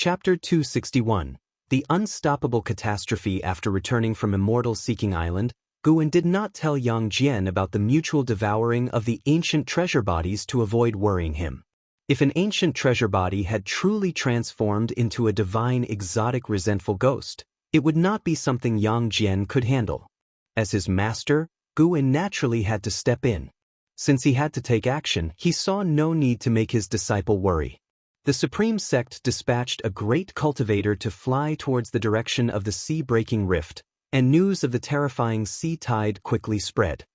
Chapter 261. The Unstoppable Catastrophe. After returning from Immortal Seeking Island, Guan did not tell Yang Jian about the mutual devouring of the ancient treasure bodies to avoid worrying him. If an ancient treasure body had truly transformed into a divine, exotic, resentful ghost, it would not be something Yang Jian could handle. As his master, Guan naturally had to step in. Since he had to take action, he saw no need to make his disciple worry. The Supreme Sect dispatched a great cultivator to fly towards the direction of the sea-breaking rift, and news of the terrifying sea tide quickly spread.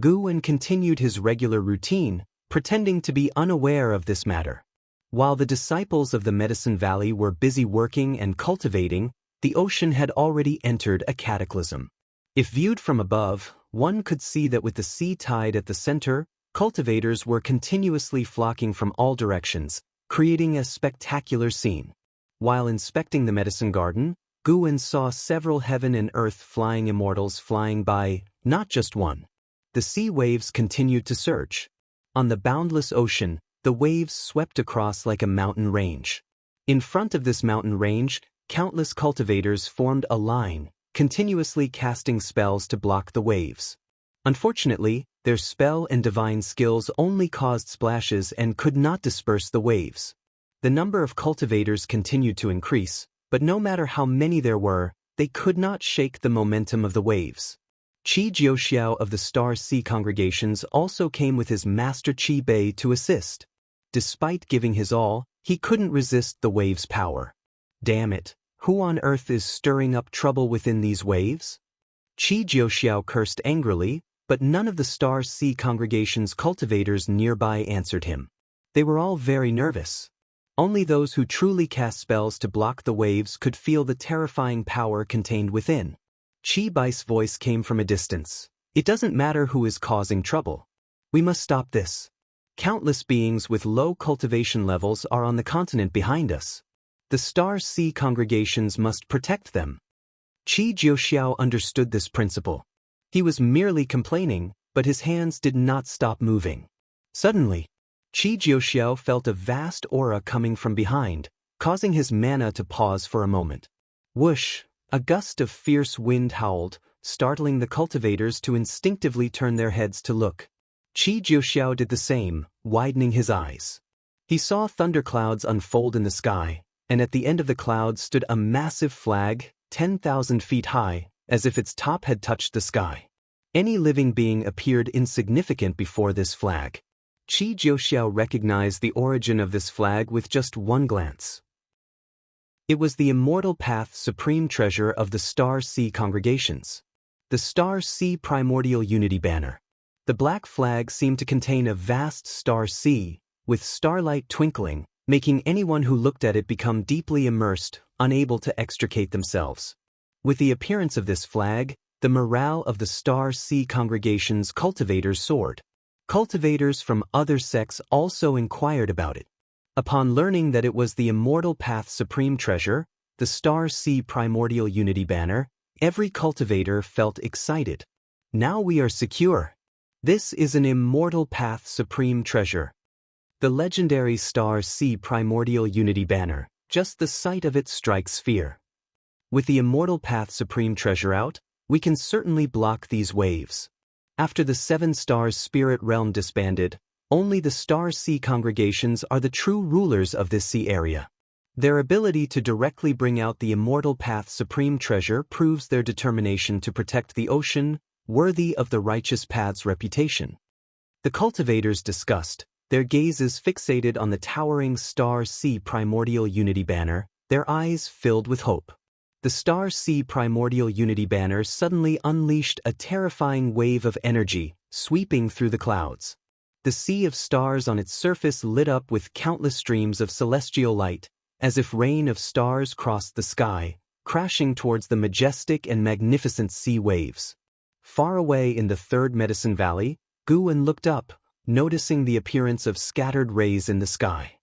Guan continued his regular routine, pretending to be unaware of this matter. While the disciples of the Medicine Valley were busy working and cultivating, the ocean had already entered a cataclysm. If viewed from above, one could see that with the sea tide at the center, cultivators were continuously flocking from all directions, creating a spectacular scene. While inspecting the medicine garden, Guan saw several heaven and earth flying immortals flying by, not just one. The sea waves continued to surge. On the boundless ocean, the waves swept across like a mountain range. In front of this mountain range, countless cultivators formed a line, continuously casting spells to block the waves. Unfortunately, their spell and divine skills only caused splashes and could not disperse the waves. The number of cultivators continued to increase, but no matter how many there were, they could not shake the momentum of the waves. Qi Jiuxiao of the Star Sea congregations also came with his master Qi Bei to assist. Despite giving his all, he couldn't resist the waves' power. Damn it, who on earth is stirring up trouble within these waves? Qi Jiuxiao cursed angrily, but none of the Star Sea congregation's cultivators nearby answered him. They were all very nervous. Only those who truly cast spells to block the waves could feel the terrifying power contained within. Qi Bai's voice came from a distance. It doesn't matter who is causing trouble. We must stop this. Countless beings with low cultivation levels are on the continent behind us. The Star Sea congregations must protect them. Qi Jiuxiao understood this principle. He was merely complaining, but his hands did not stop moving. Suddenly, Qi Jiuxiao felt a vast aura coming from behind, causing his mana to pause for a moment. Whoosh! A gust of fierce wind howled, startling the cultivators to instinctively turn their heads to look. Qi Jiuxiao did the same, widening his eyes. He saw thunderclouds unfold in the sky, and at the end of the clouds stood a massive flag, 10,000 feet high, as if its top had touched the sky. Any living being appeared insignificant before this flag. Qi Jiuxiao recognized the origin of this flag with just one glance. It was the Immortal Path Supreme Treasure of the Star Sea congregations. The Star Sea Primordial Unity Banner. The black flag seemed to contain a vast star sea, with starlight twinkling, making anyone who looked at it become deeply immersed, unable to extricate themselves. With the appearance of this flag, the morale of the Star Sea congregation's cultivators soared. Cultivators from other sects also inquired about it. Upon learning that it was the Immortal Path Supreme Treasure, the Star Sea Primordial Unity Banner, every cultivator felt excited. Now we are secure. This is an Immortal Path Supreme Treasure. The legendary Star Sea Primordial Unity Banner, just the sight of it strikes fear. With the Immortal Path Supreme Treasure out, we can certainly block these waves. After the Seven Stars Spirit Realm disbanded, only the Star Sea congregations are the true rulers of this sea area. Their ability to directly bring out the Immortal Path Supreme Treasure proves their determination to protect the ocean, worthy of the Righteous Path's reputation. The cultivators discussed, their gazes fixated on the towering Star Sea Primordial Unity Banner, their eyes filled with hope. The Star Sea Primordial Unity Banner suddenly unleashed a terrifying wave of energy, sweeping through the clouds. The sea of stars on its surface lit up with countless streams of celestial light, as if rain of stars crossed the sky, crashing towards the majestic and magnificent sea waves. Far away in the Third Medicine Valley, Guan looked up, noticing the appearance of scattered rays in the sky.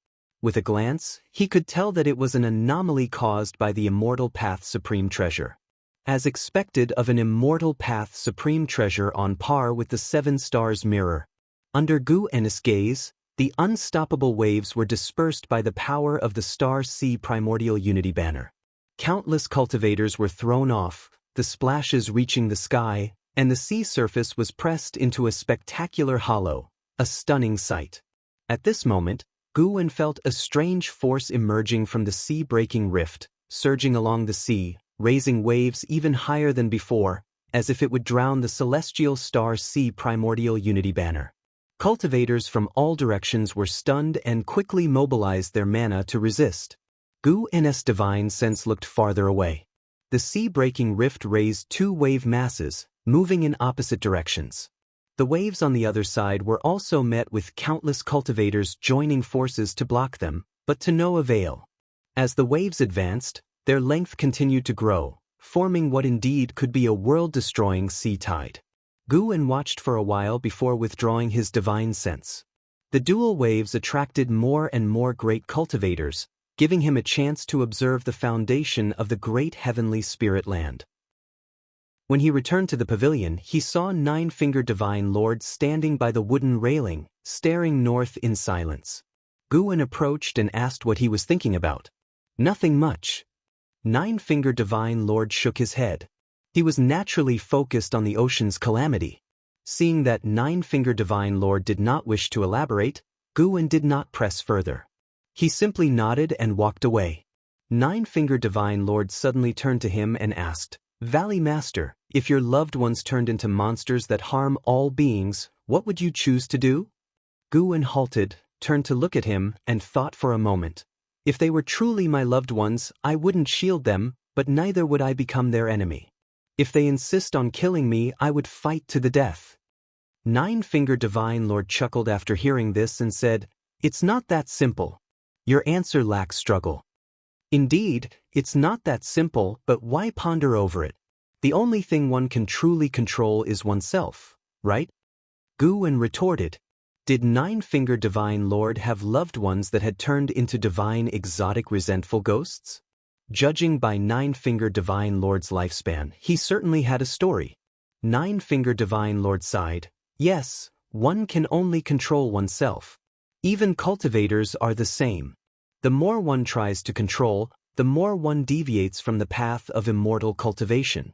With a glance, he could tell that it was an anomaly caused by the Immortal Path Supreme Treasure. As expected of an Immortal Path Supreme Treasure on par with the Seven Stars Mirror. Under Guan's gaze, The unstoppable waves were dispersed by the power of the Star-Sea Primordial Unity banner. Countless cultivators were thrown off, the splashes reaching the sky, and the sea surface was pressed into a spectacular hollow, a stunning sight. At this moment, Guwen felt a strange force emerging from the sea-breaking rift, surging along the sea, raising waves even higher than before, as if it would drown the celestial Star-Sea Primordial Unity banner. Cultivators from all directions were stunned and quickly mobilized their mana to resist. Guwen's divine sense looked farther away. The sea-breaking rift raised two wave masses, moving in opposite directions. The waves on the other side were also met with countless cultivators joining forces to block them, but to no avail. As the waves advanced, their length continued to grow, forming what indeed could be a world-destroying sea tide. Guwen watched for a while before withdrawing his divine sense. The dual waves attracted more and more great cultivators, giving him a chance to observe the foundation of the great heavenly spirit land. When he returned to the pavilion, he saw Nine-Fingered Divine Lord standing by the wooden railing, staring north in silence. Guwen approached and asked what he was thinking about. Nothing much. Nine-Fingered Divine Lord shook his head. He was naturally focused on the ocean's calamity. Seeing that Nine-Fingered Divine Lord did not wish to elaborate, Guwen did not press further. He simply nodded and walked away. Nine-Fingered Divine Lord suddenly turned to him and asked, "Valley Master, if your loved ones turned into monsters that harm all beings, what would you choose to do?" Guwen halted, turned to look at him, and thought for a moment. "If they were truly my loved ones, I wouldn't shield them, but neither would I become their enemy. If they insist on killing me, I would fight to the death." Nine-Fingered Divine Lord chuckled after hearing this and said, "It's not that simple. Your answer lacks struggle." Indeed, it's not that simple, but why ponder over it? The only thing one can truly control is oneself, right? Guwen retorted. Did Nine-Fingered Divine Lord have loved ones that had turned into divine exotic resentful ghosts? Judging by Nine-Fingered Divine Lord's lifespan, he certainly had a story. Nine-Fingered Divine Lord sighed. Yes, one can only control oneself. Even cultivators are the same. The more one tries to control, the more one deviates from the path of immortal cultivation.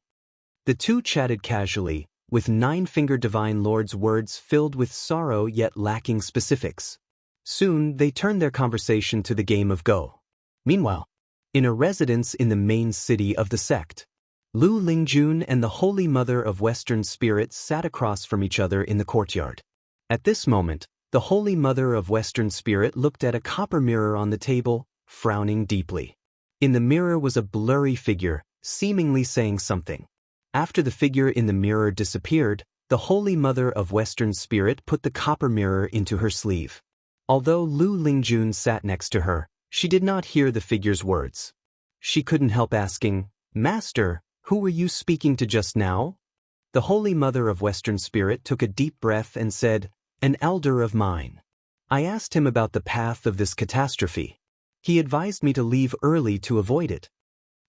The two chatted casually, with Nine-Fingered Divine Lord's words filled with sorrow yet lacking specifics. Soon they turned their conversation to the game of Go. Meanwhile, in a residence in the main city of the sect, Lu Lingjun and the Holy Mother of Western Spirits sat across from each other in the courtyard. At this moment, the Holy Mother of Western Spirit looked at a copper mirror on the table, frowning deeply. In the mirror was a blurry figure, seemingly saying something. After the figure in the mirror disappeared, the Holy Mother of Western Spirit put the copper mirror into her sleeve. Although Lu Lingjun sat next to her, she did not hear the figure's words. She couldn't help asking, "Master, who were you speaking to just now?" The Holy Mother of Western Spirit took a deep breath and said, "An elder of mine. I asked him about the path of this catastrophe. He advised me to leave early to avoid it."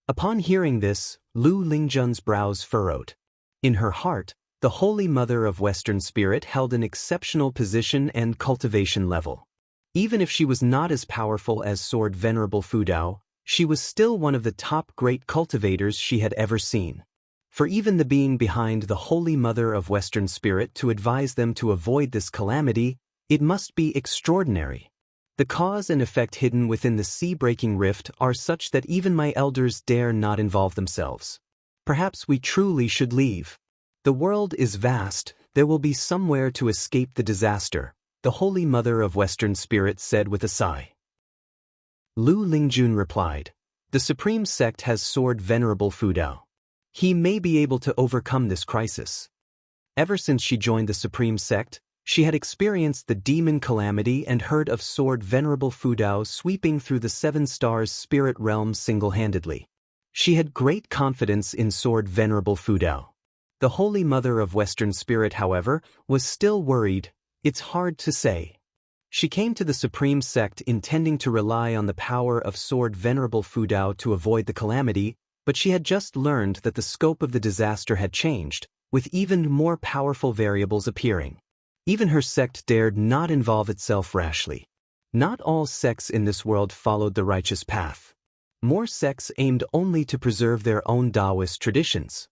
Upon hearing this, Lu Lingjun's brows furrowed. In her heart, the Holy Mother of Western Spirit held an exceptional position and cultivation level. Even if she was not as powerful as Sword Venerable Fudao, she was still one of the top great cultivators she had ever seen. For even the being behind the Holy Mother of Western Spirit to advise them to avoid this calamity, it must be extraordinary. The cause and effect hidden within the sea-breaking rift are such that even my elders dare not involve themselves. Perhaps we truly should leave. The world is vast, there will be somewhere to escape the disaster, the Holy Mother of Western Spirit said with a sigh. Lu Lingjun replied, "The Supreme Sect has Sword Venerable Fudao. He may be able to overcome this crisis." Ever since she joined the Supreme Sect, she had experienced the demon calamity and heard of Sword Venerable Fudao sweeping through the Seven Stars spirit realm single-handedly. She had great confidence in Sword Venerable Fudao. The Holy Mother of Western Spirit, however, was still worried. It's hard to say. She came to the Supreme Sect intending to rely on the power of Sword Venerable Fudao to avoid the calamity, but she had just learned that the scope of the disaster had changed, with even more powerful variables appearing. Even her sect dared not involve itself rashly. Not all sects in this world followed the righteous path. More sects aimed only to preserve their own Taoist traditions.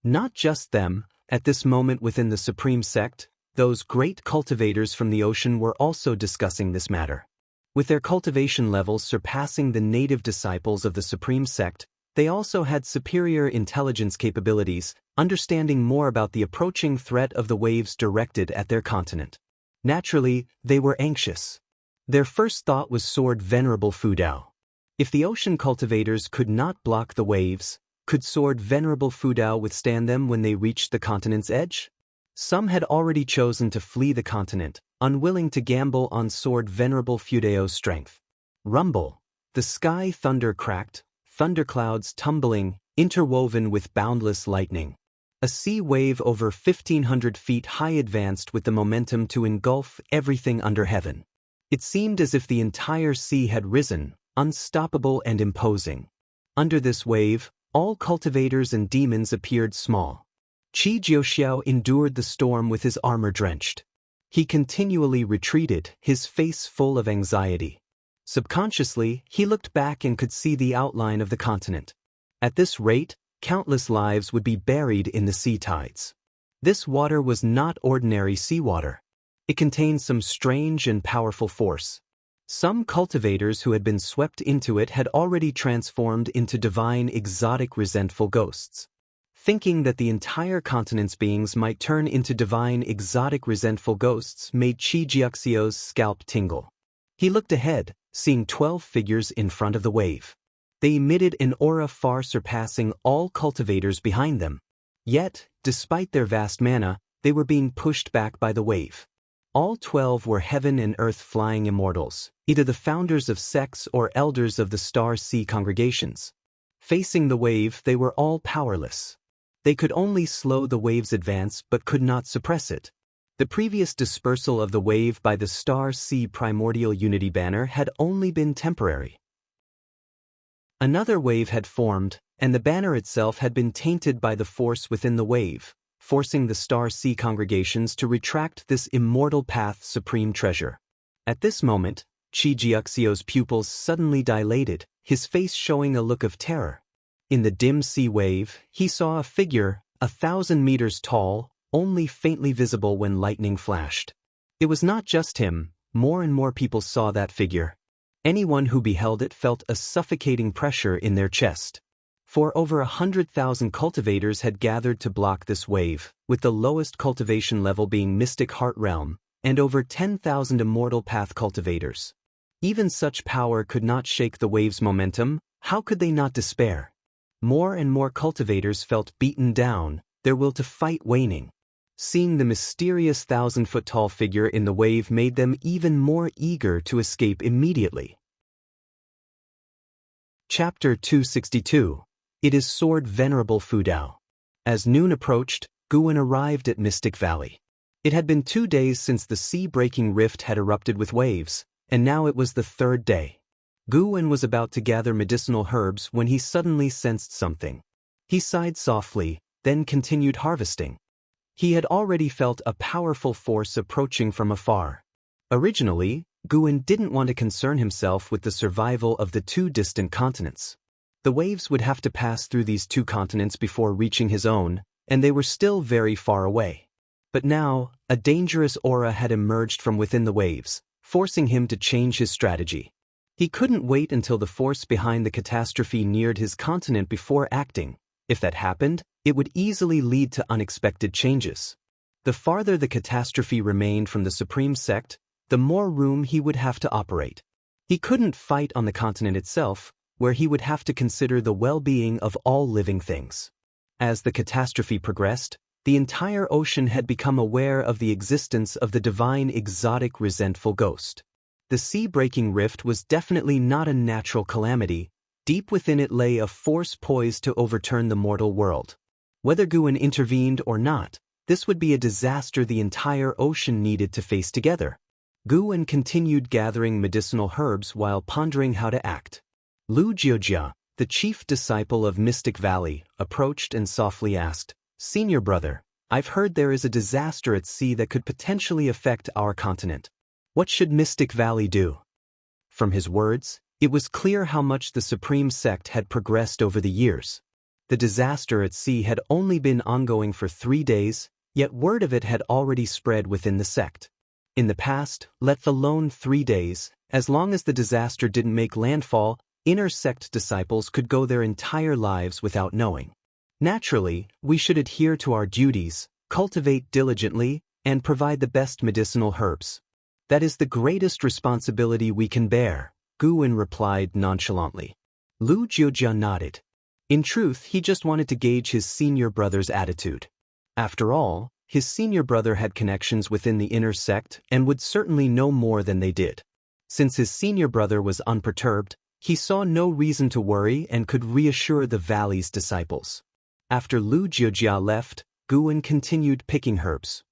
Not just them, at this moment within the Supreme Sect, those great cultivators from the ocean were also discussing this matter. With their cultivation levels surpassing the native disciples of the Supreme Sect, they also had superior intelligence capabilities, understanding more about the approaching threat of the waves directed at their continent. Naturally, they were anxious. Their first thought was Sword Venerable Fudao. If the ocean cultivators could not block the waves, could Sword Venerable Fudao withstand them when they reached the continent's edge? Some had already chosen to flee the continent, unwilling to gamble on Sword Venerable Fudao's strength. Rumble. The sky thunder cracked, thunderclouds tumbling, interwoven with boundless lightning. A sea wave over 1,500 feet high advanced with the momentum to engulf everything under heaven. It seemed as if the entire sea had risen, unstoppable and imposing. Under this wave, all cultivators and demons appeared small. Qi Jiuxiao endured the storm with his armor drenched. He continually retreated, his face full of anxiety. Subconsciously, he looked back and could see the outline of the continent. At this rate, countless lives would be buried in the sea tides. This water was not ordinary seawater. It contained some strange and powerful force. Some cultivators who had been swept into it had already transformed into divine exotic resentful ghosts. Thinking that the entire continent's beings might turn into divine exotic resentful ghosts made Qi Jiuxiao's scalp tingle. He looked ahead, seeing 12 figures in front of the wave. They emitted an aura far surpassing all cultivators behind them. Yet, despite their vast mana, they were being pushed back by the wave. All 12 were heaven and earth flying immortals, either the founders of sects or elders of the Star Sea congregations. Facing the wave, they were all powerless. They could only slow the wave's advance but could not suppress it. The previous dispersal of the wave by the Star Sea Primordial Unity banner had only been temporary. Another wave had formed, and the banner itself had been tainted by the force within the wave, forcing the Star Sea congregations to retract this Immortal Path supreme treasure. At this moment, Qi Jiuxiao's pupils suddenly dilated, his face showing a look of terror. In the dim sea wave, he saw a figure, 1,000 meters tall, only faintly visible when lightning flashed. It was not just him, more and more people saw that figure. Anyone who beheld it felt a suffocating pressure in their chest. For over 100,000 cultivators had gathered to block this wave, with the lowest cultivation level being Mystic Heart Realm, and over 10,000 Immortal Path cultivators. Even such power could not shake the wave's momentum. How could they not despair? More and more cultivators felt beaten down, their will to fight waning. Seeing the mysterious 1,000-foot-tall figure in the wave made them even more eager to escape immediately. Chapter 262. It is Sword Venerable Fudao. As noon approached, Guwen arrived at Mystic Valley. It had been 2 days since the sea-breaking rift had erupted with waves, and now it was the 3rd day. Guwen was about to gather medicinal herbs when he suddenly sensed something. He sighed softly, then continued harvesting. He had already felt a powerful force approaching from afar. Originally, Guwen didn't want to concern himself with the survival of the 2 distant continents. The waves would have to pass through these 2 continents before reaching his own, and they were still very far away. But now, a dangerous aura had emerged from within the waves, forcing him to change his strategy. He couldn't wait until the force behind the catastrophe neared his continent before acting. If that happened, it would easily lead to unexpected changes. The farther the catastrophe remained from the Supreme Sect, the more room he would have to operate. He couldn't fight on the continent itself, where he would have to consider the well-being of all living things. As the catastrophe progressed, the entire ocean had become aware of the existence of the divine exotic resentful ghost. The sea-breaking rift was definitely not a natural calamity. Deep within it lay a force poised to overturn the mortal world. Whether Guwen intervened or not, this would be a disaster the entire ocean needed to face together. Guwen continued gathering medicinal herbs while pondering how to act. Lu Jiujia, the chief disciple of Mystic Valley, approached and softly asked, "Senior brother, I've heard there is a disaster at sea that could potentially affect our continent. What should Mystic Valley do? From his words, it was clear how much the Supreme Sect had progressed over the years. The disaster at sea had only been ongoing for 3 days, yet word of it had already spread within the sect. In the past, let alone 3 days, as long as the disaster didn't make landfall, inner sect disciples could go their entire lives without knowing. Naturally, we should adhere to our duties, cultivate diligently, and provide the best medicinal herbs. That is the greatest responsibility we can bear, Guwen replied nonchalantly. Lu Jiujia nodded. In truth, he just wanted to gauge his senior brother's attitude. After all, his senior brother had connections within the inner sect and would certainly know more than they did. Since his senior brother was unperturbed, he saw no reason to worry and could reassure the valley's disciples. After Lu Jiujia left, Guwen continued picking herbs.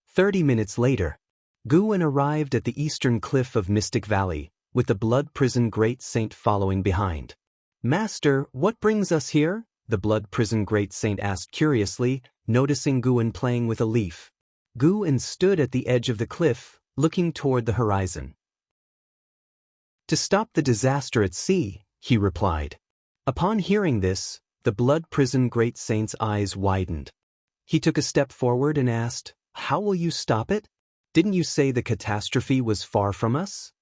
30 minutes later, Guwen arrived at the eastern cliff of Mystic Valley, with the Blood Prison Great Saint following behind. Master, what brings us here? The Blood Prison Great Saint asked curiously, noticing Guwen playing with a leaf. Guwen stood at the edge of the cliff, looking toward the horizon. To stop the disaster at sea, he replied. Upon hearing this, the Blood Prison Great Saint's eyes widened. He took a step forward and asked, "How will you stop it? Didn't you say the catastrophe was far from us?"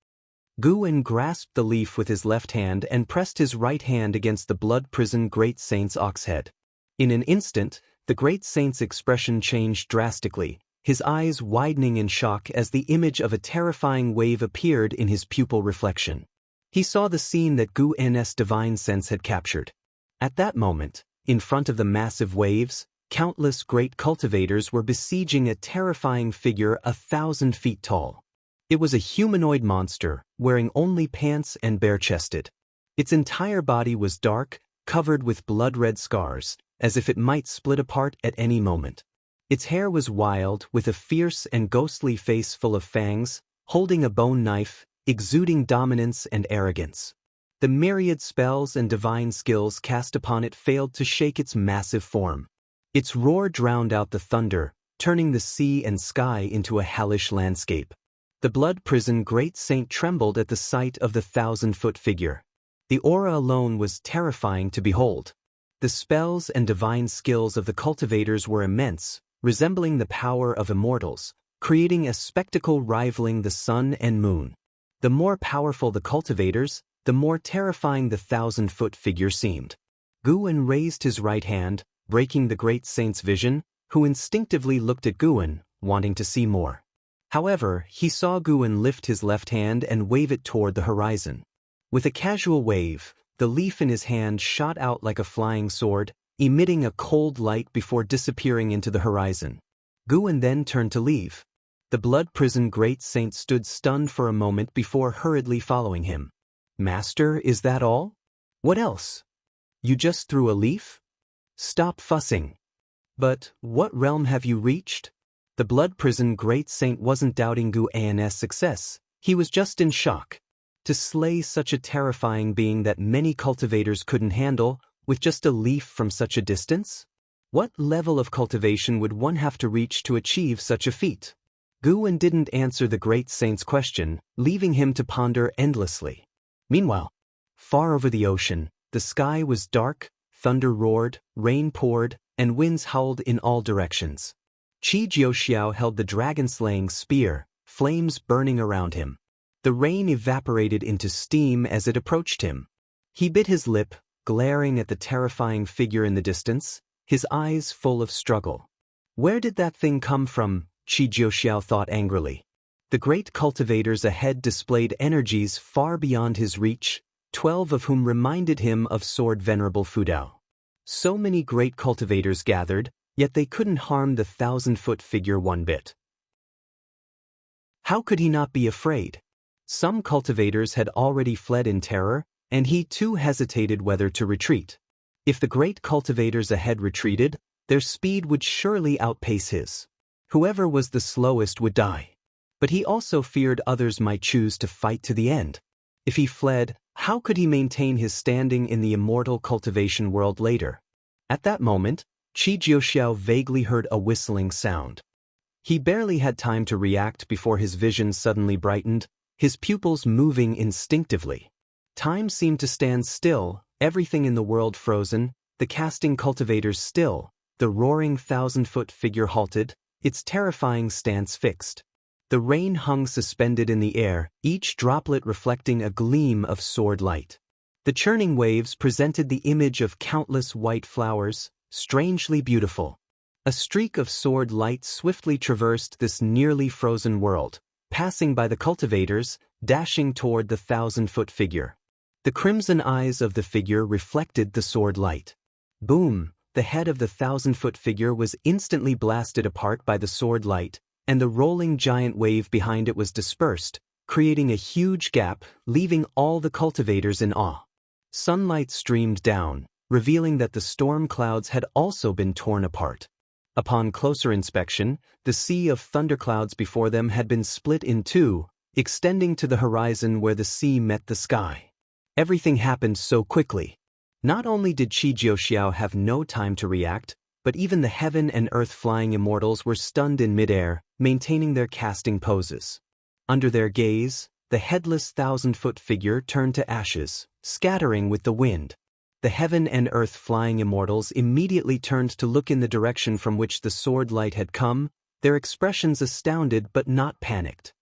Guwen grasped the leaf with his left hand and pressed his right hand against the Blood Prison Great Saint's ox head. In an instant, the Great Saint's expression changed drastically, his eyes widening in shock as the image of a terrifying wave appeared in his pupil reflection. He saw the scene that Guwen's divine sense had captured. At that moment, in front of the massive waves, countless great cultivators were besieging a terrifying figure 1,000 feet tall. It was a humanoid monster, wearing only pants and bare-chested. Its entire body was dark, covered with blood-red scars, as if it might split apart at any moment. Its hair was wild, with a fierce and ghostly face full of fangs, holding a bone knife, exuding dominance and arrogance. The myriad spells and divine skills cast upon it failed to shake its massive form. Its roar drowned out the thunder, turning the sea and sky into a hellish landscape. The Blood Prison Great Saint trembled at the sight of the 1,000-foot figure. The aura alone was terrifying to behold. The spells and divine skills of the cultivators were immense, resembling the power of immortals, creating a spectacle rivaling the sun and moon. The more powerful the cultivators, the more terrifying the 1,000-foot figure seemed. Guwen raised his right hand, breaking the Great Saint's vision, who instinctively looked at Guwen, wanting to see more. However, he saw Guwen lift his left hand and wave it toward the horizon. With a casual wave, the leaf in his hand shot out like a flying sword, emitting a cold light before disappearing into the horizon. Guwen then turned to leave. The Blood Prison Great Saint stood stunned for a moment before hurriedly following him. "Master, is that all? What else? You just threw a leaf? Stop fussing." "But what realm have you reached?" The Blood Prison Great Saint wasn't doubting Guwen's success, he was just in shock. To slay such a terrifying being that many cultivators couldn't handle, with just a leaf from such a distance? What level of cultivation would one have to reach to achieve such a feat? Guwen didn't answer the Great Saint's question, leaving him to ponder endlessly. Meanwhile, far over the ocean, the sky was dark, thunder roared, rain poured, and winds howled in all directions. Qi Jiuxiao held the dragon-slaying spear, flames burning around him. The rain evaporated into steam as it approached him. He bit his lip, glaring at the terrifying figure in the distance, his eyes full of struggle. Where did that thing come from? Qi Jiuxiao thought angrily. The great cultivators ahead displayed energies far beyond his reach, 12 of whom reminded him of Sword Venerable Fudao. So many great cultivators gathered, yet they couldn't harm the 1,000-foot figure one bit. How could he not be afraid? Some cultivators had already fled in terror, and he too hesitated whether to retreat. If the great cultivators ahead retreated, their speed would surely outpace his. Whoever was the slowest would die. But he also feared others might choose to fight to the end. If he fled, how could he maintain his standing in the immortal cultivation world later? At that moment, Qi Jiuxiao vaguely heard a whistling sound. He barely had time to react before his vision suddenly brightened, his pupils moving instinctively. Time seemed to stand still, everything in the world frozen, the casting cultivators still, the roaring 1,000-foot figure halted, its terrifying stance fixed. The rain hung suspended in the air, each droplet reflecting a gleam of sword light. The churning waves presented the image of countless white flowers, strangely beautiful. A streak of sword light swiftly traversed this nearly frozen world, passing by the cultivators, dashing toward the 1,000-foot figure. The crimson eyes of the figure reflected the sword light. Boom! The head of the 1,000-foot figure was instantly blasted apart by the sword light, and the rolling giant wave behind it was dispersed, creating a huge gap, leaving all the cultivators in awe. Sunlight streamed down, revealing that the storm clouds had also been torn apart. Upon closer inspection, the sea of thunderclouds before them had been split in two, extending to the horizon where the sea met the sky. Everything happened so quickly. Not only did Qi Jiuxiao have no time to react, but even the heaven and earth flying immortals were stunned in midair, maintaining their casting poses. Under their gaze, the headless 1,000-foot figure turned to ashes, scattering with the wind. The heaven and earth flying immortals immediately turned to look in the direction from which the sword light had come, their expressions astounded but not panicked.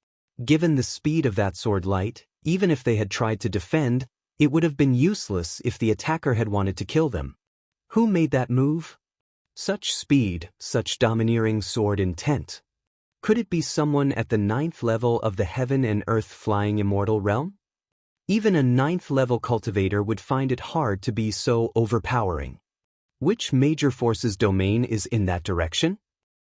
Given the speed of that sword light, even if they had tried to defend, it would have been useless if the attacker had wanted to kill them. Who made that move? Such speed, such domineering sword intent. Could it be someone at the 9th level of the heaven and earth flying immortal realm? Even a 9th level cultivator would find it hard to be so overpowering. Which major force's domain is in that direction?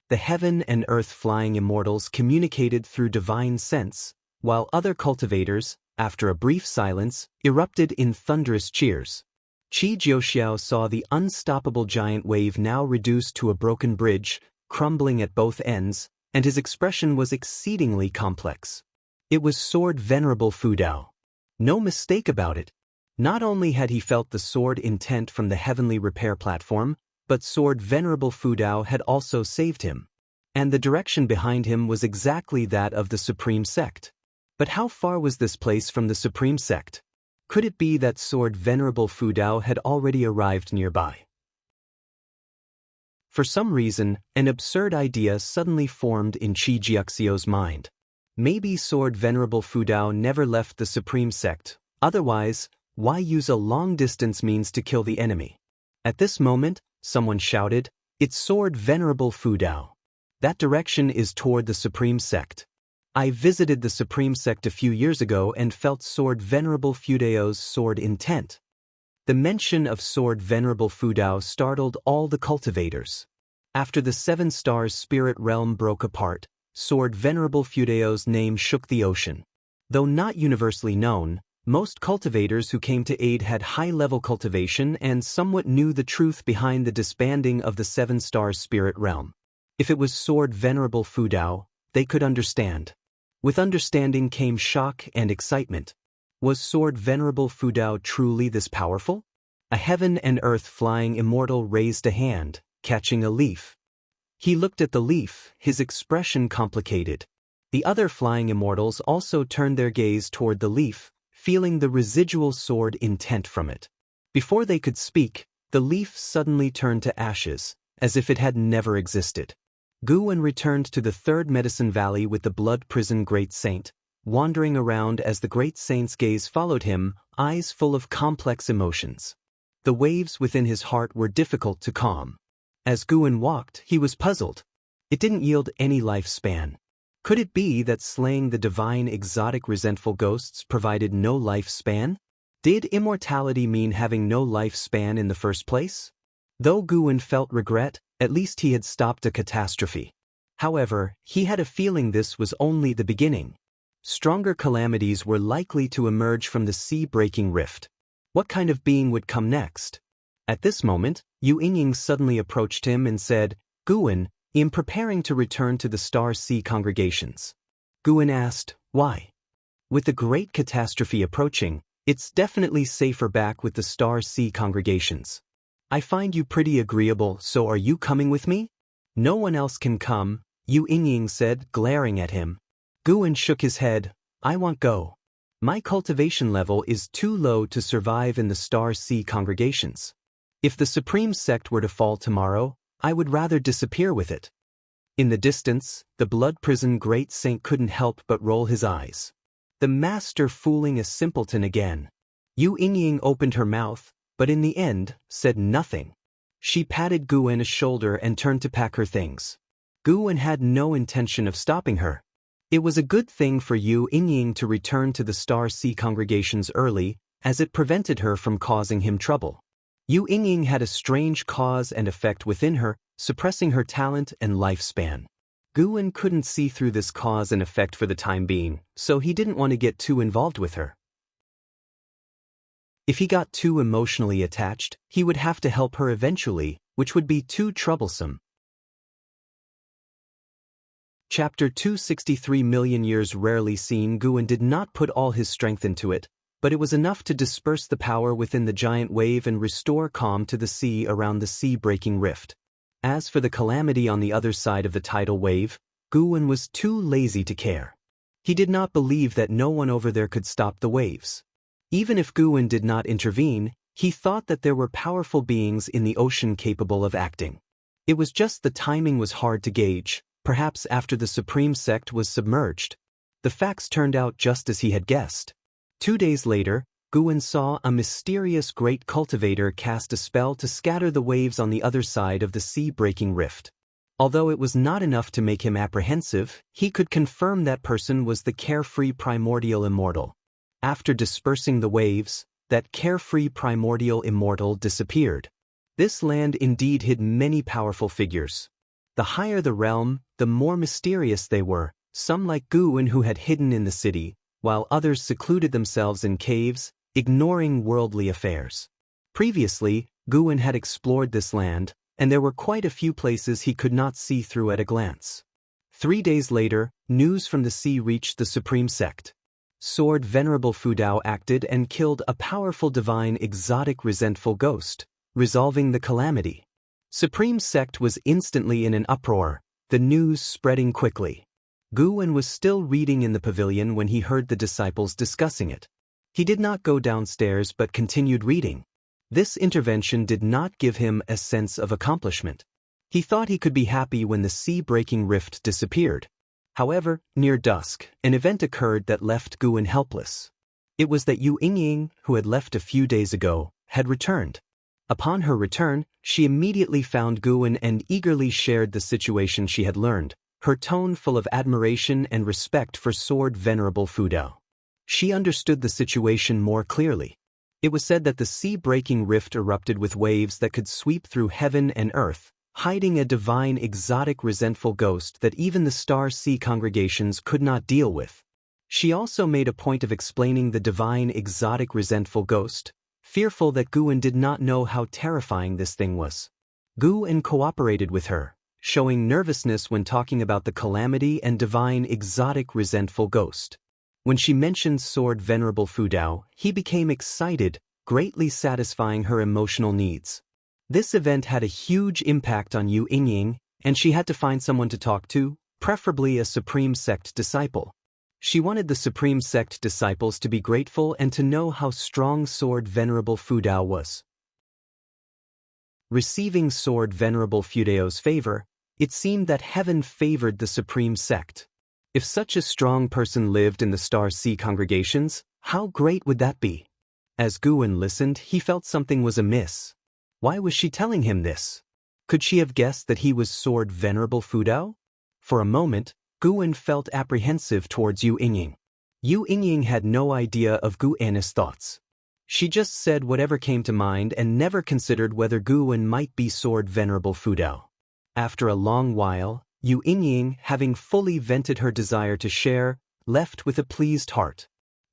The heaven and earth flying immortals communicated through divine sense, while other cultivators, after a brief silence, erupted in thunderous cheers. Qi Jiuxiao saw the unstoppable giant wave now reduced to a broken bridge, crumbling at both ends, and his expression was exceedingly complex. It was Sword Venerable Fudao. No mistake about it. Not only had he felt the sword intent from the heavenly repair platform, but Sword Venerable Fudao had also saved him. And the direction behind him was exactly that of the Supreme Sect. But how far was this place from the Supreme Sect? Could it be that Sword Venerable Fudao had already arrived nearby? For some reason, an absurd idea suddenly formed in Qi Jiuxiao's mind. Maybe Sword Venerable Fudao never left the Supreme Sect, otherwise, why use a long-distance means to kill the enemy? At this moment, someone shouted, "It's Sword Venerable Fudao. That direction is toward the Supreme Sect. I visited the Supreme Sect a few years ago and felt Sword Venerable Fudao's sword intent." The mention of Sword Venerable Fudao startled all the cultivators. After the 7 Stars spirit realm broke apart, Sword Venerable Fudao's name shook the ocean. Though not universally known, most cultivators who came to aid had high-level cultivation and somewhat knew the truth behind the disbanding of the 7 Stars spirit realm. If it was Sword Venerable Fudao, they could understand. With understanding came shock and excitement. Was Sword Venerable Fudao truly this powerful? A heaven and earth flying immortal raised a hand, catching a leaf. He looked at the leaf, his expression complicated. The other flying immortals also turned their gaze toward the leaf, feeling the residual sword intent from it. Before they could speak, the leaf suddenly turned to ashes, as if it had never existed. Guwen returned to the 3rd Medicine Valley with the Blood Prison Great Saint, wandering around as the Great Saint's gaze followed him, eyes full of complex emotions. The waves within his heart were difficult to calm. As Guwen walked, he was puzzled. It didn't yield any lifespan. Could it be that slaying the divine exotic resentful ghosts provided no lifespan? Did immortality mean having no lifespan in the first place? Though Guwen felt regret, at least he had stopped a catastrophe. However, he had a feeling this was only the beginning. Stronger calamities were likely to emerge from the sea-breaking rift. What kind of being would come next? At this moment, Yu Yingying suddenly approached him and said, "Guwen, I'm preparing to return to the Star Sea congregations." Guwen asked, "Why?" "With the great catastrophe approaching, it's definitely safer back with the Star Sea congregations." I find you pretty agreeable, so are you coming with me? No one else can come, Yu Yingying said, glaring at him. Guan shook his head. I won't go. My cultivation level is too low to survive in the Star Sea congregations. If the Supreme Sect were to fall tomorrow, I would rather disappear with it. In the distance, the blood prison great saint couldn't help but roll his eyes. The master fooling a simpleton again. Yu Yingying opened her mouth, but in the end, said nothing. She patted Guan's shoulder and turned to pack her things. Guan had no intention of stopping her. It was a good thing for Yu Yingying to return to the Star Sea congregations early, as it prevented her from causing him trouble. Yu Yingying had a strange cause and effect within her, suppressing her talent and lifespan. Guan couldn't see through this cause and effect for the time being, so he didn't want to get too involved with her. If he got too emotionally attached, he would have to help her eventually, which would be too troublesome. Chapter 263 Million years rarely seen. Guan did not put all his strength into it, but it was enough to disperse the power within the giant wave and restore calm to the sea around the sea-breaking rift. As for the calamity on the other side of the tidal wave, Guan was too lazy to care. He did not believe that no one over there could stop the waves. Even if Guan did not intervene, he thought that there were powerful beings in the ocean capable of acting. It was just the timing was hard to gauge. Perhaps after the Supreme Sect was submerged. The facts turned out just as he had guessed. 2 days later, Guan saw a mysterious great cultivator cast a spell to scatter the waves on the other side of the sea-breaking rift. Although it was not enough to make him apprehensive, he could confirm that person was the carefree primordial immortal. After dispersing the waves, that carefree primordial immortal disappeared. This land indeed hid many powerful figures. The higher the realm, the more mysterious they were, some like Guan who had hidden in the city, while others secluded themselves in caves, ignoring worldly affairs. Previously, Guan had explored this land, and there were quite a few places he could not see through at a glance. 3 days later, news from the sea reached the Supreme Sect. Sword Venerable Fudao acted and killed a powerful divine exotic resentful ghost, resolving the calamity. Supreme Sect was instantly in an uproar, the news spreading quickly. Guan was still reading in the pavilion when he heard the disciples discussing it. He did not go downstairs but continued reading. This intervention did not give him a sense of accomplishment. He thought he could be happy when the sea-breaking rift disappeared. However, near dusk, an event occurred that left Guan helpless. It was that Yu Yingying, who had left a few days ago, had returned. Upon her return, she immediately found Guan and eagerly shared the situation she had learned, her tone full of admiration and respect for Sword Venerable Fudao. She understood the situation more clearly. It was said that the sea-breaking rift erupted with waves that could sweep through heaven and earth, hiding a divine exotic resentful ghost that even the Star Sea congregations could not deal with. She also made a point of explaining the divine exotic resentful ghost, fearful that Guan did not know how terrifying this thing was. Guan cooperated with her, showing nervousness when talking about the calamity and divine exotic resentful ghost. When she mentioned Sword Venerable Fudao, he became excited, greatly satisfying her emotional needs. This event had a huge impact on Yu Yingying, and she had to find someone to talk to, preferably a Supreme Sect disciple. She wanted the Supreme Sect disciples to be grateful and to know how strong Sword Venerable Fudao was. Receiving Sword Venerable Fudao's favor, it seemed that heaven favored the Supreme Sect. If such a strong person lived in the Star Sea congregations, how great would that be? As Guan listened, he felt something was amiss. Why was she telling him this? Could she have guessed that he was Sword Venerable Fudao? For a moment, Guan felt apprehensive towards Yu Yingying. Yu Yingying had no idea of Guan's thoughts. She just said whatever came to mind and never considered whether Guan might be Sword Venerable Fudao. After a long while, Yu Yingying, having fully vented her desire to share, left with a pleased heart.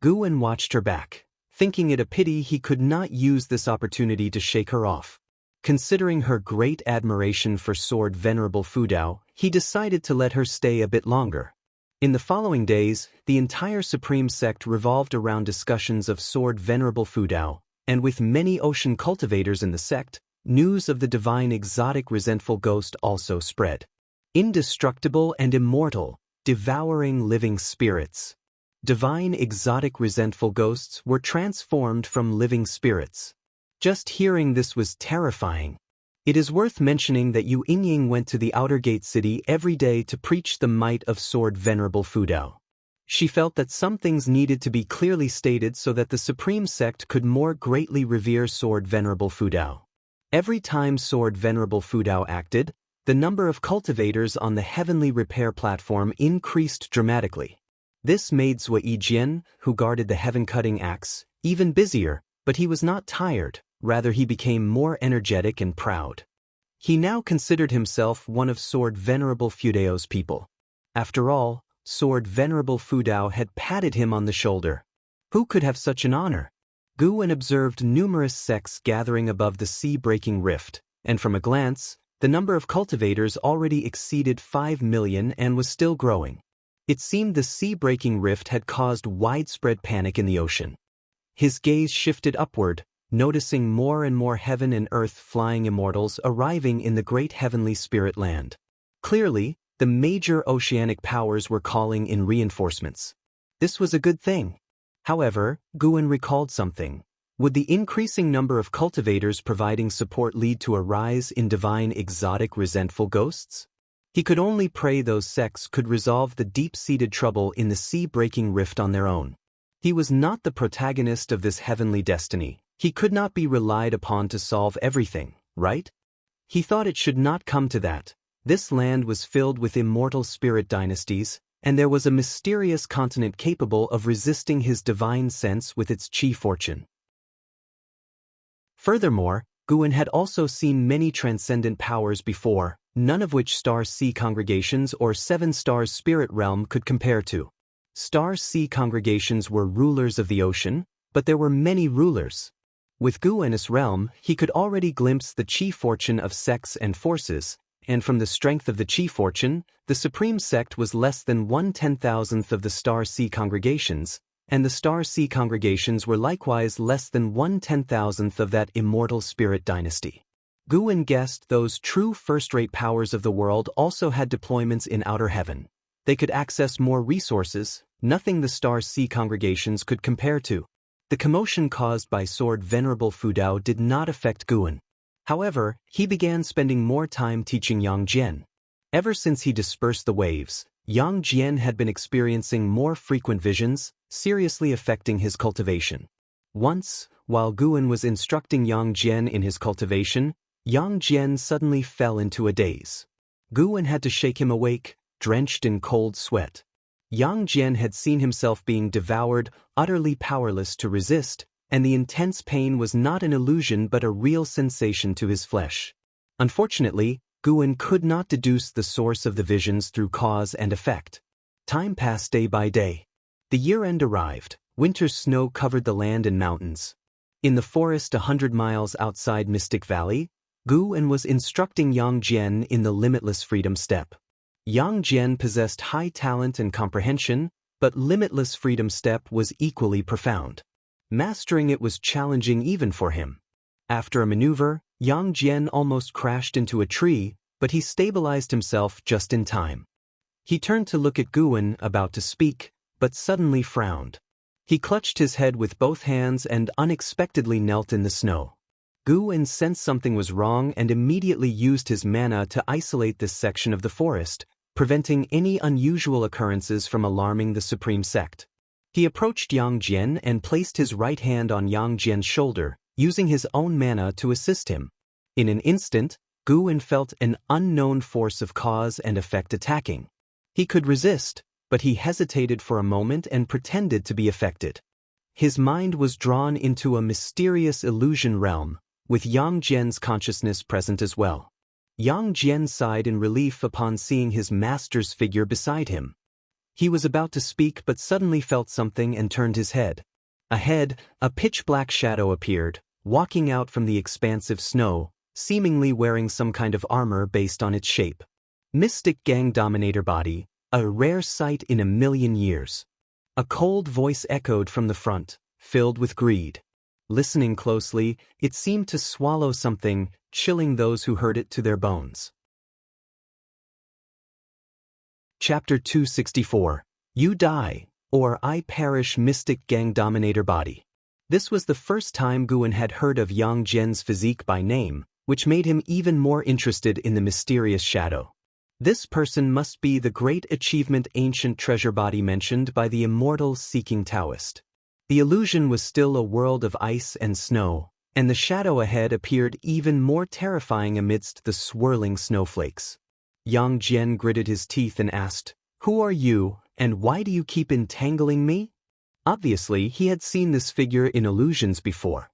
Guan watched her back, thinking it a pity he could not use this opportunity to shake her off. Considering her great admiration for Sword Venerable Fudao, he decided to let her stay a bit longer. In the following days, the entire Supreme Sect revolved around discussions of Sword Venerable Fudao, and with many ocean cultivators in the sect, news of the divine exotic resentful ghost also spread. Indestructible and immortal, devouring living spirits. Divine exotic resentful ghosts were transformed from living spirits. Just hearing this was terrifying. It is worth mentioning that Yu Yingying went to the outer gate city every day to preach the might of Sword Venerable Fudao. She felt that some things needed to be clearly stated so that the supreme sect could more greatly revere Sword Venerable Fudao. Every time Sword Venerable Fudao acted, the number of cultivators on the heavenly repair platform increased dramatically. This made Zui Jian, who guarded the heaven-cutting axe, even busier, but he was not tired, rather he became more energetic and proud. He now considered himself one of Sword Venerable Fudao's people. After all, Sword Venerable Fudao had patted him on the shoulder. Who could have such an honor? Guwen observed numerous sects gathering above the sea-breaking rift, and from a glance, the number of cultivators already exceeded 5 million and was still growing. It seemed the sea-breaking rift had caused widespread panic in the ocean. His gaze shifted upward, noticing more and more heaven and earth flying immortals arriving in the great heavenly spirit land. Clearly, the major oceanic powers were calling in reinforcements. This was a good thing. However, Guwen recalled something. Would the increasing number of cultivators providing support lead to a rise in divine exotic resentful ghosts? He could only pray those sects could resolve the deep-seated trouble in the sea-breaking rift on their own. He was not the protagonist of this heavenly destiny. He could not be relied upon to solve everything, right? He thought it should not come to that. This land was filled with immortal spirit dynasties, and there was a mysterious continent capable of resisting his divine sense with its chi fortune. Furthermore, Guwen had also seen many transcendent powers before, none of which Star Sea congregations or Seven Stars spirit realm could compare to. Star Sea congregations were rulers of the ocean, but there were many rulers. With Guwen's realm, he could already glimpse the chi fortune of sects and forces, and from the strength of the chi fortune, the supreme sect was less than 1/10,000th of the Star Sea congregations, and the Star Sea congregations were likewise less than 1/10,000th of that immortal spirit dynasty. Guwen guessed those true first-rate powers of the world also had deployments in outer heaven. They could access more resources, nothing the Star Sea congregations could compare to. The commotion caused by Sword Venerable Fudao did not affect Guwen. However, he began spending more time teaching Yang Jian. Ever since he dispersed the waves, Yang Jian had been experiencing more frequent visions, seriously affecting his cultivation. Once, while Guwen was instructing Yang Jian in his cultivation, Yang Jian suddenly fell into a daze. Guwen had to shake him awake, drenched in cold sweat. Yang Jian had seen himself being devoured, utterly powerless to resist, and the intense pain was not an illusion but a real sensation to his flesh. Unfortunately, Guwen could not deduce the source of the visions through cause and effect. Time passed day by day. The year-end arrived. Winter's snow covered the land and mountains. In the forest 100 miles outside Mystic Valley, Guwen was instructing Yang Jian in the limitless freedom step. Yang Jian possessed high talent and comprehension, but limitless freedom step was equally profound. Mastering it was challenging even for him. After a maneuver, Yang Jian almost crashed into a tree, but he stabilized himself just in time. He turned to look at Guwen, about to speak, but suddenly frowned. He clutched his head with both hands and unexpectedly knelt in the snow. Guwen sensed something was wrong and immediately used his mana to isolate this section of the forest, preventing any unusual occurrences from alarming the supreme sect. He approached Yang Jian and placed his right hand on Yang Jian's shoulder, using his own mana to assist him. In an instant, Guwen felt an unknown force of cause and effect attacking. He could resist, but he hesitated for a moment and pretended to be affected. His mind was drawn into a mysterious illusion realm, with Yang Jian's consciousness present as well. Yang Jian sighed in relief upon seeing his master's figure beside him. He was about to speak but suddenly felt something and turned his head. Ahead, a pitch-black shadow appeared, walking out from the expansive snow, seemingly wearing some kind of armor based on its shape. Mystic Gang Dominator Body, a rare sight in a million years. A cold voice echoed from the front, filled with greed. Listening closely, it seemed to swallow something, chilling those who heard it to their bones. Chapter 264. You Die, or I Perish Mystic Gang Dominator Body. This was the first time Guan had heard of Yang Jian's physique by name, which made him even more interested in the mysterious shadow. This person must be the great achievement ancient treasure body mentioned by the immortal seeking Taoist. The illusion was still a world of ice and snow, and the shadow ahead appeared even more terrifying amidst the swirling snowflakes. Yang Jian gritted his teeth and asked, "Who are you, and why do you keep entangling me?" Obviously, he had seen this figure in illusions before.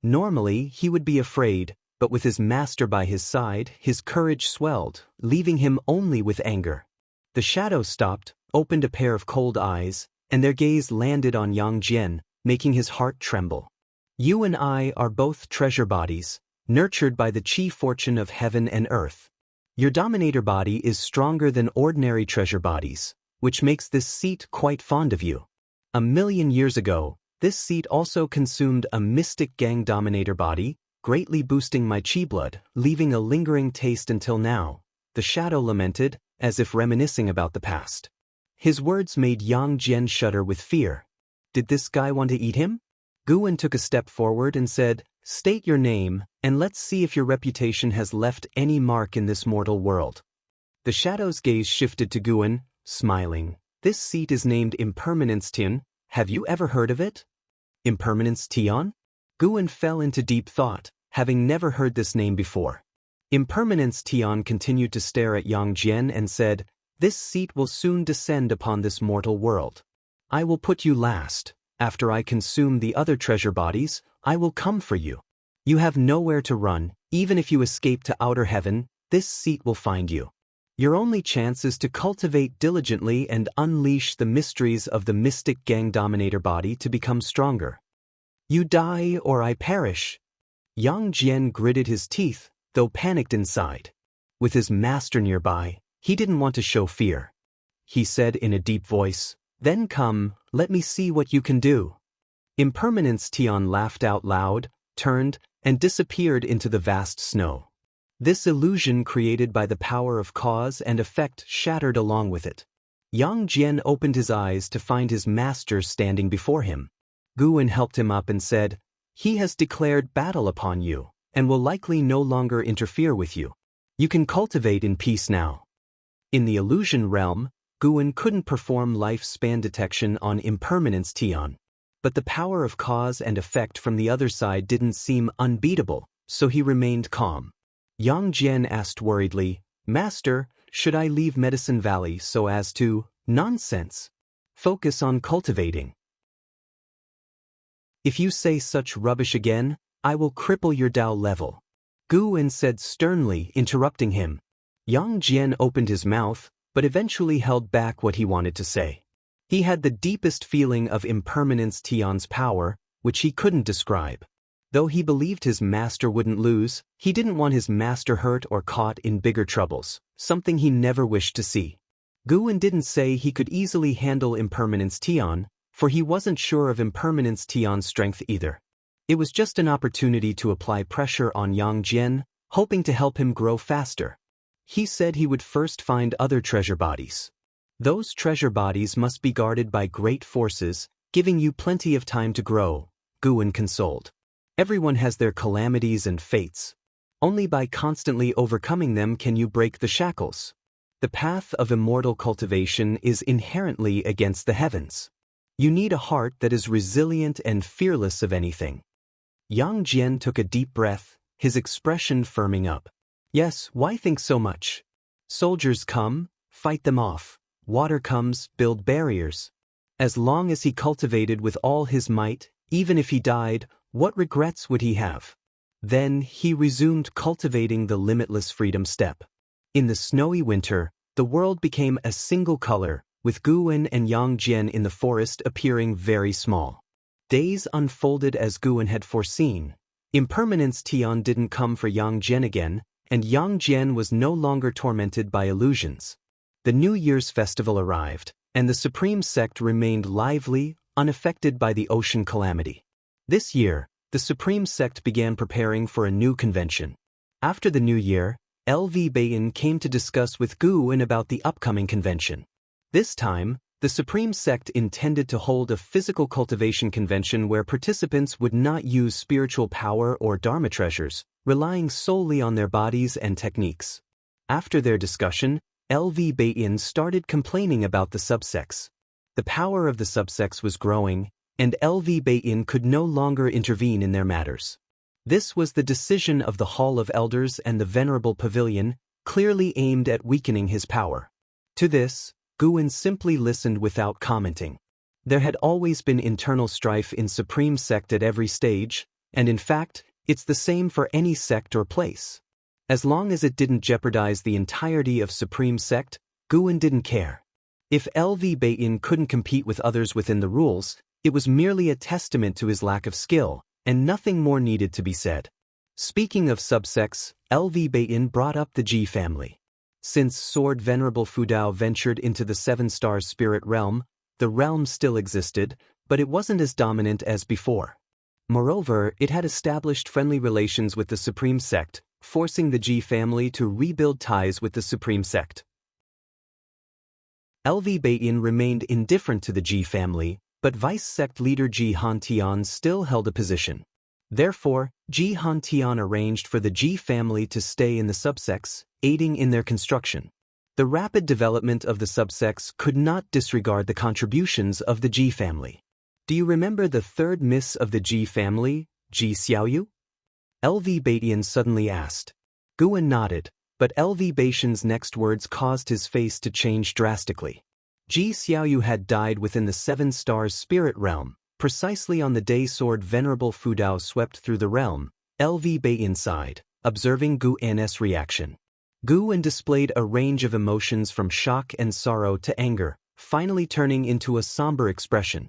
Normally, he would be afraid, but with his master by his side, his courage swelled, leaving him only with anger. The shadow stopped, opened a pair of cold eyes, and their gaze landed on Yang Jian, making his heart tremble. "You and I are both treasure bodies, nurtured by the chi fortune of heaven and earth. Your dominator body is stronger than ordinary treasure bodies, which makes this seat quite fond of you. 1,000,000 years ago, this seat also consumed a mystic gang dominator body, greatly boosting my chi blood, leaving a lingering taste until now," the shadow lamented, as if reminiscing about the past. His words made Yang Jian shudder with fear. Did this guy want to eat him? Guan took a step forward and said, "State your name, and let's see if your reputation has left any mark in this mortal world." The shadow's gaze shifted to Guan, smiling. "This seat is named Impermanence Tian. Have you ever heard of it?" Impermanence Tian? Guan fell into deep thought, having never heard this name before. Impermanence Tian continued to stare at Yang Jian and said, "This seat will soon descend upon this mortal world. I will put you last. After I consume the other treasure bodies, I will come for you. You have nowhere to run. Even if you escape to outer heaven, this seat will find you. Your only chance is to cultivate diligently and unleash the mysteries of the mystic gang dominator body to become stronger. You die or I perish." Yang Jian gritted his teeth, though panicked inside. With his master nearby, he didn't want to show fear. He said in a deep voice, "Then come, let me see what you can do." Impermanence Tian laughed out loud, turned, and disappeared into the vast snow. This illusion created by the power of cause and effect shattered along with it. Yang Jian opened his eyes to find his master standing before him. Guan helped him up and said, "He has declared battle upon you, and will likely no longer interfere with you. You can cultivate in peace now." In the illusion realm, Guan couldn't perform lifespan detection on Impermanence Tian, but the power of cause and effect from the other side didn't seem unbeatable, so he remained calm. Yang Jian asked worriedly, "Master, should I leave Medicine Valley so as to—" "Nonsense. Focus on cultivating. If you say such rubbish again, I will cripple your Tao level," Guan said sternly, interrupting him. Yang Jian opened his mouth, but eventually held back what he wanted to say. He had the deepest feeling of Impermanence Tian's power, which he couldn't describe. Though he believed his master wouldn't lose, he didn't want his master hurt or caught in bigger troubles, something he never wished to see. Guan didn't say he could easily handle Impermanence Tian, for he wasn't sure of Impermanence Tian's strength either. It was just an opportunity to apply pressure on Yang Jian, hoping to help him grow faster. He said he would first find other treasure bodies. Those treasure bodies must be guarded by great forces, giving you plenty of time to grow, Guan consoled. Everyone has their calamities and fates. Only by constantly overcoming them can you break the shackles. The path of immortal cultivation is inherently against the heavens. You need a heart that is resilient and fearless of anything. Yang Jian took a deep breath, his expression firming up. Yes, why think so much? Soldiers come, fight them off. Water comes, build barriers. As long as he cultivated with all his might, even if he died, what regrets would he have? Then he resumed cultivating the limitless freedom step. In the snowy winter, the world became a single color, with Guan and Yang Jian in the forest appearing very small. Days unfolded as Guan had foreseen. Impermanence Tian didn't come for Yang Jian again, and Yang Jian was no longer tormented by illusions. The New Year's festival arrived, and the Supreme Sect remained lively, unaffected by the ocean calamity. This year, the Supreme Sect began preparing for a new convention. After the new year, LV Bayin came to discuss with Guwen about the upcoming convention. This time, the Supreme Sect intended to hold a physical cultivation convention where participants would not use spiritual power or Dharma treasures, relying solely on their bodies and techniques. After their discussion, LV Bayin started complaining about the subsects. The power of the subsects was growing, and LV Bayin could no longer intervene in their matters. This was the decision of the Hall of Elders and the Venerable Pavilion, clearly aimed at weakening his power. To this, Guwen simply listened without commenting. There had always been internal strife in Supreme Sect at every stage, and in fact, it's the same for any sect or place. As long as it didn't jeopardize the entirety of Supreme Sect, Guwen didn't care. If LV Bayin couldn't compete with others within the rules, it was merely a testament to his lack of skill, and nothing more needed to be said. Speaking of subsects, LV Bayin brought up the Ji family. Since Sword Venerable Fudao ventured into the Seven Stars Spirit Realm, the realm still existed, but it wasn't as dominant as before. Moreover, it had established friendly relations with the Supreme Sect, forcing the Ji family to rebuild ties with the Supreme Sect. LV Bayin remained indifferent to the Ji family, but Vice Sect leader Ji Hantian still held a position. Therefore, Ji Hantian arranged for the Ji family to stay in the subsects, aiding in their construction. The rapid development of the subsects could not disregard the contributions of the Ji family. Do you remember the third miss of the Ji family, Ji Xiaoyu? LV Bayin suddenly asked. Guwen nodded, but LV Baitian's next words caused his face to change drastically. Ji Xiaoyu had died within the Seven Stars Spirit Realm, precisely on the day Sword Venerable Fudao swept through the realm. LV Bayin sighed, observing Guwen's reaction. Guwen displayed a range of emotions from shock and sorrow to anger, finally turning into a somber expression.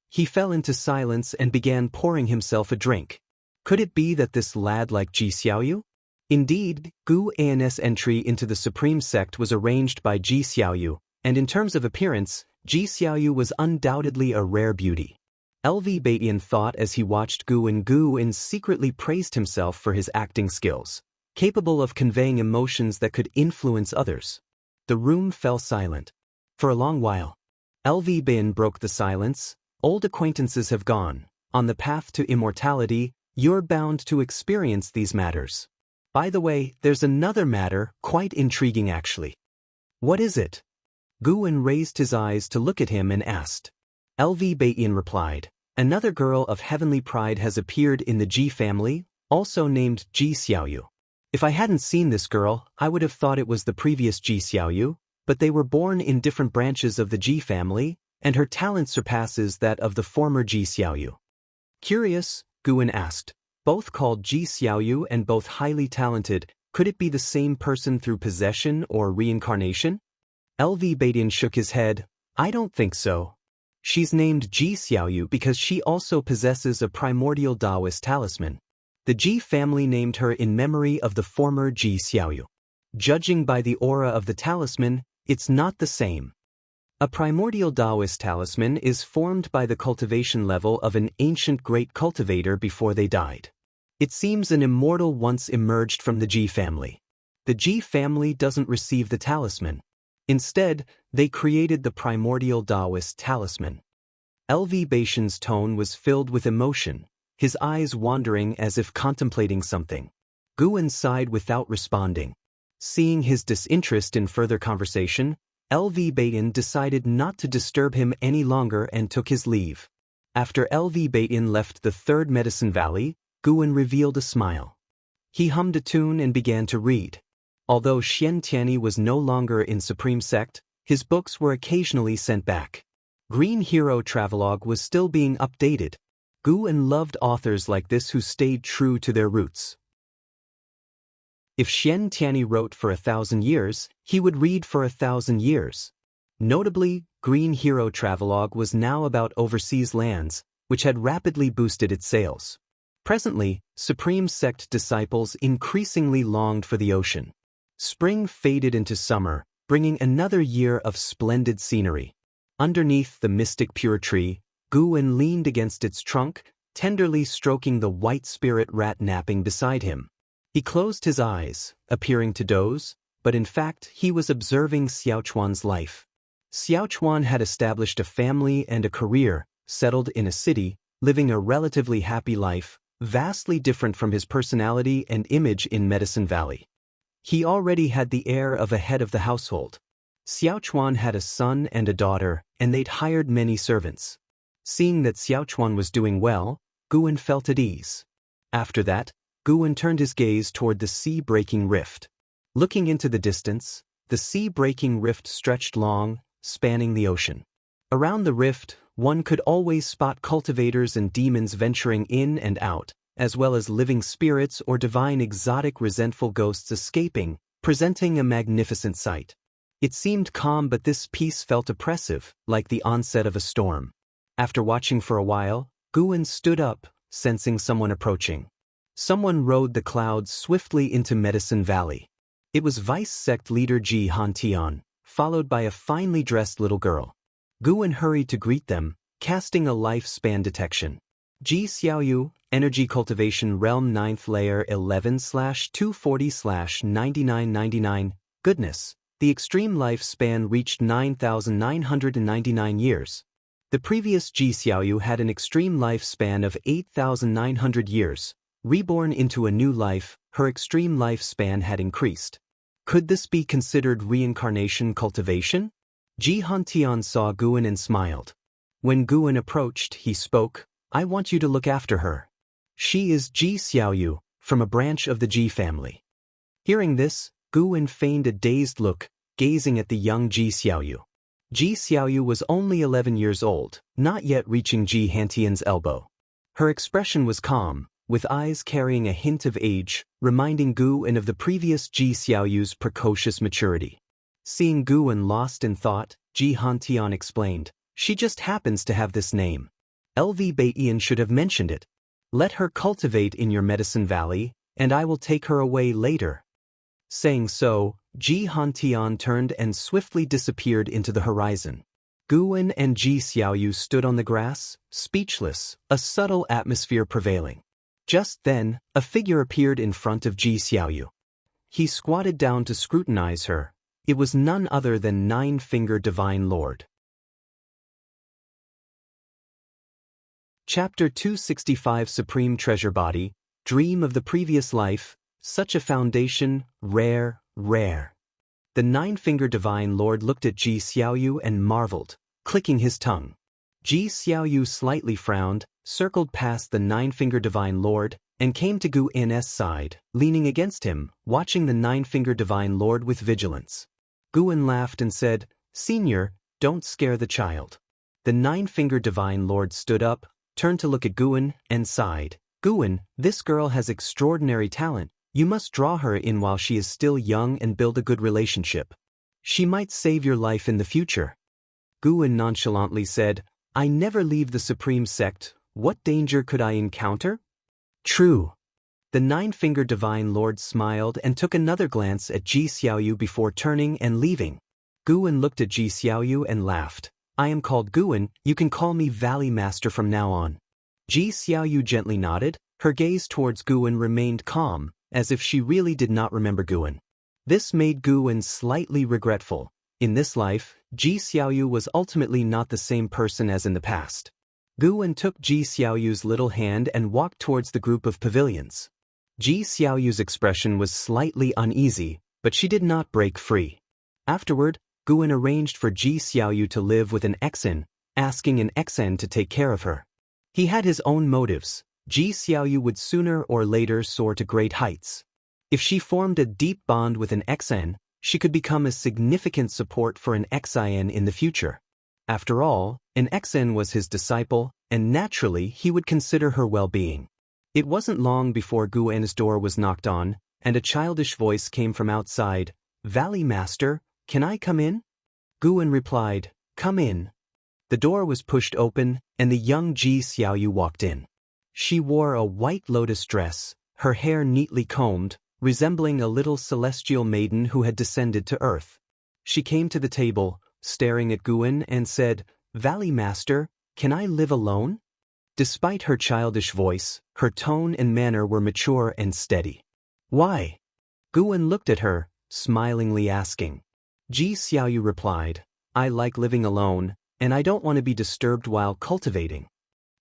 He fell into silence and began pouring himself a drink. Could it be that this lad liked Ji Xiaoyu? Indeed, Guwen's entry into the Supreme Sect was arranged by Ji Xiaoyu, and in terms of appearance, Ji Xiaoyu was undoubtedly a rare beauty. LV Baitian thought as he watched Guwen secretly praised himself for his acting skills, capable of conveying emotions that could influence others. The room fell silent. For a long while. LV Baitian broke the silence. Old acquaintances have gone. On the path to immortality, you're bound to experience these matters. By the way, there's another matter, quite intriguing actually. What is it? Guwen raised his eyes to look at him and asked. LV Baitian replied, another girl of heavenly pride has appeared in the Ji family, also named Ji Xiaoyu. If I hadn't seen this girl, I would have thought it was the previous Ji Xiaoyu, but they were born in different branches of the Ji family, and her talent surpasses that of the former Ji Xiaoyu. Curious, Guwen asked. Both called Ji Xiaoyu and both highly talented, could it be the same person through possession or reincarnation? LV Baitian shook his head. I don't think so. She's named Ji Xiaoyu because she also possesses a primordial Taoist talisman. The Ji family named her in memory of the former Ji Xiaoyu. Judging by the aura of the talisman, it's not the same. A primordial Taoist talisman is formed by the cultivation level of an ancient great cultivator before they died. It seems an immortal once emerged from the Ji family. The Ji family doesn't receive the talisman. Instead, they created the primordial Taoist talisman. LV Baitian's tone was filled with emotion, his eyes wandering as if contemplating something. Guwen sighed without responding. Seeing his disinterest in further conversation, LV Baitian decided not to disturb him any longer and took his leave. After LV Baitian left the third Medicine Valley, Guwen revealed a smile. He hummed a tune and began to read. Although Xian Tianyi was no longer in Supreme Sect, his books were occasionally sent back. Green Hero Travelogue was still being updated. Guwen loved authors like this who stayed true to their roots. If Xian Tianyi wrote for 1,000 years, he would read for 1,000 years. Notably, Green Hero Travelogue was now about overseas lands, which had rapidly boosted its sales. Presently, Supreme Sect disciples increasingly longed for the ocean. Spring faded into summer, bringing another year of splendid scenery. Underneath the mystic pure tree, Guwen leaned against its trunk, tenderly stroking the white spirit rat napping beside him. He closed his eyes, appearing to doze, but in fact he was observing Xiaochuan's life. Xiaochuan had established a family and a career, settled in a city, living a relatively happy life, vastly different from his personality and image in Medicine Valley. He already had the air of a head of the household. Xiaochuan had a son and a daughter, and they'd hired many servants. Seeing that Xiaochuan was doing well, Guan felt at ease. After that, Guan turned his gaze toward the sea-breaking rift. Looking into the distance, the sea-breaking rift stretched long, spanning the ocean. Around the rift, one could always spot cultivators and demons venturing in and out, as well as living spirits or divine exotic resentful ghosts escaping, presenting a magnificent sight. It seemed calm, but this peace felt oppressive, like the onset of a storm. After watching for a while, Guan stood up, sensing someone approaching. Someone rode the clouds swiftly into Medicine Valley. It was Vice Sect Leader Jianghu, followed by a finely dressed little girl. Guan hurried to greet them, casting a lifespan detection. Ji Xiaoyu, Energy Cultivation Realm 9th Layer 11/240/9999. Goodness, the extreme lifespan reached 9,999 years. The previous Ji Xiaoyu had an extreme lifespan of 8,900 years. Reborn into a new life, her extreme lifespan had increased. Could this be considered reincarnation cultivation? Ji Hantian saw Guan and smiled. When Guan approached, he spoke, "I want you to look after her. She is Ji Xiaoyu, from a branch of the Ji family." Hearing this, Guan feigned a dazed look, gazing at the young Ji Xiaoyu. Ji Xiaoyu was only 11 years old, not yet reaching Ji Hantian's elbow. Her expression was calm, with eyes carrying a hint of age, reminding Guan of the previous Ji Xiaoyu's precocious maturity. Seeing Guan lost in thought, Ji Hantian explained, "She just happens to have this name. LV Baiyan should have mentioned it. Let her cultivate in your Medicine Valley, and I will take her away later." Saying so, Ji Hantian turned and swiftly disappeared into the horizon. Guan and Ji Xiaoyu stood on the grass, speechless, a subtle atmosphere prevailing. Just then, a figure appeared in front of Ji Xiaoyu. He squatted down to scrutinize her. It was none other than Nine-Finger Divine Lord. Chapter 265 Supreme Treasure Body, Dream of the Previous Life, Such a Foundation, Rare, Rare. The Nine-Finger Divine Lord looked at Ji Xiaoyu and marveled, clicking his tongue. Ji Xiaoyu slightly frowned, circled past the Nine-Finger Divine Lord, and came to Guan's side, leaning against him, watching the Nine-Finger Divine Lord with vigilance. Guan laughed and said, "Senior, don't scare the child." The Nine-Finger Divine Lord stood up, turned to look at Guan, and sighed. "Guan, this girl has extraordinary talent. You must draw her in while she is still young and build a good relationship. She might save your life in the future." Guan nonchalantly said, "I never leave the Supreme Sect. What danger could I encounter?" "True." The Nine-Finger Divine Lord smiled and took another glance at Ji Xiaoyu before turning and leaving. Guan looked at Ji Xiaoyu and laughed. "I am called Guan, you can call me Valley Master from now on." Ji Xiaoyu gently nodded, her gaze towards Guan remained calm, as if she really did not remember Guan. This made Guan slightly regretful. In this life, Ji Xiaoyu was ultimately not the same person as in the past. Guan took Ji Xiaoyu's little hand and walked towards the group of pavilions. Ji Xiaoyu's expression was slightly uneasy, but she did not break free. Afterward, Guan arranged for Ji Xiaoyu to live with an Exen, asking an Exen to take care of her. He had his own motives. Ji Xiaoyu would sooner or later soar to great heights. If she formed a deep bond with an Exen, she could become a significant support for an Xin in the future. After all, an Exen was his disciple, and naturally he would consider her well-being. It wasn't long before Guan's door was knocked on, and a childish voice came from outside. "Valley Master, can I come in?" Guan replied, "Come in." The door was pushed open, and the young Ji Xiaoyu walked in. She wore a white lotus dress, her hair neatly combed, resembling a little celestial maiden who had descended to earth. She came to the table, staring at Guan, and said, "Valley Master, can I live alone?" Despite her childish voice, her tone and manner were mature and steady. Why? Guan looked at her, smilingly asking. Ji Xiaoyu replied, I like living alone, and I don't want to be disturbed while cultivating.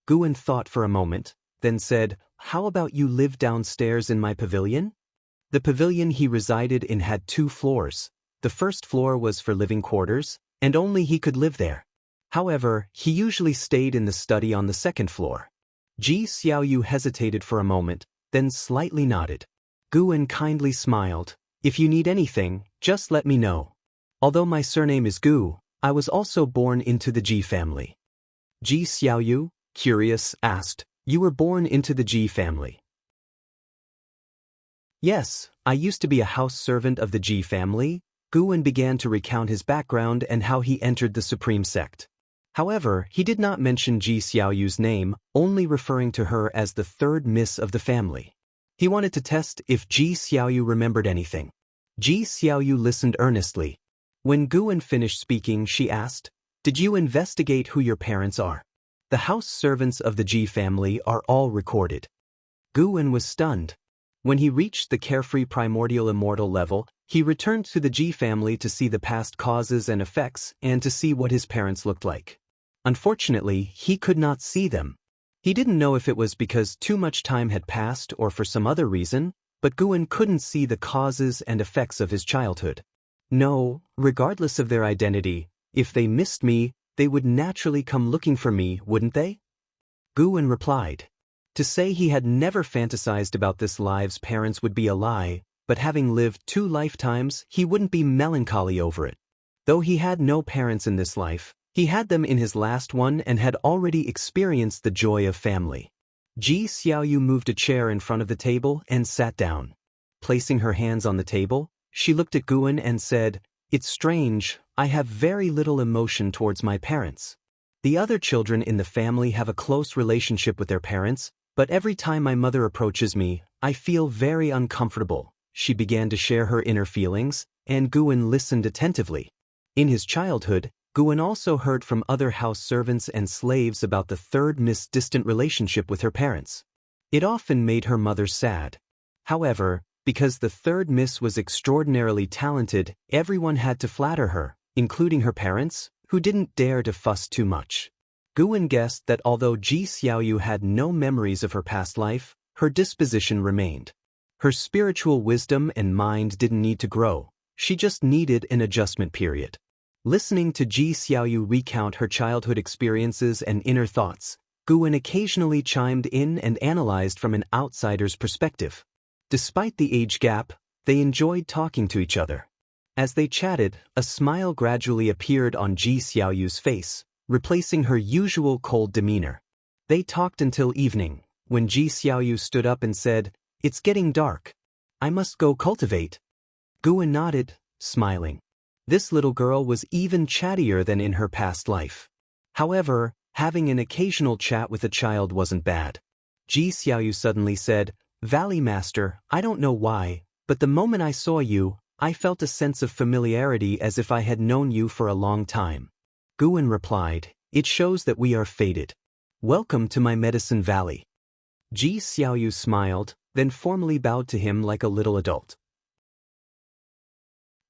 Guan thought for a moment, then said, How about you live downstairs in my pavilion? The pavilion he resided in had 2 floors. The first floor was for living quarters, and only he could live there. However, he usually stayed in the study on the 2nd floor. Ji Xiaoyu hesitated for a moment, then slightly nodded. Guan kindly smiled, If you need anything, just let me know. Although my surname is Gu, I was also born into the Ji family. Ji Xiaoyu, curious, asked, You were born into the Ji family? Yes, I used to be a house servant of the Ji family. Guan began to recount his background and how he entered the supreme sect. However, he did not mention Ji Xiaoyu's name, only referring to her as the 3rd miss of the family. He wanted to test if Ji Xiaoyu remembered anything. Ji Xiaoyu listened earnestly. When Guan finished speaking, she asked, Did you investigate who your parents are? The house servants of the Ji family are all recorded. Guan was stunned. When he reached the carefree primordial immortal level, he returned to the Ji family to see the past causes and effects and to see what his parents looked like. Unfortunately, he could not see them. He didn't know if it was because too much time had passed or for some other reason, but Guan couldn't see the causes and effects of his childhood. No, regardless of their identity, if they missed me, they would naturally come looking for me, wouldn't they? Guan replied. To say he had never fantasized about this life's parents would be a lie, but having lived 2 lifetimes, he wouldn't be melancholy over it. Though he had no parents in this life, he had them in his last one and had already experienced the joy of family. Ji Xiaoyu moved a chair in front of the table and sat down. Placing her hands on the table, she looked at Guan and said, It's strange, I have very little emotion towards my parents. The other children in the family have a close relationship with their parents, but every time my mother approaches me, I feel very uncomfortable. She began to share her inner feelings, and Guan listened attentively. In his childhood, Guan also heard from other house servants and slaves about the 3rd miss' distant relationship with her parents. It often made her mother sad. However, because the 3rd miss was extraordinarily talented, everyone had to flatter her, including her parents, who didn't dare to fuss too much. Guan guessed that although Ji Xiaoyu had no memories of her past life, her disposition remained. Her spiritual wisdom and mind didn't need to grow, she just needed an adjustment period. Listening to Ji Xiaoyu recount her childhood experiences and inner thoughts, Guan occasionally chimed in and analyzed from an outsider's perspective. Despite the age gap, they enjoyed talking to each other. As they chatted, a smile gradually appeared on Ji Xiaoyu's face, replacing her usual cold demeanor. They talked until evening, when Ji Xiaoyu stood up and said, It's getting dark. I must go cultivate. Guan nodded, smiling. This little girl was even chattier than in her past life. However, having an occasional chat with a child wasn't bad. Ji Xiaoyu suddenly said, Valley Master, I don't know why, but the moment I saw you, I felt a sense of familiarity as if I had known you for a long time. Guan replied, It shows that we are fated. Welcome to my medicine valley. Ji Xiaoyu smiled, then formally bowed to him like a little adult.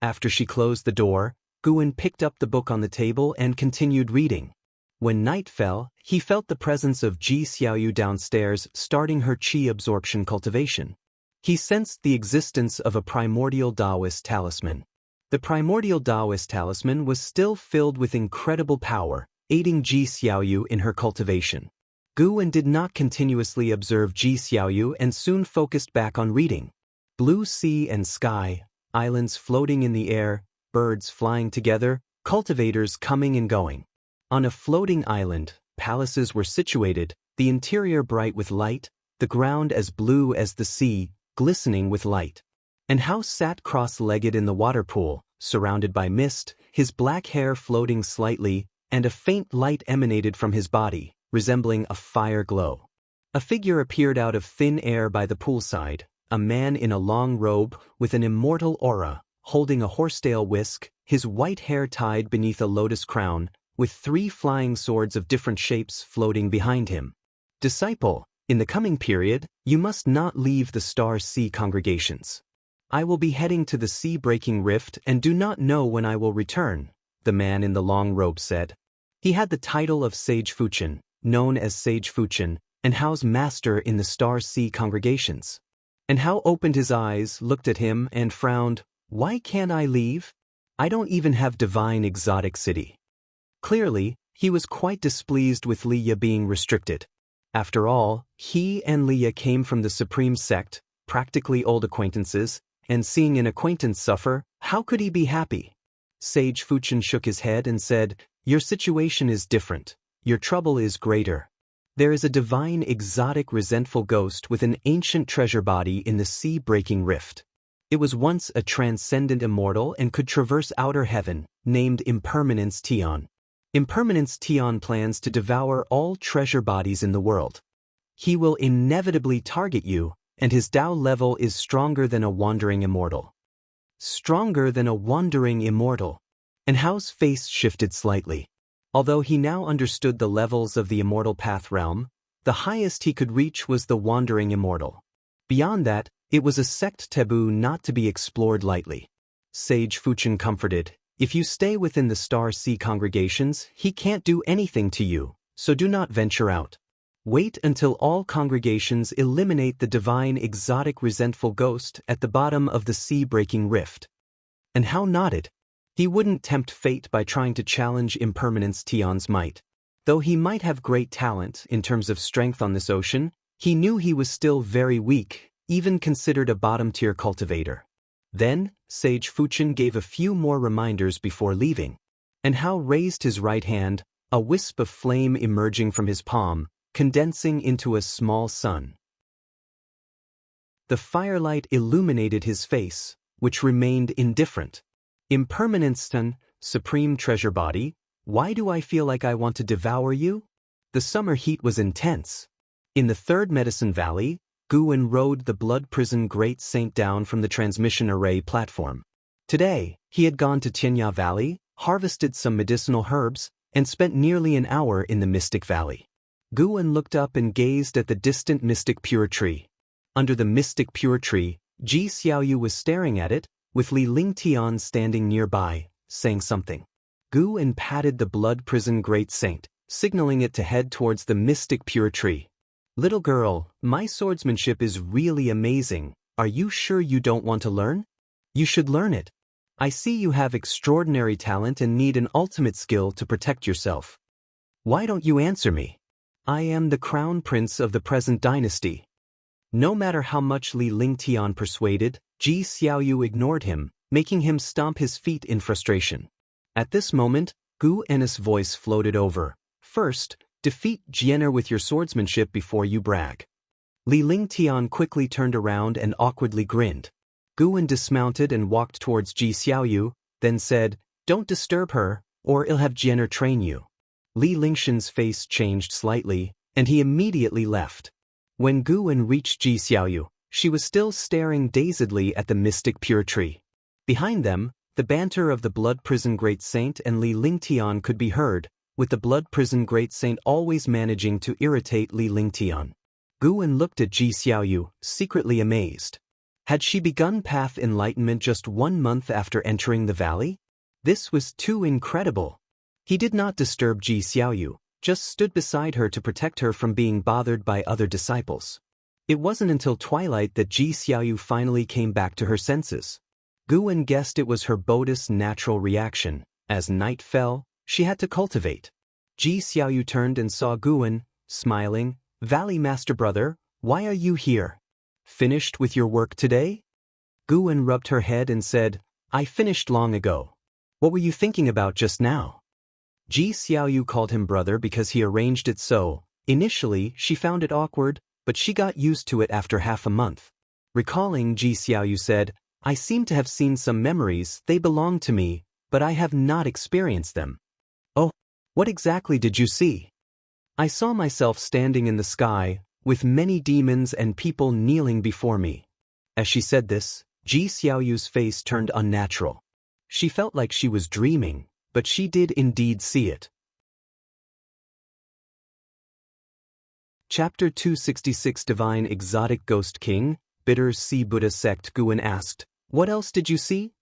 After she closed the door, Guan picked up the book on the table and continued reading. When night fell, he felt the presence of Ji Xiaoyu downstairs starting her qi absorption cultivation. He sensed the existence of a primordial Taoist talisman. The primordial Taoist talisman was still filled with incredible power, aiding Ji Xiaoyu in her cultivation. Guan did not continuously observe Ji Xiaoyu and soon focused back on reading. Blue sea and sky, islands floating in the air, birds flying together, cultivators coming and going. On a floating island, palaces were situated, the interior bright with light, the ground as blue as the sea, glistening with light. An house sat cross-legged in the water pool, surrounded by mist, his black hair floating slightly, and a faint light emanated from his body, resembling a fire glow. A figure appeared out of thin air by the poolside, a man in a long robe, with an immortal aura, holding a horsetail whisk, his white hair tied beneath a lotus crown, with 3 flying swords of different shapes floating behind him. Disciple, In the coming period, you must not leave the Star Sea congregations. I will be heading to the sea-breaking rift and do not know when I will return, the man in the long robe said. He had the title of Sage Fuchen, known as Sage Fuchen, and Hao's master in the Star Sea congregations. And Hao opened his eyes, looked at him, and frowned. Why can't I leave? I don't even have divine exotic city. Clearly, he was quite displeased with Liya being restricted. After all, he and Liya came from the supreme sect, practically old acquaintances, and seeing an acquaintance suffer, how could he be happy? Sage Fuchen shook his head and said, Your situation is different. Your trouble is greater. There is a divine exotic resentful ghost with an ancient treasure body in the sea-breaking rift. It was once a transcendent immortal and could traverse outer heaven, named Impermanence Tion. Impermanence Tion plans to devour all treasure bodies in the world. He will inevitably target you, and his Tao level is stronger than a wandering immortal. Stronger than a wandering immortal. And Hao's face shifted slightly. Although he now understood the levels of the immortal path realm, the highest he could reach was the wandering immortal. Beyond that, it was a sect taboo not to be explored lightly. Sage Fuchen comforted, If you stay within the Star Sea congregations, he can't do anything to you, so do not venture out. Wait until all congregations eliminate the divine exotic resentful ghost at the bottom of the sea-breaking rift. And Hao nodded. He wouldn't tempt fate by trying to challenge Impermanence Tion's might. Though he might have great talent in terms of strength on this ocean, he knew he was still very weak, even considered a bottom-tier cultivator. Then, Sage Fuchen gave a few more reminders before leaving. And Hao raised his right hand, a wisp of flame emerging from his palm, condensing into a small sun. The firelight illuminated his face, which remained indifferent. Impermanence Tion, supreme treasure body, why do I feel like I want to devour you? The summer heat was intense. In the third Medicine Valley, Guwen rode the blood prison Great Saint down from the transmission array platform. Today, he had gone to Tianya Valley, harvested some medicinal herbs, and spent nearly an hour in the Mystic Valley. Guwen looked up and gazed at the distant Mystic Pure Tree. Under the Mystic Pure Tree, Ji Xiaoyu was staring at it, with Li Lingtian standing nearby, saying something. Guwen patted the blood prison Great Saint, signaling it to head towards the Mystic Pure Tree. Little girl, my swordsmanship is really amazing. Are you sure you don't want to learn? You should learn it. I see you have extraordinary talent and need an ultimate skill to protect yourself. Why don't you answer me? I am the crown prince of the present dynasty. No matter how much Li Lingtian persuaded, Ji Xiaoyu ignored him, making him stomp his feet in frustration. At this moment, Gu Ennis' voice floated over. First, defeat Jian'er with your swordsmanship before you brag. Li Lingtian quickly turned around and awkwardly grinned. Guwen dismounted and walked towards Ji Xiaoyu, then said, Don't disturb her, or I'll have Jian'er train you. Li Lingshan's face changed slightly, and he immediately left. When Guwen reached Ji Xiaoyu, she was still staring dazedly at the Mystic Pure Tree. Behind them, the banter of the Blood Prison Great Saint and Li Lingtian could be heard, with the Blood Prison Great Saint always managing to irritate Li Lingtian. Guwen looked at Ji Xiaoyu, secretly amazed. Had she begun path enlightenment just 1 month after entering the valley? This was too incredible. He did not disturb Ji Xiaoyu, just stood beside her to protect her from being bothered by other disciples. It wasn't until twilight that Ji Xiaoyu finally came back to her senses. Guwen guessed it was her Buddhist natural reaction. As night fell, she had to cultivate. Ji Xiaoyu turned and saw Guwen, smiling. Valley Master Brother, why are you here? Finished with your work today? Guwen rubbed her head and said, I finished long ago. What were you thinking about just now? Ji Xiaoyu called him brother because he arranged it so. Initially, she found it awkward, but she got used to it after half a month. Recalling, Ji Xiaoyu said, I seem to have seen some memories, they belong to me, but I have not experienced them. Oh, what exactly did you see? I saw myself standing in the sky, with many demons and people kneeling before me. As she said this, Ji Xiaoyu's face turned unnatural. She felt like she was dreaming, but she did indeed see it. Chapter 266 Divine Exotic Ghost King, Bitter Sea Buddha Sect. Guwen asked, "What else did you see?"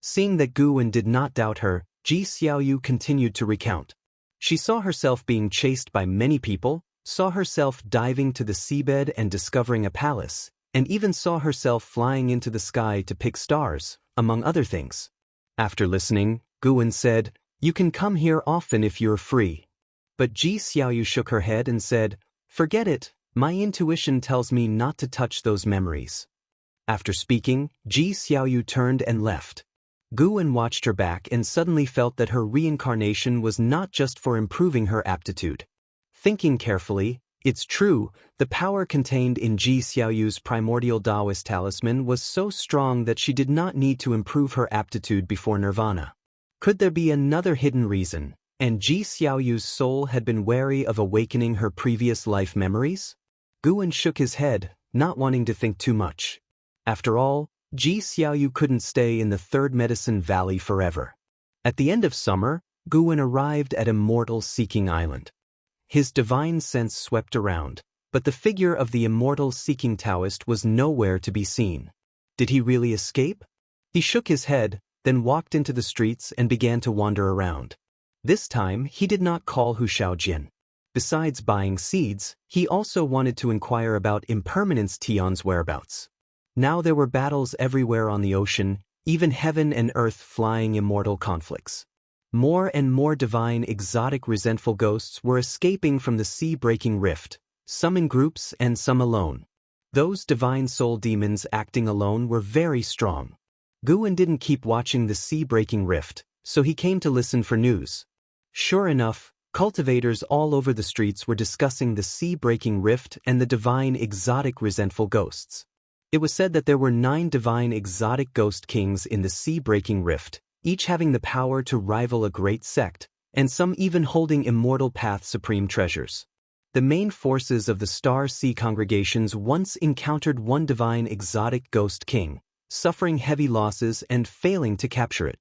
Seeing that Guwen did not doubt her, Ji Xiaoyu continued to recount. She saw herself being chased by many people, saw herself diving to the seabed and discovering a palace, and even saw herself flying into the sky to pick stars, among other things. After listening, Guwen said, "You can come here often if you're free." But Ji Xiaoyu shook her head and said, "Forget it, my intuition tells me not to touch those memories." After speaking, Ji Xiaoyu turned and left. Guwen watched her back and suddenly felt that her reincarnation was not just for improving her aptitude. Thinking carefully, it's true, the power contained in Ji Xiaoyu's primordial Taoist talisman was so strong that she did not need to improve her aptitude before nirvana. Could there be another hidden reason, and Ji Xiaoyu's soul had been wary of awakening her previous life memories? Guwen shook his head, not wanting to think too much. After all, Ji Xiaoyu couldn't stay in the Third Medicine Valley forever. At the end of summer, Guwen arrived at Immortal Seeking Island. His divine sense swept around, but the figure of the Immortal Seeking Taoist was nowhere to be seen. Did he really escape? He shook his head, then walked into the streets and began to wander around. This time, he did not call Hu Shaojian. Besides buying seeds, he also wanted to inquire about Impermanence Tion's whereabouts. Now there were battles everywhere on the ocean, even heaven and earth flying immortal conflicts. More and more divine exotic resentful ghosts were escaping from the sea-breaking rift, some in groups and some alone. Those divine soul demons acting alone were very strong. Guwen didn't keep watching the sea-breaking rift, so he came to listen for news. Sure enough, cultivators all over the streets were discussing the sea-breaking rift and the divine exotic resentful ghosts. It was said that there were 9 divine exotic ghost kings in the sea-breaking rift, each having the power to rival a great sect, and some even holding immortal path supreme treasures. The main forces of the Star Sea congregations once encountered one divine exotic ghost king, suffering heavy losses and failing to capture it.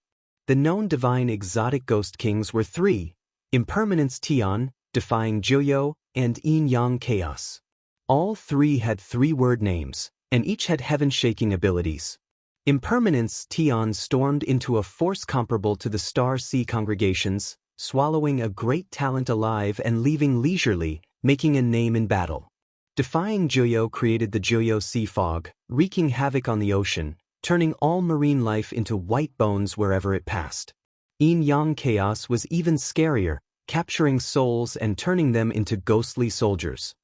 The known divine exotic ghost kings were 3, Impermanence Tion, Defying Jiuyo, and Yin Yang Chaos. All 3 had 3-word names, and each had heaven-shaking abilities. Impermanence Tion stormed into a force comparable to the Star Sea congregations, swallowing a great talent alive and leaving leisurely, making a name in battle. Defying Jiuyo created the Jiuyo Sea Fog, wreaking havoc on the ocean, turning all marine life into white bones wherever it passed. Yin Yang Chaos was even scarier, capturing souls and turning them into ghostly soldiers.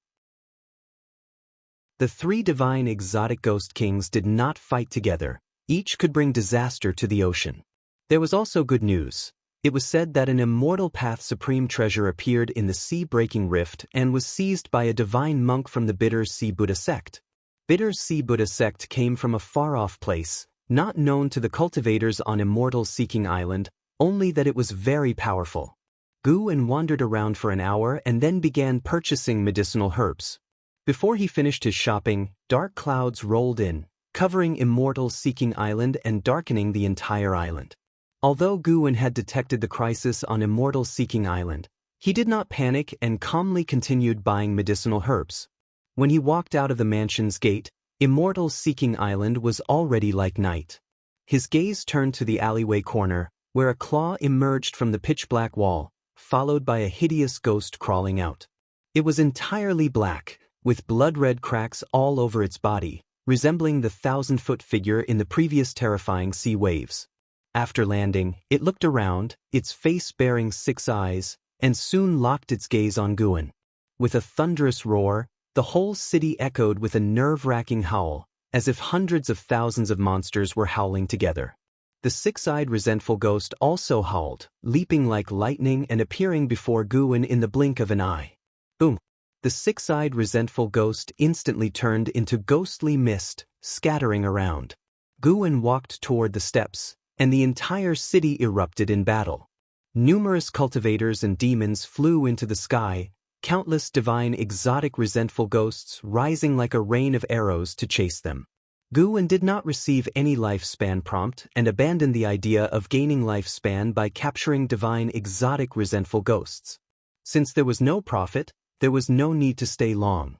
The 3 divine exotic ghost kings did not fight together. Each could bring disaster to the ocean. There was also good news. It was said that an immortal path supreme treasure appeared in the sea-breaking rift and was seized by a divine monk from the Bitter Sea Buddha Sect. Bitter Sea Buddha Sect came from a far-off place, not known to the cultivators on Immortal Seeking Island, only that it was very powerful. Guwen wandered around for an hour and then began purchasing medicinal herbs. Before he finished his shopping, dark clouds rolled in, covering Immortal Seeking Island and darkening the entire island. Although Guwen had detected the crisis on Immortal Seeking Island, he did not panic and calmly continued buying medicinal herbs. When he walked out of the mansion's gate, Immortal Seeking Island was already like night. His gaze turned to the alleyway corner, where a claw emerged from the pitch-black wall, followed by a hideous ghost crawling out. It was entirely black, with blood-red cracks all over its body, resembling the 1,000-foot figure in the previous terrifying sea waves. After landing, it looked around, its face bearing 6 eyes, and soon locked its gaze on Guwen. With a thunderous roar, the whole city echoed with a nerve-wracking howl, as if hundreds of thousands of monsters were howling together. The 6-eyed resentful ghost also howled, leaping like lightning and appearing before Guwen in the blink of an eye. Boom! The 6-eyed resentful ghost instantly turned into ghostly mist, scattering around. Guwen walked toward the steps, and the entire city erupted in battle. Numerous cultivators and demons flew into the sky, countless divine exotic resentful ghosts rising like a rain of arrows to chase them. Guwen did not receive any lifespan prompt and abandoned the idea of gaining lifespan by capturing divine exotic resentful ghosts. Since there was no profit, there was no need to stay long.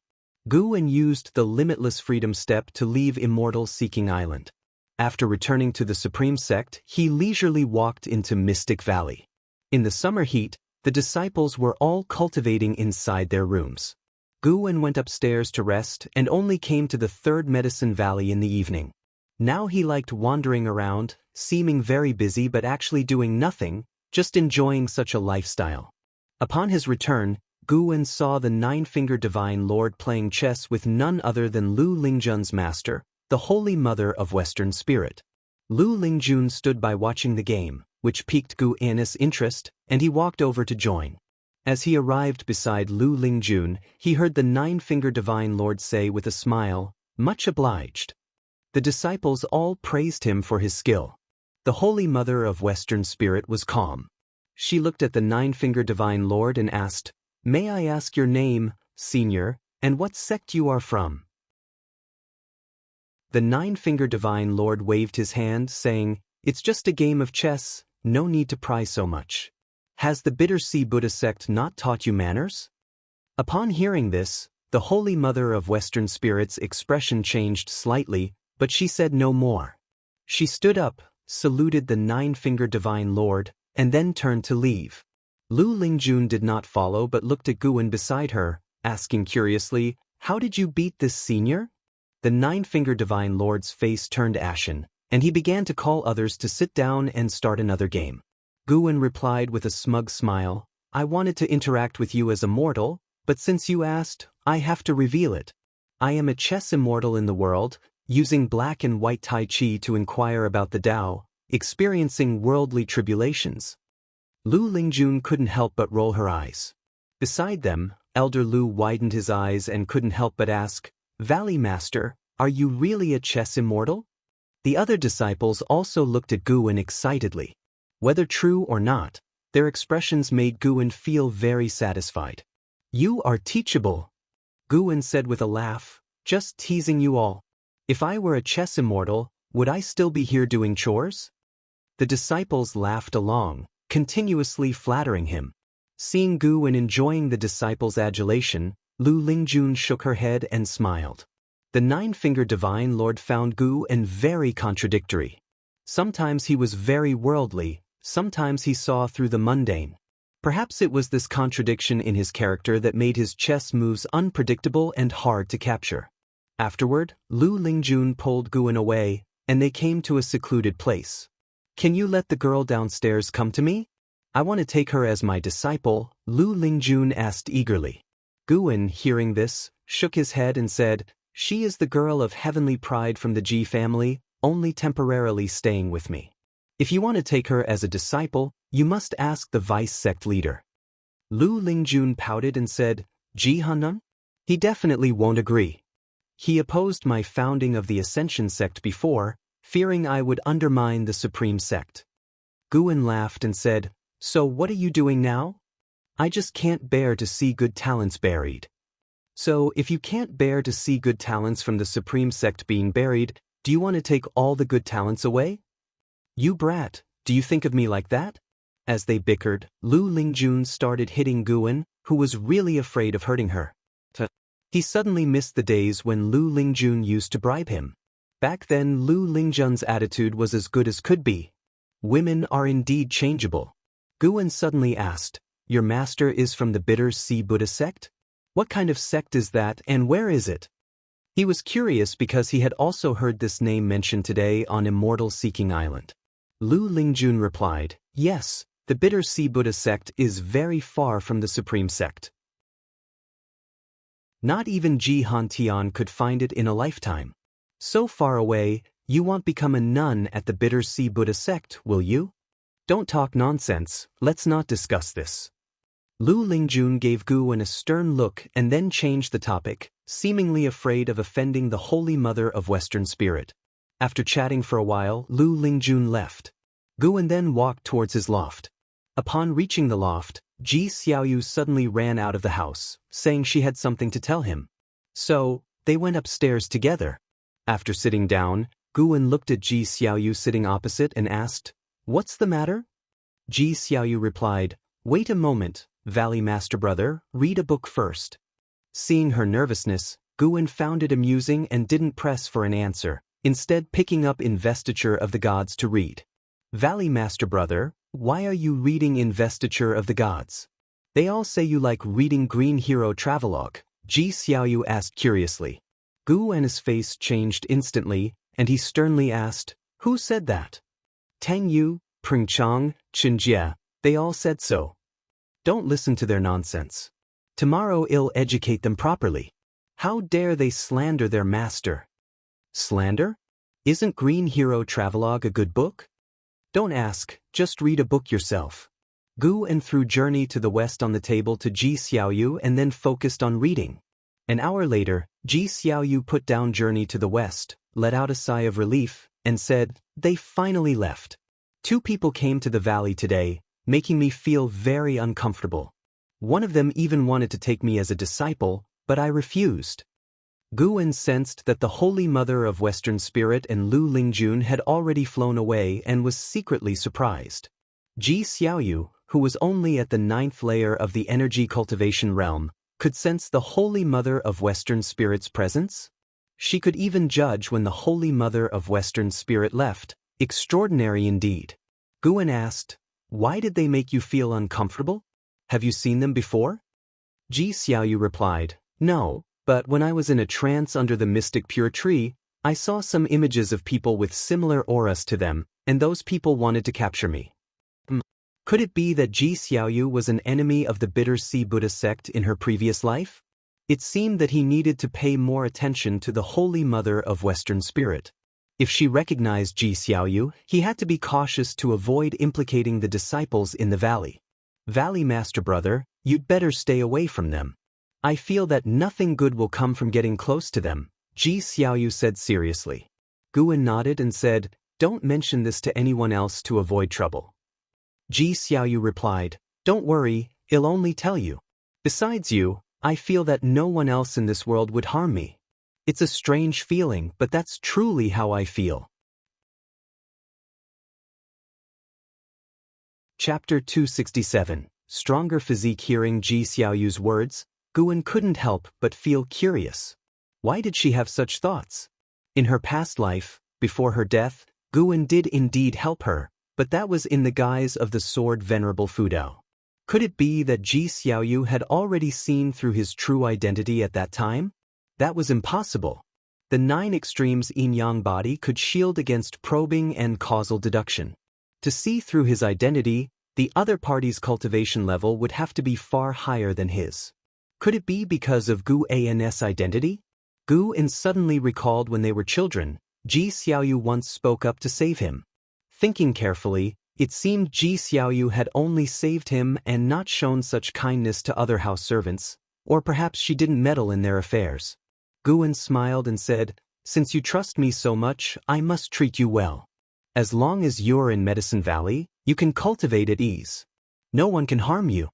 Guwen used the limitless freedom step to leave Immortal Seeking Island. After returning to the Supreme Sect, he leisurely walked into Mystic Valley. In the summer heat, the disciples were all cultivating inside their rooms. Guwen went upstairs to rest and only came to the third Medicine Valley in the evening. Now he liked wandering around, seeming very busy but actually doing nothing, just enjoying such a lifestyle. Upon his return, Guwen saw the Nine-Fingered Divine Lord playing chess with none other than Lu Lingjun's master, the Holy Mother of Western Spirit. Lu Lingjun stood by watching the game, which piqued Guwen's interest, and he walked over to join. As he arrived beside Lu Lingjun, he heard the Nine-Fingered Divine Lord say with a smile, "Much obliged." The disciples all praised him for his skill. The Holy Mother of Western Spirit was calm. She looked at the Nine-Fingered Divine Lord and asked, "May I ask your name, Senior, and what sect you are from?" The Nine-Fingered Divine Lord waved his hand, saying, "It's just a game of chess, no need to pry so much. Has the Bitter Sea Buddha sect not taught you manners?" Upon hearing this, the Holy Mother of Western Spirit's expression changed slightly, but she said no more. She stood up, saluted the Nine-Fingered Divine Lord, and then turned to leave. Lu Lingjun did not follow but looked at Guwen beside her, asking curiously, "How did you beat this senior?" The Nine-Fingered Divine Lord's face turned ashen, and he began to call others to sit down and start another game. Guwen replied with a smug smile, "I wanted to interact with you as a mortal, but since you asked, I have to reveal it. I am a chess immortal in the world, using black and white Tai Chi to inquire about the Tao, experiencing worldly tribulations." Lu Lingjun couldn't help but roll her eyes. Beside them, Elder Lu widened his eyes and couldn't help but ask, "Valley Master, are you really a chess immortal?" The other disciples also looked at Guwen excitedly. Whether true or not, their expressions made Guwen feel very satisfied. "You are teachable," Guwen said with a laugh, "just teasing you all. If I were a chess immortal, would I still be here doing chores?" The disciples laughed along, continuously flattering him. Seeing Guwen enjoying the disciples' adulation, Lu Lingjun shook her head and smiled. The Nine-Fingered Divine Lord found Guwen very contradictory. Sometimes he was very worldly, sometimes he saw through the mundane. Perhaps it was this contradiction in his character that made his chess moves unpredictable and hard to capture. Afterward, Lu Lingjun pulled Guwen away, and they came to a secluded place. "Can you let the girl downstairs come to me? I want to take her as my disciple," Lu Lingjun asked eagerly. Guwen, hearing this, shook his head and said, "She is the girl of heavenly pride from the Ji family, only temporarily staying with me. If you want to take her as a disciple, you must ask the vice sect leader." Lu Lingjun pouted and said, "Ji Hanan? He definitely won't agree. He opposed my founding of the Ascension sect before, fearing I would undermine the Supreme Sect." Guwen laughed and said, "So what are you doing now?" "I just can't bear to see good talents buried." "So if you can't bear to see good talents from the Supreme Sect being buried, do you want to take all the good talents away?" "You brat, do you think of me like that?" As they bickered, Lu Lingjun started hitting Guwen, who was really afraid of hurting her. He suddenly missed the days when Lu Lingjun used to bribe him. Back then Lu Lingjun's attitude was as good as could be. Women are indeed changeable. Guwen suddenly asked, "Your master is from the Bitter Sea Buddha sect? What kind of sect is that and where is it?" He was curious because he had also heard this name mentioned today on Immortal Seeking Island. Lu Lingjun replied, "Yes, the Bitter Sea Buddha sect is very far from the Supreme Sect. Not even Ji Hantian could find it in a lifetime. So far away, you won't become a nun at the Bitter Sea Buddha sect, will you? Don't talk nonsense, let's not discuss this." Lu Lingjun gave Guwen a stern look and then changed the topic, seemingly afraid of offending the Holy Mother of Western Spirit. After chatting for a while, Lu Lingjun left. Guwen then walked towards his loft. Upon reaching the loft, Ji Xiaoyu suddenly ran out of the house, saying she had something to tell him. So, they went upstairs together. After sitting down, Guwen looked at Ji Xiaoyu sitting opposite and asked, "What's the matter?" Ji Xiaoyu replied, "Wait a moment, Valley Master Brother, read a book first. Seeing her nervousness, Guan found it amusing and didn't press for an answer, instead picking up Investiture of the Gods to read. Valley Master Brother, why are you reading Investiture of the Gods? They all say you like reading Green Hero Travelogue, Ji Xiaoyu asked curiously. Guan's face changed instantly, and he sternly asked, who said that? Tang Yu, Pringchang, Qinjie, they all said so. Don't listen to their nonsense. Tomorrow I'll educate them properly. How dare they slander their master? Slander? Isn't Green Hero Travelogue a good book? Don't ask, just read a book yourself. Guan threw Journey to the West on the table to Ji Xiaoyu and then focused on reading. An hour later, Ji Xiaoyu put down Journey to the West, let out a sigh of relief, and said, they finally left. 2 people came to the valley today, making me feel very uncomfortable. One of them even wanted to take me as a disciple, but I refused. Guan sensed that the Holy Mother of Western Spirit and Lu Lingjun had already flown away and was secretly surprised. Ji Xiaoyu, who was only at the 9th layer of the energy cultivation realm, could sense the Holy Mother of Western Spirit's presence. She could even judge when the Holy Mother of Western Spirit left. Extraordinary indeed. Guan asked, why did they make you feel uncomfortable? Have you seen them before? Ji Xiaoyu replied, no, but when I was in a trance under the mystic pure tree, I saw some images of people with similar auras to them, and those people wanted to capture me. Could it be that Ji Xiaoyu was an enemy of the Bitter Sea Buddha sect in her previous life? It seemed that he needed to pay more attention to the Holy Mother of Western Spirit. If she recognized Ji Xiaoyu, he had to be cautious to avoid implicating the disciples in the valley. Valley Master Brother, you'd better stay away from them. I feel that nothing good will come from getting close to them, Ji Xiaoyu said seriously. Guan nodded and said, don't mention this to anyone else to avoid trouble. Ji Xiaoyu replied, don't worry, I'll only tell you. Besides you, I feel that no one else in this world would harm me. It's a strange feeling, but that's truly how I feel. Chapter 267. Stronger Physique. Hearing Ji Xiaoyu's words, Guan couldn't help but feel curious. Why did she have such thoughts? In her past life, before her death, Guan did indeed help her, but that was in the guise of the sword Venerable Fudao. Could it be that Ji Xiaoyu had already seen through his true identity at that time? That was impossible. The 9 extremes yin-yang body could shield against probing and causal deduction. To see through his identity, the other party's cultivation level would have to be far higher than his. Could it be because of Guan's identity? Guan suddenly recalled when they were children, Ji Xiaoyu once spoke up to save him. Thinking carefully, it seemed Ji Xiaoyu had only saved him and not shown such kindness to other house servants, or perhaps she didn't meddle in their affairs. Guan smiled and said, since you trust me so much, I must treat you well. As long as you're in Medicine Valley, you can cultivate at ease. No one can harm you.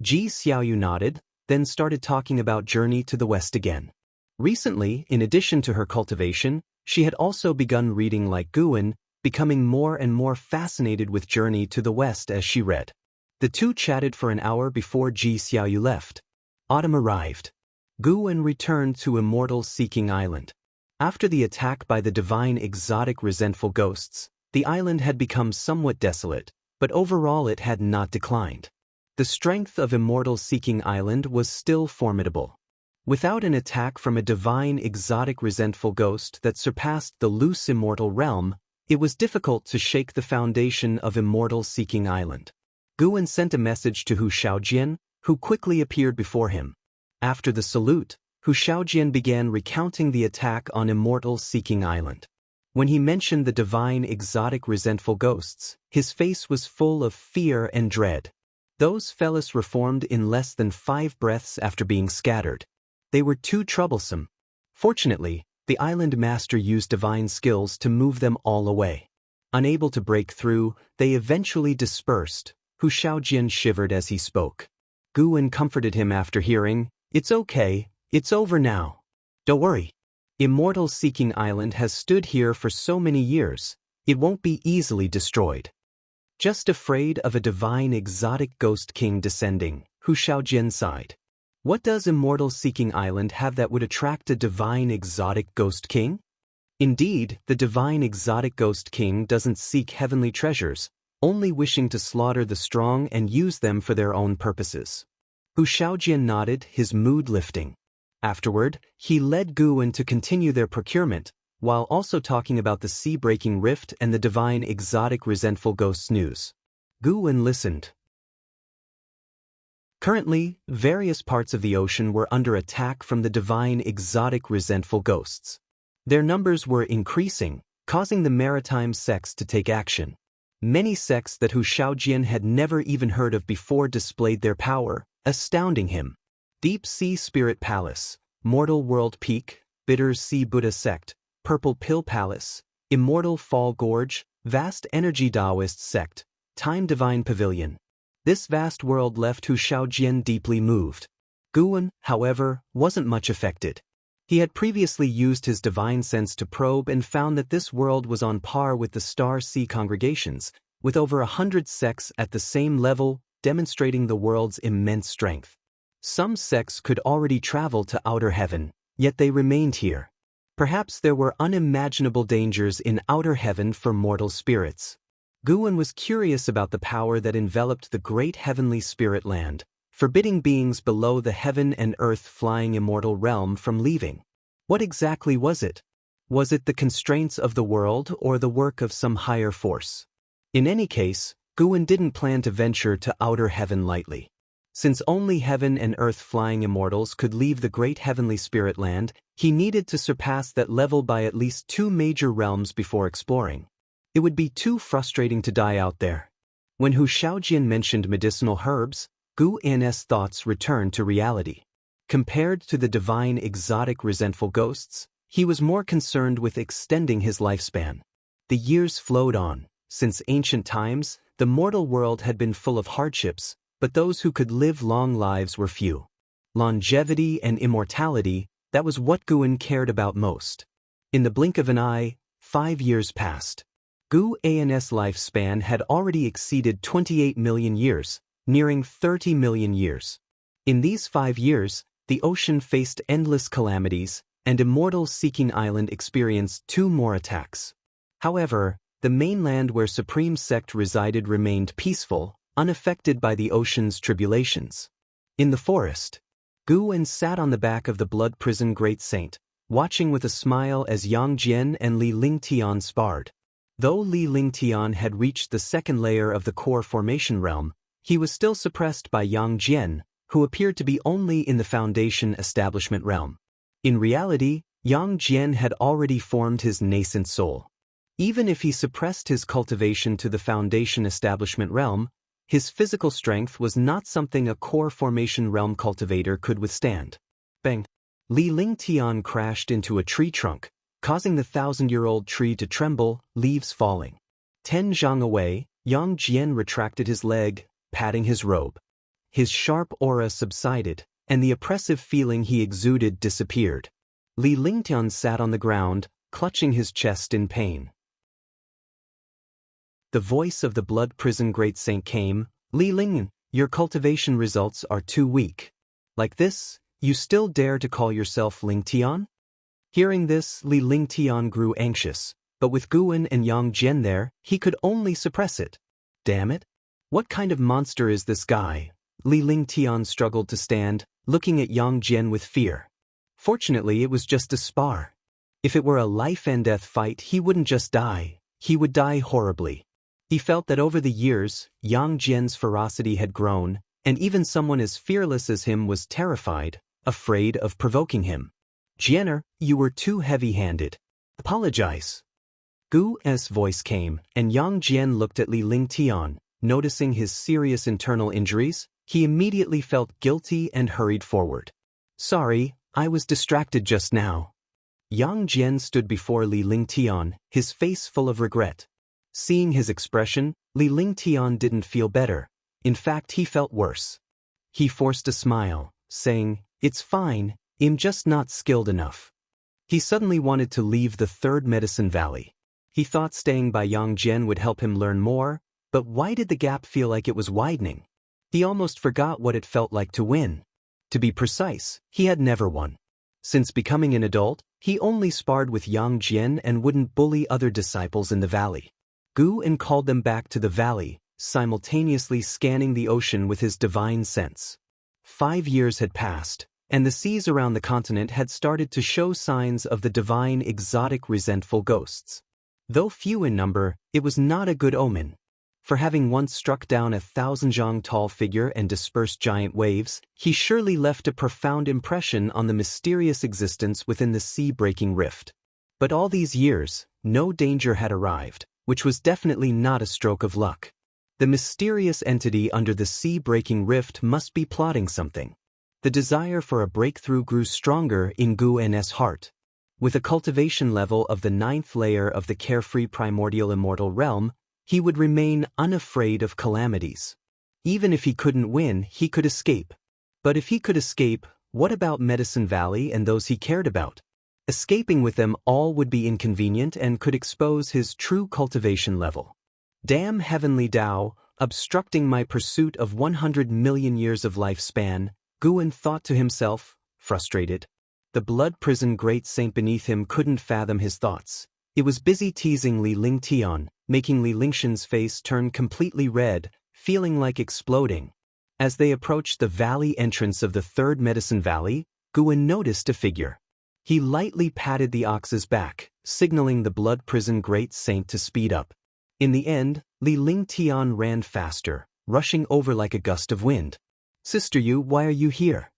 Ji Xiaoyu nodded, then started talking about Journey to the West again. Recently, in addition to her cultivation, she had also begun reading like Guan, becoming more and more fascinated with Journey to the West as she read. The two chatted for an hour before Ji Xiaoyu left. Autumn arrived. Guan returned to Immortal Seeking Island. After the attack by the divine exotic resentful ghosts, the island had become somewhat desolate, but overall it had not declined. The strength of Immortal Seeking Island was still formidable. Without an attack from a divine exotic resentful ghost that surpassed the loose immortal realm, it was difficult to shake the foundation of Immortal Seeking Island. Guan sent a message to Hu Shaojian, who quickly appeared before him. After the salute, Hu Shaojian began recounting the attack on Immortal Seeking Island. When he mentioned the divine exotic resentful ghosts, his face was full of fear and dread. Those fellas reformed in less than 5 breaths after being scattered. They were too troublesome. Fortunately, the island master used divine skills to move them all away. Unable to break through, they eventually dispersed. Hu Shaojian shivered as he spoke. Guan comforted him after hearing, "It's okay, it's over now. Don't worry. Immortal Seeking Island has stood here for so many years, it won't be easily destroyed." Just afraid of a divine exotic ghost king descending, Hu Shaojian sighed. What does Immortal Seeking Island have that would attract a divine exotic ghost king? Indeed, the divine exotic ghost king doesn't seek heavenly treasures, only wishing to slaughter the strong and use them for their own purposes. Hu Shaojian nodded, his mood lifting. Afterward, he led Guwen to continue their procurement, while also talking about the sea-breaking rift and the divine exotic resentful ghosts news. Guwen listened. Currently, various parts of the ocean were under attack from the divine exotic resentful ghosts. Their numbers were increasing, causing the maritime sects to take action. Many sects that Hu Shaojian had never even heard of before displayed their power, astounding him. Deep Sea Spirit Palace, Mortal World Peak, Bitter Sea Buddha Sect, Purple Pill Palace, Immortal Fall Gorge, Vast Energy Taoist Sect, Time Divine Pavilion. This vast world left Hu Shaojian deeply moved. Guwen, however, wasn't much affected. He had previously used his divine sense to probe and found that this world was on par with the Star Sea congregations, with over 100 sects at the same level, demonstrating the world's immense strength. Some sects could already travel to outer heaven, yet they remained here. Perhaps there were unimaginable dangers in outer heaven for mortal spirits. Guwen was curious about the power that enveloped the great heavenly spirit land, forbidding beings below the heaven and earth flying immortal realm from leaving. What exactly was it? Was it the constraints of the world or the work of some higher force? In any case, Guwen didn't plan to venture to outer heaven lightly. Since only heaven and earth flying immortals could leave the great heavenly spirit land, he needed to surpass that level by at least 2 major realms before exploring. It would be too frustrating to die out there. When Hu Shaojian mentioned medicinal herbs, Guwen's thoughts returned to reality. Compared to the divine exotic resentful ghosts, he was more concerned with extending his lifespan. The years flowed on. Since ancient times, the mortal world had been full of hardships, but those who could live long lives were few. Longevity and immortality, that was what Guwen cared about most. In the blink of an eye, 5 years passed. Guwen's lifespan had already exceeded 28 million years, nearing 30 million years. In these 5 years, the ocean faced endless calamities, and Immortal Seeking Island experienced 2 more attacks. However, the mainland where Supreme Sect resided remained peaceful, unaffected by the ocean's tribulations. In the forest, Guwen sat on the back of the blood prison Great Saint, watching with a smile as Yang Jian and Li Lingtian sparred. Though Li Lingtian had reached the second layer of the core formation realm, he was still suppressed by Yang Jian, who appeared to be only in the foundation establishment realm. In reality, Yang Jian had already formed his nascent soul. Even if he suppressed his cultivation to the foundation establishment realm, his physical strength was not something a core formation realm cultivator could withstand. Bang! Li Lingtian crashed into a tree trunk, causing the 1,000-year-old tree to tremble, leaves falling. 10 zhang away, Yang Jian retracted his leg, patting his robe. His sharp aura subsided, and the oppressive feeling he exuded disappeared. Li Lingtian sat on the ground, clutching his chest in pain. The voice of the blood prison Great Saint came, Li Ling, your cultivation results are too weak. Like this, you still dare to call yourself Lingtian? Hearing this, Li Lingtian grew anxious, but with Guwen and Yang Jian there, he could only suppress it. Damn it! What kind of monster is this guy? Li Lingtian struggled to stand, looking at Yang Jian with fear. Fortunately, it was just a spar. If it were a life-and-death fight, he wouldn't just die, he would die horribly. He felt that over the years, Yang Jian's ferocity had grown, and even someone as fearless as him was terrified, afraid of provoking him. Jianer, you were too heavy-handed. Apologize. Gu's voice came, and Yang Jian looked at Li Lingtian. Noticing his serious internal injuries, he immediately felt guilty and hurried forward. Sorry, I was distracted just now. Yang Jian stood before Li Lingtian, his face full of regret. Seeing his expression, Li Lingtian didn't feel better. In fact, he felt worse. He forced a smile, saying, "It's fine, I'm just not skilled enough." He suddenly wanted to leave the Third Medicine Valley. He thought staying by Yang Jian would help him learn more, but why did the gap feel like it was widening? He almost forgot what it felt like to win. To be precise, he had never won. Since becoming an adult, he only sparred with Yang Jian and wouldn't bully other disciples in the valley. Gu En called them back to the valley, simultaneously scanning the ocean with his divine sense. 5 years had passed, and the seas around the continent had started to show signs of the divine exotic resentful ghosts. Though few in number, it was not a good omen. For having once struck down a 1,000 tall figure and dispersed giant waves, he surely left a profound impression on the mysterious existence within the sea-breaking rift. But all these years, no danger had arrived, which was definitely not a stroke of luck. The mysterious entity under the sea-breaking rift must be plotting something. The desire for a breakthrough grew stronger in Gu En's heart. With a cultivation level of the 9th layer of the carefree primordial immortal realm, he would remain unafraid of calamities. Even if he couldn't win, he could escape. But if he could escape, what about Medicine Valley and those he cared about? Escaping with them all would be inconvenient and could expose his true cultivation level. Damn heavenly Tao, obstructing my pursuit of 100 million years of lifespan, Gu En thought to himself, frustrated. The blood prison great saint beneath him couldn't fathom his thoughts. It was busy teasing Li Lingtian, making Li Lingtian's face turn completely red, feeling like exploding. As they approached the valley entrance of the 3rd Medicine Valley, Gu En noticed a figure. He lightly patted the ox's back, signaling the blood prison great saint to speed up. In the end, Li Lingtian ran faster, rushing over like a gust of wind. "Sister Yu, why are you here?"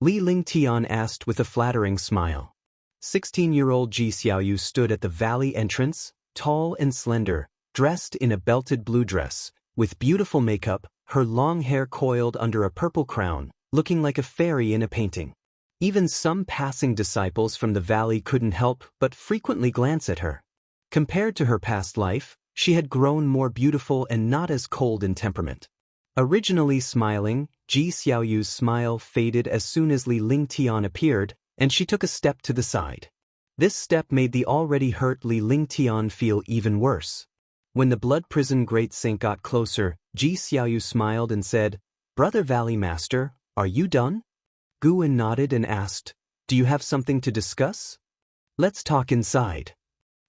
Li Lingtian asked with a flattering smile. 16-year-old Ji Xiaoyu stood at the valley entrance, tall and slender, dressed in a belted blue dress, with beautiful makeup, her long hair coiled under a purple crown, looking like a fairy in a painting. Even some passing disciples from the valley couldn't help but frequently glance at her. Compared to her past life, she had grown more beautiful and not as cold in temperament. Originally smiling, Ji Xiaoyu's smile faded as soon as Li Lingtian appeared, and she took a step to the side. This step made the already hurt Li Lingtian feel even worse. When the blood prison great saint got closer, Ji Xiaoyu smiled and said, "Brother Valley Master, are you done?" Gu En nodded and asked, "Do you have something to discuss?" "Let's talk inside,"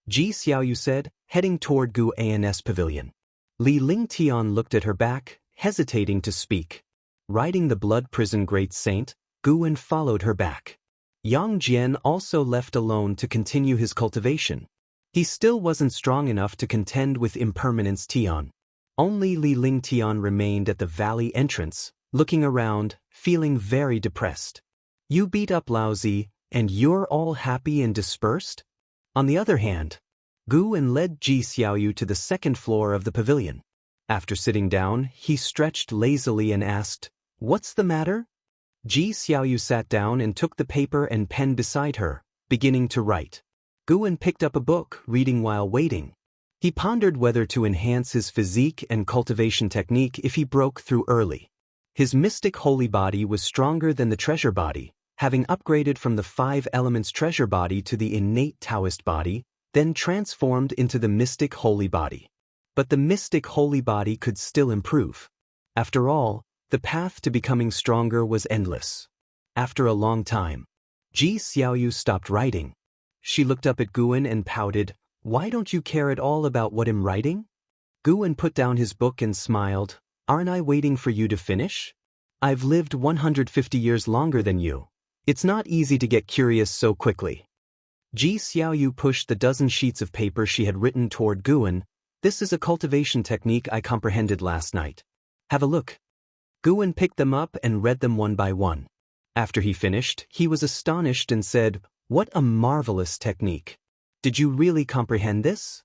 Ji Xiaoyu said, heading toward Gu An's pavilion. Li Lingtian looked at her back, hesitating to speak. Riding the blood prison great saint, Gu En followed her back. Yang Jian also left alone to continue his cultivation. He still wasn't strong enough to contend with Impermanence Tian. Only Li Lingtian remained at the valley entrance, looking around, feeling very depressed. "You beat up Laozi, and you're all happy and dispersed?" On the other hand, Gu En led Ji Xiaoyu to the 2nd floor of the pavilion. After sitting down, he stretched lazily and asked, "What's the matter?" Ji Xiaoyu sat down and took the paper and pen beside her, beginning to write. Gu En picked up a book, reading while waiting. He pondered whether to enhance his physique and cultivation technique if he broke through early. His mystic holy body was stronger than the treasure body, having upgraded from the 5 elements treasure body to the innate Taoist body, then transformed into the mystic holy body. But the mystic holy body could still improve. After all, the path to becoming stronger was endless. After a long time, Ji Xiaoyu stopped writing. She looked up at Gu En and pouted, "Why don't you care at all about what I'm writing?" Gu En put down his book and smiled, "Aren't I waiting for you to finish? I've lived 150 years longer than you. It's not easy to get curious so quickly." Ji Xiaoyu pushed the dozen sheets of paper she had written toward Gu En. "This is a cultivation technique I comprehended last night. Have a look." Gu En picked them up and read them one by one. After he finished, he was astonished and said, "What a marvelous technique. Did you really comprehend this?"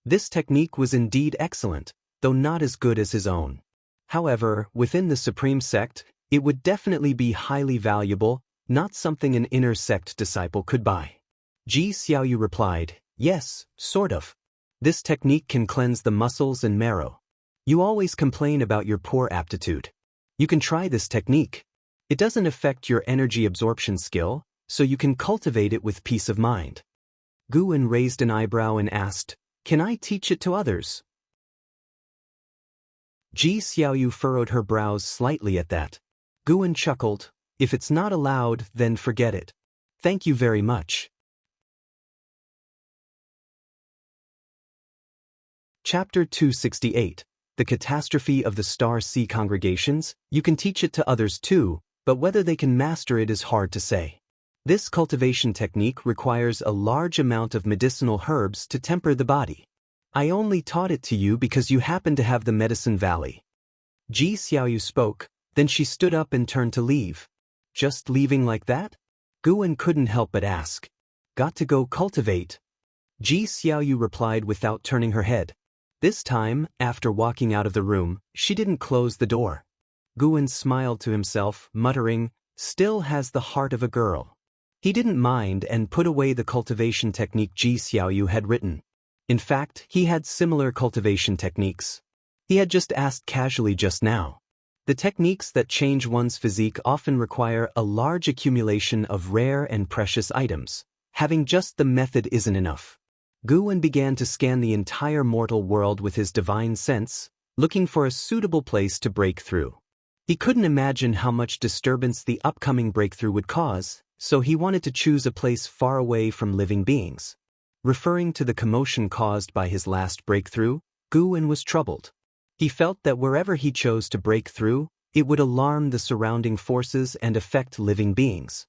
This technique was indeed excellent, though not as good as his own. However, within the Supreme Sect, it would definitely be highly valuable, not something an inner sect disciple could buy. Ji Xiaoyu replied, "Yes, sort of. This technique can cleanse the muscles and marrow. You always complain about your poor aptitude. You can try this technique. It doesn't affect your energy absorption skill, so you can cultivate it with peace of mind." Gu En raised an eyebrow and asked, "Can I teach it to others?" Ji Xiaoyu furrowed her brows slightly at that. Guan chuckled, "If it's not allowed, then forget it. Thank you very much." Chapter 268. The Catastrophe of the Star Sea Congregations. You can teach it to others too, but whether they can master it is hard to say. This cultivation technique requires a large amount of medicinal herbs to temper the body. I only taught it to you because you happen to have the Medicine Valley. Ji Xiaoyu spoke, then she stood up and turned to leave. Just leaving like that? Guan couldn't help but ask. Got to go cultivate? Ji Xiaoyu replied without turning her head. This time, after walking out of the room, she didn't close the door. Guan smiled to himself, muttering, "Still has the heart of a girl." He didn't mind and put away the cultivation technique Ji Xiaoyu had written. In fact, he had similar cultivation techniques. He had just asked casually just now. The techniques that change one's physique often require a large accumulation of rare and precious items. Having just the method isn't enough. Guan began to scan the entire mortal world with his divine sense, looking for a suitable place to break through. He couldn't imagine how much disturbance the upcoming breakthrough would cause, so he wanted to choose a place far away from living beings. Referring to the commotion caused by his last breakthrough, Guan was troubled. He felt that wherever he chose to break through, it would alarm the surrounding forces and affect living beings.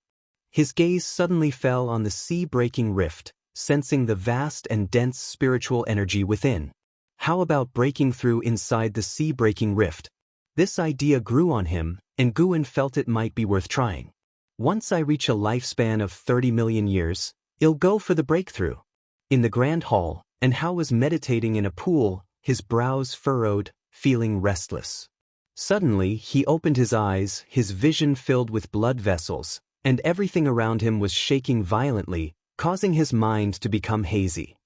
His gaze suddenly fell on the sea-breaking rift, sensing the vast and dense spiritual energy within. How about breaking through inside the sea-breaking rift? This idea grew on him, and Guan felt it might be worth trying. Once I reach a lifespan of 30 million years, I'll go for the breakthrough. In the grand hall, and Hao was meditating in a pool, his brows furrowed, feeling restless. Suddenly, he opened his eyes, his vision filled with blood vessels, and everything around him was shaking violently, causing his mind to become hazy.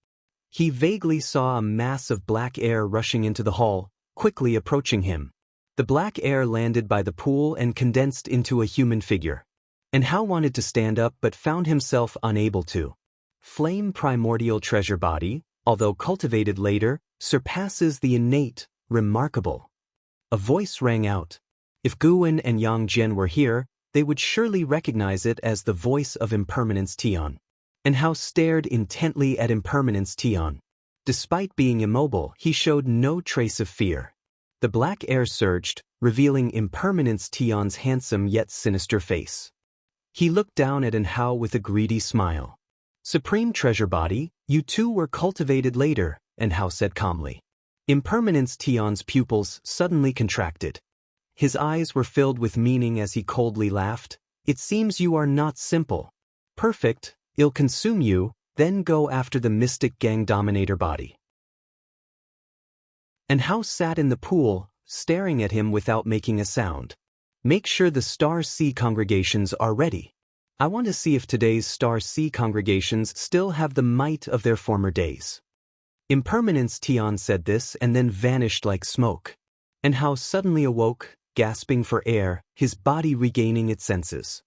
He vaguely saw a mass of black air rushing into the hall, quickly approaching him. The black air landed by the pool and condensed into a human figure. And Hao wanted to stand up but found himself unable to. Flame primordial treasure body, although cultivated later, surpasses the innate, remarkable. A voice rang out. If Guan and Yang Jian were here, they would surely recognize it as the voice of Impermanence Tian. And Hao stared intently at Impermanence Tian. Despite being immobile, he showed no trace of fear. The black air surged, revealing Impermanence Tian's handsome yet sinister face. He looked down at Hao with a greedy smile. Supreme Treasure Body, you two were cultivated later, Hao said calmly. Impermanence Tian's pupils suddenly contracted. His eyes were filled with meaning as he coldly laughed. It seems you are not simple. Perfect, I'll consume you, then go after the Mystic Gang Dominator body. Hao sat in the pool, staring at him without making a sound. Make sure the Star Sea congregations are ready. I want to see if today's Star Sea congregations still have the might of their former days. Impermanence Tian said this and then vanished like smoke. Hao suddenly awoke, gasping for air, his body regaining its senses.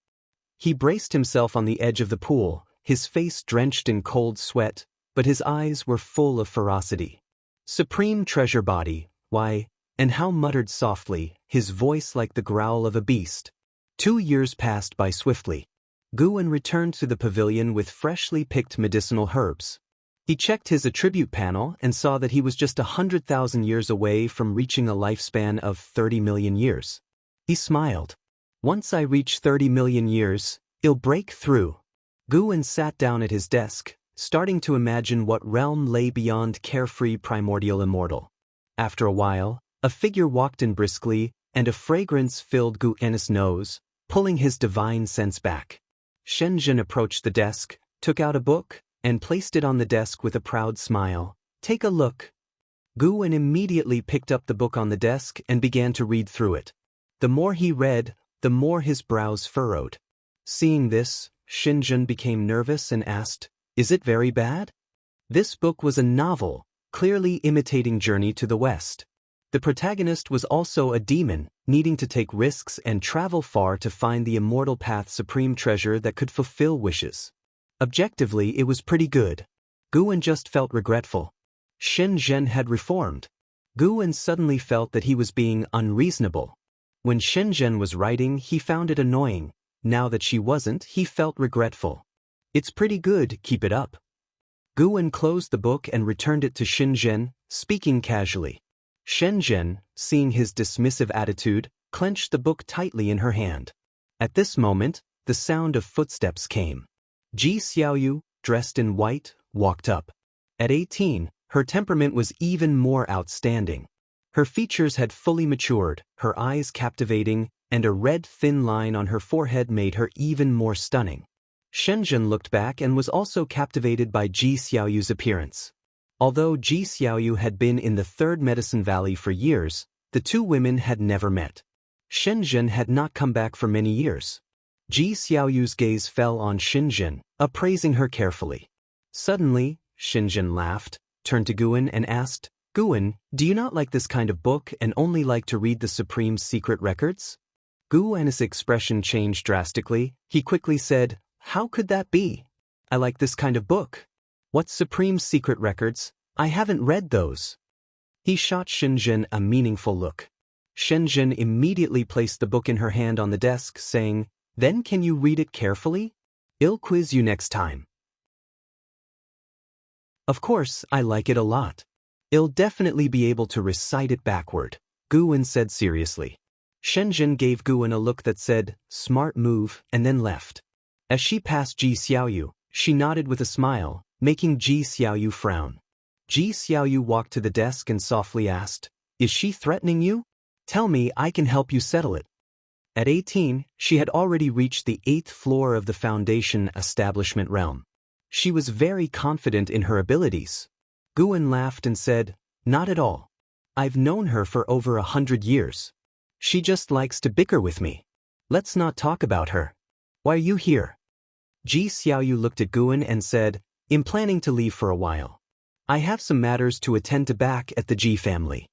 He braced himself on the edge of the pool, his face drenched in cold sweat, but his eyes were full of ferocity. Supreme Treasure Body, why? Hao muttered softly, his voice like the growl of a beast. 2 years passed by swiftly. Guan returned to the pavilion with freshly picked medicinal herbs. He checked his attribute panel and saw that he was just 100,000 years away from reaching a lifespan of 30 million years. He smiled. Once I reach 30 million years, I'll break through. Guan sat down at his desk, starting to imagine what realm lay beyond carefree primordial immortal. After a while, a figure walked in briskly, and a fragrance filled Guan's nose, pulling his divine sense back. Shenzhen approached the desk, took out a book, and placed it on the desk with a proud smile. Take a look. Guan immediately picked up the book on the desk and began to read through it. The more he read, the more his brows furrowed. Seeing this, Shenzhen became nervous and asked, "Is it very bad?" This book was a novel, clearly imitating Journey to the West. The protagonist was also a demon, needing to take risks and travel far to find the immortal path's supreme treasure that could fulfill wishes. Objectively, it was pretty good. Guan just felt regretful. Shenzhen had reformed. Guwen suddenly felt that he was being unreasonable. When Shenzhen was writing, he found it annoying. Now that she wasn't, he felt regretful. It's pretty good, keep it up. Guwen closed the book and returned it to Shenzhen, speaking casually. Shenzhen, seeing his dismissive attitude, clenched the book tightly in her hand. At this moment, the sound of footsteps came. Ji Xiaoyu, dressed in white, walked up. At 18, her temperament was even more outstanding. Her features had fully matured, her eyes captivating, and a red thin line on her forehead made her even more stunning. Shenzhen looked back and was also captivated by Ji Xiaoyu's appearance. Although Ji Xiaoyu had been in the Third Medicine Valley for years, the two women had never met. Shenzhen had not come back for many years. Ji Xiaoyu's gaze fell on Shenzhen, appraising her carefully. Suddenly, Shenzhen laughed, turned to Guwen and asked, "Guwen, do you not like this kind of book and only like to read the Supreme Secret Records?" Guwen's expression changed drastically. He quickly said, "How could that be? I like this kind of book. What Supreme Secret Records? I haven't read those." He shot Shenzhen a meaningful look. Shenzhen immediately placed the book in her hand on the desk, saying, "Then can you read it carefully? I'll quiz you next time." "Of course, I like it a lot. I'll definitely be able to recite it backward," Guwen said seriously. Shenzhen gave Guwen a look that said, "Smart move," and then left. As she passed Ji Xiaoyu, she nodded with a smile, making Ji Xiaoyu frown. Ji Xiaoyu walked to the desk and softly asked, "Is she threatening you? Tell me, I can help you settle it." At 18, she had already reached the 8th floor of the Foundation establishment realm. She was very confident in her abilities. Guwen laughed and said, "Not at all. I've known her for over 100 years. She just likes to bicker with me. Let's not talk about her. Why are you here?" Ji Xiaoyu looked at Guwen and said, "I'm planning to leave for a while. I have some matters to attend to back at the Ji family."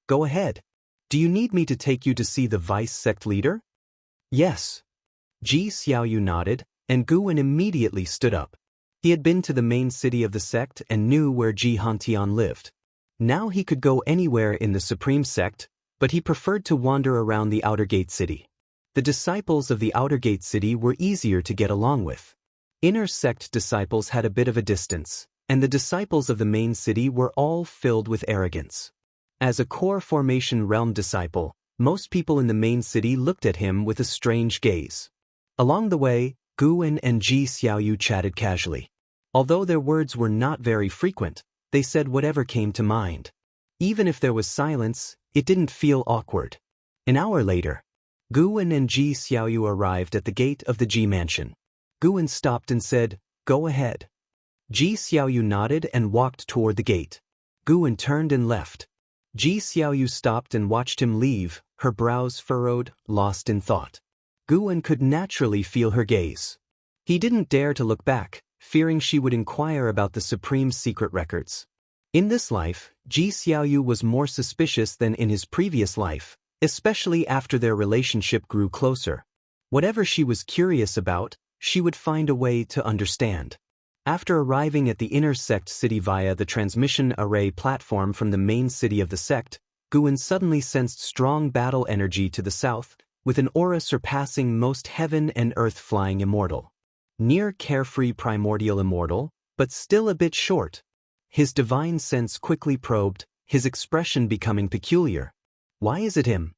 "Go ahead. Do you need me to take you to see the vice sect leader?" "Yes." Ji Xiaoyu nodded, and Guwen immediately stood up. He had been to the main city of the sect and knew where Ji Hantian lived. Now he could go anywhere in the Supreme Sect, but he preferred to wander around the Outer Gate City. The disciples of the Outer Gate City were easier to get along with. Inner Sect disciples had a bit of a distance, and the disciples of the main city were all filled with arrogance. As a core formation realm disciple, most people in the main city looked at him with a strange gaze. Along the way, Guwen and Ji Xiaoyu chatted casually. Although their words were not very frequent, they said whatever came to mind. Even if there was silence, it didn't feel awkward. An hour later, Guwen and Ji Xiaoyu arrived at the gate of the Ji mansion. Guwen stopped and said, "Go ahead." Ji Xiaoyu nodded and walked toward the gate. Guwen turned and left. Ji Xiaoyu stopped and watched him leave, her brows furrowed, lost in thought. Guwen could naturally feel her gaze. He didn't dare to look back, fearing she would inquire about the Supreme Secret Records. In this life, Ji Xiaoyu was more suspicious than in his previous life, especially after their relationship grew closer. Whatever she was curious about, she would find a way to understand. After arriving at the inner sect city via the transmission array platform from the main city of the sect, Guwen suddenly sensed strong battle energy to the south, with an aura surpassing most heaven and earth flying immortal. Near carefree primordial immortal, but still a bit short. His divine sense quickly probed, his expression becoming peculiar. Why is it him?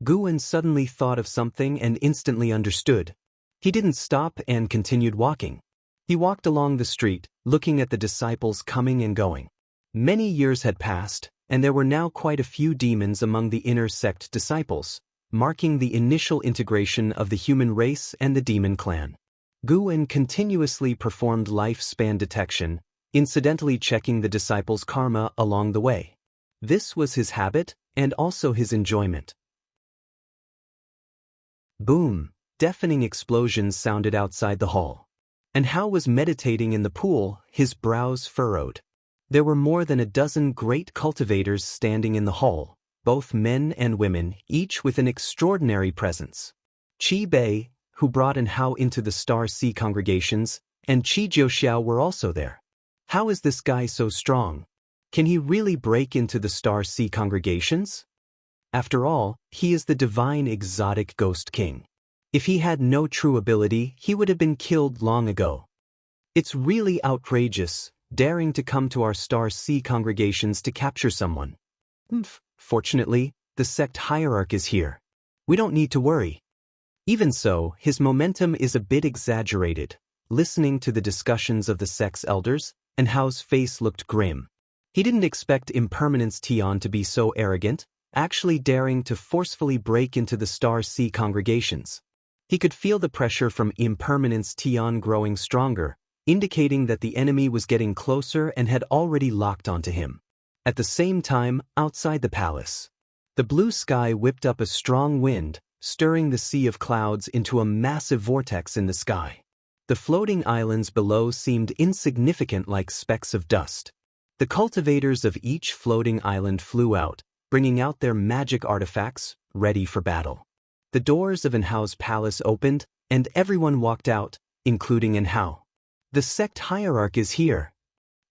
Guwen suddenly thought of something and instantly understood. He didn't stop and continued walking. He walked along the street, looking at the disciples coming and going. Many years had passed, and there were now quite a few demons among the inner sect disciples, marking the initial integration of the human race and the demon clan. Guwen continuously performed lifespan detection, incidentally checking the disciples' karma along the way. This was his habit, and also his enjoyment. Boom! Deafening explosions sounded outside the hall. And Hao was meditating in the pool, his brows furrowed. There were more than a dozen great cultivators standing in the hall, both men and women, each with an extraordinary presence. Qi Bei, who brought Hao into the Star Sea congregations, and Qi Jiuxiao were also there. How is this guy so strong? Can he really break into the Star Sea congregations? After all, he is the divine exotic ghost king. If he had no true ability, he would have been killed long ago. It's really outrageous, daring to come to our Star Sea congregations to capture someone. Fortunately, the sect hierarch is here. We don't need to worry. Even so, his momentum is a bit exaggerated. Listening to the discussions of the sect's elders, and Hao's face looked grim. He didn't expect Impermanence Tian to be so arrogant, actually daring to forcefully break into the Star Sea congregations. He could feel the pressure from Impermanence Tian growing stronger, indicating that the enemy was getting closer and had already locked onto him. At the same time, outside the palace, the blue sky whipped up a strong wind, stirring the sea of clouds into a massive vortex in the sky. The floating islands below seemed insignificant like specks of dust. The cultivators of each floating island flew out, bringing out their magic artifacts, ready for battle. The doors of Enhao's palace opened, and everyone walked out, including Enhao. The sect hierarch is here,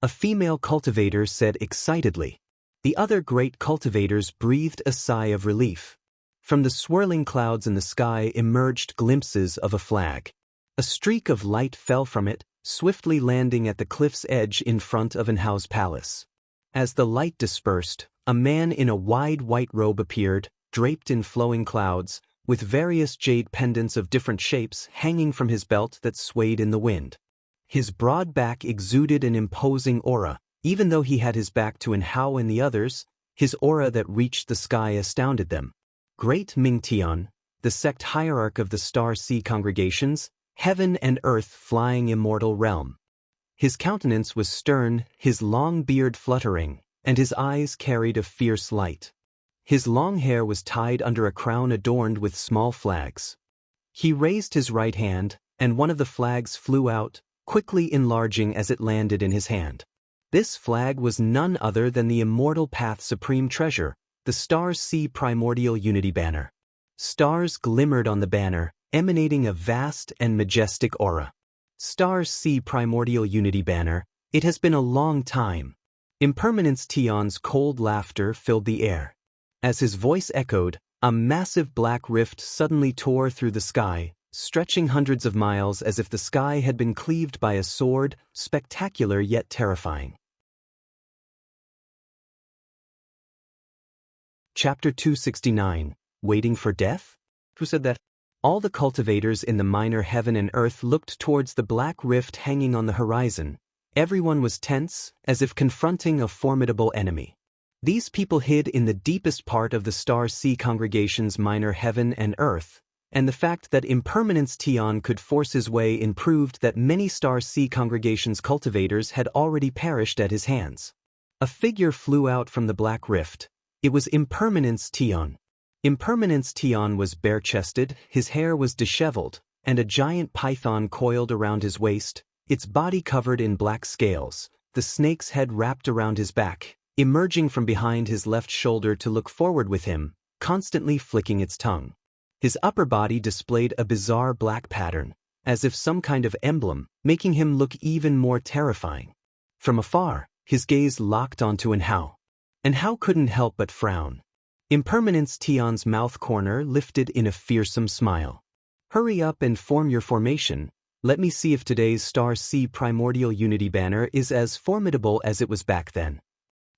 a female cultivator said excitedly. The other great cultivators breathed a sigh of relief. From the swirling clouds in the sky emerged glimpses of a flag. A streak of light fell from it, swiftly landing at the cliff's edge in front of Enhao's palace. As the light dispersed, a man in a wide white robe appeared, draped in flowing clouds, with various jade pendants of different shapes hanging from his belt that swayed in the wind. His broad back exuded an imposing aura. Even though he had his back to Enhao and the others, his aura that reached the sky astounded them. Great Mingtian, the sect hierarch of the Star Sea congregations, heaven and earth flying immortal realm. His countenance was stern, his long beard fluttering, and his eyes carried a fierce light. His long hair was tied under a crown adorned with small flags. He raised his right hand, and one of the flags flew out, quickly enlarging as it landed in his hand. This flag was none other than the Immortal Path Supreme Treasure, the Star Sea Primordial Unity Banner. Stars glimmered on the banner, emanating a vast and majestic aura. Star Sea Primordial Unity Banner, it has been a long time. Impermanence Tian's cold laughter filled the air. As his voice echoed, a massive black rift suddenly tore through the sky, stretching hundreds of miles as if the sky had been cleaved by a sword, spectacular yet terrifying. Chapter 269, Waiting for Death? Who said that? All the cultivators in the minor heaven and earth looked towards the black rift hanging on the horizon. Everyone was tense, as if confronting a formidable enemy. These people hid in the deepest part of the Star Sea congregation's minor heaven and earth, and the fact that Impermanence Tian could force his way in proved that many Star Sea congregation's cultivators had already perished at his hands. A figure flew out from the black rift. It was Impermanence Tian. Impermanence Tian was bare-chested, his hair was disheveled, and a giant python coiled around his waist, its body covered in black scales, the snake's head wrapped around his back, emerging from behind his left shoulder to look forward with him, constantly flicking its tongue. His upper body displayed a bizarre black pattern, as if some kind of emblem, making him look even more terrifying. From afar, his gaze locked onto Enhao. Enhao couldn't help but frown. Impermanence Tian's mouth corner lifted in a fearsome smile. Hurry up and form your formation. Let me see if today's Star Sea Primordial Unity Banner is as formidable as it was back then.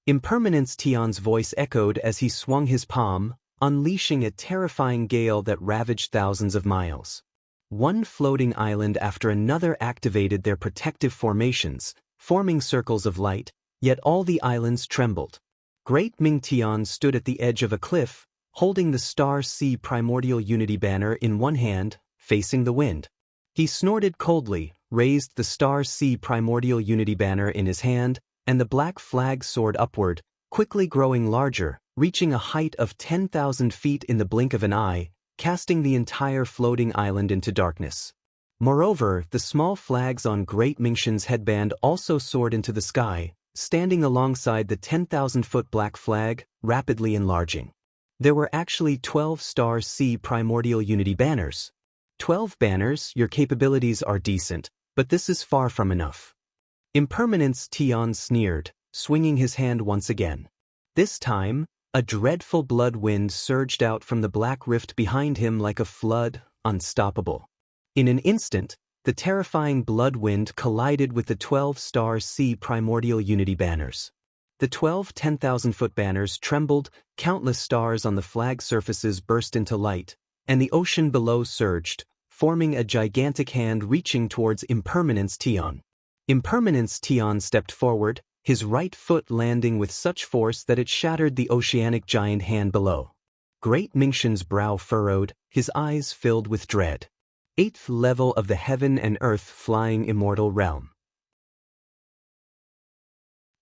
Impermanence Tian's voice echoed as he swung his palm, unleashing a terrifying gale that ravaged thousands of miles. One floating island after another activated their protective formations, forming circles of light, yet all the islands trembled. Great Mingtian stood at the edge of a cliff, holding the Star Sea Primordial Unity Banner in one hand, facing the wind. He snorted coldly, raised the Star Sea Primordial Unity Banner in his hand, and the black flag soared upward, quickly growing larger, reaching a height of 10,000 feet in the blink of an eye, casting the entire floating island into darkness. Moreover, the small flags on Great Mingshan's headband also soared into the sky, standing alongside the 10,000-foot black flag, rapidly enlarging. There were actually 12 Star Sea Primordial Unity banners. 12 banners, your capabilities are decent, but this is far from enough. Impermanence Tian sneered, swinging his hand once again. This time, a dreadful blood wind surged out from the black rift behind him like a flood, unstoppable. In an instant, the terrifying blood wind collided with the 12-star sea primordial unity banners. The 12 10,000-foot banners trembled, countless stars on the flag surfaces burst into light, and the ocean below surged, forming a gigantic hand reaching towards Impermanence Tian. Impermanence Tian stepped forward, his right foot landing with such force that it shattered the oceanic giant hand below. Great Mingshen's brow furrowed, his eyes filled with dread. 8th level of the Heaven and Earth Flying Immortal Realm.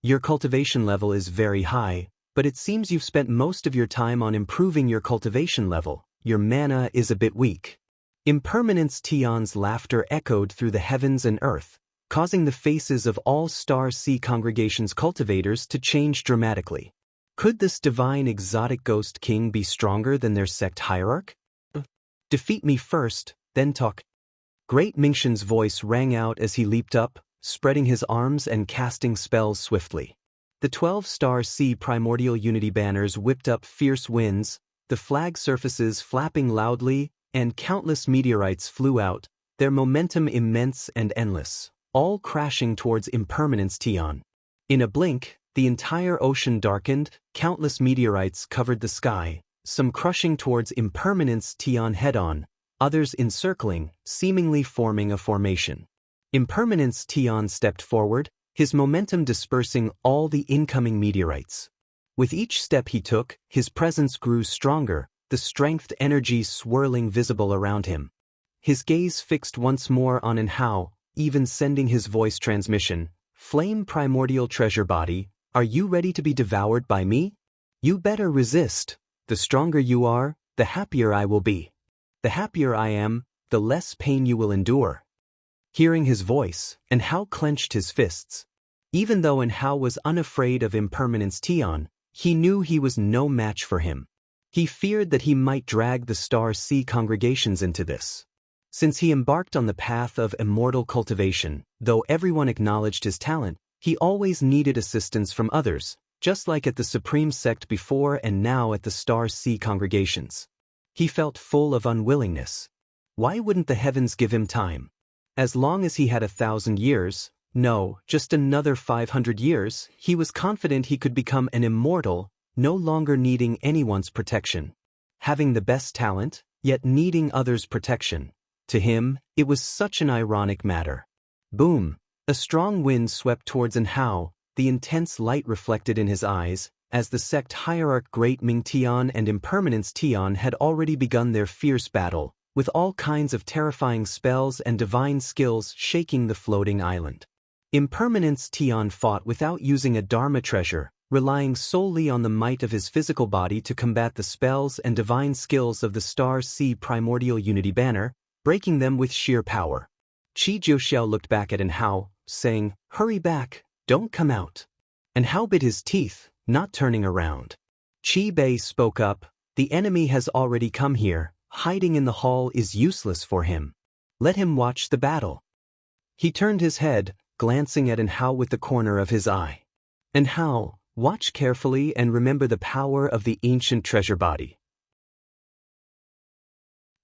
Your cultivation level is very high, but it seems you've spent most of your time on improving your cultivation level. Your mana is a bit weak. Impermanence Tian's laughter echoed through the heavens and earth, causing the faces of all Star Sea Congregation's cultivators to change dramatically. Could this divine exotic ghost king be stronger than their sect hierarch? Defeat me first, then talk. Great Mingshen's voice rang out as he leaped up, spreading his arms and casting spells swiftly. The 12-star sea primordial unity banners whipped up fierce winds, the flag surfaces flapping loudly, and countless meteorites flew out, their momentum immense and endless, all crashing towards Impermanence Tian. In a blink, the entire ocean darkened, countless meteorites covered the sky, some crushing towards Impermanence Tian head-on, others encircling, seemingly forming a formation. Impermanence Tian stepped forward, his momentum dispersing all the incoming meteorites. With each step he took, his presence grew stronger, the strength energy swirling visible around him. His gaze fixed once more on Jianghu, even sending his voice transmission, "Flame primordial treasure body, are you ready to be devoured by me? You better resist. The stronger you are, the happier I will be. The happier I am, the less pain you will endure." Hearing his voice, Jianghu clenched his fists. Even though Jianghu was unafraid of Impermanence Tian, he knew he was no match for him. He feared that he might drag the Star Sea congregations into this. Since he embarked on the path of immortal cultivation, though everyone acknowledged his talent, he always needed assistance from others, just like at the Supreme Sect before and now at the Star Sea congregations. He felt full of unwillingness. Why wouldn't the heavens give him time? As long as he had 1,000 years, no, just another 500 years, he was confident he could become an immortal, no longer needing anyone's protection. Having the best talent, yet needing others' protection. To him, it was such an ironic matter. Boom! A strong wind swept towards Jianghu, the intense light reflected in his eyes, as the sect hierarch Great Ming Tian and Impermanence Tian had already begun their fierce battle, with all kinds of terrifying spells and divine skills shaking the floating island. Impermanence Tian fought without using a Dharma treasure, relying solely on the might of his physical body to combat the spells and divine skills of the Star Sea Primordial Unity banner, breaking them with sheer power. Qi Jiuxiao looked back at Jianghu, saying, "Hurry back, don't come out." Jianghu bit his teeth, not turning around. Qi Bei spoke up, "The enemy has already come here, hiding in the hall is useless for him. Let him watch the battle." He turned his head, glancing at Jianghu with the corner of his eye. "Jianghu, watch carefully and remember the power of the ancient treasure body.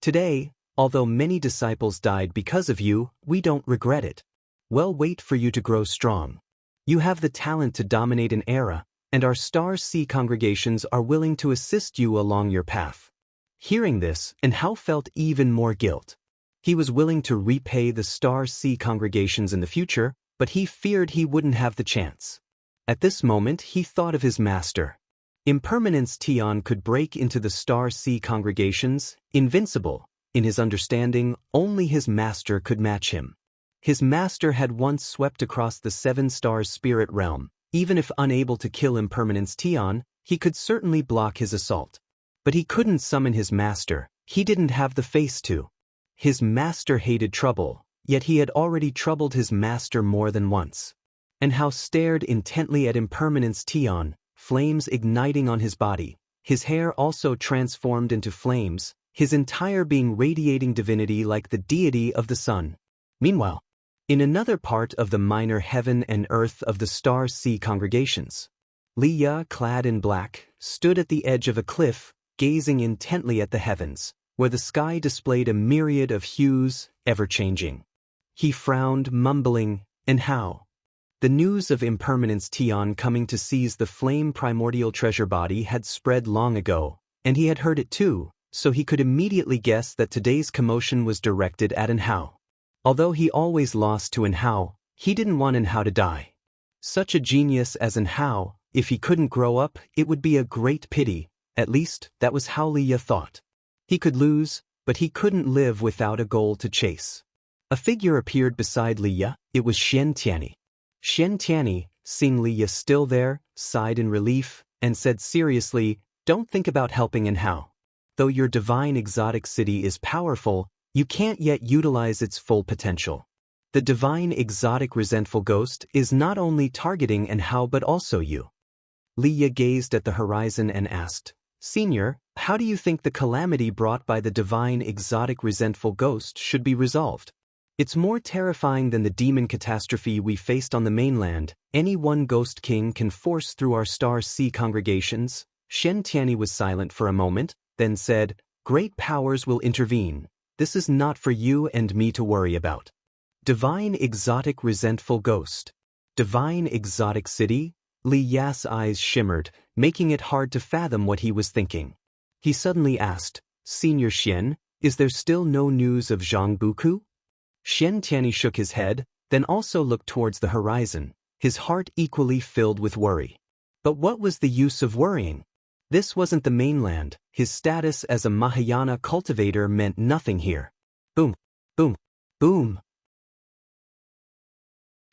Today, although many disciples died because of you, we don't regret it. We'll wait for you to grow strong. You have the talent to dominate an era, and our Star Sea congregations are willing to assist you along your path." Hearing this, Jianghu felt even more guilt. He was willing to repay the Star Sea congregations in the future, but he feared he wouldn't have the chance. At this moment he thought of his master. Impermanence Tian could break into the Star Sea congregations, invincible. In his understanding, only his master could match him. His master had once swept across the 7-star spirit realm. Even if unable to kill Impermanence Tian, he could certainly block his assault. But he couldn't summon his master, he didn't have the face to. His master hated trouble, yet he had already troubled his master more than once. Jianghu stared intently at Impermanence Tian, flames igniting on his body, his hair also transformed into flames, his entire being radiating divinity like the deity of the sun. Meanwhile, In another part of the minor heaven and earth of the star-sea congregations, Liya, clad in black, stood at the edge of a cliff, gazing intently at the heavens, where the sky displayed a myriad of hues, ever-changing. He frowned, mumbling, "And how?" The news of Impermanence Tian coming to seize the flame primordial treasure body had spread long ago, and he had heard it too, so he could immediately guess that today's commotion was directed at Anhao. Although he always lost to Anhao, he didn't want Anhao to die. Such a genius as Anhao, if he couldn't grow up, it would be a great pity. At least, that was how Liya thought. He could lose, but he couldn't live without a goal to chase. A figure appeared beside Liya. It was Shen Tianyi. Shen Tianyi, seeing Liya still there, sighed in relief, and said seriously, "Don't think about helping Anhao. Though your divine exotic city is powerful, you can't yet utilize its full potential. The divine exotic resentful ghost is not only targeting Anhao but also you." Liya gazed at the horizon and asked, "Senior, how do you think the calamity brought by the divine exotic resentful ghost should be resolved? It's more terrifying than the demon catastrophe we faced on the mainland. Any one ghost king can force through our star-sea congregations." Shen Tianyi was silent for a moment, then said, "Great powers will intervene. This is not for you and me to worry about." Divine exotic resentful ghost. Divine exotic city? Liya's eyes shimmered, making it hard to fathom what he was thinking. He suddenly asked, "Senior Shen, is there still no news of Jianghu?" Shen Tianyi shook his head, then also looked towards the horizon, his heart equally filled with worry. But what was the use of worrying? This wasn't the mainland. His status as a Mahayana cultivator meant nothing here. Boom, boom, boom.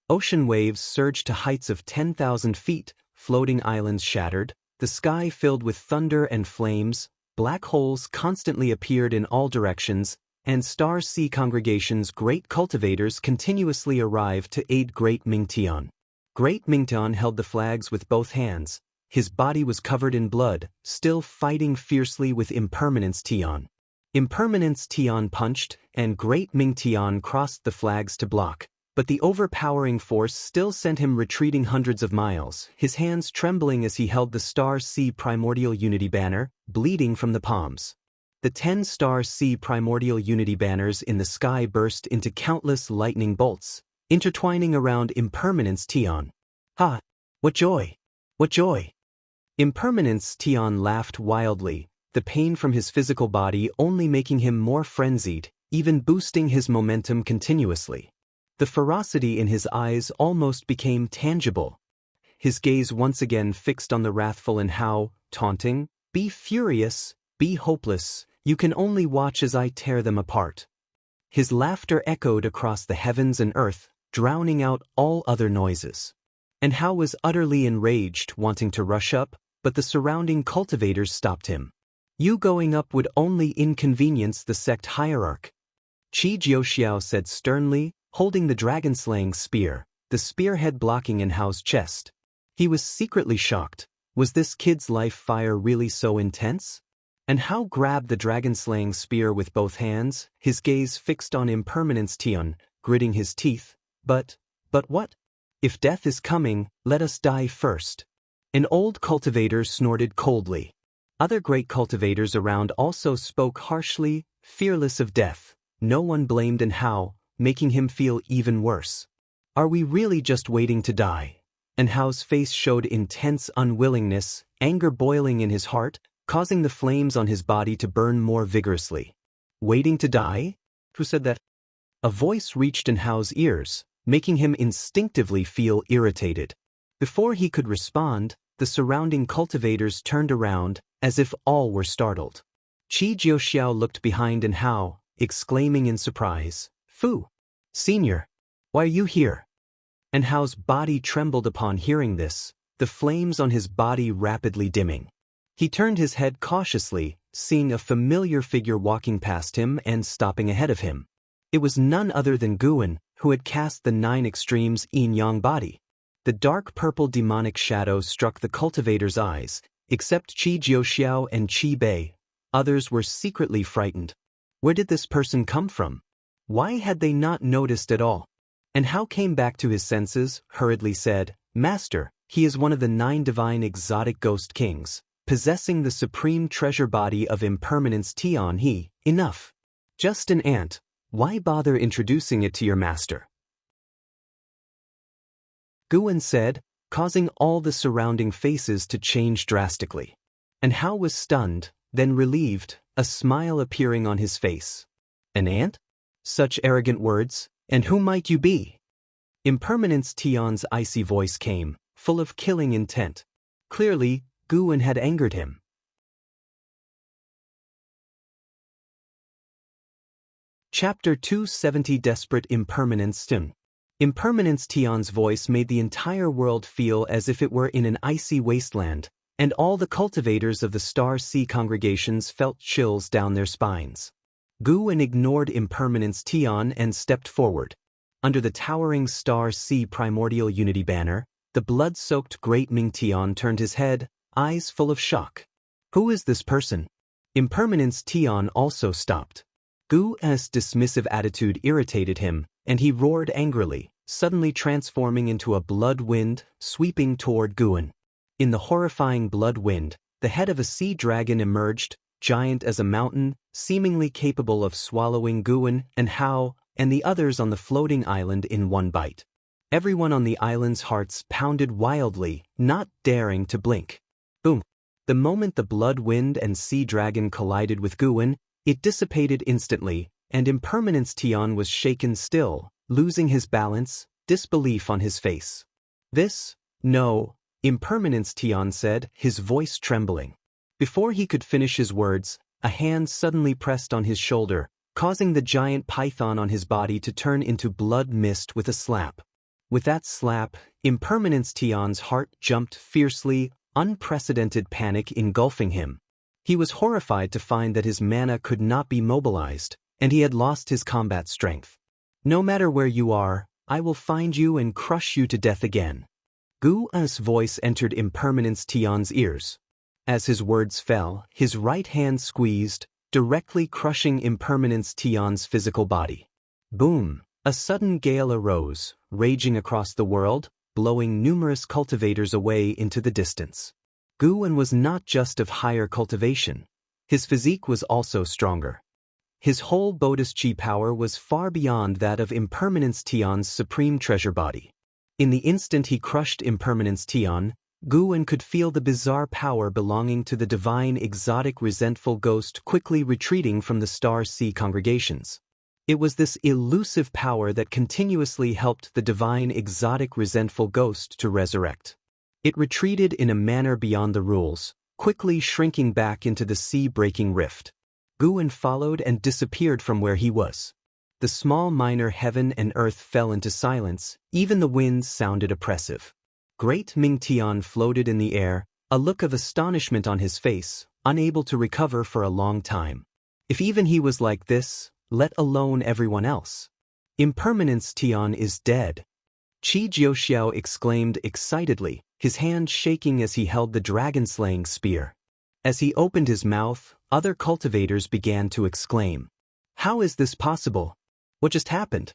Ocean waves surged to heights of 10,000 feet, floating islands shattered, the sky filled with thunder and flames, black holes constantly appeared in all directions, and star-sea congregations' great cultivators continuously arrived to aid Great Mingtian. Great Mingtian held the flags with both hands. His body was covered in blood, still fighting fiercely with Impermanence Tian. Impermanence Tian punched, and Great Mingtian crossed the flags to block, but the overpowering force still sent him retreating hundreds of miles, his hands trembling as he held the Star-Sea Primordial Unity banner, bleeding from the palms. The 10 Star-Sea Primordial Unity banners in the sky burst into countless lightning bolts, intertwining around Impermanence Tian. "Ha! What joy! What joy!" Impermanence Tian laughed wildly, the pain from his physical body only making him more frenzied, even boosting his momentum continuously. The ferocity in his eyes almost became tangible. His gaze once again fixed on the wrathful Anhao, taunting, "Be furious, be hopeless, you can only watch as I tear them apart." His laughter echoed across the heavens and earth, drowning out all other noises. Anhao was utterly enraged, wanting to rush up, but the surrounding cultivators stopped him. "You going up would only inconvenience the sect hierarch," Qi Jiuxiao said sternly, holding the dragon-slaying spear, the spearhead blocking Anhao's chest. He was secretly shocked. Was this kid's life fire really so intense? Anhao grabbed the dragon-slaying spear with both hands, his gaze fixed on Impermanence Tian, gritting his teeth. But what? "If death is coming, let us die first." An old cultivator snorted coldly. Other great cultivators around also spoke harshly, fearless of death. No one blamed Anhao, making him feel even worse. "Are we really just waiting to die?" Anhao's face showed intense unwillingness, anger boiling in his heart, causing the flames on his body to burn more vigorously. "Waiting to die? Who said that?" A voice reached Anhao's ears, making him instinctively feel irritated. Before he could respond, the surrounding cultivators turned around, as if all were startled. Qi Jiuxiao looked behind Anhao, exclaiming in surprise, "Fu! Senior! Why are you here?" Anhao's body trembled upon hearing this, the flames on his body rapidly dimming. He turned his head cautiously, seeing a familiar figure walking past him and stopping ahead of him. It was none other than Guan, who had cast the 9 extremes yin-yang body. The dark purple demonic shadow struck the cultivator's eyes, except Qi Jiuxiao and Qi Bei. Others were secretly frightened. Where did this person come from? Why had they not noticed at all? And Hao came back to his senses, hurriedly said, "Master, he is one of the 9 divine exotic ghost kings, possessing the supreme treasure body of impermanence Tian He. Enough. Just an ant. Why bother introducing it to your master?" Guan said, causing all the surrounding faces to change drastically. And Hao was stunned, then relieved, a smile appearing on his face. "An ant? Such arrogant words, and who might you be?" Impermanence Tian's icy voice came, full of killing intent. Clearly, Guan had angered him. Chapter 270 Desperate Impermanence Tim. Impermanence Tian's voice made the entire world feel as if it were in an icy wasteland, and all the cultivators of the Star Sea congregations felt chills down their spines. Guan ignored Impermanence Tian and stepped forward. Under the towering Star Sea primordial unity banner, the blood-soaked Great Ming Tian turned his head, eyes full of shock. "Who is this person?" Impermanence Tian also stopped. Gu's dismissive attitude irritated him, and he roared angrily, suddenly transforming into a blood wind, sweeping toward Guan. In the horrifying blood wind, the head of a sea dragon emerged, giant as a mountain, seemingly capable of swallowing Guan and Hao and the others on the floating island in one bite. Everyone on the island's hearts pounded wildly, not daring to blink. Boom! The moment the blood wind and sea dragon collided with Guan, it dissipated instantly, and Impermanence Tian was shaken still, losing his balance, disbelief on his face. No, Impermanence Tian said, his voice trembling. Before he could finish his words, a hand suddenly pressed on his shoulder, causing the giant python on his body to turn into blood mist with a slap. With that slap, Impermanence Tian's heart jumped fiercely, unprecedented panic engulfing him. He was horrified to find that his mana could not be mobilized, and he had lost his combat strength. "No matter where you are, I will find you and crush you to death again." Gu's voice entered Impermanence Tian's ears. As his words fell, his right hand squeezed, directly crushing Impermanence Tian's physical body. Boom! A sudden gale arose, raging across the world, blowing numerous cultivators away into the distance. Guan was not just of higher cultivation. His physique was also stronger. His whole Bodhis Chi power was far beyond that of Impermanence Tian's supreme treasure body. In the instant he crushed Impermanence Tian, Guan could feel the bizarre power belonging to the divine exotic resentful ghost quickly retreating from the Star Sea congregations. It was this elusive power that continuously helped the divine exotic resentful ghost to resurrect. It retreated in a manner beyond the rules, quickly shrinking back into the sea-breaking rift. Guan followed and disappeared from where he was. The small minor heaven and earth fell into silence, even the winds sounded oppressive. Great Ming Tian floated in the air, a look of astonishment on his face, unable to recover for a long time. If even he was like this, let alone everyone else. Impermanence Tian is dead. Qi Jiuxiao exclaimed excitedly, his hand shaking as he held the dragon-slaying spear. As he opened his mouth, other cultivators began to exclaim. "How is this possible? What just happened?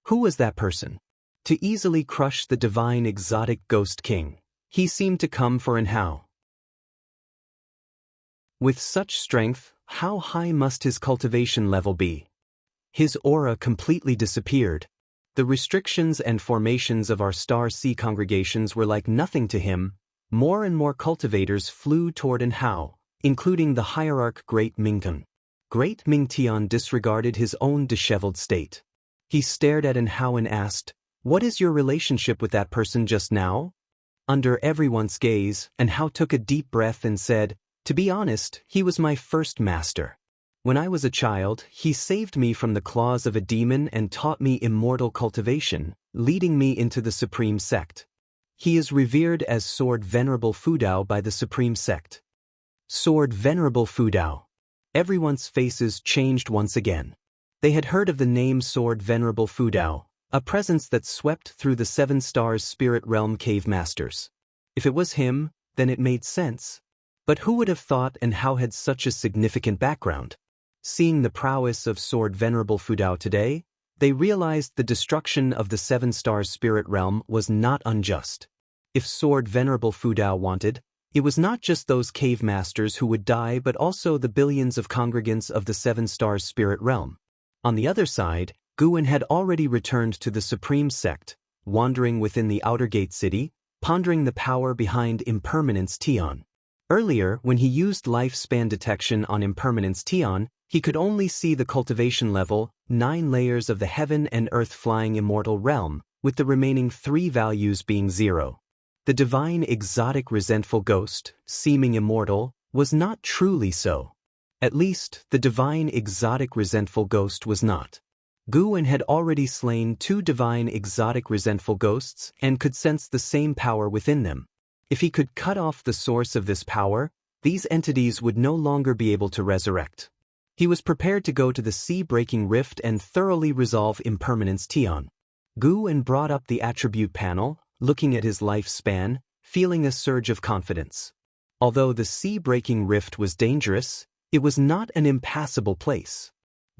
Who was that person?" To easily crush the divine exotic ghost king, he seemed to come for an Hao. With such strength, how high must his cultivation level be? His aura completely disappeared. The restrictions and formations of our Star Sea congregations were like nothing to him. More and more cultivators flew toward an Hao, including the hierarch Great Mingtian. Great Ming Tian disregarded his own disheveled state. He stared at an Hao and asked, "What is your relationship with that person just now?" Under everyone's gaze, an Hao took a deep breath and said, "To be honest, he was my first master. When I was a child, he saved me from the claws of a demon and taught me immortal cultivation, leading me into the Supreme Sect. He is revered as Sword Venerable Fudao by the Supreme Sect." Sword Venerable Fudao. Everyone's faces changed once again. They had heard of the name Sword Venerable Fudao, a presence that swept through the 7 Stars Spirit Realm Cave Masters. If it was him, then it made sense. But who would have thought and how had such a significant background? Seeing the prowess of Sword Venerable Fudao today, They realized the destruction of the seven-star spirit realm was not unjust. If Sword Venerable Fudao wanted, it was not just those cave masters who would die but also the billions of congregants of the seven-star spirit realm. On the other side, Guan had already returned to the Supreme Sect, wandering within the Outer Gate City, pondering the power behind Impermanence Tian. Earlier, when he used lifespan detection on Impermanence Tian, he could only see the cultivation level, 9 layers of the heaven and earth flying immortal realm, with the remaining 3 values being 0. The divine exotic resentful ghost, seeming immortal, was not truly so. At least, the divine exotic resentful ghost was not. Guan had already slain 2 divine exotic resentful ghosts and could sense the same power within them. If he could cut off the source of this power, these entities would no longer be able to resurrect. He was prepared to go to the sea-breaking rift and thoroughly resolve Impermanence Tian. Guan brought up the attribute panel, looking at his lifespan, feeling a surge of confidence. Although the sea-breaking rift was dangerous, it was not an impassable place.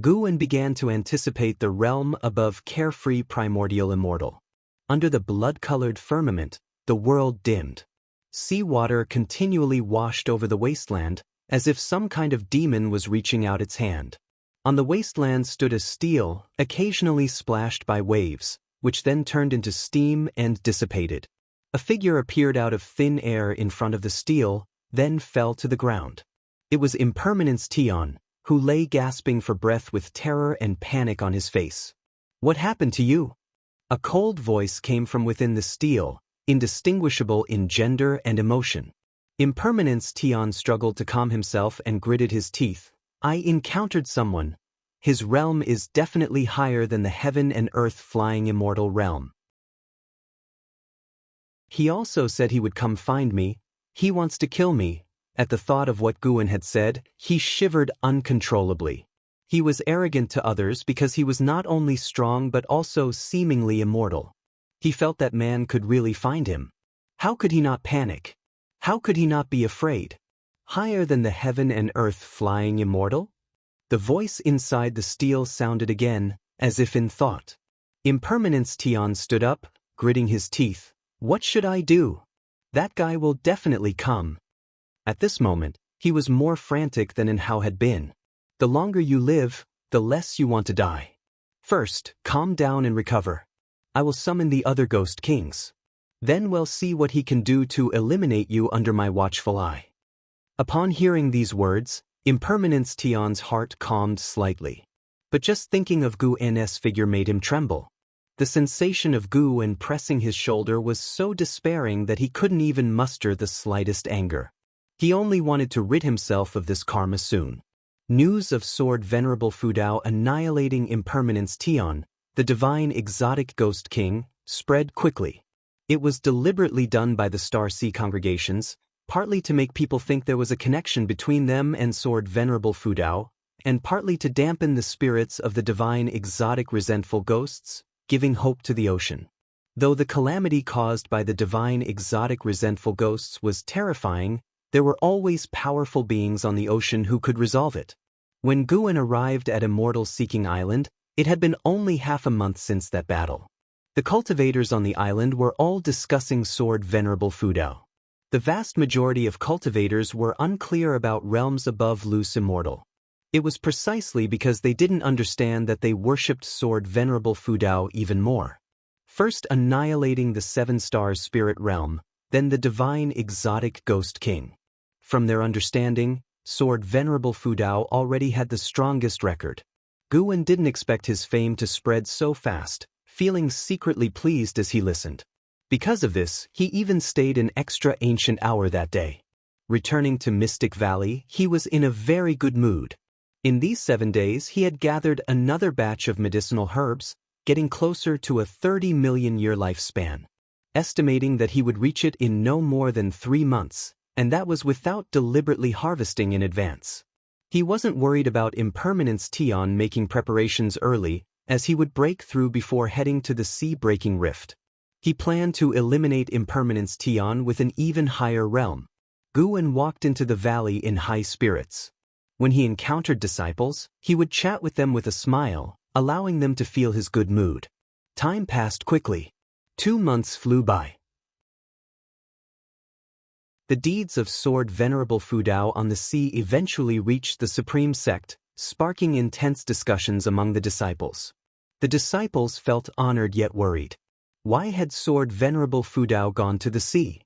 Guan began to anticipate the realm above carefree primordial immortal. Under the blood-colored firmament, the world dimmed. Seawater continually washed over the wasteland, as if some kind of demon was reaching out its hand. On the wasteland stood a stele, occasionally splashed by waves, which then turned into steam and dissipated. A figure appeared out of thin air in front of the stele, then fell to the ground. It was Impermanence Tian, who lay gasping for breath with terror and panic on his face. "What happened to you?" A cold voice came from within the stele, indistinguishable in gender and emotion. Impermanence Tian struggled to calm himself and gritted his teeth. "I encountered someone. His realm is definitely higher than the heaven and earth flying immortal realm. He also said he would come find me. He wants to kill me." At the thought of what Guan had said, he shivered uncontrollably. He was arrogant to others because he was not only strong but also seemingly immortal. He felt that man could really find him. How could he not panic? How could he not be afraid? Higher than the heaven and earth flying immortal? The voice inside the stele sounded again, as if in thought. Impermanence Tian stood up, gritting his teeth. "What should I do? That guy will definitely come." At this moment, he was more frantic than in how had been. The longer you live, the less you want to die. First, calm down and recover. I will summon the other ghost kings. Then we'll see what he can do to eliminate you under my watchful eye. Upon hearing these words, Impermanence Tian's heart calmed slightly. But just thinking of Guan's figure made him tremble. The sensation of Guan pressing his shoulder was so despairing that he couldn't even muster the slightest anger. He only wanted to rid himself of this karma soon. News of Sword Venerable Fudao annihilating Impermanence Tian, the divine exotic ghost king, spread quickly. It was deliberately done by the Star Sea congregations, partly to make people think there was a connection between them and Sword Venerable Fudao, and partly to dampen the spirits of the divine exotic resentful ghosts, giving hope to the ocean. Though the calamity caused by the divine exotic resentful ghosts was terrifying, there were always powerful beings on the ocean who could resolve it. When Guan arrived at Immortal Seeking Island, it had been only half a month since that battle. The cultivators on the island were all discussing Sword Venerable Fudao. The vast majority of cultivators were unclear about realms above loose immortal. It was precisely because they didn't understand that they worshipped Sword Venerable Fudao even more. First annihilating the seven-star spirit realm, then the divine exotic ghost king. From their understanding, Sword Venerable Fudao already had the strongest record. Guan didn't expect his fame to spread so fast, feeling secretly pleased as he listened. Because of this, he even stayed an extra ancient hour that day. Returning to Mystic Valley, he was in a very good mood. In these 7 days, he had gathered another batch of medicinal herbs, getting closer to a 30-million-year lifespan. Estimating that he would reach it in no more than 3 months, and that was without deliberately harvesting in advance. He wasn't worried about Impermanence Tian making preparations early, as he would break through before heading to the sea-breaking rift. He planned to eliminate Impermanence Tian with an even higher realm. Guan walked into the valley in high spirits. When he encountered disciples, he would chat with them with a smile, allowing them to feel his good mood. Time passed quickly. 2 months flew by. The deeds of Sword Venerable Fudao on the sea eventually reached the supreme sect, sparking intense discussions among the disciples. The disciples felt honored yet worried. Why had Sword Venerable Fudao gone to the sea?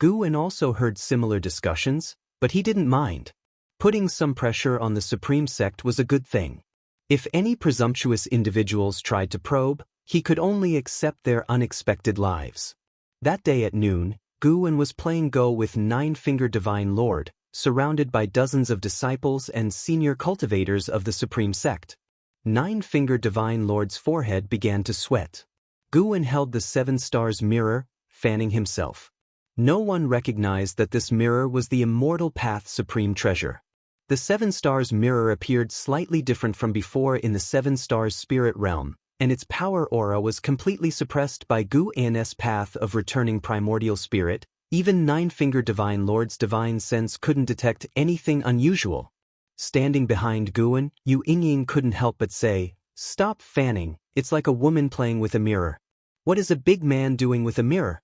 Guan also heard similar discussions, but he didn't mind. Putting some pressure on the supreme sect was a good thing. If any presumptuous individuals tried to probe, he could only accept their unexpected lives. That day at noon, Guan was playing Go with Nine-Finger Divine Lord, surrounded by dozens of disciples and senior cultivators of the supreme sect. Nine-Finger Divine Lord's forehead began to sweat. Guan held the 7 stars mirror, fanning himself. No one recognized that this mirror was the Immortal Path's supreme treasure. The 7 stars mirror appeared slightly different from before in the 7 stars spirit realm, and its power aura was completely suppressed by Guan's path of returning primordial spirit. Even Nine-Finger Divine Lord's divine sense couldn't detect anything unusual. Standing behind Guan, Yu Yingying couldn't help but say, "Stop fanning, it's like a woman playing with a mirror. What is a big man doing with a mirror?"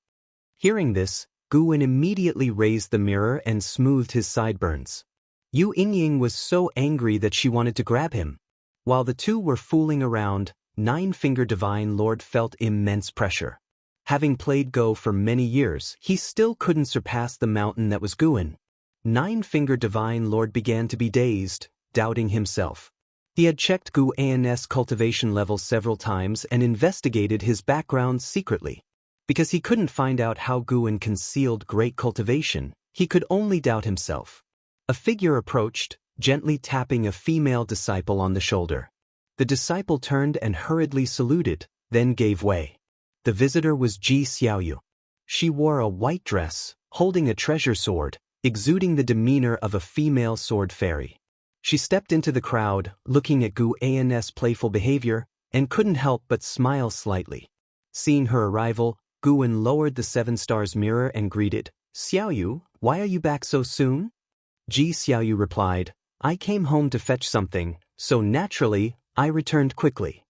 Hearing this, Guan immediately raised the mirror and smoothed his sideburns. Yu Yingying was so angry that she wanted to grab him. While the two were fooling around, Nine-Finger Divine Lord felt immense pressure. Having played Go for many years, he still couldn't surpass the mountain that was Guan. Nine-Finger Divine Lord began to be dazed, doubting himself. He had checked Guan's cultivation level several times and investigated his background secretly. Because he couldn't find out how Guan concealed great cultivation, he could only doubt himself. A figure approached, gently tapping a female disciple on the shoulder. The disciple turned and hurriedly saluted, then gave way. The visitor was Ji Xiaoyu. She wore a white dress, holding a treasure sword, exuding the demeanor of a female sword fairy. She stepped into the crowd, looking at Guan's playful behavior, and couldn't help but smile slightly. Seeing her arrival, Guan lowered the 7 stars mirror and greeted, "Xiaoyu, why are you back so soon?" Ji Xiaoyu replied, "I came home to fetch something, so naturally, I returned quickly."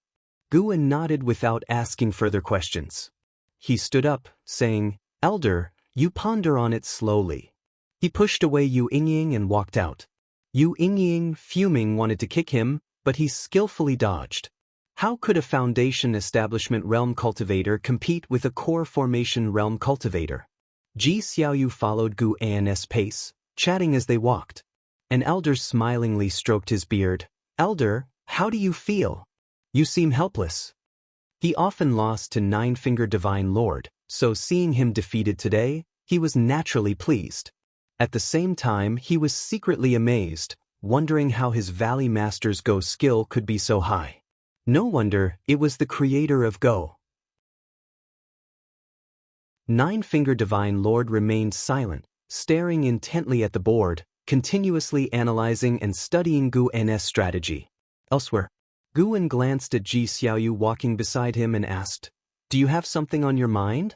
Guan nodded without asking further questions. He stood up, saying, "Elder, you ponder on it slowly." He pushed away Yu Yingying and walked out. Yu Yingying, fuming, wanted to kick him, but he skillfully dodged. How could a Foundation Establishment Realm Cultivator compete with a Core Formation Realm Cultivator? Ji Xiaoyu followed Guan's pace, chatting as they walked. An elder smilingly stroked his beard. "Elder, how do you feel? You seem helpless." He often lost to Nine-Finger Divine Lord, so seeing him defeated today, he was naturally pleased. At the same time, he was secretly amazed, wondering how his Valley Master's Go skill could be so high. No wonder, it was the creator of Go. Nine-Finger Divine Lord remained silent, staring intently at the board, continuously analyzing and studying Guan's strategy. Elsewhere, Guan glanced at Ji Xiaoyu walking beside him and asked, "Do you have something on your mind?"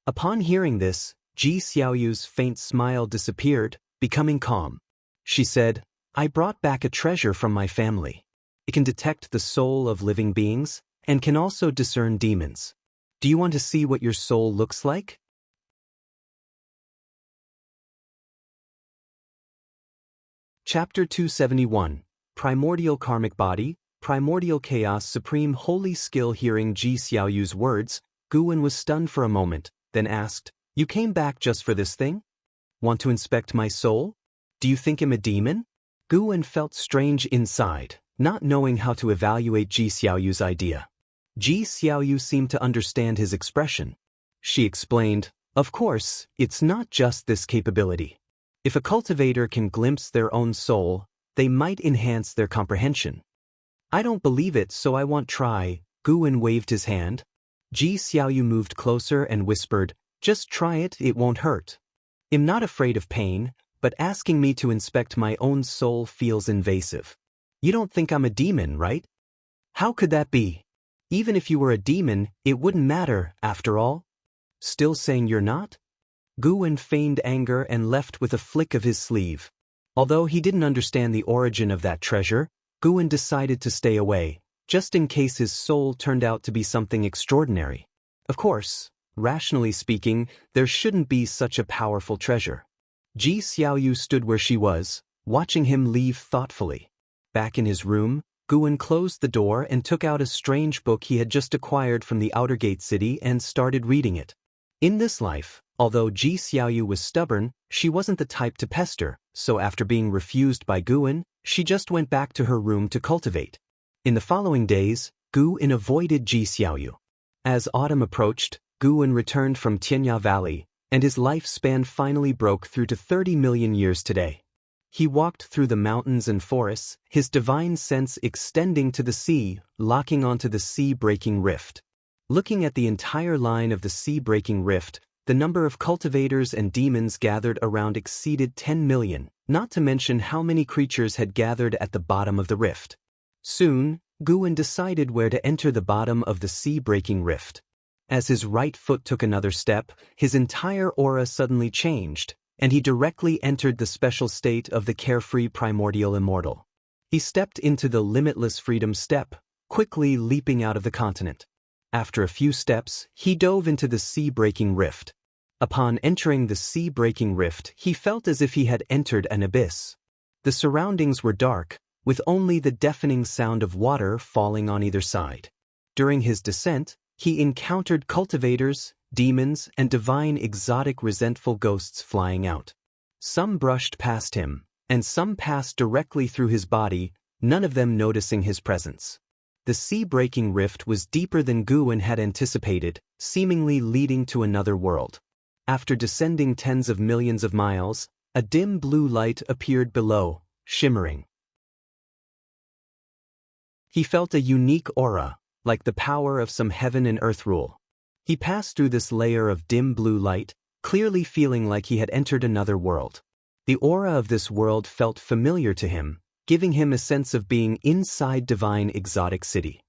Upon hearing this, Ji Xiaoyu's faint smile disappeared, becoming calm. She said, "I brought back a treasure from my family. It can detect the soul of living beings, and can also discern demons. Do you want to see what your soul looks like?" Chapter 271, Primordial Karmic Body, Primordial Chaos Supreme Holy Skill. Hearing Ji Xiaoyu's words, Guan was stunned for a moment, then asked, "You came back just for this thing? Want to inspect my soul? Do you think I'm a demon?" Guan felt strange inside, not knowing how to evaluate Ji Xiaoyu's idea. Ji Xiaoyu seemed to understand his expression. She explained, "Of course, it's not just this capability. If a cultivator can glimpse their own soul, they might enhance their comprehension. I don't believe it, so I won't try." Guan waved his hand. Ji Xiaoyu moved closer and whispered, "Just try it, it won't hurt. I'm not afraid of pain, but asking me to inspect my own soul feels invasive. You don't think I'm a demon, right?" "How could that be? Even if you were a demon, it wouldn't matter, after all." "Still saying you're not?" Guan feigned anger and left with a flick of his sleeve. Although he didn't understand the origin of that treasure, Guan decided to stay away, just in case his soul turned out to be something extraordinary. Of course, rationally speaking, there shouldn't be such a powerful treasure. Ji Xiaoyu stood where she was, watching him leave thoughtfully. Back in his room, Guan closed the door and took out a strange book he had just acquired from the outer gate city and started reading it. In this life, although Ji Xiaoyu was stubborn, she wasn't the type to pester, so after being refused by Guan, she just went back to her room to cultivate. In the following days, Guan avoided Ji Xiaoyu. As autumn approached, Guan returned from Tianya Valley, and his lifespan finally broke through to 30 million years today. He walked through the mountains and forests, his divine sense extending to the sea, locking onto the sea-breaking rift. Looking at the entire line of the sea-breaking rift, the number of cultivators and demons gathered around exceeded 10 million, not to mention how many creatures had gathered at the bottom of the rift. Soon, Guan decided where to enter the bottom of the sea-breaking rift. As his right foot took another step, his entire aura suddenly changed, and he directly entered the special state of the carefree primordial immortal. He stepped into the limitless freedom step, quickly leaping out of the continent. After a few steps, he dove into the sea-breaking rift. Upon entering the sea-breaking rift, he felt as if he had entered an abyss. The surroundings were dark, with only the deafening sound of water falling on either side. During his descent, he encountered cultivators, demons, and divine exotic resentful ghosts flying out. Some brushed past him, and some passed directly through his body, none of them noticing his presence. The sea-breaking rift was deeper than Guan had anticipated, seemingly leading to another world. After descending tens of millions of miles, a dim blue light appeared below, shimmering. He felt a unique aura, like the power of some heaven and earth rule. He passed through this layer of dim blue light, clearly feeling like he had entered another world. The aura of this world felt familiar to him, giving him a sense of being inside divine exotic city.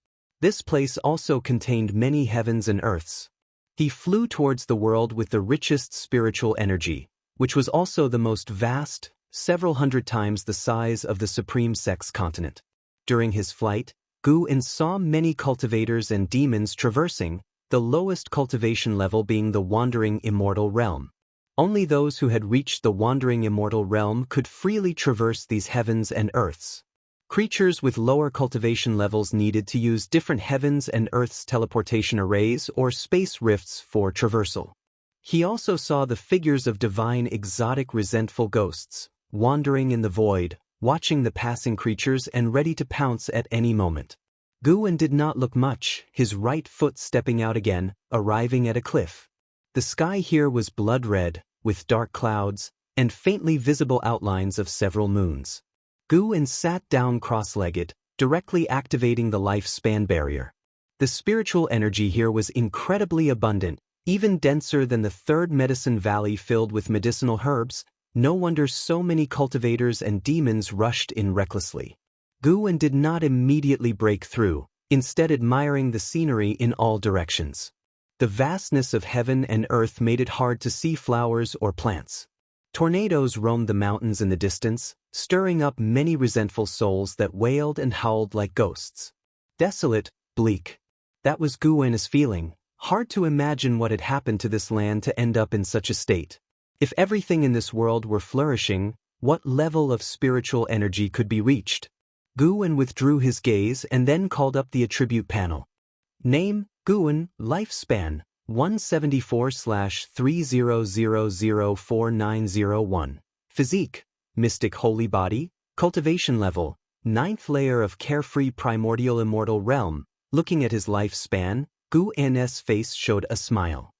This place also contained many heavens and earths. He flew towards the world with the richest spiritual energy, which was also the most vast, several hundred times the size of the Supreme Sex continent. During his flight, Guan saw many cultivators and demons traversing, the lowest cultivation level being the wandering immortal realm. Only those who had reached the wandering immortal realm could freely traverse these heavens and earths. Creatures with lower cultivation levels needed to use different heavens and earths teleportation arrays or space rifts for traversal. He also saw the figures of divine exotic resentful ghosts, wandering in the void, watching the passing creatures and ready to pounce at any moment. Guan did not look much, his right foot stepping out again, arriving at a cliff. The sky here was blood red, with dark clouds, and faintly visible outlines of several moons. Guan sat down cross-legged, directly activating the lifespan barrier. The spiritual energy here was incredibly abundant, even denser than the third medicine valley filled with medicinal herbs. No wonder so many cultivators and demons rushed in recklessly. Guan did not immediately break through, instead admiring the scenery in all directions. The vastness of heaven and earth made it hard to see flowers or plants. Tornadoes roamed the mountains in the distance, stirring up many resentful souls that wailed and howled like ghosts. Desolate, bleak. That was Guan's feeling. Hard to imagine what had happened to this land to end up in such a state. If everything in this world were flourishing, what level of spiritual energy could be reached? Guan withdrew his gaze and then called up the attribute panel. Name, Guan, lifespan, 174/30004901. Physique, mystic holy body, cultivation level, 9th layer of carefree primordial immortal realm. Looking at his lifespan, Guan's face showed a smile.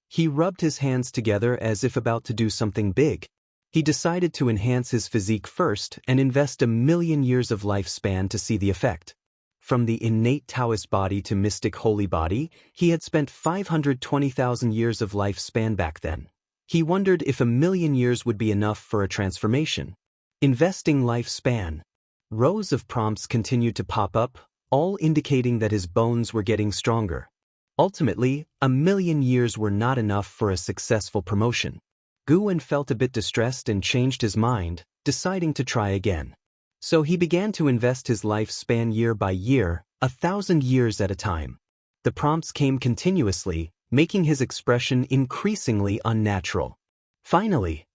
He rubbed his hands together as if about to do something big. He decided to enhance his physique first and invest 1,000,000 years of lifespan to see the effect. From the innate Taoist body to mystic holy body, he had spent 520,000 years of lifespan back then. He wondered if 1,000,000 years would be enough for a transformation. Investing lifespan. Rows of prompts continued to pop up, all indicating that his bones were getting stronger. Ultimately, 1,000,000 years were not enough for a successful promotion. Guan felt a bit distressed and changed his mind, deciding to try again. So he began to invest his lifespan year by year, 1,000 years at a time. The prompts came continuously, making his expression increasingly unnatural. Finally,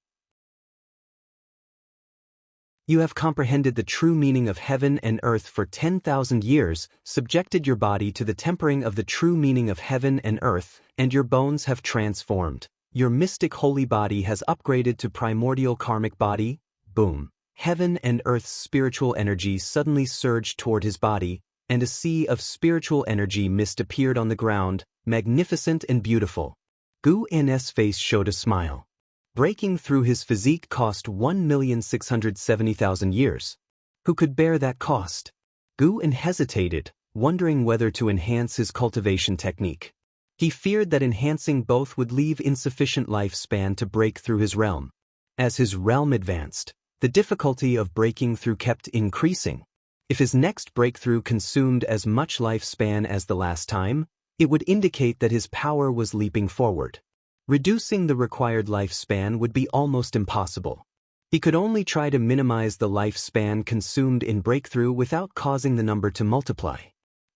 you have comprehended the true meaning of heaven and earth for 10,000 years, subjected your body to the tempering of the true meaning of heaven and earth, and your bones have transformed. Your mystic holy body has upgraded to primordial karmic body. Boom. Heaven and earth's spiritual energy suddenly surged toward his body, and a sea of spiritual energy mist appeared on the ground, magnificent and beautiful. Gu N's face showed a smile. Breaking through his physique cost 1,670,000 years. Who could bear that cost? Gu En hesitated, wondering whether to enhance his cultivation technique. He feared that enhancing both would leave insufficient lifespan to break through his realm. As his realm advanced, the difficulty of breaking through kept increasing. If his next breakthrough consumed as much lifespan as the last time, it would indicate that his power was leaping forward. Reducing the required lifespan would be almost impossible. He could only try to minimize the lifespan consumed in breakthrough without causing the number to multiply.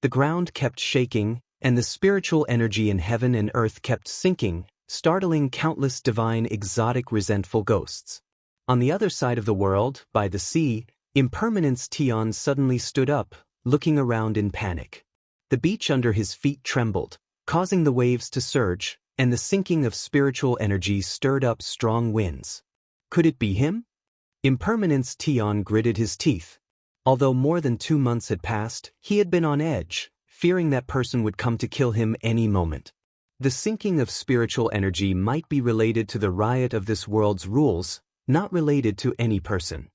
The ground kept shaking, and the spiritual energy in heaven and earth kept sinking, startling countless divine exotic resentful ghosts. On the other side of the world, by the sea, Impermanence Tian suddenly stood up, looking around in panic. The beach under his feet trembled, causing the waves to surge, and the sinking of spiritual energy stirred up strong winds. Could it be him? Impermanence Tian gritted his teeth. Although more than 2 months had passed, he had been on edge, fearing that person would come to kill him any moment. The sinking of spiritual energy might be related to the riot of this world's rules, not related to any person.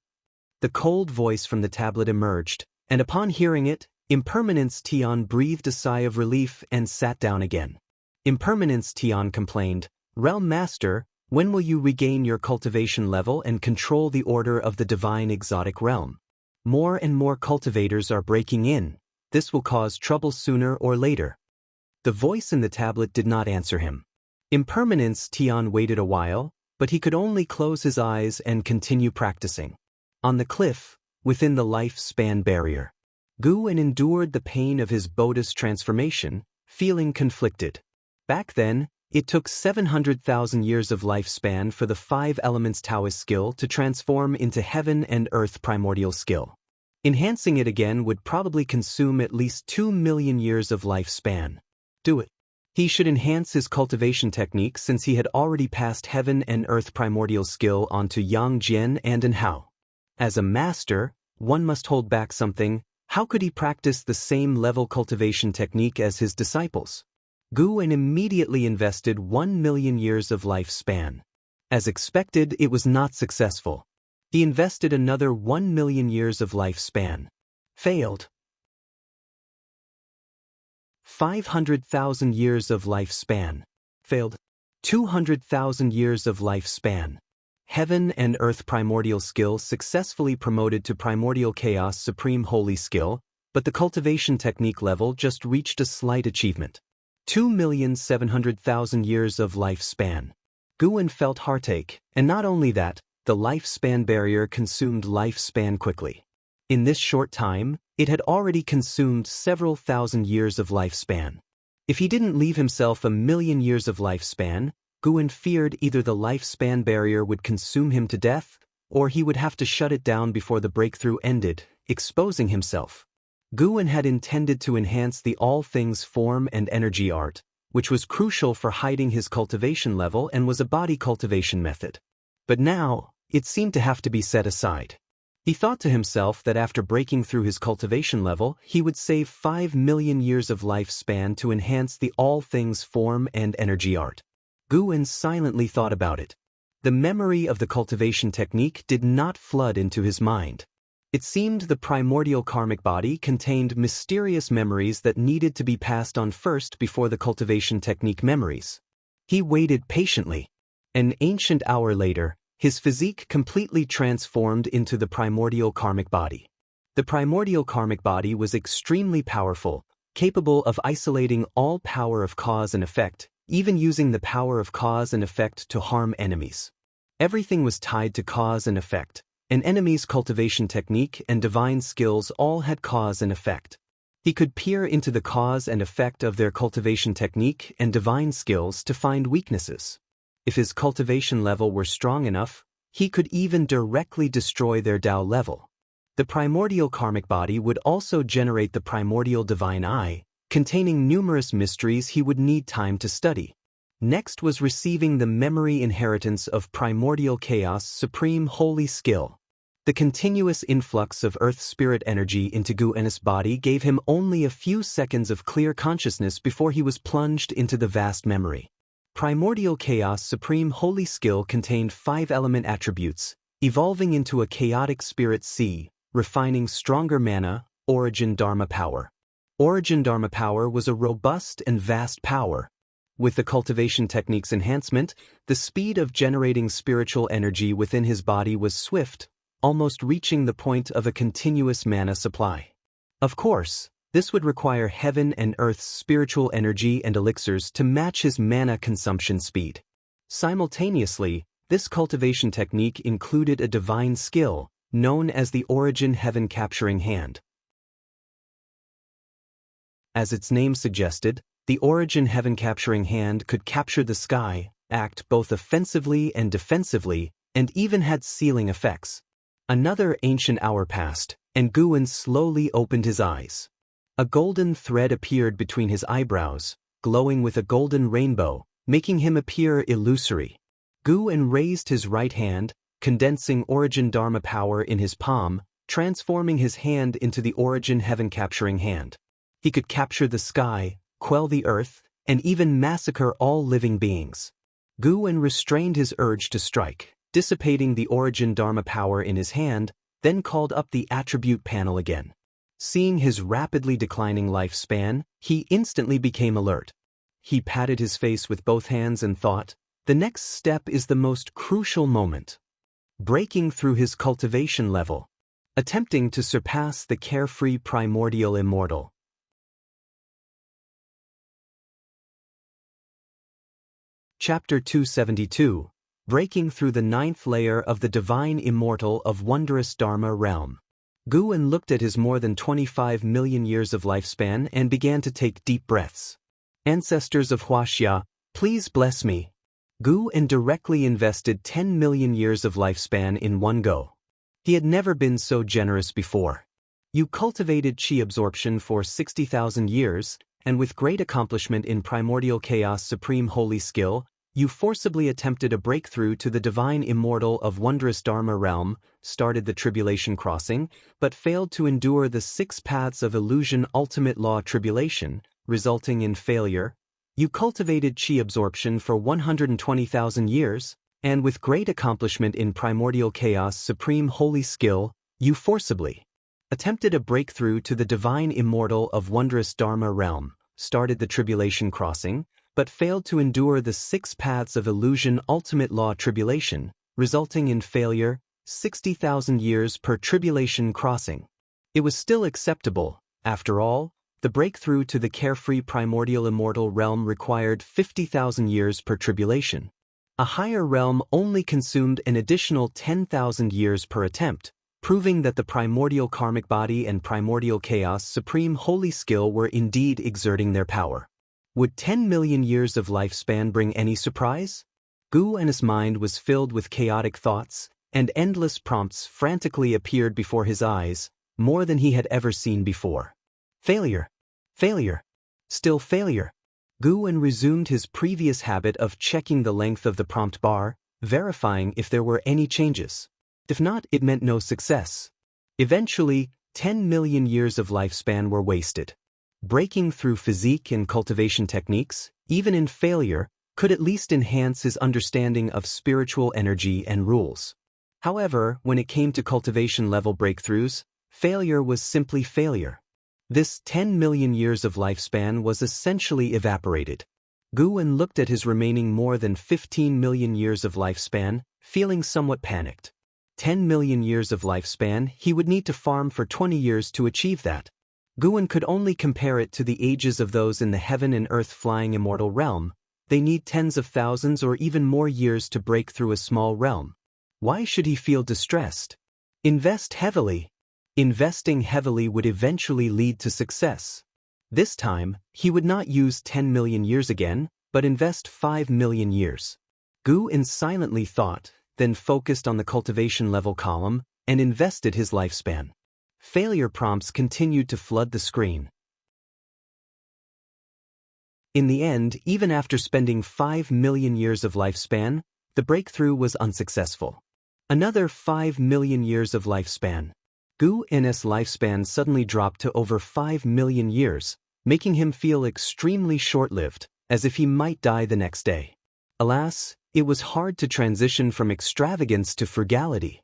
The cold voice from the tablet emerged, and upon hearing it, Impermanence Tian breathed a sigh of relief and sat down again. Impermanence Tian complained, "Realm Master, when will you regain your cultivation level and control the order of the divine exotic realm? More and more cultivators are breaking in. This will cause trouble sooner or later." The voice in the tablet did not answer him. Impermanence Tian waited a while, but he could only close his eyes and continue practicing. On the cliff, within the lifespan barrier, Gu En endured the pain of his Bodhi's transformation, feeling conflicted. Back then, it took 700,000 years of lifespan for the 5 elements Taoist skill to transform into heaven and earth primordial skill. Enhancing it again would probably consume at least 2 million years of lifespan. Do it. He should enhance his cultivation technique since he had already passed heaven and earth primordial skill onto Yang Jian and An Hao. As a master, one must hold back something. How could he practice the same level cultivation technique as his disciples? Gu En immediately invested 1 million years of lifespan. As expected, it was not successful. He invested another 1 million years of lifespan. Failed. 500,000 years of lifespan. Failed. 200,000 years of lifespan. Heaven and earth primordial skill successfully promoted to primordial chaos supreme holy skill, but the cultivation technique level just reached a slight achievement. 2,700,000 years of lifespan. Gu En felt heartache, and not only that, the lifespan barrier consumed lifespan quickly. In this short time, it had already consumed several thousand years of lifespan. If he didn't leave himself 1 million years of lifespan, Gu En feared either the lifespan barrier would consume him to death, or he would have to shut it down before the breakthrough ended, exposing himself. Gu En had intended to enhance the all things form and energy art, which was crucial for hiding his cultivation level and was a body cultivation method. But now, it seemed to have to be set aside. He thought to himself that after breaking through his cultivation level, he would save 5 million years of lifespan to enhance the all things form and energy art. Gu En silently thought about it. The memory of the cultivation technique did not flood into his mind. It seemed the primordial karmic body contained mysterious memories that needed to be passed on first before the cultivation technique memories. He waited patiently. An ancient hour later, his physique completely transformed into the primordial karmic body. The primordial karmic body was extremely powerful, capable of isolating all power of cause and effect, even using the power of cause and effect to harm enemies. Everything was tied to cause and effect. An enemy's cultivation technique and divine skills all had cause and effect. He could peer into the cause and effect of their cultivation technique and divine skills to find weaknesses. If his cultivation level were strong enough, he could even directly destroy their Tao level. The primordial karmic body would also generate the primordial divine eye, containing numerous mysteries he would need time to study. Next was receiving the memory inheritance of primordial chaos supreme holy skill. The continuous influx of Earth spirit energy into Gu's body gave him only a few seconds of clear consciousness before he was plunged into the vast memory. Primordial chaos supreme holy skill contained 5 element attributes, evolving into a chaotic spirit sea, refining stronger mana, origin dharma power. Origin dharma power was a robust and vast power. With the cultivation technique's enhancement, the speed of generating spiritual energy within his body was swift, almost reaching the point of a continuous mana supply. Of course, this would require heaven and earth's spiritual energy and elixirs to match his mana consumption speed. Simultaneously, this cultivation technique included a divine skill, known as the Origin Heaven Capturing Hand. As its name suggested, the Origin Heaven Capturing Hand could capture the sky, act both offensively and defensively, and even had sealing effects. Another ancient hour passed, and Gu slowly opened his eyes. A golden thread appeared between his eyebrows, glowing with a golden rainbow, making him appear illusory. Gu raised his right hand, condensing Origin Dharma power in his palm, transforming his hand into the Origin Heaven Capturing Hand. He could capture the sky, quell the earth, and even massacre all living beings. Gu restrained his urge to strike, dissipating the Origin Dharma power in his hand, then called up the attribute panel again. Seeing his rapidly declining lifespan, he instantly became alert. He patted his face with both hands and thought, the next step is the most crucial moment. Breaking through his cultivation level. Attempting to surpass the carefree primordial immortal. Chapter 272. Breaking through the 9th layer of the divine immortal of wondrous Dharma realm. Gu looked at his more than 25 million years of lifespan and began to take deep breaths. Ancestors of Wuxia, please bless me. Gu directly invested 10 million years of lifespan in one go. He had never been so generous before. You cultivated qi absorption for 60,000 years, and with great accomplishment in primordial chaos supreme holy skill, you forcibly attempted a breakthrough to the divine immortal of wondrous Dharma realm, started the tribulation crossing, but failed to endure the 6 paths of illusion ultimate law tribulation, resulting in failure. You cultivated qi absorption for 120,000 years, and with great accomplishment in primordial chaos supreme holy skill, you forcibly attempted a breakthrough to the divine immortal of wondrous Dharma realm, started the tribulation crossing, but failed to endure the 6 paths of illusion ultimate law tribulation, resulting in failure, 60,000 years per tribulation crossing. It was still acceptable, after all. The breakthrough to the carefree primordial immortal realm required 50,000 years per tribulation. A higher realm only consumed an additional 10,000 years per attempt, proving that the primordial karmic body and primordial chaos supreme holy skill were indeed exerting their power. Would 10 million years of lifespan bring any surprise? Gu's mind was filled with chaotic thoughts, and endless prompts frantically appeared before his eyes, more than he had ever seen before. Failure. Failure. Still failure. Gu resumed his previous habit of checking the length of the prompt bar, verifying if there were any changes. If not, it meant no success. Eventually, 10 million years of lifespan were wasted. Breaking through physique and cultivation techniques, even in failure, could at least enhance his understanding of spiritual energy and rules. However, when it came to cultivation level breakthroughs, failure was simply failure. This 10 million years of lifespan was essentially evaporated. Gu looked at his remaining more than 15 million years of lifespan, feeling somewhat panicked. 10 million years of lifespan, he would need to farm for 20 years to achieve that. Gu could only compare it to the ages of those in the heaven and earth flying immortal realm. They need tens of thousands or even more years to break through a small realm. Why should he feel distressed? Invest heavily. Investing heavily would eventually lead to success. This time, he would not use 10 million years again, but invest 5 million years. Gu silently thought, then focused on the cultivation level column, and invested his lifespan. Failure prompts continued to flood the screen. In the end, even after spending 5 million years of lifespan, the breakthrough was unsuccessful. Another 5 million years of lifespan. Gu's lifespan suddenly dropped to over 5 million years, making him feel extremely short-lived, as if he might die the next day. Alas, it was hard to transition from extravagance to frugality.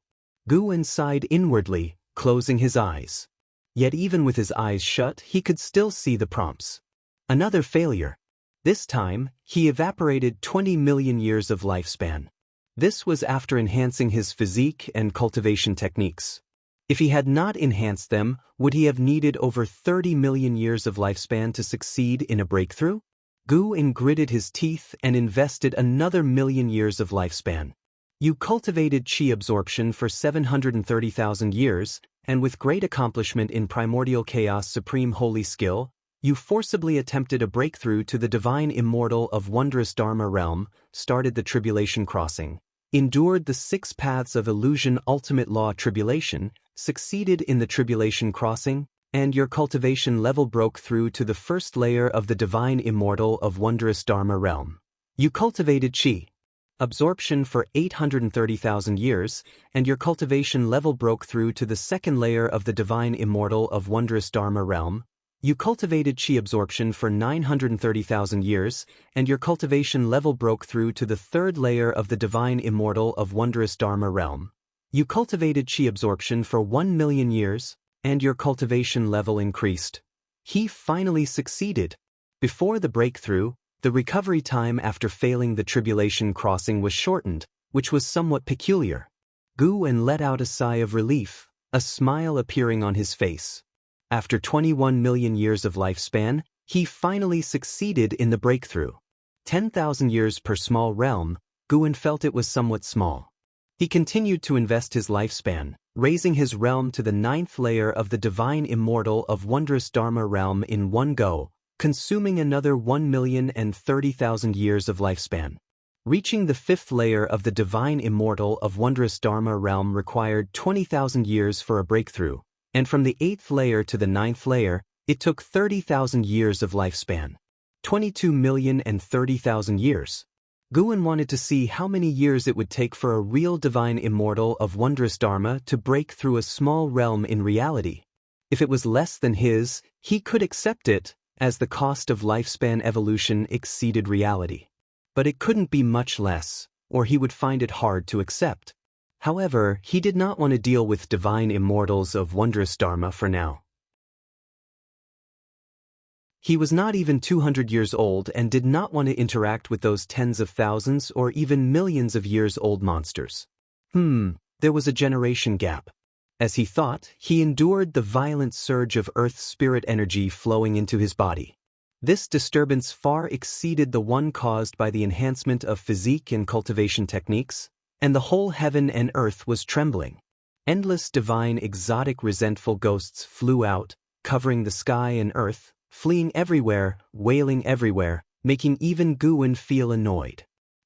Gu sighed inwardly, closing his eyes. Yet even with his eyes shut, he could still see the prompts. Another failure. This time, he evaporated 20 million years of lifespan. This was after enhancing his physique and cultivation techniques. If he had not enhanced them, would he have needed over 30 million years of lifespan to succeed in a breakthrough? Gu gritted his teeth and invested another million years of lifespan. You cultivated chi absorption for 730,000 years, and with great accomplishment in primordial chaos supreme holy skill, you forcibly attempted a breakthrough to the divine immortal of wondrous Dharma realm, started the tribulation crossing, endured the 6 paths of illusion ultimate law tribulation, succeeded in the tribulation crossing, and your cultivation level broke through to the first layer of the divine immortal of wondrous Dharma realm. You cultivated chi absorption for 830,000 years, and your cultivation level broke through to the second layer of the divine immortal of wondrous Dharma realm. You cultivated chi absorption for 930,000 years, and your cultivation level broke through to the third layer of the divine immortal of wondrous Dharma realm. You cultivated chi absorption for 1 million years, and your cultivation level increased. He finally succeeded. Before the breakthrough, the recovery time after failing the tribulation crossing was shortened, which was somewhat peculiar. Gu let out a sigh of relief, a smile appearing on his face. After 21 million years of lifespan, he finally succeeded in the breakthrough. 10,000 years per small realm, Gu felt it was somewhat small. He continued to invest his lifespan, raising his realm to the 9th layer of the divine immortal of wondrous Dharma realm in one go, consuming another 1,030,000 years of lifespan. Reaching the 5th layer of the divine immortal of wondrous Dharma realm required 20,000 years for a breakthrough, and from the 8th layer to the 9th layer, it took 30,000 years of lifespan. 22,030,000 years. Gu wanted to see how many years it would take for a real divine immortal of wondrous Dharma to break through a small realm in reality. If it was less than his, he could accept it, as the cost of lifespan evolution exceeded reality. But it couldn't be much less, or he would find it hard to accept. However, he did not want to deal with divine immortals of wondrous Dharma for now. He was not even 200 years old and did not want to interact with those tens of thousands or even millions of years old monsters. There was a generation gap. As he thought, he endured the violent surge of Earth's spirit energy flowing into his body. This disturbance far exceeded the one caused by the enhancement of physique and cultivation techniques, and the whole heaven and earth was trembling. Endless divine exotic resentful ghosts flew out, covering the sky and earth, fleeing everywhere, wailing everywhere, making even Gu feel annoyed.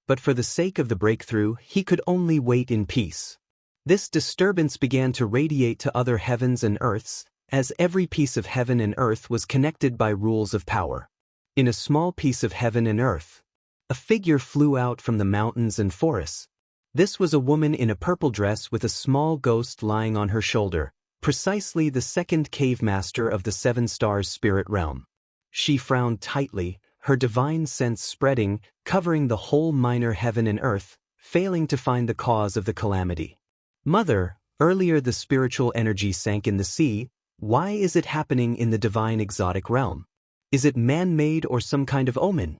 But for the sake of the breakthrough, he could only wait in peace. This disturbance began to radiate to other heavens and earths, as every piece of heaven and earth was connected by rules of power. In a small piece of heaven and earth, a figure flew out from the mountains and forests. This was a woman in a purple dress with a small ghost lying on her shoulder, precisely the second cave master of the 7 stars spirit realm. She frowned tightly, her divine sense spreading, covering the whole minor heaven and earth, failing to find the cause of the calamity. Mother, earlier the spiritual energy sank in the sea. Why is it happening in the divine exotic realm? Is it man-made or some kind of omen?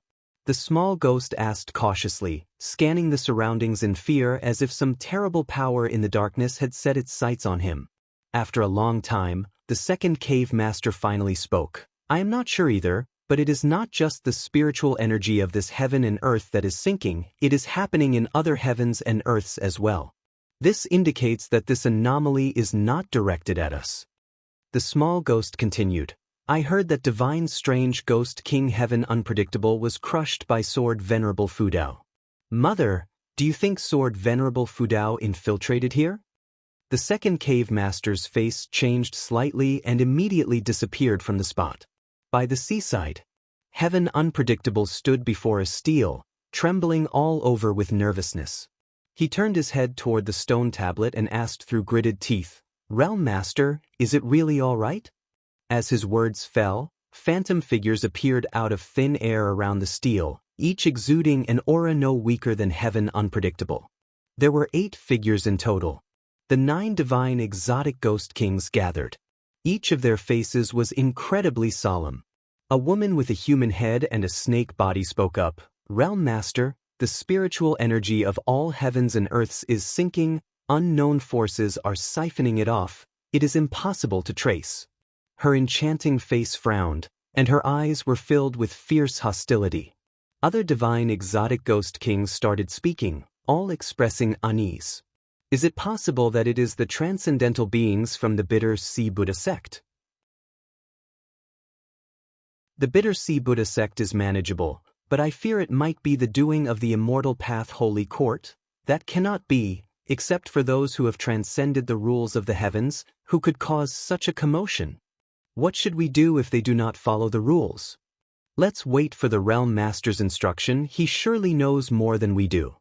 The small ghost asked cautiously, scanning the surroundings in fear as if some terrible power in the darkness had set its sights on him. After a long time, the second cave master finally spoke. I am not sure either, but it is not just the spiritual energy of this heaven and earth that is sinking, it is happening in other heavens and earths as well. This indicates that this anomaly is not directed at us. The small ghost continued. I heard that divine strange ghost King Heaven Unpredictable was crushed by Sword Venerable Fudao. Mother, do you think Sword Venerable Fudao infiltrated here? The second cave master's face changed slightly and immediately disappeared from the spot. By the seaside, Heaven Unpredictable stood before a stele, trembling all over with nervousness. He turned his head toward the stone tablet and asked through gritted teeth, Realm Master, is it really all right? As his words fell, phantom figures appeared out of thin air around the stele, each exuding an aura no weaker than Heaven Unpredictable. There were 8 figures in total. The 9 divine exotic ghost kings gathered. Each of their faces was incredibly solemn. A woman with a human head and a snake body spoke up, Realm Master, the spiritual energy of all heavens and earths is sinking, unknown forces are siphoning it off, it is impossible to trace. Her enchanting face frowned, and her eyes were filled with fierce hostility. Other divine exotic ghost kings started speaking, all expressing unease. Is it possible that it is the transcendental beings from the Bitter Sea Buddha sect? The Bitter Sea Buddha sect is manageable, but I fear it might be the doing of the Immortal Path Holy Court. That cannot be, except for those who have transcended the rules of the heavens, who could cause such a commotion. What should we do if they do not follow the rules? Let's wait for the Realm Master's instruction, he surely knows more than we do.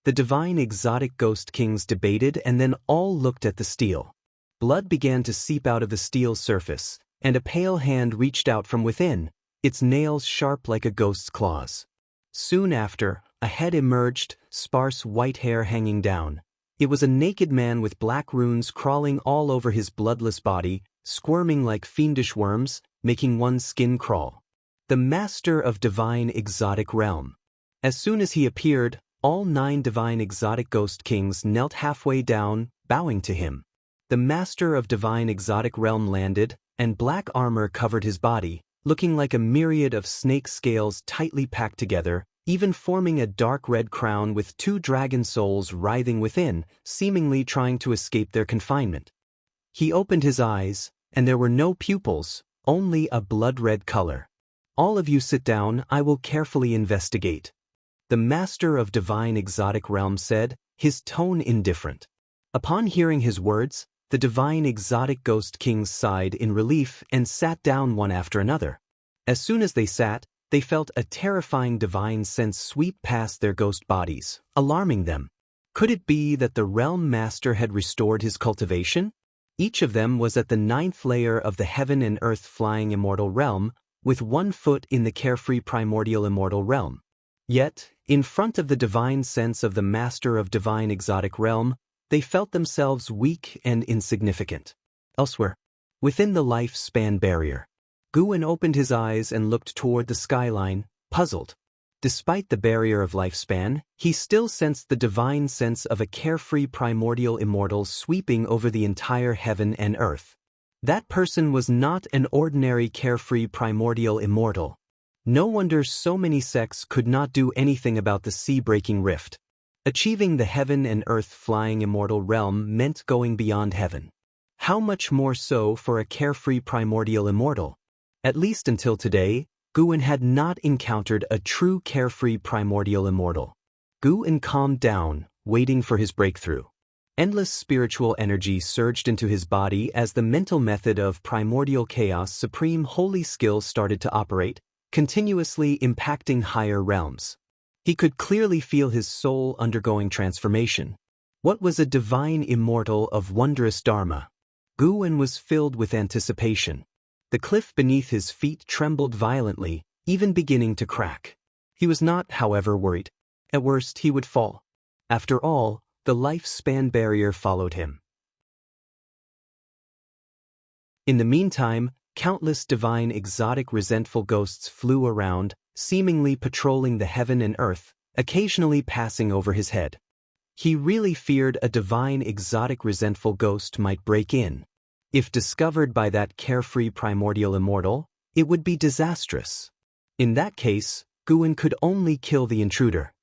The divine exotic ghost kings debated and then all looked at the stele. Blood began to seep out of the steel's surface, and a pale hand reached out from within, its nails sharp like a ghost's claws. Soon after, a head emerged, sparse white hair hanging down. It was a naked man with black runes crawling all over his bloodless body, squirming like fiendish worms, making one's skin crawl. The master of divine exotic realm. As soon as he appeared, all 9 divine exotic ghost kings knelt halfway down, bowing to him. The master of divine exotic realm landed, and black armor covered his body, looking like a myriad of snake scales tightly packed together, even forming a dark red crown with 2 dragon souls writhing within, seemingly trying to escape their confinement. He opened his eyes, and there were no pupils, only a blood-red color. All of you sit down, I will carefully investigate. The master of divine exotic realm said, his tone indifferent. Upon hearing his words, the divine exotic ghost kings sighed in relief and sat down one after another. As soon as they sat, they felt a terrifying divine sense sweep past their ghost bodies, alarming them. Could it be that the realm master had restored his cultivation? Each of them was at the 9th layer of the heaven and earth flying immortal realm, with 1 foot in the carefree primordial immortal realm. Yet, in front of the divine sense of the master of divine exotic realm, they felt themselves weak and insignificant. Elsewhere, within the lifespan barrier, Guin opened his eyes and looked toward the skyline, puzzled. Despite the barrier of lifespan, he still sensed the divine sense of a carefree primordial immortal sweeping over the entire heaven and earth. That person was not an ordinary carefree primordial immortal. No wonder so many sects could not do anything about the sea-breaking rift. Achieving the heaven and earth flying immortal realm meant going beyond heaven. How much more so for a carefree primordial immortal? At least until today, Guin had not encountered a true carefree primordial immortal. Guin calmed down, waiting for his breakthrough. Endless spiritual energy surged into his body as the mental method of primordial chaos supreme holy skill started to operate, continuously impacting higher realms. He could clearly feel his soul undergoing transformation. What was a divine immortal of wondrous dharma? Guin was filled with anticipation. The cliff beneath his feet trembled violently, even beginning to crack. He was not, however, worried. At worst, he would fall. After all, the lifespan barrier followed him. In the meantime, countless divine exotic resentful ghosts flew around, seemingly patrolling the heaven and earth, occasionally passing over his head. He really feared a divine exotic resentful ghost might break in. If discovered by that carefree primordial immortal, it would be disastrous. In that case, Guin could only kill the intruder.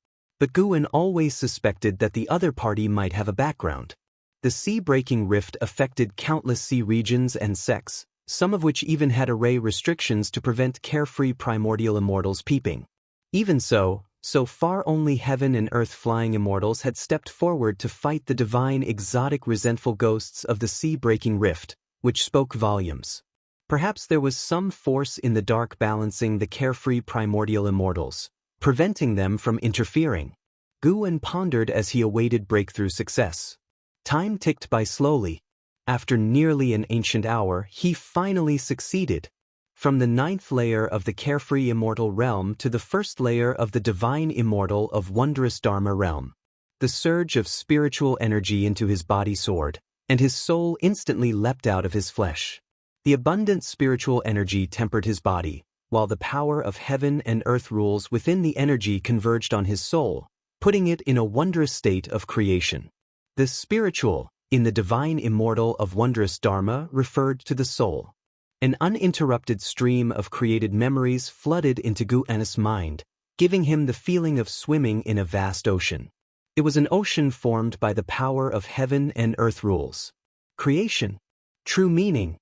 But Guin always suspected that the other party might have a background. The sea-breaking rift affected countless sea regions and sects, some of which even had array restrictions to prevent carefree primordial immortals peeping. Even so far only heaven and earth flying immortals had stepped forward to fight the divine exotic resentful ghosts of the sea-breaking rift, which spoke volumes. Perhaps there was some force in the dark balancing the carefree primordial immortals, preventing them from interfering. Guan pondered as he awaited breakthrough success. Time ticked by slowly. After nearly an ancient hour, he finally succeeded. From the 9th layer of the carefree immortal realm to the 1st layer of the divine immortal of wondrous Dharma realm. The surge of spiritual energy into his body soared, and his soul instantly leapt out of his flesh. The abundant spiritual energy tempered his body, while the power of heaven and earth rules within the energy converged on his soul, putting it in a wondrous state of creation. The spiritual, in the divine immortal of wondrous Dharma, referred to the soul. An uninterrupted stream of created memories flooded into Guan's mind, giving him the feeling of swimming in a vast ocean. It was an ocean formed by the power of heaven and earth rules. Creation. True meaning.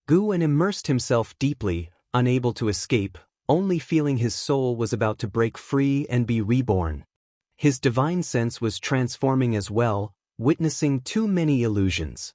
Guan immersed himself deeply, unable to escape, only feeling his soul was about to break free and be reborn. His divine sense was transforming as well, witnessing too many illusions.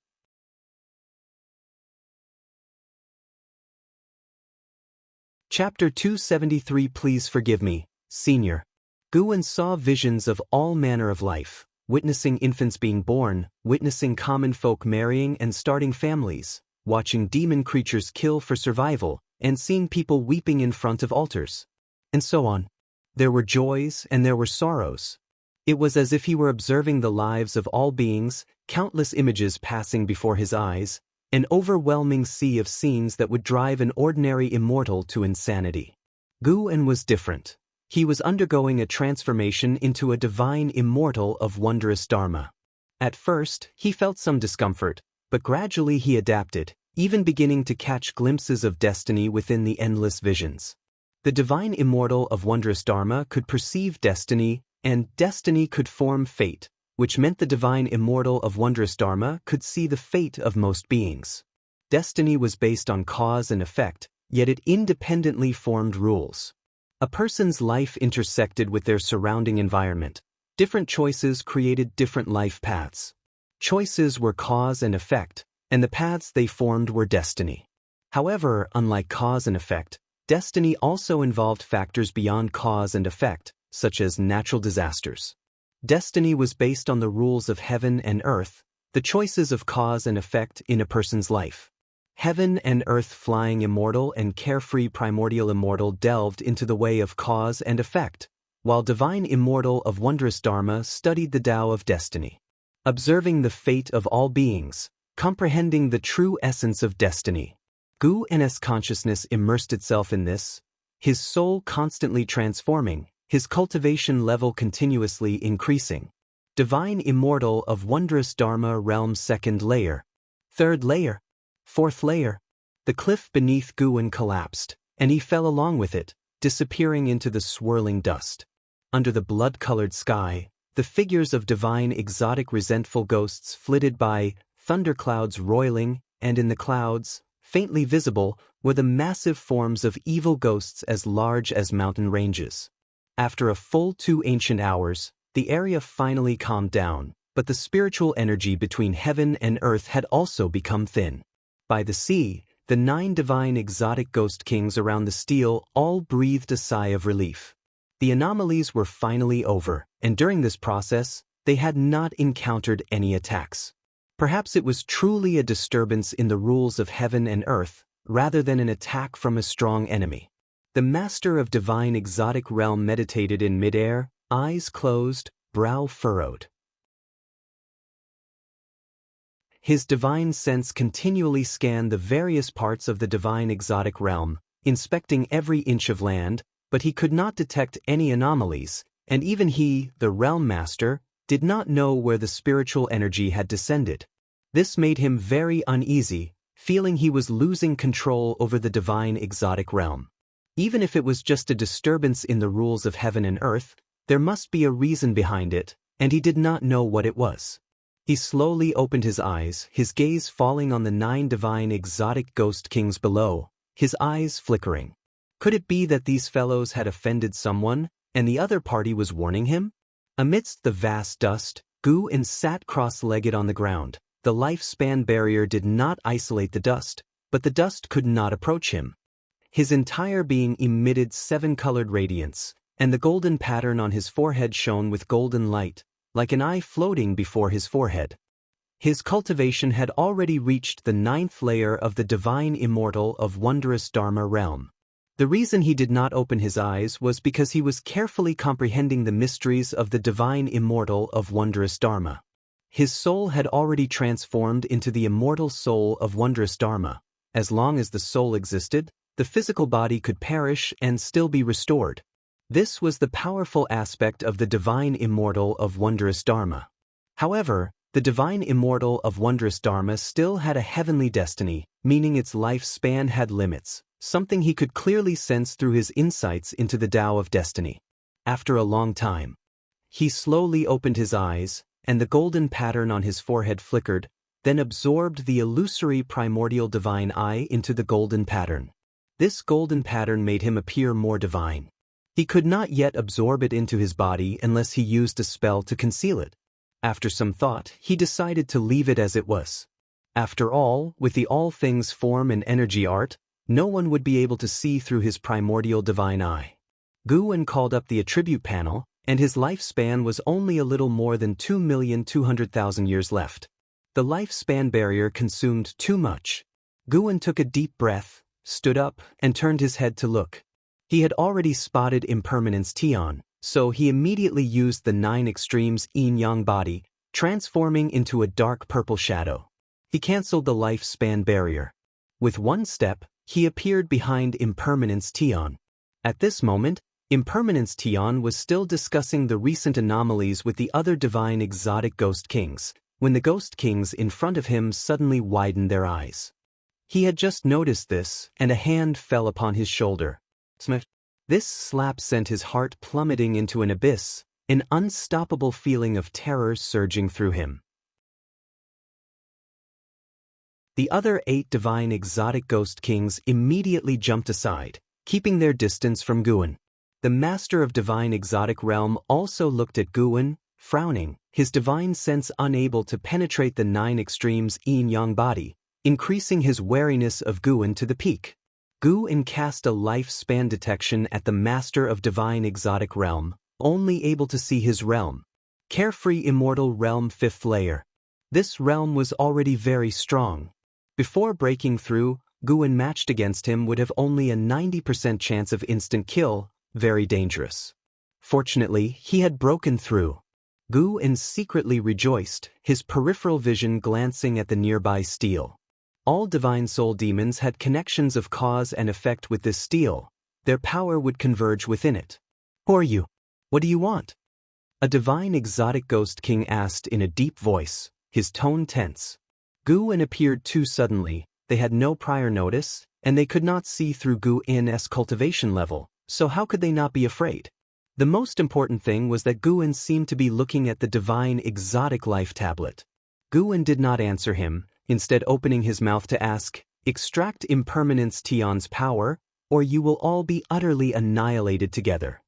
Chapter 273. Please forgive me, Senior. Guan saw visions of all manner of life, witnessing infants being born, witnessing common folk marrying and starting families, watching demon creatures kill for survival, and seeing people weeping in front of altars. And so on. There were joys and there were sorrows. It was as if he were observing the lives of all beings, countless images passing before his eyes, an overwhelming sea of scenes that would drive an ordinary immortal to insanity. Guan was different. He was undergoing a transformation into a divine immortal of wondrous Dharma. At first, he felt some discomfort, but gradually he adapted, even beginning to catch glimpses of destiny within the endless visions. The divine immortal of wondrous Dharma could perceive destiny, and destiny could form fate, which meant the divine immortal of wondrous Dharma could see the fate of most beings. Destiny was based on cause and effect, yet it independently formed rules. A person's life intersected with their surrounding environment. Different choices created different life paths. Choices were cause and effect, and the paths they formed were destiny. However, unlike cause and effect, destiny also involved factors beyond cause and effect, such as natural disasters. Destiny was based on the rules of heaven and earth, the choices of cause and effect in a person's life. Heaven and earth flying immortal and carefree primordial immortal delved into the way of cause and effect, while divine immortal of wondrous Dharma studied the Tao of destiny. Observing the fate of all beings, comprehending the true essence of destiny. Guan's consciousness immersed itself in this, his soul constantly transforming, his cultivation level continuously increasing. Divine immortal of wondrous Dharma realm 2nd layer. 3rd layer. 4th layer. The cliff beneath Guan collapsed, and he fell along with it, disappearing into the swirling dust. Under the blood-colored sky, the figures of divine exotic resentful ghosts flitted by, thunderclouds roiling, and in the clouds, faintly visible, were the massive forms of evil ghosts as large as mountain ranges. After a full 2 ancient hours, the area finally calmed down, but the spiritual energy between heaven and earth had also become thin. By the sea, the 9 divine exotic ghost kings around the stele all breathed a sigh of relief. The anomalies were finally over, and during this process, they had not encountered any attacks. Perhaps it was truly a disturbance in the rules of heaven and earth, rather than an attack from a strong enemy. The master of divine exotic realm meditated in midair, eyes closed, brow furrowed. His divine sense continually scanned the various parts of the divine exotic realm, inspecting every inch of land, but he could not detect any anomalies, and even he, the realm master, did not know where the spiritual energy had descended. This made him very uneasy, feeling he was losing control over the divine exotic realm. Even if it was just a disturbance in the rules of heaven and earth, there must be a reason behind it, and he did not know what it was. He slowly opened his eyes, his gaze falling on the 9 divine exotic ghost kings below, his eyes flickering. Could it be that these fellows had offended someone, and the other party was warning him? Amidst the vast dust, Gu-in sat cross-legged on the ground. The lifespan barrier did not isolate the dust, but the dust could not approach him. His entire being emitted 7-colored radiance, and the golden pattern on his forehead shone with golden light, like an eye floating before his forehead. His cultivation had already reached the 9th layer of the divine immortal of wondrous Dharma realm. The reason he did not open his eyes was because he was carefully comprehending the mysteries of the divine immortal of wondrous Dharma. His soul had already transformed into the immortal soul of wondrous Dharma. As long as the soul existed, the physical body could perish and still be restored. This was the powerful aspect of the divine immortal of wondrous Dharma. However, the divine immortal of wondrous Dharma still had a heavenly destiny, meaning its lifespan had limits, something he could clearly sense through his insights into the Tao of destiny. After a long time, he slowly opened his eyes, and the golden pattern on his forehead flickered, then absorbed the illusory primordial divine eye into the golden pattern. This golden pattern made him appear more divine. He could not yet absorb it into his body unless he used a spell to conceal it. After some thought, he decided to leave it as it was. After all, with the all things form and energy art, no one would be able to see through his primordial divine eye. Gu-in called up the attribute panel, and his lifespan was only a little more than 2,200,000 years left. The lifespan barrier consumed too much. Gu-in took a deep breath, stood up, and turned his head to look. He had already spotted impermanence Tian, so he immediately used the 9 extremes yin-yang body, transforming into a dark purple shadow. He cancelled the lifespan barrier. With one step, he appeared behind impermanence Tian. At this moment, impermanence Tian was still discussing the recent anomalies with the other divine exotic ghost kings, when the ghost kings in front of him suddenly widened their eyes. He had just noticed this, and a hand fell upon his shoulder. This slap sent his heart plummeting into an abyss, an unstoppable feeling of terror surging through him. The other 8 divine exotic ghost kings immediately jumped aside, keeping their distance from Gu-in. The master of divine exotic realm also looked at Gu-in, frowning, his divine sense unable to penetrate the 9 extremes yin-yang body, increasing his wariness of Gu-in to the peak. Gu-in cast a lifespan detection at the master of divine exotic realm, only able to see his realm. Carefree immortal realm 5th layer. This realm was already very strong. Before breaking through, Gu-in matched against him would have only a 90% chance of instant kill, very dangerous. Fortunately, he had broken through. Gu-in secretly rejoiced, his peripheral vision glancing at the nearby steel. All divine soul demons had connections of cause and effect with this steel. Their power would converge within it. Who are you? What do you want? A divine exotic ghost king asked in a deep voice, his tone tense. Gu-in appeared too suddenly, they had no prior notice, and they could not see through Gu-in's cultivation level, so how could they not be afraid? The most important thing was that Gu-in seemed to be looking at the divine exotic life tablet. Gu-in did not answer him, instead opening his mouth to ask, "Extract impermanence Tian's power, or you will all be utterly annihilated together."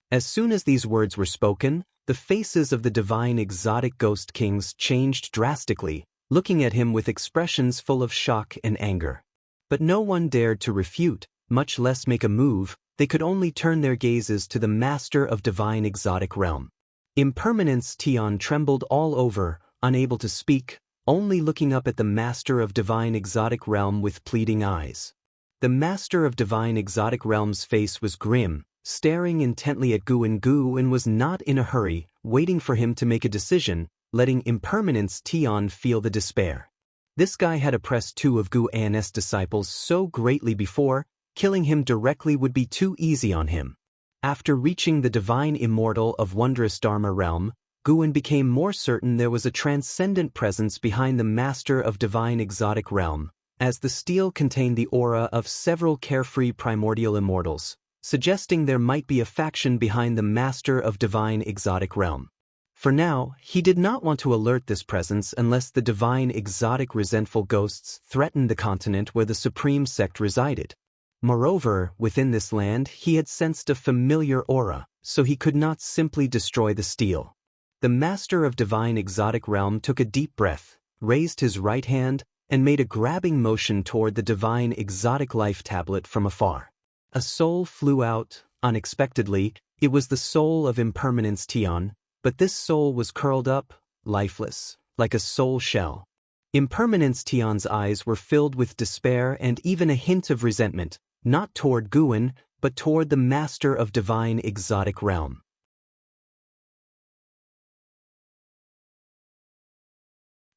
As soon as these words were spoken, the faces of the divine exotic ghost kings changed drastically, looking at him with expressions full of shock and anger. But no one dared to refute, much less make a move. They could only turn their gazes to the master of divine exotic realm. Impermanence Tian trembled all over, unable to speak, only looking up at the master of divine exotic realm with pleading eyes. The master of divine exotic realm's face was grim, staring intently at Gu-in. Gu-in was not in a hurry, waiting for him to make a decision, letting impermanence Tian feel the despair. This guy had oppressed 2 of Gu-in's disciples so greatly before, killing him directly would be too easy on him. After reaching the divine immortal of wondrous Dharma realm, Gu-in became more certain there was a transcendent presence behind the master of divine exotic realm, as the steel contained the aura of several carefree primordial immortals, suggesting there might be a faction behind the master of divine exotic realm. For now, he did not want to alert this presence unless the divine exotic resentful ghosts threatened the continent where the supreme sect resided. Moreover, within this land he had sensed a familiar aura, so he could not simply destroy the steel. The master of divine exotic realm took a deep breath, raised his right hand, and made a grabbing motion toward the divine exotic life tablet from afar. A soul flew out, unexpectedly. It was the soul of Impermanence Tian, but this soul was curled up, lifeless, like a soul shell. Impermanence Tian's eyes were filled with despair and even a hint of resentment, not toward Guan, but toward the master of divine exotic realm.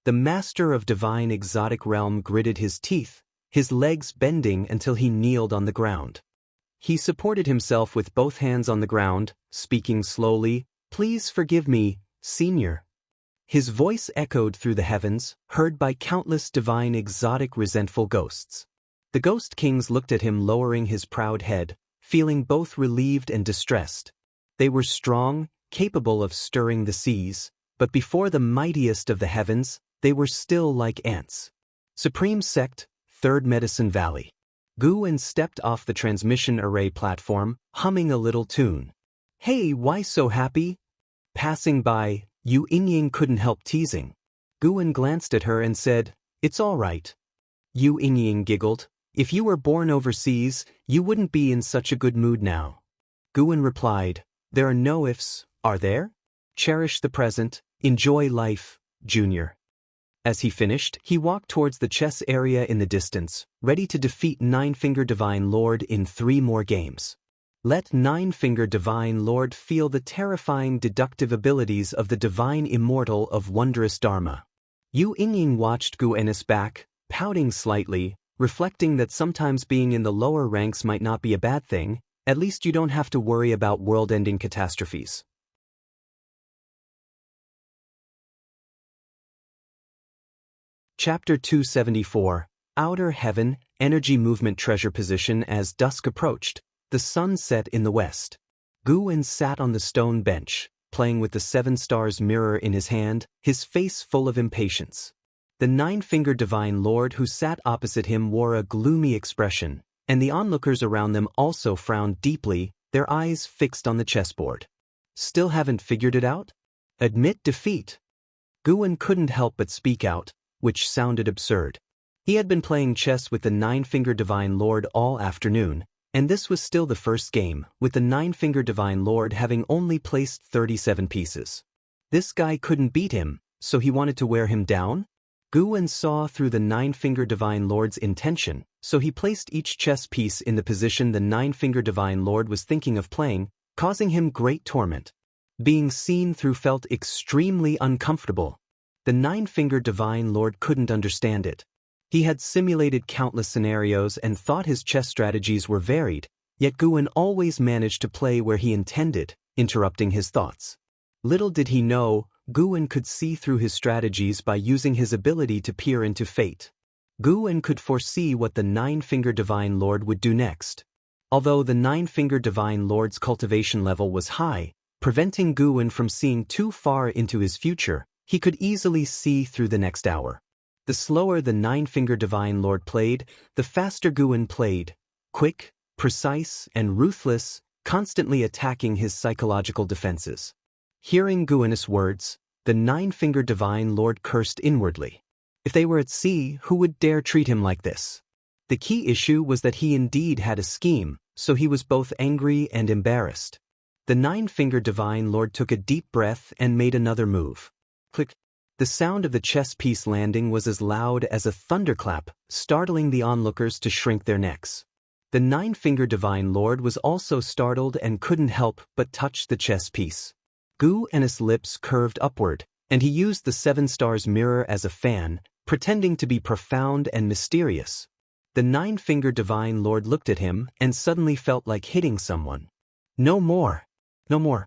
The master of divine exotic realm gritted his teeth, his legs bending until he kneeled on the ground. He supported himself with both hands on the ground, speaking slowly, "Please forgive me, Senior." His voice echoed through the heavens, heard by countless divine exotic resentful ghosts. The ghost kings looked at him lowering his proud head, feeling both relieved and distressed. They were strong, capable of stirring the seas, but before the mightiest of the heavens, they were still like ants. Supreme Sect, Third Medicine Valley. Guan stepped off the transmission array platform, humming a little tune. "Hey, why so happy?" Passing by, Yu Yingying couldn't help teasing. Guan glanced at her and said, "It's all right." Yu Yingying giggled, "If you were born overseas, you wouldn't be in such a good mood now." Guan replied, "There are no ifs, are there? Cherish the present, enjoy life, Junior." As he finished, he walked towards the chess area in the distance, ready to defeat Nine-Finger Divine Lord in 3 more games. Let Nine-Finger Divine Lord feel the terrifying deductive abilities of the Divine Immortal of Wondrous Dharma. Yu Yingying watched Guan's back, pouting slightly, reflecting that sometimes being in the lower ranks might not be a bad thing. At least you don't have to worry about world-ending catastrophes. Chapter 274, Outer Heaven, Energy Movement Treasure Position. As dusk approached, the sun set in the west. Guan sat on the stone bench, playing with the 7 stars mirror in his hand, his face full of impatience. The Nine-Finger Divine Lord who sat opposite him wore a gloomy expression, and the onlookers around them also frowned deeply, their eyes fixed on the chessboard. "Still haven't figured it out? Admit defeat." Guan couldn't help but speak out, which sounded absurd. He had been playing chess with the Nine-Finger Divine Lord all afternoon, and this was still the first game, with the Nine-Finger Divine Lord having only placed 37 pieces. This guy couldn't beat him, so he wanted to wear him down? Guan saw through the Nine-Finger Divine Lord's intention, so he placed each chess piece in the position the Nine-Finger Divine Lord was thinking of playing, causing him great torment. Being seen through felt extremely uncomfortable. The Nine-Finger Divine Lord couldn't understand it. He had simulated countless scenarios and thought his chess strategies were varied, yet Guan always managed to play where he intended, interrupting his thoughts. Little did he know, Guan could see through his strategies by using his ability to peer into fate. Guan could foresee what the Nine-Finger Divine Lord would do next. Although the Nine-Finger Divine Lord's cultivation level was high, preventing Guan from seeing too far into his future, he could easily see through the next hour. The slower the Nine-Finger Divine Lord played, the faster Guan played, quick, precise, and ruthless, constantly attacking his psychological defenses. Hearing Guan's words, the Nine-Finger Divine Lord cursed inwardly. If they were at sea, who would dare treat him like this? The key issue was that he indeed had a scheme, so he was both angry and embarrassed. The Nine-Finger Divine Lord took a deep breath and made another move. Click. The sound of the chess piece landing was as loud as a thunderclap, startling the onlookers to shrink their necks. The Nine-Finger Divine Lord was also startled and couldn't help but touch the chess piece. Guan's lips curved upward, and he used the 7 stars mirror as a fan, pretending to be profound and mysterious. The Nine-Finger Divine Lord looked at him and suddenly felt like hitting someone. "No more! No more!"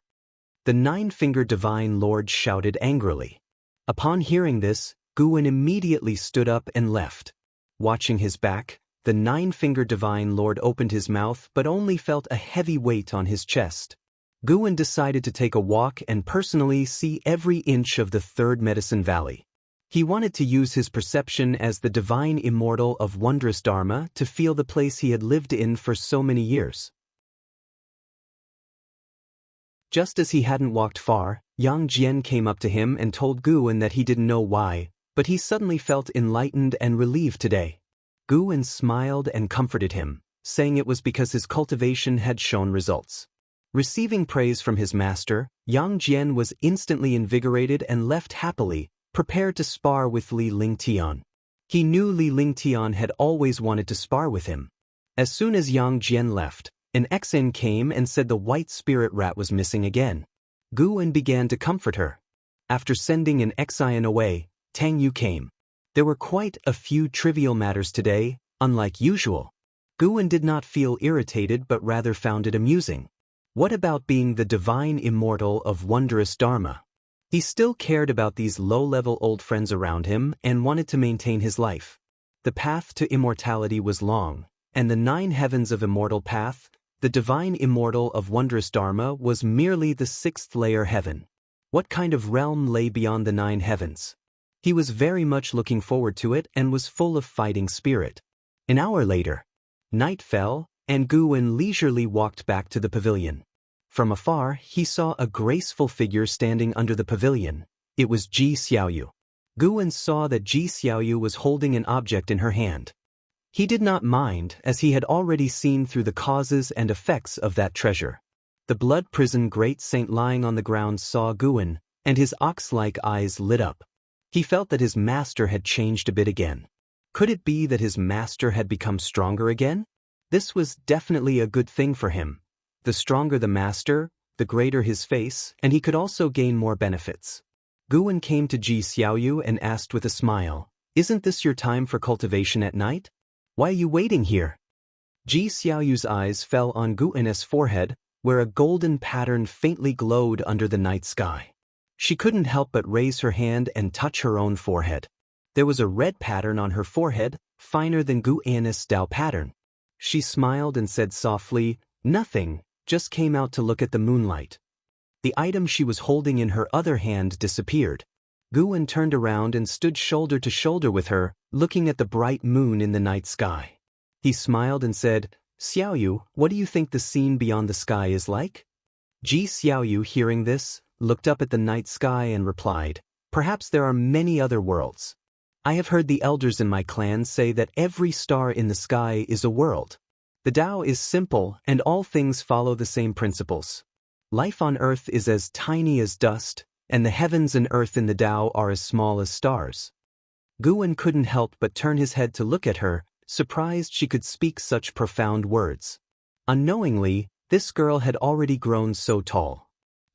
The Nine-Finger Divine Lord shouted angrily. Upon hearing this, Guan immediately stood up and left. Watching his back, the Nine-Finger Divine Lord opened his mouth but only felt a heavy weight on his chest. Guwen decided to take a walk and personally see every inch of the Third Medicine Valley. He wanted to use his perception as the divine immortal of wondrous Dharma to feel the place he had lived in for so many years. Just as he hadn't walked far, Yang Jian came up to him and told Guwen that he didn't know why, but he suddenly felt enlightened and relieved today. Guwen smiled and comforted him, saying it was because his cultivation had shown results. Receiving praise from his master, Yang Jian was instantly invigorated and left happily, prepared to spar with Li Lingtian. He knew Li Lingtian had always wanted to spar with him. As soon as Yang Jian left, an Xen came and said the white spirit rat was missing again. Guwen began to comfort her. After sending an Xian away, Tang Yu came. There were quite a few trivial matters today, unlike usual. Guwen did not feel irritated but rather found it amusing. What about being the divine immortal of wondrous Dharma? He still cared about these low-level old friends around him and wanted to maintain his life. The path to immortality was long, and the 9 heavens of immortal path, the divine immortal of wondrous Dharma, was merely the 6th layer heaven. What kind of realm lay beyond the 9 heavens? He was very much looking forward to it and was full of fighting spirit. An hour later, night fell, and Guwen leisurely walked back to the pavilion. From afar, he saw a graceful figure standing under the pavilion. It was Ji Xiaoyu. Guwen saw that Ji Xiaoyu was holding an object in her hand. He did not mind, as he had already seen through the causes and effects of that treasure. The blood prison great saint lying on the ground saw Guwen, and his ox-like eyes lit up. He felt that his master had changed a bit again. Could it be that his master had become stronger again? This was definitely a good thing for him. The stronger the master, the greater his face, and he could also gain more benefits. Guwen came to Ji Xiaoyu and asked with a smile, "Isn't this your time for cultivation at night? Why are you waiting here?" Ji Xiaoyu's eyes fell on Guwen's forehead, where a golden pattern faintly glowed under the night sky. She couldn't help but raise her hand and touch her own forehead. There was a red pattern on her forehead, finer than Guwen's Dao pattern. She smiled and said softly, "Nothing, just came out to look at the moonlight." The item she was holding in her other hand disappeared. Guwen turned around and stood shoulder to shoulder with her, looking at the bright moon in the night sky. He smiled and said, "Xiaoyu, what do you think the scene beyond the sky is like?" Ji Xiaoyu, hearing this, looked up at the night sky and replied, "Perhaps there are many other worlds. I have heard the elders in my clan say that every star in the sky is a world. The Tao is simple and all things follow the same principles. Life on earth is as tiny as dust, and the heavens and earth in the Tao are as small as stars." Guwen couldn't help but turn his head to look at her, surprised she could speak such profound words. Unknowingly, this girl had already grown so tall.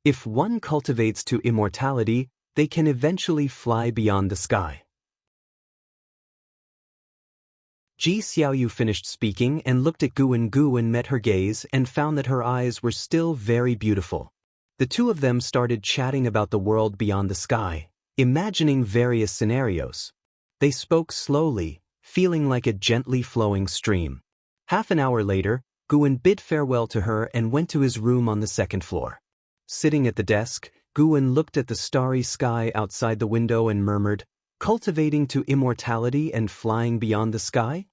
If one cultivates to immortality, they can eventually fly beyond the sky. Ji Xiaoyu finished speaking and looked at Guwen. Guwen met her gaze and found that her eyes were still very beautiful. The two of them started chatting about the world beyond the sky, imagining various scenarios. They spoke slowly, feeling like a gently flowing stream. Half an hour later, Guwen bid farewell to her and went to his room on the 2nd floor. Sitting at the desk, Guwen looked at the starry sky outside the window and murmured, "Cultivating to immortality and flying beyond the sky?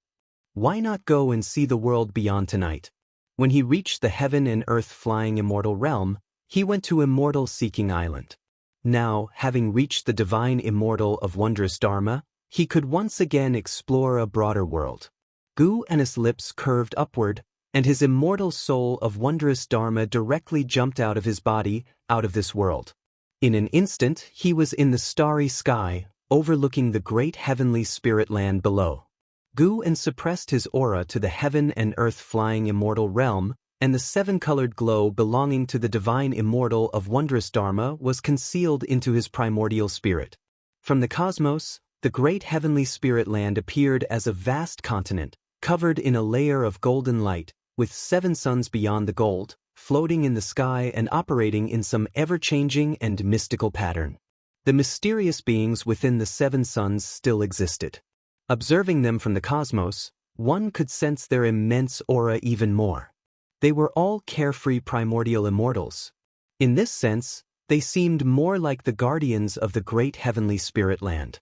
Why not go and see the world beyond tonight?" When he reached the heaven and earth flying immortal realm, he went to Immortal Seeking Island. Now, having reached the divine immortal of wondrous Dharma, he could once again explore a broader world. Guwen's lips curved upward, and his immortal soul of wondrous Dharma directly jumped out of his body, out of this world. In an instant, he was in the starry sky, overlooking the great heavenly spirit land below. Guwen suppressed his aura to the heaven and earth flying immortal realm, and the 7-colored glow belonging to the divine immortal of wondrous Dharma was concealed into his primordial spirit. From the cosmos, the great heavenly spirit land appeared as a vast continent, covered in a layer of golden light, with 7 suns beyond the gold, floating in the sky and operating in some ever-changing and mystical pattern. The mysterious beings within the 7 suns still existed. Observing them from the cosmos, one could sense their immense aura even more. They were all carefree primordial immortals, In this sense, they seemed more like the guardians of the great heavenly spirit land.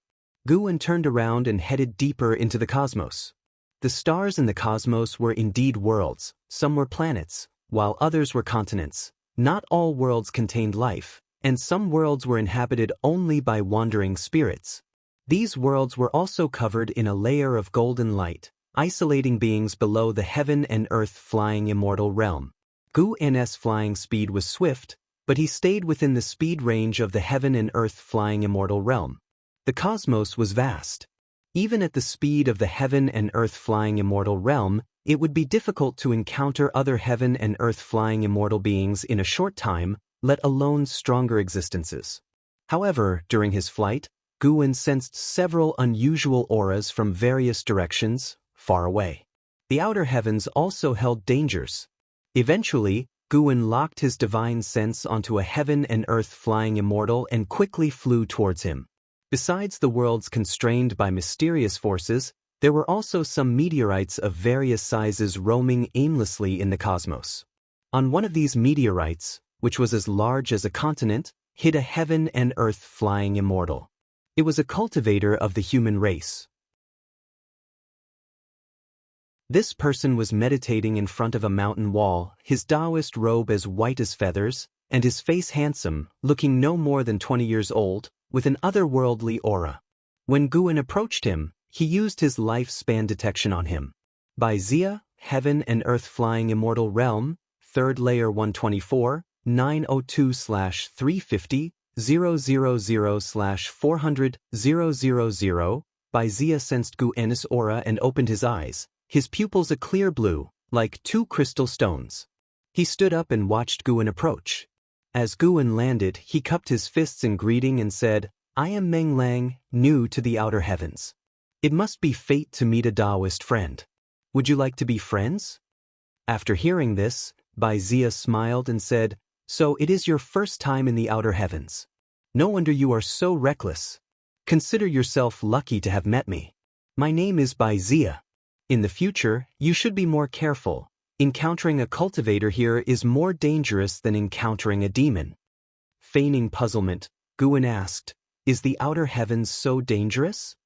Guan turned around and headed deeper into the cosmos. The stars in the cosmos were indeed worlds, some were planets, while others were continents. Not all worlds contained life, and some worlds were inhabited only by wandering spirits. These worlds were also covered in a layer of golden light, isolating beings below the heaven and earth flying immortal realm. Guan's flying speed was swift, but he stayed within the speed range of the heaven and earth flying immortal realm. The cosmos was vast. Even at the speed of the heaven and earth flying immortal realm, it would be difficult to encounter other heaven and earth flying immortal beings in a short time, let alone stronger existences. However, during his flight, Guan sensed several unusual auras from various directions, far away. The outer heavens also held dangers. Eventually, Guan locked his divine sense onto a heaven and earth flying immortal and quickly flew towards him. Besides the worlds constrained by mysterious forces, there were also some meteorites of various sizes roaming aimlessly in the cosmos. On one of these meteorites, which was as large as a continent, hid a heaven and earth flying immortal. It was a cultivator of the human race. This person was meditating in front of a mountain wall, his Taoist robe as white as feathers, and his face handsome, looking no more than 20 years old, with an otherworldly aura. When Guan approached him, he used his lifespan detection on him. By Zia, Heaven and Earth Flying Immortal Realm, 3rd Layer 124, 902/350, 000/400, 000, by Zia sensed Guan's aura and opened his eyes, his pupils a clear blue, like two crystal stones. He stood up and watched Guan approach. As Guan landed, he cupped his fists in greeting and said, "I am Meng Lang, new to the outer heavens. It must be fate to meet a Taoist friend. Would you like to be friends?" After hearing this, Bai Zia smiled and said, "So it is your first time in the outer heavens. No wonder you are so reckless. Consider yourself lucky to have met me. My name is Bai Zia. In the future, you should be more careful. Encountering a cultivator here is more dangerous than encountering a demon." Feigning puzzlement, Guan asked, "Is the outer heavens so dangerous?"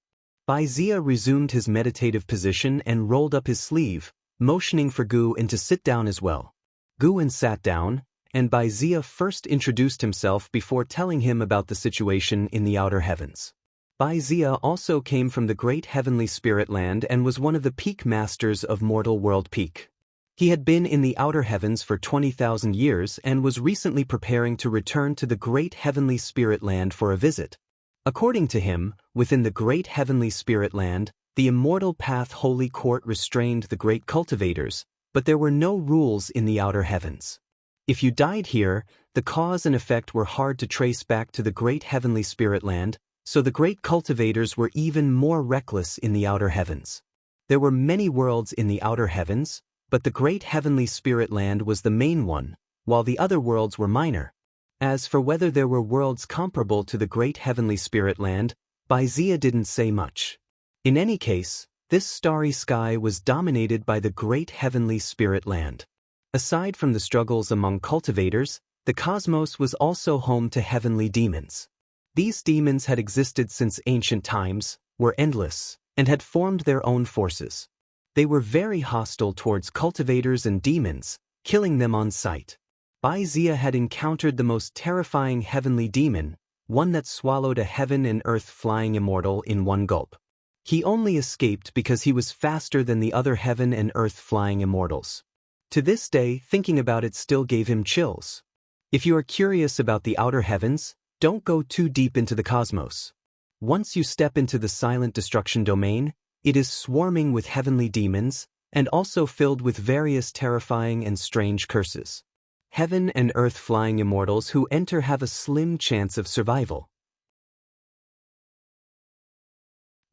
Bai Zia resumed his meditative position and rolled up his sleeve, motioning for Guan to sit down as well. Guan sat down, and Bai Zia first introduced himself before telling him about the situation in the outer heavens. Bai Zia also came from the great heavenly spirit land and was one of the peak masters of mortal world peak. He had been in the outer heavens for 20,000 years and was recently preparing to return to the great heavenly spirit land for a visit. According to him, within the great heavenly spirit land, the immortal path holy court restrained the great cultivators, but there were no rules in the outer heavens. If you died here, the cause and effect were hard to trace back to the great heavenly spirit land, so the great cultivators were even more reckless in the outer heavens. There were many worlds in the outer heavens, but the great heavenly spirit land was the main one, while the other worlds were minor. As for whether there were worlds comparable to the great heavenly spirit land, Bai Zia didn't say much. In any case, this starry sky was dominated by the great heavenly spirit land. Aside from the struggles among cultivators, the cosmos was also home to heavenly demons. These demons had existed since ancient times, were endless, and had formed their own forces. They were very hostile towards cultivators and demons, killing them on sight. Bai Zia had encountered the most terrifying heavenly demon, one that swallowed a heaven and earth flying immortal in one gulp. He only escaped because he was faster than the other heaven and earth flying immortals. To this day, thinking about it still gave him chills. If you are curious about the outer heavens, don't go too deep into the cosmos. Once you step into the silent destruction domain, it is swarming with heavenly demons, and also filled with various terrifying and strange curses. Heaven and earth flying immortals who enter have a slim chance of survival.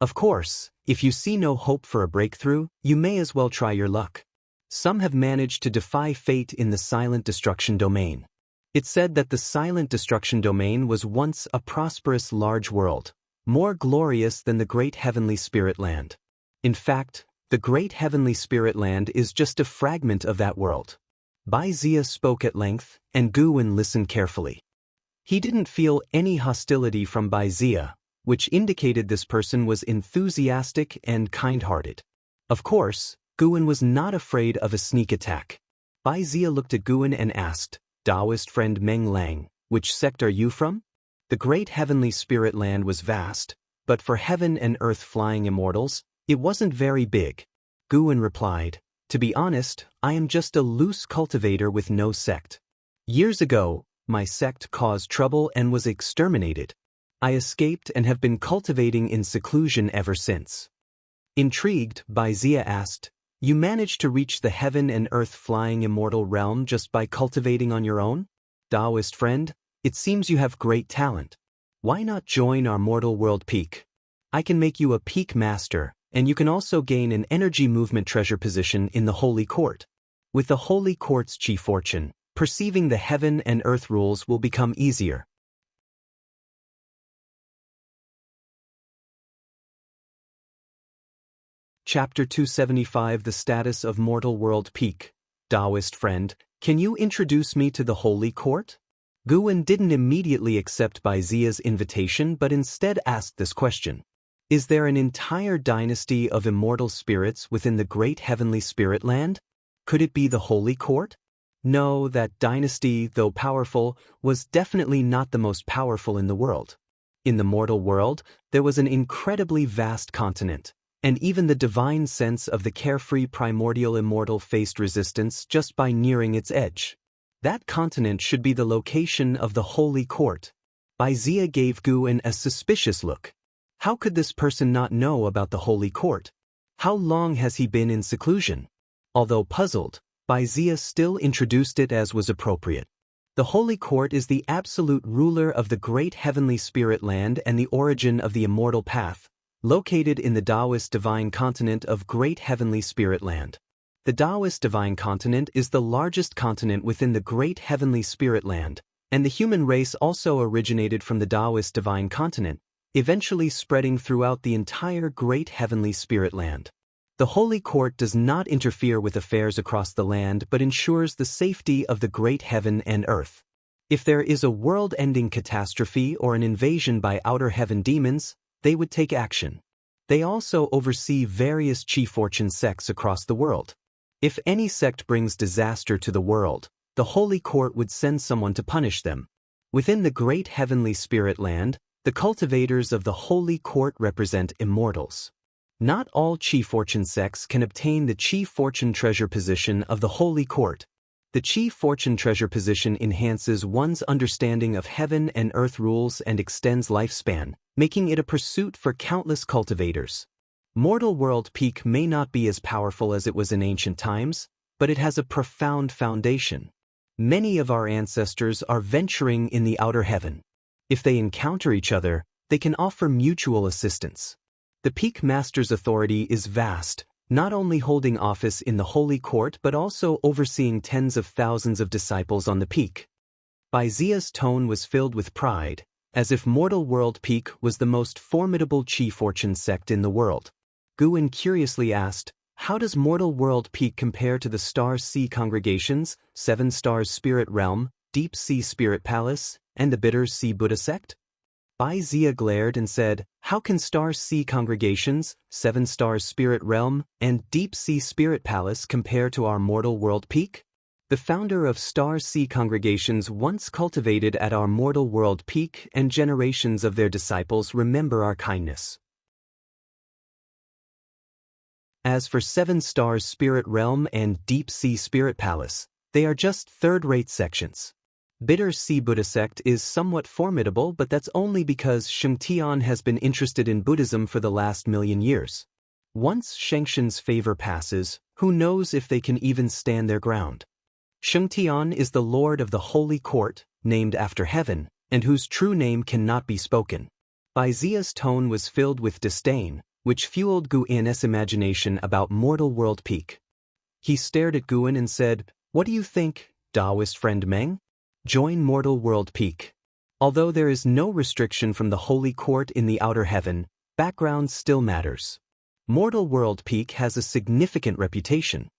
Of course, if you see no hope for a breakthrough, you may as well try your luck. Some have managed to defy fate in the silent destruction domain. It's said that the silent destruction domain was once a prosperous large world, more glorious than the great heavenly spirit land. In fact, the great heavenly spirit land is just a fragment of that world. Bai Zia spoke at length, and Guwen listened carefully. He didn't feel any hostility from Bai Zia, which indicated this person was enthusiastic and kind-hearted. Of course, Guwen was not afraid of a sneak attack. Bai Zia looked at Guwen and asked, "Taoist friend Meng Lang, which sect are you from?" The great heavenly spirit land was vast, but for heaven and earth flying immortals, it wasn't very big. Guwen replied, "To be honest, I am just a loose cultivator with no sect. Years ago, my sect caused trouble and was exterminated. I escaped and have been cultivating in seclusion ever since." Intrigued, Bai Zia asked, "You managed to reach the heaven and earth flying immortal realm just by cultivating on your own? Taoist friend, it seems you have great talent. Why not join our mortal world peak? I can make you a peak master, and you can also gain an energy movement treasure position in the Holy Court. With the Holy Court's chi fortune, perceiving the heaven and earth rules will become easier." Chapter 275 The Status of Mortal World Peak. Taoist friend, can you introduce me to the Holy Court? Guwen didn't immediately accept Bai Zia's invitation but instead asked this question. Is there an entire dynasty of immortal spirits within the great heavenly spirit land? Could it be the Holy Court? No, that dynasty, though powerful, was definitely not the most powerful in the world. In the mortal world, there was an incredibly vast continent, and even the divine sense of the carefree primordial immortal faced resistance just by nearing its edge. That continent should be the location of the Holy Court. Bai Zia gave Guwen a suspicious look. How could this person not know about the Holy Court? How long has he been in seclusion? Although puzzled, Bai Zia still introduced it as was appropriate. The Holy Court is the absolute ruler of the great heavenly spirit land and the origin of the immortal path, located in the Taoist divine continent of great heavenly spirit land. The Taoist divine continent is the largest continent within the great heavenly spirit land, and the human race also originated from the Taoist divine continent, eventually spreading throughout the entire great heavenly spirit land. The Holy Court does not interfere with affairs across the land but ensures the safety of the great heaven and earth. If there is a world-ending catastrophe or an invasion by outer heaven demons, they would take action. They also oversee various chi fortune sects across the world. If any sect brings disaster to the world, the Holy Court would send someone to punish them. Within the great heavenly spirit land, the cultivators of the Holy Court represent immortals. Not all chi fortune sects can obtain the chi fortune treasure position of the Holy Court. The chi fortune treasure position enhances one's understanding of heaven and earth rules and extends lifespan, making it a pursuit for countless cultivators. Mortal World Peak may not be as powerful as it was in ancient times, but it has a profound foundation. Many of our ancestors are venturing in the outer heaven. If they encounter each other, they can offer mutual assistance. The Peak Master's authority is vast, not only holding office in the Holy Court but also overseeing tens of thousands of disciples on the peak. Bai Zia's tone was filled with pride, as if Mortal World Peak was the most formidable chi fortune sect in the world. Guwen curiously asked, "How does Mortal World Peak compare to the Star Sea congregations, Seven Stars Spirit Realm, Deep Sea Spirit Palace, and the Bitter Sea Buddha sect?" Bai Zia glared and said, "How can Star Sea congregations, Seven Stars Spirit Realm, and Deep Sea Spirit Palace compare to our Mortal World Peak? The founder of Star Sea congregations once cultivated at our Mortal World Peak, and generations of their disciples remember our kindness. As for Seven Stars Spirit Realm and Deep Sea Spirit Palace, they are just third-rate sections. Bitter Sea Buddha sect is somewhat formidable, but that's only because Shengtian has been interested in Buddhism for the last 1,000,000 years. Once Shengshen's favor passes, who knows if they can even stand their ground. Shengtian is the lord of the Holy Court, named after heaven, and whose true name cannot be spoken. Bai Zia's tone was filled with disdain, which fueled Guwen's imagination about Mortal World Peak. He stared at Guwen and said, "What do you think, Taoist friend Meng? Join Mortal World Peak. Although there is no restriction from the Holy Court in the outer heaven, background still matters. Mortal World Peak has a significant reputation."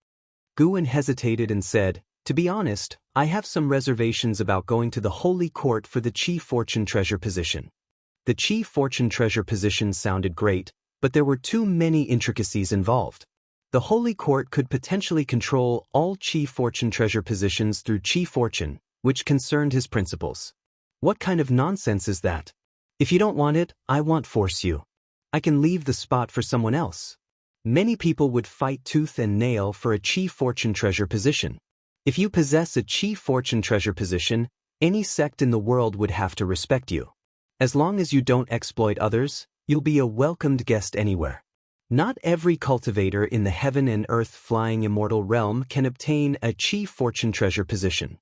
Guwen hesitated and said, To be honest, I have some reservations about going to the Holy Court for the Chief Fortune Treasure position. The Chief Fortune Treasure position sounded great, but there were too many intricacies involved. The Holy Court could potentially control all Chief Fortune Treasure positions through Chief Fortune, which concerned his principles. What kind of nonsense is that? If you don't want it, I won't force you. I can leave the spot for someone else. Many people would fight tooth and nail for a Chief Fortune Treasure position. If you possess a Chief Fortune Treasure position, any sect in the world would have to respect you. As long as you don't exploit others, you'll be a welcomed guest anywhere. Not every cultivator in the heaven and earth flying immortal realm can obtain a Chief Fortune Treasure position.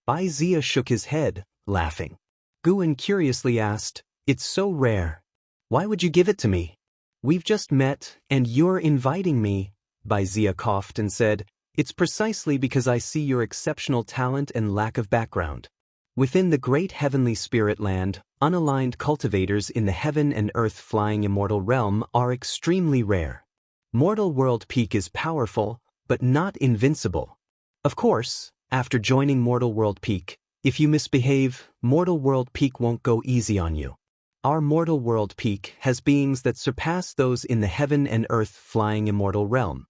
Bai Zia shook his head, laughing. Guan curiously asked, "It's so rare. Why would you give it to me? We've just met, and you're inviting me." Bai Zia coughed and said, "It's precisely because I see your exceptional talent and lack of background. Within the great heavenly spirit land, unaligned cultivators in the heaven and earth flying immortal realm are extremely rare. Mortal World Peak is powerful, but not invincible. Of course, after joining Mortal World Peak, if you misbehave, Mortal World Peak won't go easy on you. Our Mortal World Peak has beings that surpass those in the heaven and earth flying immortal realm."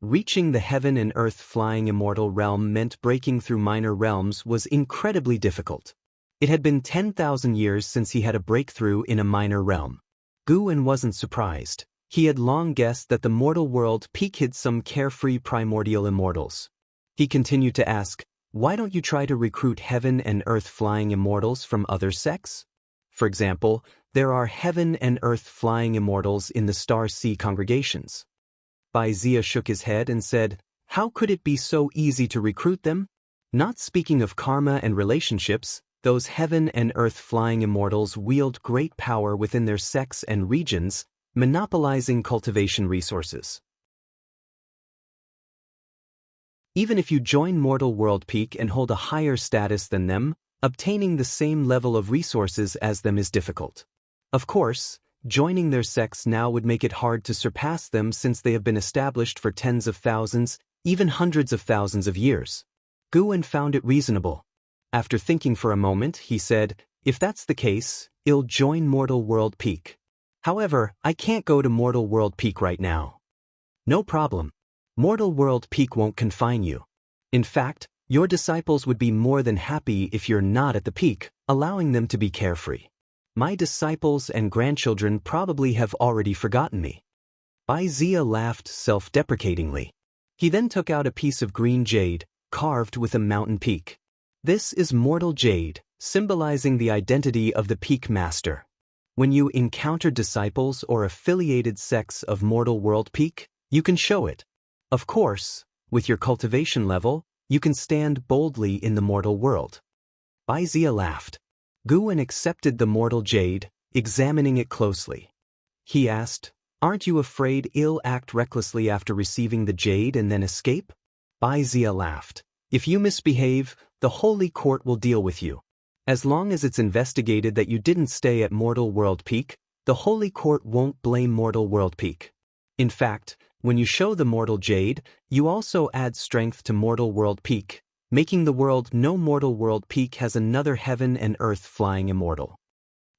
Reaching the heaven and earth flying immortal realm meant breaking through minor realms was incredibly difficult. It had been 10,000 years since he had a breakthrough in a minor realm. Guan wasn't surprised. He had long guessed that the mortal world peak hid some carefree primordial immortals. He continued to ask, "Why don't you try to recruit heaven and earth flying immortals from other sects? For example, there are heaven and earth flying immortals in the Star Sea congregations." Bai Zia shook his head and said, "How could it be so easy to recruit them? Not speaking of karma and relationships, those heaven and earth flying immortals wield great power within their sects and regions, monopolizing cultivation resources. Even if you join Mortal World Peak and hold a higher status than them, obtaining the same level of resources as them is difficult. Of course, joining their sects now would make it hard to surpass them since they have been established for tens of thousands, even hundreds of thousands of years." Guan found it reasonable. After thinking for a moment, he said, "If that's the case, I'll join Mortal World Peak. However, I can't go to Mortal World Peak right now." "No problem. Mortal World Peak won't confine you. In fact, your disciples would be more than happy if you're not at the peak, allowing them to be carefree. My disciples and grandchildren probably have already forgotten me." Bai Zia laughed self-deprecatingly. He then took out a piece of green jade, carved with a mountain peak. "This is mortal jade, symbolizing the identity of the peak master. When you encounter disciples or affiliated sects of Mortal World Peak, you can show it. Of course, with your cultivation level, you can stand boldly in the mortal world." Bai Zia laughed. Guan accepted the mortal jade, examining it closely. He asked, "Aren't you afraid I'll act recklessly after receiving the jade and then escape?" Bai Zia laughed. "If you misbehave, the Holy Court will deal with you. As long as it's investigated that you didn't stay at Mortal World Peak, the Holy Court won't blame Mortal World Peak. In fact, when you show the mortal jade, you also add strength to Mortal World Peak, making the world know Mortal World Peak has another heaven and earth flying immortal."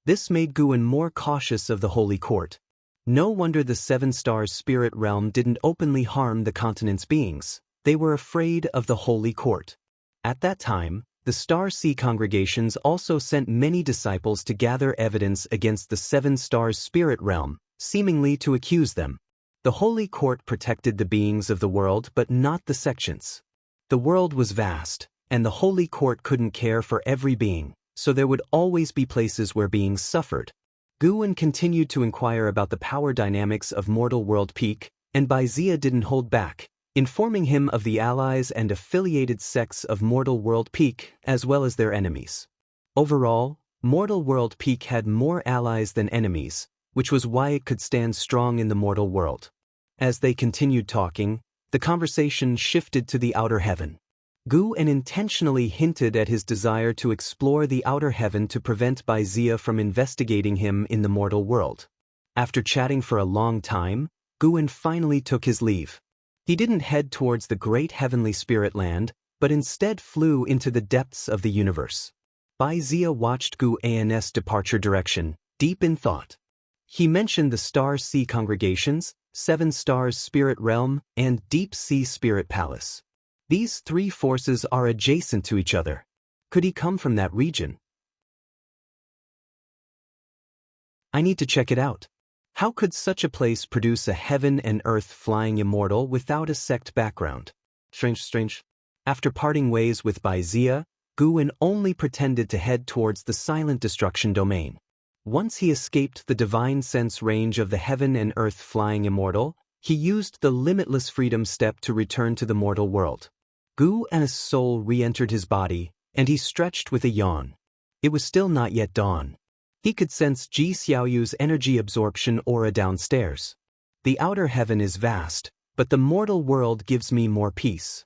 This made Guan more cautious of the Holy Court. No wonder the Seven Stars spirit realm didn't openly harm the continent's beings. They were afraid of the Holy Court. At that time, the Star Sea congregations also sent many disciples to gather evidence against the Seven Stars spirit realm, seemingly to accuse them. The Holy Court protected the beings of the world but not the sections. The world was vast, and the Holy Court couldn't care for every being, so there would always be places where beings suffered. Guan continued to inquire about the power dynamics of Mortal World Peak, and Bai Zia didn't hold back, informing him of the allies and affiliated sects of Mortal World Peak as well as their enemies. Overall, Mortal World Peak had more allies than enemies, which was why it could stand strong in the mortal world. As they continued talking, the conversation shifted to the outer heaven. Guan intentionally hinted at his desire to explore the outer heaven to prevent Bai Zia from investigating him in the mortal world. After chatting for a long time, Guan finally took his leave. He didn't head towards the great heavenly spirit land, but instead flew into the depths of the universe. Baizia watched Gu An's departure direction, deep in thought. He mentioned the Star Sea Congregations, Seven Stars Spirit Realm, and Deep Sea Spirit Palace. These three forces are adjacent to each other. Could he come from that region? I need to check it out. How could such a place produce a heaven and earth flying immortal without a sect background? Strange. After parting ways with Baizia, Guin only pretended to head towards the silent destruction domain. Once he escaped the divine sense range of the heaven and earth flying immortal, he used the limitless freedom step to return to the mortal world. Gu's soul re-entered his body, and he stretched with a yawn. It was still not yet dawn. He could sense Ji Xiaoyu's energy absorption aura downstairs. The outer heaven is vast, but the mortal world gives me more peace.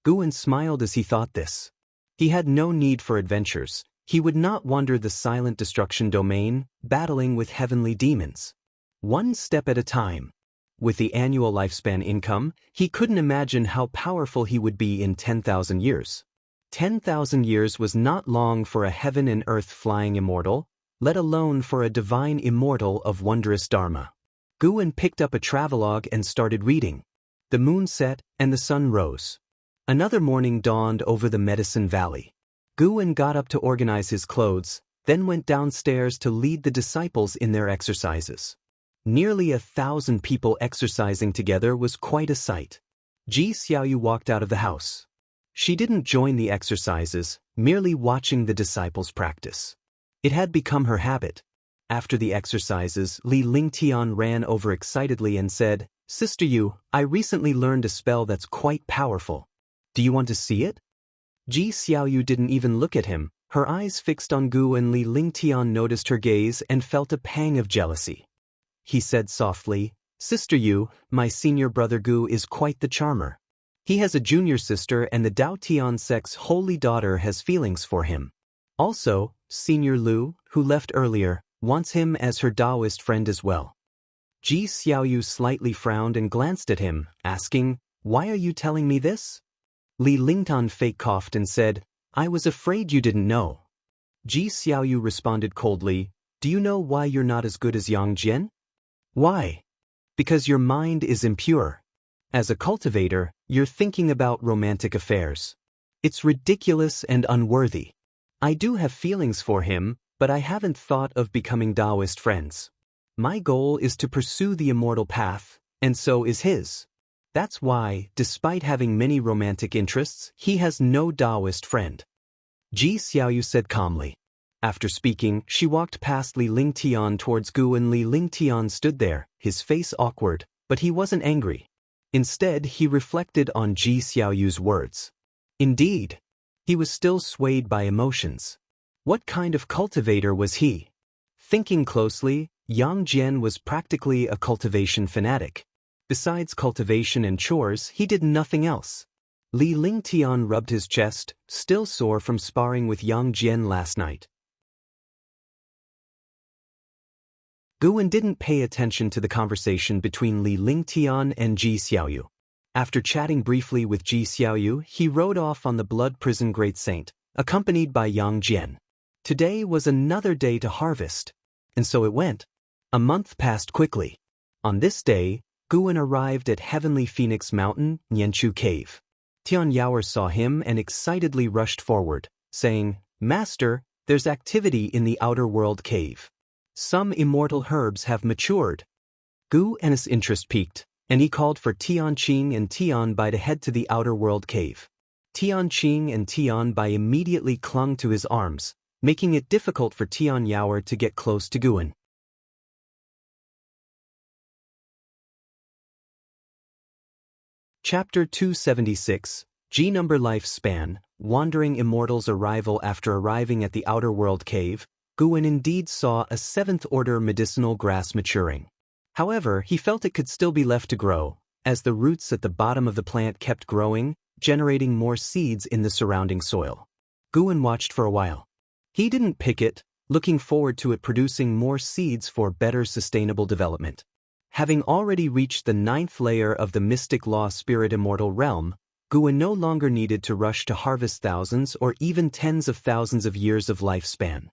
Guin smiled as he thought this. He had no need for adventures. He would not wander the silent destruction domain, battling with heavenly demons. One step at a time. With the annual lifespan income, he couldn't imagine how powerful he would be in 10,000 years. 10,000 years was not long for a heaven and earth flying immortal, let alone for a divine immortal of wondrous dharma. Guin picked up a travelogue and started reading. The moon set, and the sun rose. Another morning dawned over the Medicine Valley. Guin got up to organize his clothes, then went downstairs to lead the disciples in their exercises. Nearly 1,000 people exercising together was quite a sight. Ji Xiaoyu walked out of the house. She didn't join the exercises, merely watching the disciples practice. It had become her habit. After the exercises, Li Lingtian ran over excitedly and said, "Sister Yu, I recently learned a spell that's quite powerful. Do you want to see it?" Ji Xiaoyu didn't even look at him, her eyes fixed on Gu, and Li Lingtian noticed her gaze and felt a pang of jealousy. He said softly, "Sister Yu, my senior brother Gu is quite the charmer. He has a junior sister, and the Dao Tian sect's holy daughter has feelings for him. Also, Senior Lu, who left earlier, wants him as her Taoist friend as well." Ji Xiaoyu slightly frowned and glanced at him, asking, "Why are you telling me this?" Li Lingtan fake coughed and said, "I was afraid you didn't know." Ji Xiaoyu responded coldly, "Do you know why you're not as good as Yang Jian?" "Why?" "Because your mind is impure. As a cultivator, you're thinking about romantic affairs. It's ridiculous and unworthy. I do have feelings for him, but I haven't thought of becoming Taoist friends. My goal is to pursue the immortal path, and so is his. That's why, despite having many romantic interests, he has no Taoist friend." Ji Xiaoyu said calmly. After speaking, she walked past Li Lingtian towards Gu, and Li Lingtian stood there, his face awkward, but he wasn't angry. Instead, he reflected on Ji Xiaoyu's words. Indeed, he was still swayed by emotions. What kind of cultivator was he? Thinking closely, Yang Jian was practically a cultivation fanatic. Besides cultivation and chores, he did nothing else. Li Lingtian rubbed his chest, still sore from sparring with Yang Jian last night. Guin didn't pay attention to the conversation between Li Lingtian and Ji Xiaoyu. After chatting briefly with Ji Xiaoyu, he rode off on the Blood Prison Great Saint, accompanied by Yang Jian. Today was another day to harvest. And so it went. A month passed quickly. On this day, Guin arrived at Heavenly Phoenix Mountain, Nianchu Cave. Tian Yaoer saw him and excitedly rushed forward, saying, "Master, there's activity in the Outer World Cave. Some immortal herbs have matured." Gu's interest peaked, and he called for Tian Qing and Tian Bai to head to the Outer World Cave. Tian Qing and Tian Bai immediately clung to his arms, making it difficult for Tian Yaoer to get close to Guin. Chapter 276, G-Number Lifespan, Wandering Immortal's Arrival. After arriving at the Outer World Cave, Guin indeed saw a 7th-order medicinal grass maturing. However, he felt it could still be left to grow, as the roots at the bottom of the plant kept growing, generating more seeds in the surrounding soil. Guin watched for a while. He didn't pick it, looking forward to it producing more seeds for better sustainable development. Having already reached the 9th layer of the Mystic Law Spirit Immortal realm, Guan no longer needed to rush to harvest thousands or even tens of thousands of years of lifespan.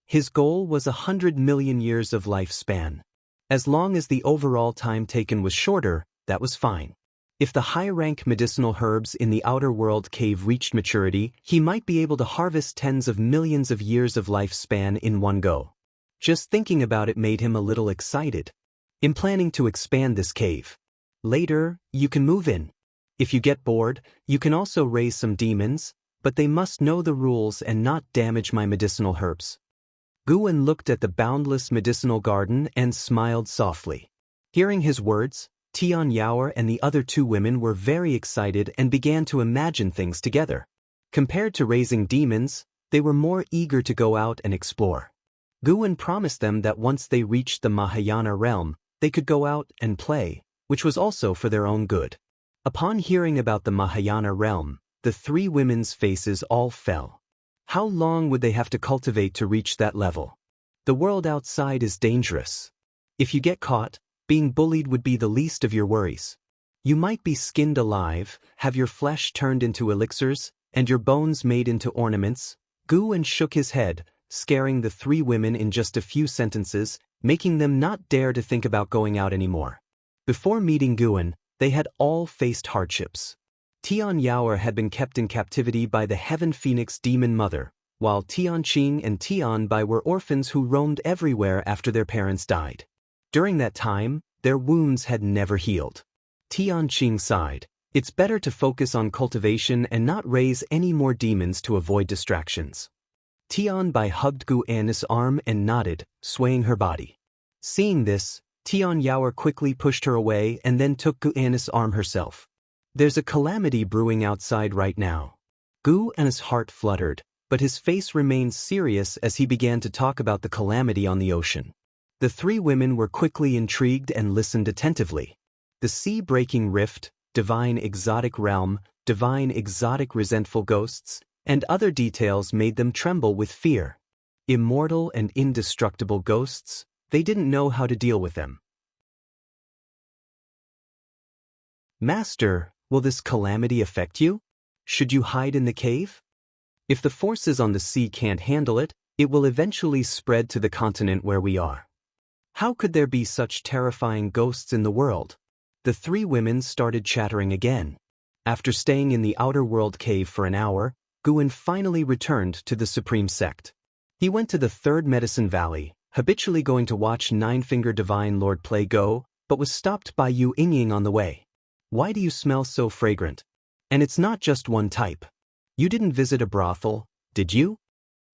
His goal was 100 million years of lifespan. As long as the overall time taken was shorter, that was fine. If the high-rank medicinal herbs in the outer world cave reached maturity, he might be able to harvest tens of millions of years of lifespan in one go. Just thinking about it made him a little excited. I'm planning to expand this cave. Later, you can move in. If you get bored, you can also raise some demons, but they must know the rules and not damage my medicinal herbs. Guan looked at the boundless medicinal garden and smiled softly. Hearing his words, Tian Yaoer and the other two women were very excited and began to imagine things together. Compared to raising demons, they were more eager to go out and explore. Guan promised them that once they reached the Mahayana realm, they could go out and play, which was also for their own good. Upon hearing about the Mahayana realm, the three women's faces all fell. How long would they have to cultivate to reach that level? The world outside is dangerous. If you get caught, being bullied would be the least of your worries. You might be skinned alive, have your flesh turned into elixirs, and your bones made into ornaments. Guan shook his head, scaring the three women in just a few sentences, making them not dare to think about going out anymore. Before meeting Guan, they had all faced hardships. Tian Yaoer had been kept in captivity by the Heaven Phoenix Demon Mother, while Tian Qing and Tian Bai were orphans who roamed everywhere after their parents died. During that time, their wounds had never healed. Tian Qing sighed. It's better to focus on cultivation and not raise any more demons to avoid distractions. Tian Bai hugged Guan's arm and nodded, swaying her body. Seeing this, Tian Yaoer quickly pushed her away and then took Guan's arm herself. There's a calamity brewing outside right now. Guan's heart fluttered, but his face remained serious as he began to talk about the calamity on the ocean. The three women were quickly intrigued and listened attentively. The sea-breaking rift, divine exotic realm, divine exotic resentful ghosts, and other details made them tremble with fear. Immortal and indestructible ghosts, they didn't know how to deal with them. Master, will this calamity affect you? Should you hide in the cave? If the forces on the sea can't handle it, it will eventually spread to the continent where we are. How could there be such terrifying ghosts in the world? The three women started chattering again. After staying in the outer world cave for an hour, Guan finally returned to the Supreme Sect. He went to the Third Medicine Valley, habitually going to watch Nine-Finger Divine Lord play Go, but was stopped by Yu Yingying on the way. Why do you smell so fragrant? And it's not just one type. You didn't visit a brothel, did you?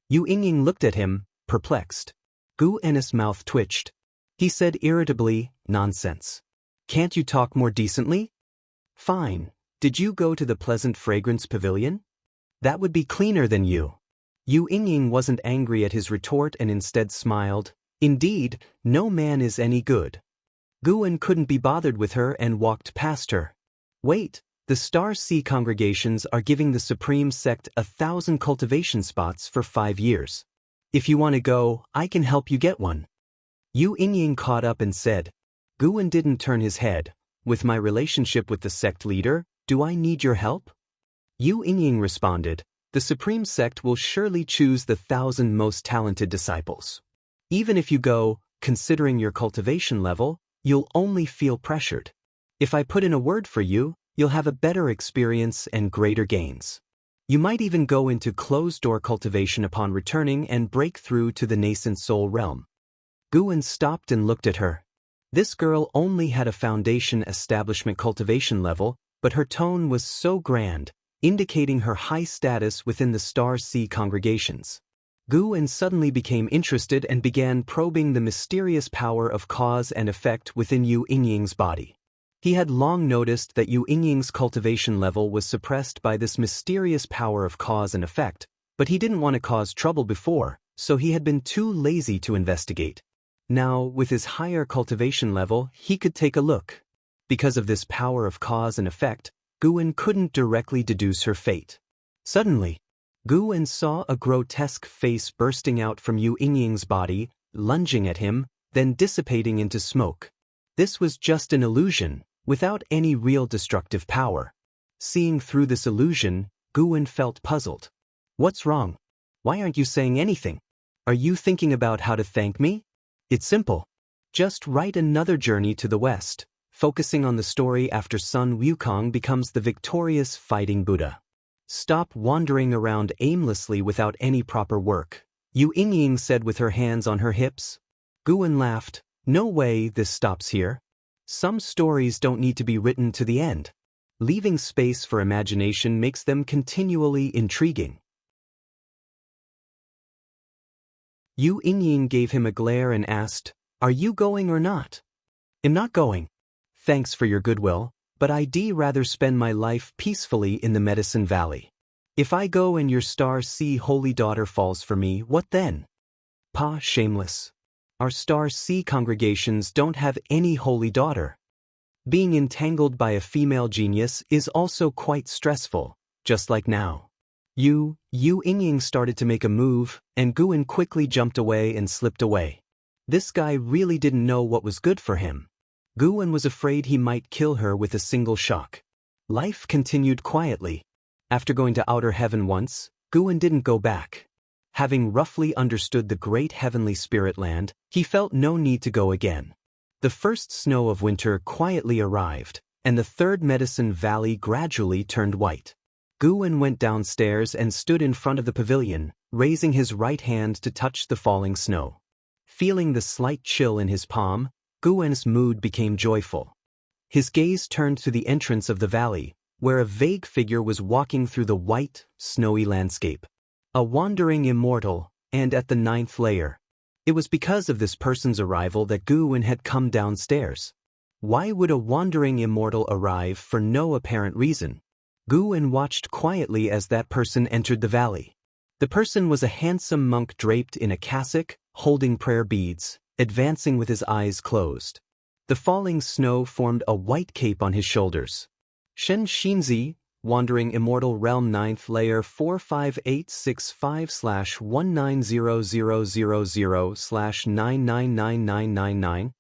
Yu Yingying looked at him, perplexed. Guan's mouth twitched. He said irritably, nonsense. Can't you talk more decently? Fine. Did you go to the Pleasant Fragrance Pavilion? That would be cleaner than you. Yu Yingying wasn't angry at his retort and instead smiled. Indeed, no man is any good. Guan couldn't be bothered with her and walked past her. Wait, the Star Sea congregations are giving the Supreme Sect 1,000 cultivation spots for 5 years. If you want to go, I can help you get one. Yu Yingying caught up and said. Guan didn't turn his head. With my relationship with the sect leader, do I need your help? Yu Yingying responded, the Supreme Sect will surely choose the 1,000 most talented disciples. Even if you go, considering your cultivation level, you'll only feel pressured. If I put in a word for you, you'll have a better experience and greater gains. You might even go into closed-door cultivation upon returning and break through to the nascent soul realm. Guan stopped and looked at her. This girl only had a foundation establishment cultivation level, but her tone was so grand, indicating her high status within the Star Sea congregations. Guan suddenly became interested and began probing the mysterious power of cause and effect within Yu Yingying's body. He had long noticed that Yu Yingying's cultivation level was suppressed by this mysterious power of cause and effect, but he didn't want to cause trouble before, so he had been too lazy to investigate. Now, with his higher cultivation level, he could take a look. Because of this power of cause and effect, Guan couldn't directly deduce her fate. Suddenly, Guan saw a grotesque face bursting out from Yu Yingying's body, lunging at him, then dissipating into smoke. This was just an illusion, without any real destructive power. Seeing through this illusion, Guwen felt puzzled. What's wrong? Why aren't you saying anything? Are you thinking about how to thank me? It's simple. Just write another journey to the west, focusing on the story after Sun Wukong becomes the victorious fighting Buddha. Stop wandering around aimlessly without any proper work, Yu Yingying said with her hands on her hips. Guwen laughed. No way this stops here. Some stories don't need to be written to the end. Leaving space for imagination makes them continually intriguing. Yu Yingying gave him a glare and asked, Are you going or not? I'm not going. Thanks for your goodwill, but I'd rather spend my life peacefully in the Medicine Valley. If I go and your Star Sea holy daughter falls for me, what then? Pa, shameless. Our Star Sea congregations don't have any holy daughter. Being entangled by a female genius is also quite stressful, just like now. Yu Yingying started to make a move, and Guwen quickly jumped away and slipped away. This guy really didn't know what was good for him. Guwen was afraid he might kill her with a single shock. Life continued quietly. After going to outer heaven once, Guwen didn't go back. Having roughly understood the great heavenly spirit land, he felt no need to go again. The first snow of winter quietly arrived, and the third Medicine Valley gradually turned white. Guwen went downstairs and stood in front of the pavilion, raising his right hand to touch the falling snow. Feeling the slight chill in his palm, Guwen's mood became joyful. His gaze turned to the entrance of the valley, where a vague figure was walking through the white, snowy landscape. A wandering immortal, and at the 9th layer. It was because of this person's arrival that Guwen had come downstairs. Why would a wandering immortal arrive for no apparent reason? Guwen watched quietly as that person entered the valley. The person was a handsome monk draped in a cassock, holding prayer beads, advancing with his eyes closed. The falling snow formed a white cape on his shoulders. Shen Xinzi, Wandering Immortal Realm 9th Layer 45865/19000/999999.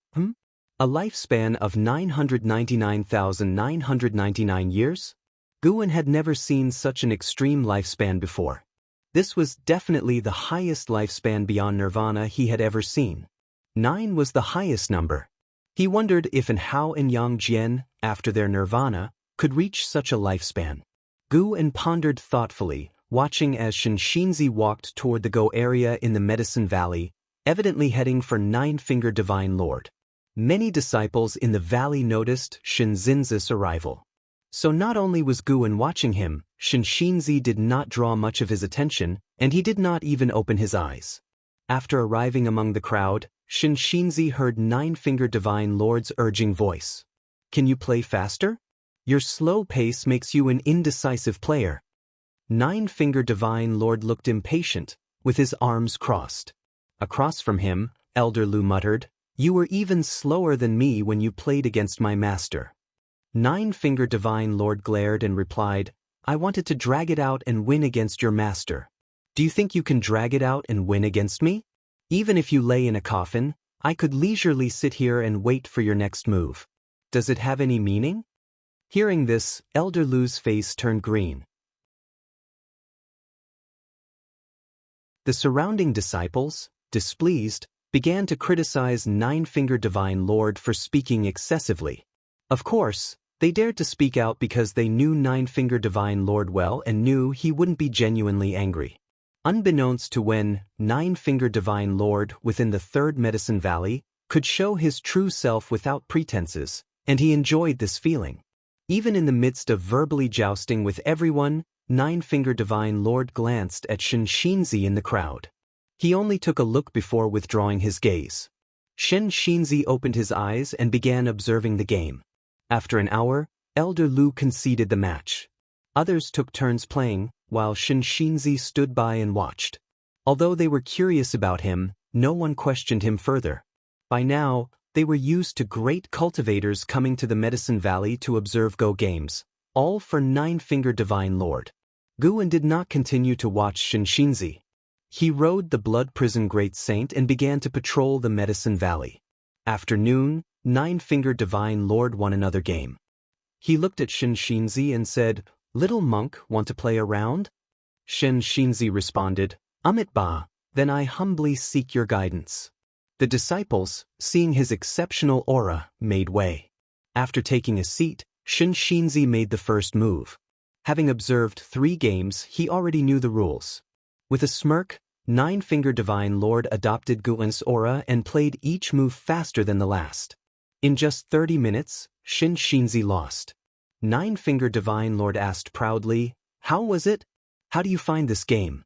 A lifespan of 999,999 years? Guwen had never seen such an extreme lifespan before. This was definitely the highest lifespan beyond Nirvana he had ever seen. 9 was the highest number. He wondered if and how and Yang Jian, after their Nirvana, could reach such a lifespan. Guwen pondered thoughtfully, watching as Shinxinzi walked toward the Go area in the Medicine Valley, evidently heading for Nine-Finger Divine Lord. Many disciples in the valley noticed Shinxinzi's arrival. So not only was Guwen watching him, Shinxinzi did not draw much of his attention, and he did not even open his eyes. After arriving among the crowd, Shinxinzi heard Nine-Finger Divine Lord's urging voice. Can you play faster? Your slow pace makes you an indecisive player. Nine-Finger Divine Lord looked impatient, with his arms crossed. Across from him, Elder Lu muttered, You were even slower than me when you played against my master. Nine-Finger Divine Lord glared and replied, I wanted to drag it out and win against your master. Do you think you can drag it out and win against me? Even if you lay in a coffin, I could leisurely sit here and wait for your next move. Does it have any meaning? Hearing this, Elder Lu's face turned green. The surrounding disciples, displeased, began to criticize Nine-Finger Divine Lord for speaking excessively. Of course, they dared to speak out because they knew Nine-Finger Divine Lord well and knew he wouldn't be genuinely angry. Unbeknownst to when, Nine-Finger Divine Lord within the 3rd Medicine Valley could show his true self without pretenses, and he enjoyed this feeling. Even in the midst of verbally jousting with everyone, Nine-Finger Divine Lord glanced at Shinxinzi in the crowd. He only took a look before withdrawing his gaze. Shinxinzi opened his eyes and began observing the game. After an hour, Elder Lu conceded the match. Others took turns playing, while Shinxinzi stood by and watched. Although they were curious about him, no one questioned him further. By now, they were used to great cultivators coming to the Medicine Valley to observe Go games, all for Nine-Finger Divine Lord. Guwen did not continue to watch Shinxinzi. He rode the Blood Prison Great Saint and began to patrol the Medicine Valley. After noon, Nine-Finger Divine Lord won another game. He looked at Shinzi and said, "Little monk, want to play around?" Shinzi responded, "Ba, then I humbly seek your guidance." The disciples, seeing his exceptional aura, made way. After taking a seat, Shinzi made the first move. Having observed 3 games, he already knew the rules. With a smirk, Nine-Finger Divine Lord adopted Guan's aura and played each move faster than the last. In just 30 minutes, Shinzi lost. Nine-Finger Divine Lord asked proudly, "How was it? How do you find this game?"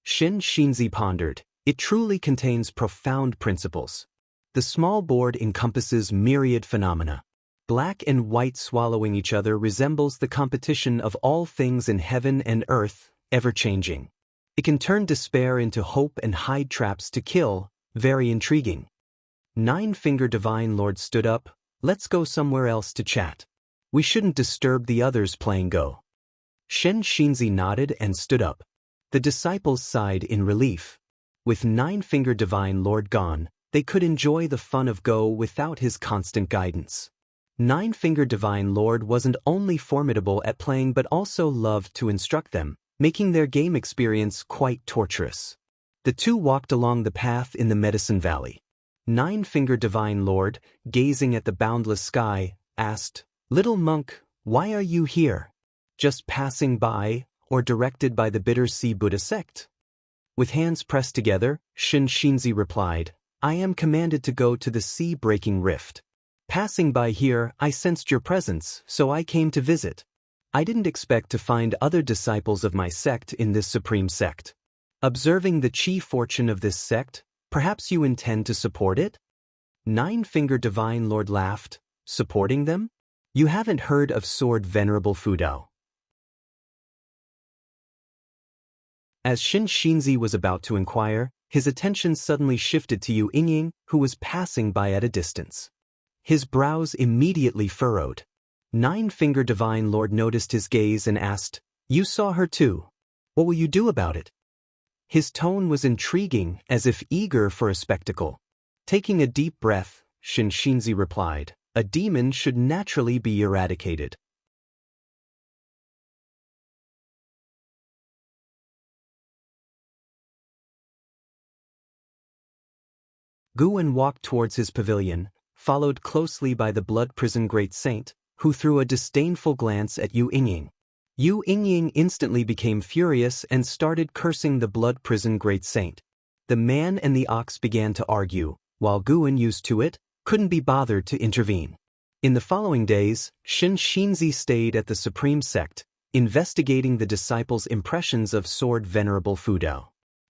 Shinzi pondered, "It truly contains profound principles. The small board encompasses myriad phenomena. Black and white swallowing each other resembles the competition of all things in heaven and earth, ever-changing. It can turn despair into hope and hide traps to kill, very intriguing." Nine-Finger Divine Lord stood up, "Let's go somewhere else to chat. We shouldn't disturb the others playing Go." Shinzi nodded and stood up. The disciples sighed in relief. With Nine-Finger Divine Lord gone, they could enjoy the fun of Go without his constant guidance. Nine-Finger Divine Lord wasn't only formidable at playing but also loved to instruct them, making their game experience quite torturous. The two walked along the path in the Medicine Valley. Nine-Finger Divine Lord, gazing at the boundless sky, asked, "Little monk, why are you here? Just passing by, or directed by the Bitter Sea Buddha sect?" With hands pressed together, Shinzi replied, "I am commanded to go to the sea-breaking rift. Passing by here, I sensed your presence, so I came to visit. I didn't expect to find other disciples of my sect in this supreme sect. Observing the chi fortune of this sect, perhaps you intend to support it?" Nine-Finger Divine Lord laughed, "Supporting them? You haven't heard of Sword Venerable Fudao." As Shinzi was about to inquire, his attention suddenly shifted to Yu Yingying, who was passing by at a distance. His brows immediately furrowed. Nine-Finger Divine Lord noticed his gaze and asked, "You saw her too. What will you do about it?" His tone was intriguing, as if eager for a spectacle. Taking a deep breath, Shinzi replied, "A demon should naturally be eradicated." Guan walked towards his pavilion, followed closely by the Blood Prison Great Saint, who threw a disdainful glance at Yu Yingying. Yu Yingying instantly became furious and started cursing the Blood Prison Great Saint. The man and the ox began to argue, while Guan, used to it, couldn't be bothered to intervene. In the following days, Shinzi stayed at the Supreme Sect, investigating the disciples' impressions of Sword Venerable Fudao.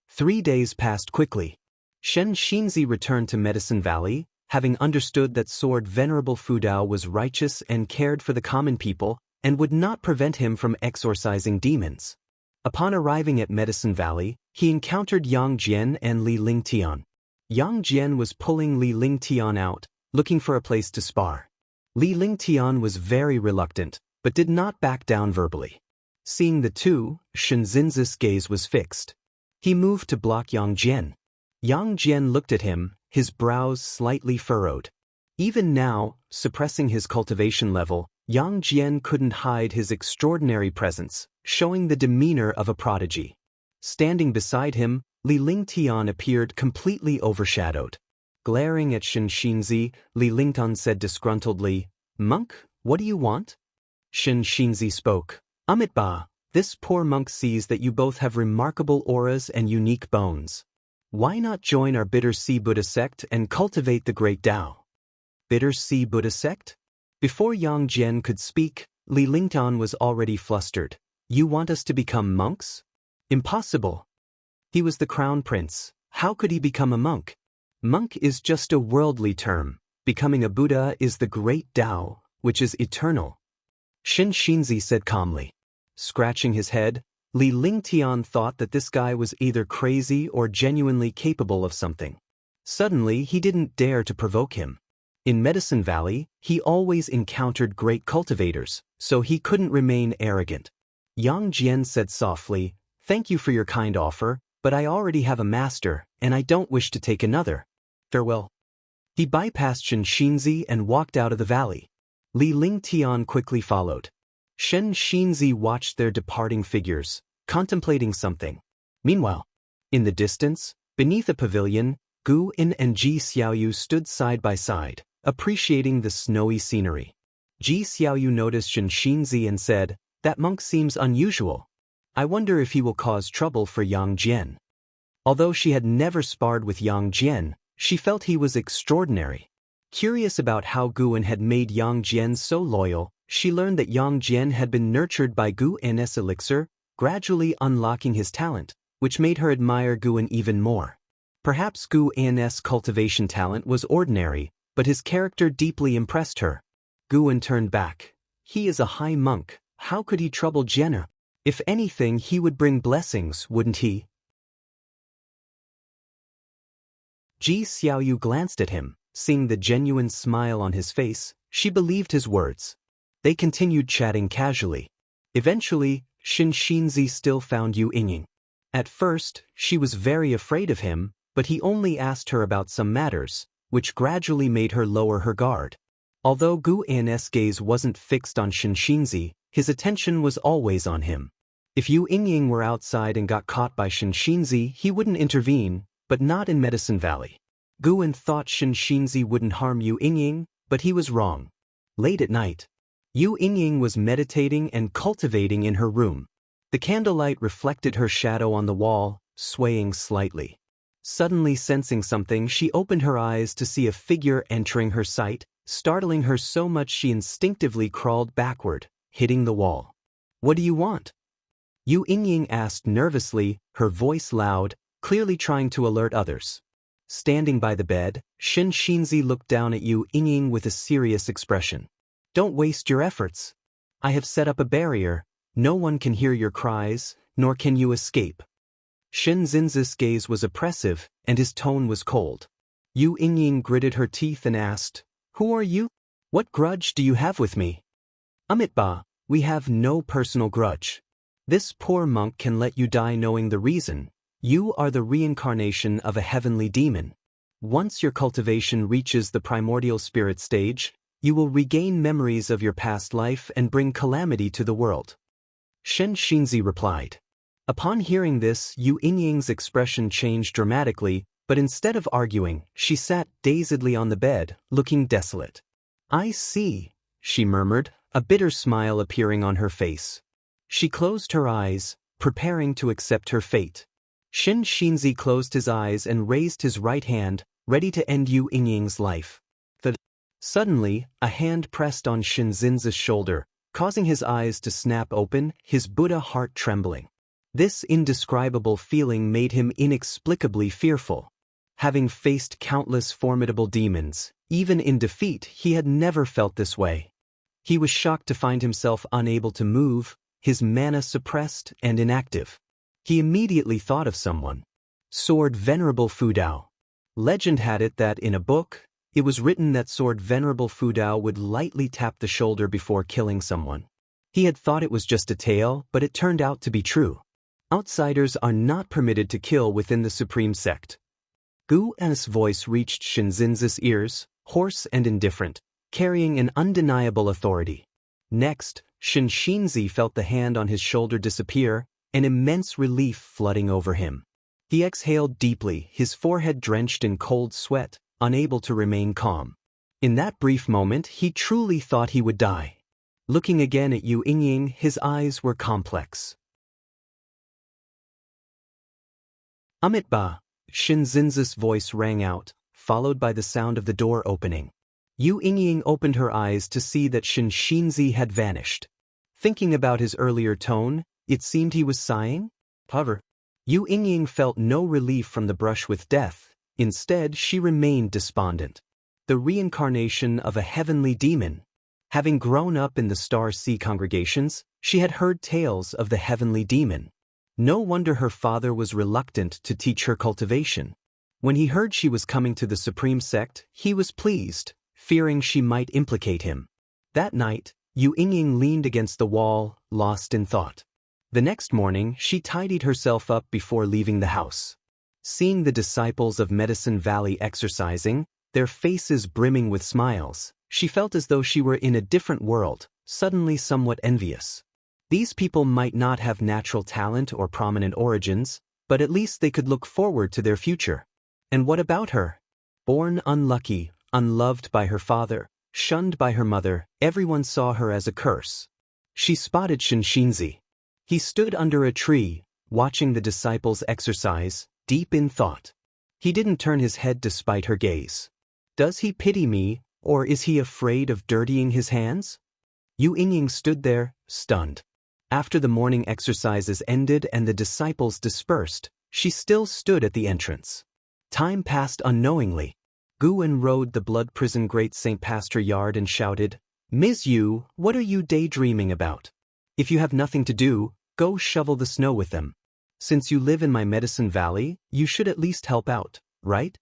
3 days passed quickly. Shinzi returned to Medicine Valley, having understood that Sword Venerable Fudao was righteous and cared for the common people, and would not prevent him from exorcising demons. Upon arriving at Medicine Valley, he encountered Yang Jian and Li Lingtian. Yang Jian was pulling Li Lingtian out, looking for a place to spar. Li Lingtian was very reluctant, but did not back down verbally. Seeing the two, Shinzi's gaze was fixed. He moved to block Yang Jian. Yang Jian looked at him, his brows slightly furrowed. Even now, suppressing his cultivation level, Yang Jian couldn't hide his extraordinary presence, showing the demeanor of a prodigy. Standing beside him, Li Lingtian appeared completely overshadowed. Glaring at Shinzi, Li Lingtian said disgruntledly, "Monk, what do you want?" Shinzi spoke, "Ba, this poor monk sees that you both have remarkable auras and unique bones. Why not join our Bitter Sea Buddha sect and cultivate the great Tao?" Bitter Sea Buddha sect? Before Yang Jian could speak, Li Lingtian was already flustered. "You want us to become monks? Impossible." He was the crown prince. How could he become a monk? Monk is just a worldly term. Becoming a Buddha is the great Tao, which is eternal. Shinzi said calmly. Scratching his head, Li Lingtian thought that this guy was either crazy or genuinely capable of something. Suddenly, he didn't dare to provoke him. In Medicine Valley, he always encountered great cultivators, so he couldn't remain arrogant. Yang Jian said softly, "Thank you for your kind offer, but I already have a master, and I don't wish to take another. Farewell." He bypassed Shinzi and walked out of the valley. Li Lingtian quickly followed. Shen Xinzi watched their departing figures, contemplating something. Meanwhile, in the distance, beneath a pavilion, Gu In and Ji Xiaoyu stood side by side, appreciating the snowy scenery. Ji Xiaoyu noticed Shen Xinzi and said, "That monk seems unusual. I wonder if he will cause trouble for Yang Jian." Although she had never sparred with Yang Jian, she felt he was extraordinary. Curious about how Gu In had made Yang Jian so loyal, she learned that Yang Jian had been nurtured by Gu In's elixir, gradually unlocking his talent, which made her admire Gu In even more. Perhaps Gu In's cultivation talent was ordinary, but his character deeply impressed her. Gu In turned back. He is a high monk, how could he trouble Jian? If anything, he would bring blessings, wouldn't he? Ji Xiaoyu glanced at him. Seeing the genuine smile on his face, she believed his words. They continued chatting casually. Eventually, Shen Xinzi still found Yu Yingying. At first, she was very afraid of him, but he only asked her about some matters, which gradually made her lower her guard. Although Gu In's gaze wasn't fixed on Shen Xinzi, his attention was always on him. If Yu Yingying were outside and got caught by Shen Xinzi, he wouldn't intervene, but not in Medicine Valley. Gu In thought Shen Xinzi wouldn't harm Yu Yingying, but he was wrong. Late at night, Yu Yingying was meditating and cultivating in her room. The candlelight reflected her shadow on the wall, swaying slightly. Suddenly sensing something, she opened her eyes to see a figure entering her sight, startling her so much she instinctively crawled backward, hitting the wall. "What do you want?" Yu Yingying asked nervously, her voice loud, clearly trying to alert others. Standing by the bed, Shen Xinzi looked down at Yu Yingying with a serious expression. "Don't waste your efforts. I have set up a barrier. No one can hear your cries, nor can you escape." Shen Xinzi's gaze was oppressive, and his tone was cold. Yu Yingying gritted her teeth and asked, "Who are you? What grudge do you have with me?" "Amitba, we have no personal grudge. This poor monk can let you die knowing the reason. You are the reincarnation of a heavenly demon. Once your cultivation reaches the primordial spirit stage, you will regain memories of your past life and bring calamity to the world." Shen Xinzi replied. Upon hearing this, Yu Yingying's expression changed dramatically, but instead of arguing, she sat dazedly on the bed, looking desolate. "I see," she murmured, a bitter smile appearing on her face. She closed her eyes, preparing to accept her fate. Shen Xinzi closed his eyes and raised his right hand, ready to end Yu Yingying's life. Suddenly, a hand pressed on Shen Xinzi's shoulder, causing his eyes to snap open, his Buddha heart trembling. This indescribable feeling made him inexplicably fearful. Having faced countless formidable demons, even in defeat, he had never felt this way. He was shocked to find himself unable to move, his mana suppressed and inactive. He immediately thought of someone. Sword Venerable Fudao. Legend had it that in a book, it was written that Sword Venerable Fudao would lightly tap the shoulder before killing someone. He had thought it was just a tale, but it turned out to be true. Outsiders are not permitted to kill within the Supreme Sect. Gu In's voice reached Shen Xinzi's ears, hoarse and indifferent, carrying an undeniable authority. Next, Shen Xinzi felt the hand on his shoulder disappear, an immense relief flooding over him. He exhaled deeply, his forehead drenched in cold sweat, unable to remain calm. In that brief moment, he truly thought he would die. Looking again at Yu Yingying, his eyes were complex. "Amitba," Shen Xinzi's voice rang out, followed by the sound of the door opening. Yu Yingying opened her eyes to see that Shen Xinzi had vanished. Thinking about his earlier tone, it seemed he was sighing. However, Yu Yingying felt no relief from the brush with death. Instead, she remained despondent. The reincarnation of a heavenly demon. Having grown up in the Star Sea congregations, she had heard tales of the heavenly demon. No wonder her father was reluctant to teach her cultivation. When he heard she was coming to the Supreme Sect, he was pleased, fearing she might implicate him. That night, Yu Yingying leaned against the wall, lost in thought. The next morning, she tidied herself up before leaving the house. Seeing the disciples of Medicine Valley exercising, their faces brimming with smiles, She felt as though she were in a different world, suddenly somewhat envious. These people might not have natural talent or prominent origins, but at least they could look forward to their future. And what about her? Born unlucky, unloved by her father, shunned by her mother, everyone saw her as a curse. She spotted Shinshinzi. He stood under a tree, watching the disciples exercise, deep in thought. He didn't turn his head despite her gaze. Does he pity me, or is he afraid of dirtying his hands? Yu Yingying stood there, stunned. After the morning exercises ended and the disciples dispersed, she still stood at the entrance. Time passed unknowingly. Guan rode the blood prison Great St. Pastor Yard and shouted, "Ms. Yu, what are you daydreaming about? If you have nothing to do, go shovel the snow with them. Since you live in my medicine valley, you should at least help out, right?"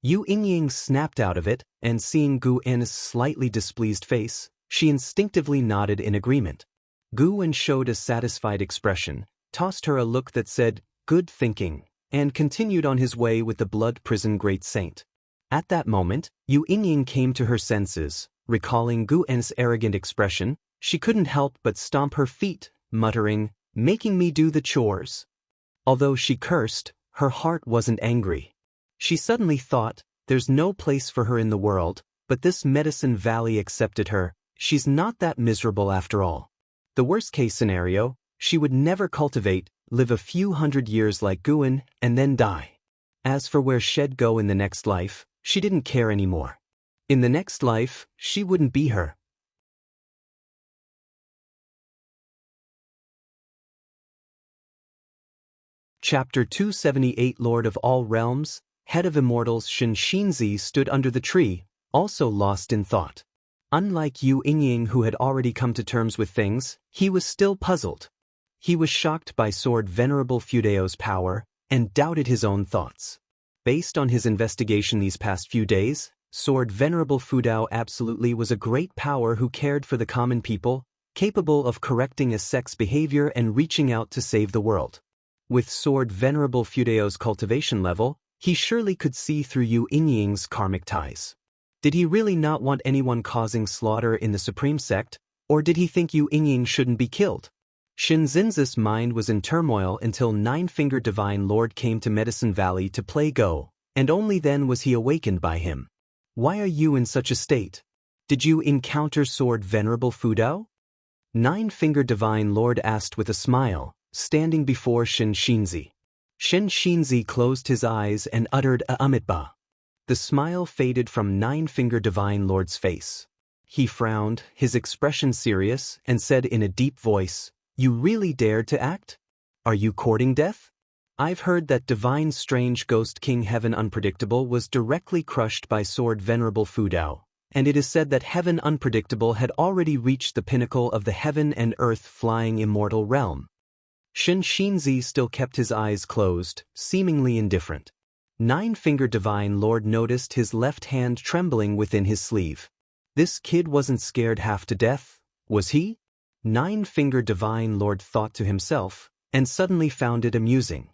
Yu Yingying snapped out of it, and seeing Guan's slightly displeased face, she instinctively nodded in agreement. Guan showed a satisfied expression, tossed her a look that said, "Good thinking," and continued on his way with the blood prison Great Saint. At that moment, Yu Yingying came to her senses. Recalling Guan's arrogant expression, she couldn't help but stomp her feet, muttering, "Making me do the chores." Although she cursed, her heart wasn't angry. She suddenly thought, there's no place for her in the world, but this medicine valley accepted her. She's not that miserable after all. The worst-case scenario, she would never cultivate, live a few hundred years like Guan, and then die. As for where she'd go in the next life, she didn't care anymore. In the next life, she wouldn't be her. Chapter 278 Lord of all realms, head of immortals Shinshinzi stood under the tree, also lost in thought. Unlike Yu Yingying who had already come to terms with things, he was still puzzled. He was shocked by Sword Venerable Fudao's power, and doubted his own thoughts. Based on his investigation these past few days, Sword Venerable Fudao absolutely was a great power who cared for the common people, capable of correcting a sect's behavior and reaching out to save the world. With Sword Venerable Fudao's cultivation level, he surely could see through Yu Yingying's karmic ties. Did he really not want anyone causing slaughter in the Supreme Sect, or did he think Yu Yingying shouldn't be killed? Shinzinzi's mind was in turmoil until Nine-Fingered Divine Lord came to Medicine Valley to play Go, and only then was he awakened by him. "Why are you in such a state? Did you encounter Sword Venerable Fudao?" Nine-Fingered Divine Lord asked with a smile, standing before Shinshinzi. Shinshinzi closed his eyes and uttered a "Amitba." The smile faded from Nine-Fingered Divine Lord's face. He frowned, his expression serious, and said in a deep voice, "You really dared to act? Are you courting death? I've heard that Divine Strange Ghost King Heaven Unpredictable was directly crushed by Sword Venerable Fudao, and it is said that Heaven Unpredictable had already reached the pinnacle of the heaven and earth flying immortal realm." Shinshinzi still kept his eyes closed, seemingly indifferent. Nine-Fingered Divine Lord noticed his left hand trembling within his sleeve. This kid wasn't scared half to death, was he? Nine-Fingered Divine Lord thought to himself, and suddenly found it amusing.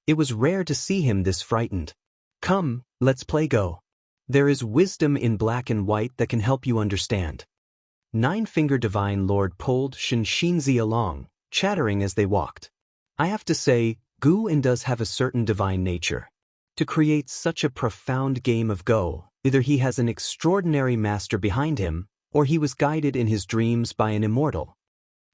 It was rare to see him this frightened. "Come, let's play Go. There is wisdom in black and white that can help you understand." Nine-Fingered Divine Lord pulled Shinshinzi along, chattering as they walked. "I have to say, Guan does have a certain divine nature. To create such a profound game of Go, either he has an extraordinary master behind him, or he was guided in his dreams by an immortal."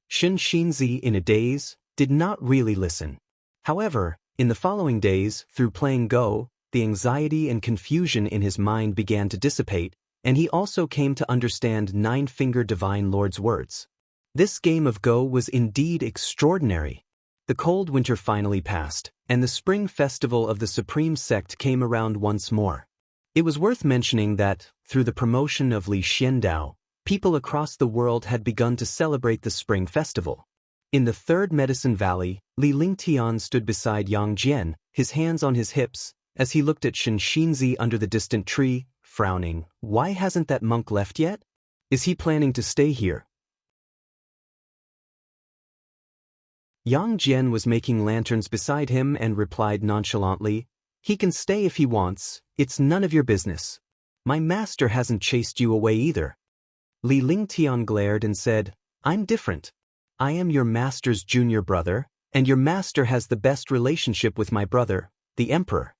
Shinshinzi, in a daze, did not really listen. However, in the following days, through playing Go, the anxiety and confusion in his mind began to dissipate, and he also came to understand Nine-Fingered Divine Lord's words. This game of Go was indeed extraordinary. The cold winter finally passed, and the spring festival of the Supreme Sect came around once more. It was worth mentioning that, through the promotion of Li Xiandao, people across the world had begun to celebrate the spring festival. In the Third Medicine Valley, Li Lingtian stood beside Yang Jian, his hands on his hips, as he looked at Shinshinzi under the distant tree, frowning. Why hasn't that monk left yet? Is he planning to stay here? Yang Jian was making lanterns beside him and replied nonchalantly, "He can stay if he wants, it's none of your business. My master hasn't chased you away either." Li Lingtian glared and said, I'm different. I am your master's junior brother, and your master has the best relationship with my brother, the emperor.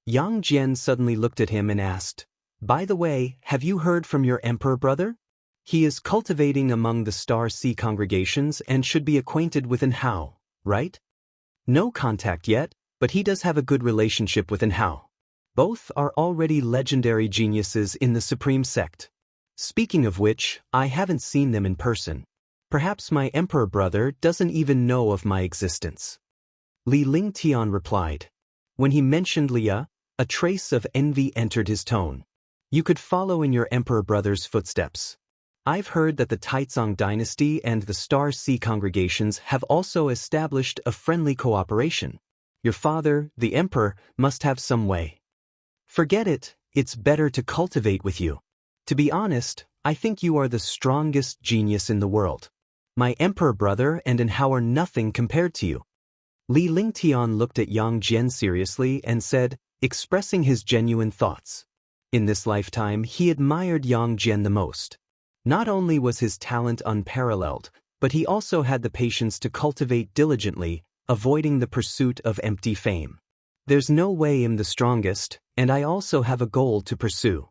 Yang Jian suddenly looked at him and asked, By the way, have you heard from your emperor brother? He is cultivating among the Star Sea congregations and should be acquainted with Hao, right? No contact yet, but he does have a good relationship with Hao. Both are already legendary geniuses in the Supreme Sect. Speaking of which, I haven't seen them in person. Perhaps my emperor brother doesn't even know of my existence. Li Lingtian replied. When he mentioned Leah, a trace of envy entered his tone. You could follow in your emperor brother's footsteps. I've heard that the Taizong dynasty and the Star Sea congregations have also established a friendly cooperation. Your father, the emperor, must have some way. Forget it, it's better to cultivate with you. To be honest, I think you are the strongest genius in the world. My emperor brother and Hao are nothing compared to you. Li Lingtian looked at Yang Jian seriously and said, expressing his genuine thoughts. In this lifetime, he admired Yang Jian the most. Not only was his talent unparalleled, but he also had the patience to cultivate diligently, avoiding the pursuit of empty fame. There's no way I'm the strongest, and I also have a goal to pursue.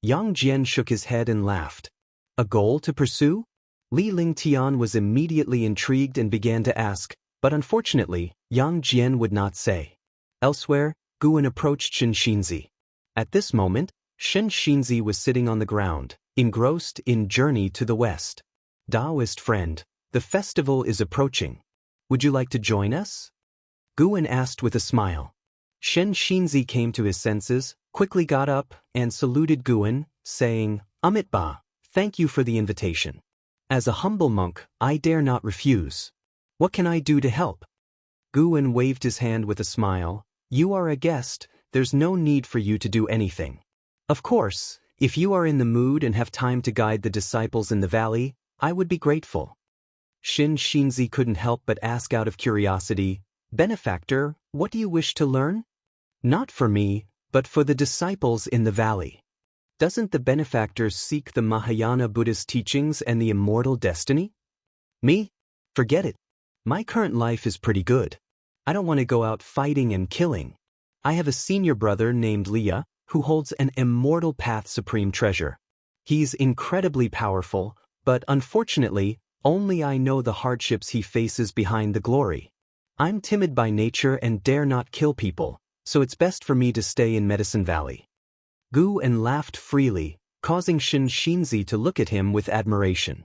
Yang Jian shook his head and laughed. A goal to pursue? Li Lingtian was immediately intrigued and began to ask, but unfortunately, Yang Jian would not say. Elsewhere, Guan approached Shen Xinzi. At this moment, Shen Xinzi was sitting on the ground, engrossed in Journey to the West. Taoist friend, the festival is approaching. Would you like to join us? Guan asked with a smile. Shen Xinzi came to his senses, quickly got up, and saluted Guan, saying, Amitba, thank you for the invitation. As a humble monk, I dare not refuse. What can I do to help? Guan waved his hand with a smile. You are a guest, there's no need for you to do anything. Of course, if you are in the mood and have time to guide the disciples in the valley, I would be grateful. Shen Xinzi couldn't help but ask out of curiosity, Benefactor, what do you wish to learn? Not for me, but for the disciples in the valley. Doesn't the benefactor seek the Mahayana Buddhist teachings and the immortal destiny? Me? Forget it. My current life is pretty good. I don't want to go out fighting and killing. I have a senior brother named Leah, who holds an immortal path supreme treasure. He's incredibly powerful, but unfortunately, only I know the hardships he faces behind the glory. I'm timid by nature and dare not kill people, so it's best for me to stay in Medicine Valley. Guan laughed freely, causing Shen Xinzi to look at him with admiration.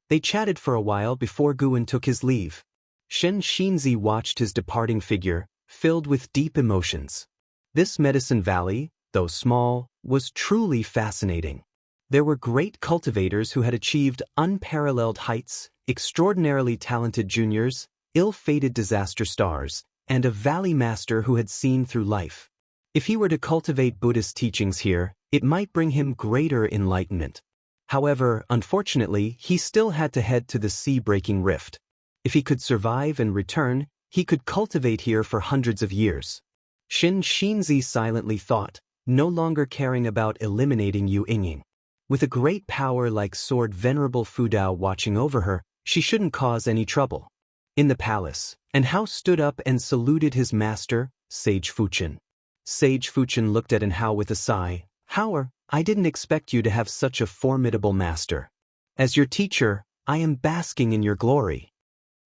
They chatted for a while before Guan took his leave. Shen Xinzi watched his departing figure, filled with deep emotions. This Medicine Valley, though small, was truly fascinating. There were great cultivators who had achieved unparalleled heights, extraordinarily talented juniors, ill-fated disaster stars, and a valley master who had seen through life. If he were to cultivate Buddhist teachings here, it might bring him greater enlightenment. However, unfortunately, he still had to head to the sea-breaking rift. If he could survive and return, he could cultivate here for hundreds of years. Shen Xinzi silently thought, no longer caring about eliminating Yu Yingying. With a great power like Sword Venerable Fudao watching over her, she shouldn't cause any trouble. In the palace, Hao stood up and saluted his master, Sage Fuchen. Sage Fuchen looked at Hao with a sigh. Hao, I didn't expect you to have such a formidable master. As your teacher, I am basking in your glory.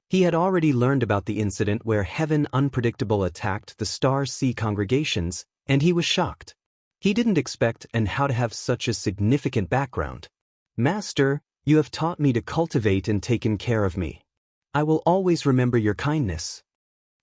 He had already learned about the incident where Heaven Unpredictable attacked the Star Sea congregations, and he was shocked. He didn't expect Hao to have such a significant background. Master, you have taught me to cultivate and taken care of me. I will always remember your kindness.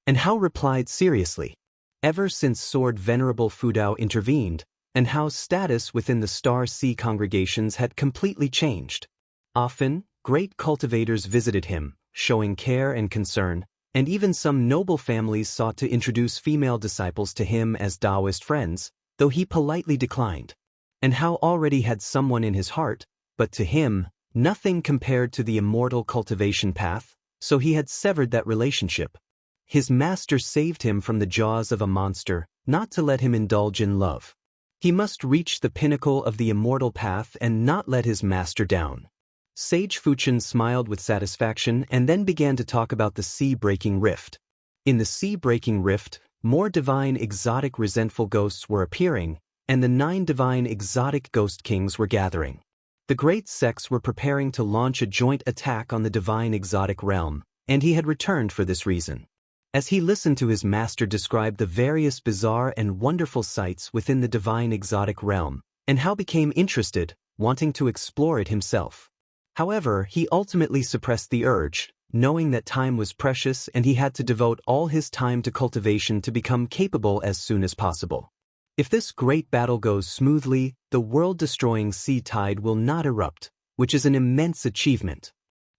Hao replied seriously. Ever since Sword Venerable Fudao intervened, Hao's status within the Star Sea congregations had completely changed. Often, great cultivators visited him, showing care and concern, and even some noble families sought to introduce female disciples to him as Taoist friends, though he politely declined. Hao already had someone in his heart, but to him, nothing compared to the immortal cultivation path, so he had severed that relationship. His master saved him from the jaws of a monster, not to let him indulge in love. He must reach the pinnacle of the immortal path and not let his master down. Sage Fuchen smiled with satisfaction and then began to talk about the sea-breaking rift. In the sea-breaking rift, more divine exotic resentful ghosts were appearing, and the 9 divine exotic ghost kings were gathering. The great sects were preparing to launch a joint attack on the divine exotic realm, and he had returned for this reason. As he listened to his master describe the various bizarre and wonderful sights within the divine exotic realm, and how became interested, wanting to explore it himself. However, he ultimately suppressed the urge, knowing that time was precious and he had to devote all his time to cultivation to become capable as soon as possible. If this great battle goes smoothly, the world-destroying sea tide will not erupt, which is an immense achievement.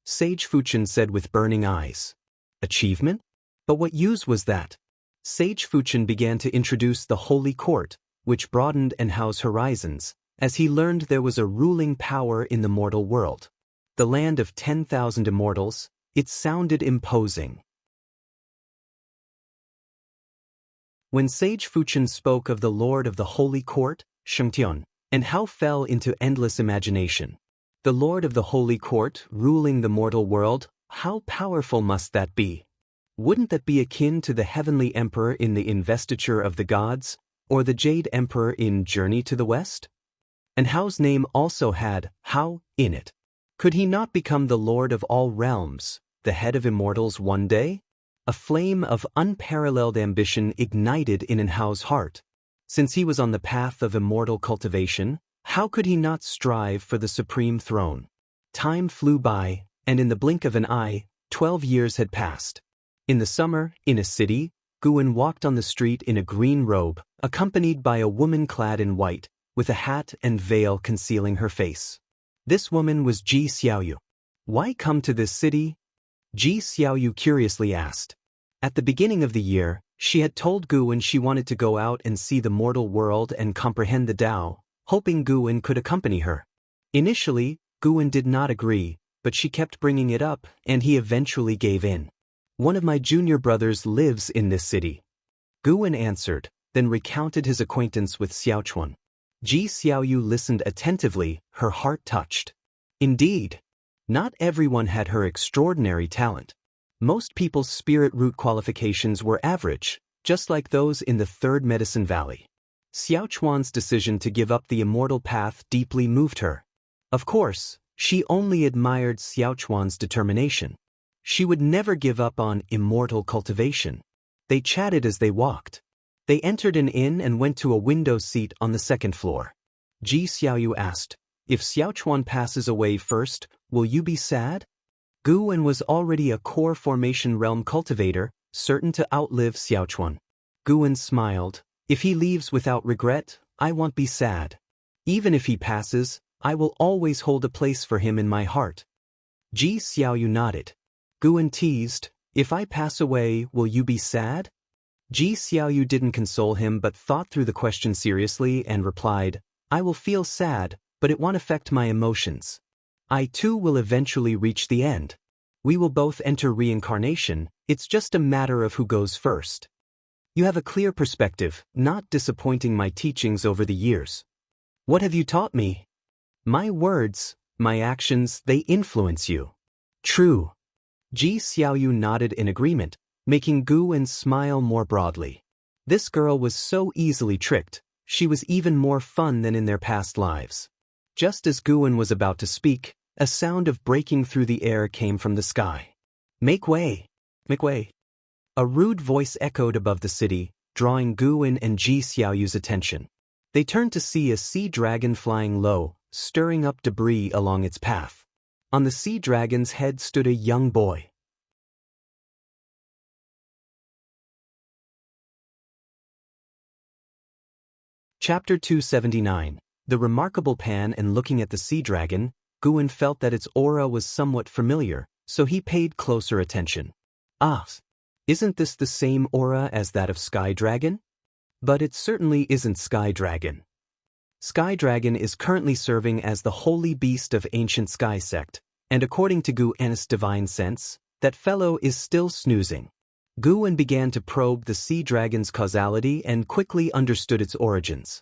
Sage Fuchen said with burning eyes. Achievement? But what use was that? Sage Fuchen began to introduce the Holy Court, which broadened and housed horizons, as he learned there was a ruling power in the mortal world. The land of 10,000 immortals, it sounded imposing. When Sage Fuchen spoke of the Lord of the Holy Court, Shengtian, and how fell into endless imagination. The Lord of the Holy Court, ruling the mortal world, how powerful must that be? Wouldn't that be akin to the Heavenly Emperor in the Investiture of the Gods, or the Jade Emperor in Journey to the West? And Hao's name also had Hao in it. Could he not become the Lord of all realms, the head of immortals one day? A flame of unparalleled ambition ignited in Hao's heart. Since he was on the path of immortal cultivation, how could he not strive for the supreme throne? Time flew by, and in the blink of an eye, 12 years had passed. In the summer, in a city, Guan walked on the street in a green robe, accompanied by a woman clad in white, with a hat and veil concealing her face. This woman was Ji Xiaoyu. Why come to this city? Ji Xiaoyu curiously asked. At the beginning of the year, she had told Guan she wanted to go out and see the mortal world and comprehend the Tao, hoping Guan could accompany her. Initially, Guan did not agree, but she kept bringing it up, and he eventually gave in. One of my junior brothers lives in this city. Guan answered, then recounted his acquaintance with Xiaochuan. Ji Xiaoyu listened attentively, her heart touched. Indeed, not everyone had her extraordinary talent. Most people's spirit root qualifications were average, just like those in the Third Medicine Valley. Xiaochuan's decision to give up the immortal path deeply moved her. Of course, she only admired Xiaochuan's determination. She would never give up on immortal cultivation. They chatted as they walked. They entered an inn and went to a window seat on the second floor. Ji Xiaoyu asked, "If Xiaochuan passes away first, will you be sad?" Guan was already a core formation realm cultivator, certain to outlive Xiaochuan. Guan smiled, "If he leaves without regret, I won't be sad. Even if he passes, I will always hold a place for him in my heart." Ji Xiaoyu nodded. Guan teased, "If I pass away, will you be sad?" Ji Xiaoyu didn't console him but thought through the question seriously and replied, "I will feel sad, but it won't affect my emotions. I too will eventually reach the end. We will both enter reincarnation, it's just a matter of who goes first. You have a clear perspective, not disappointing my teachings over the years. What have you taught me? My words, my actions, they influence you." "True." Ji Xiaoyu nodded in agreement, making Guan smile more broadly. This girl was so easily tricked, she was even more fun than in their past lives. Just as Guan was about to speak, a sound of breaking through the air came from the sky. "Make way! Make way!" A rude voice echoed above the city, drawing Guan and Ji Xiaoyu's attention. They turned to see a sea dragon flying low, stirring up debris along its path. On the sea dragon's head stood a young boy. Chapter 279. The Remarkable Pan. And looking at the sea dragon, Guan felt that its aura was somewhat familiar, so he paid closer attention. "Ah, isn't this the same aura as that of Sky Dragon?" But it certainly isn't Sky Dragon. Sky Dragon is currently serving as the holy beast of ancient Sky Sect, and according to Guan's divine sense, that fellow is still snoozing. Guan began to probe the sea dragon's causality and quickly understood its origins.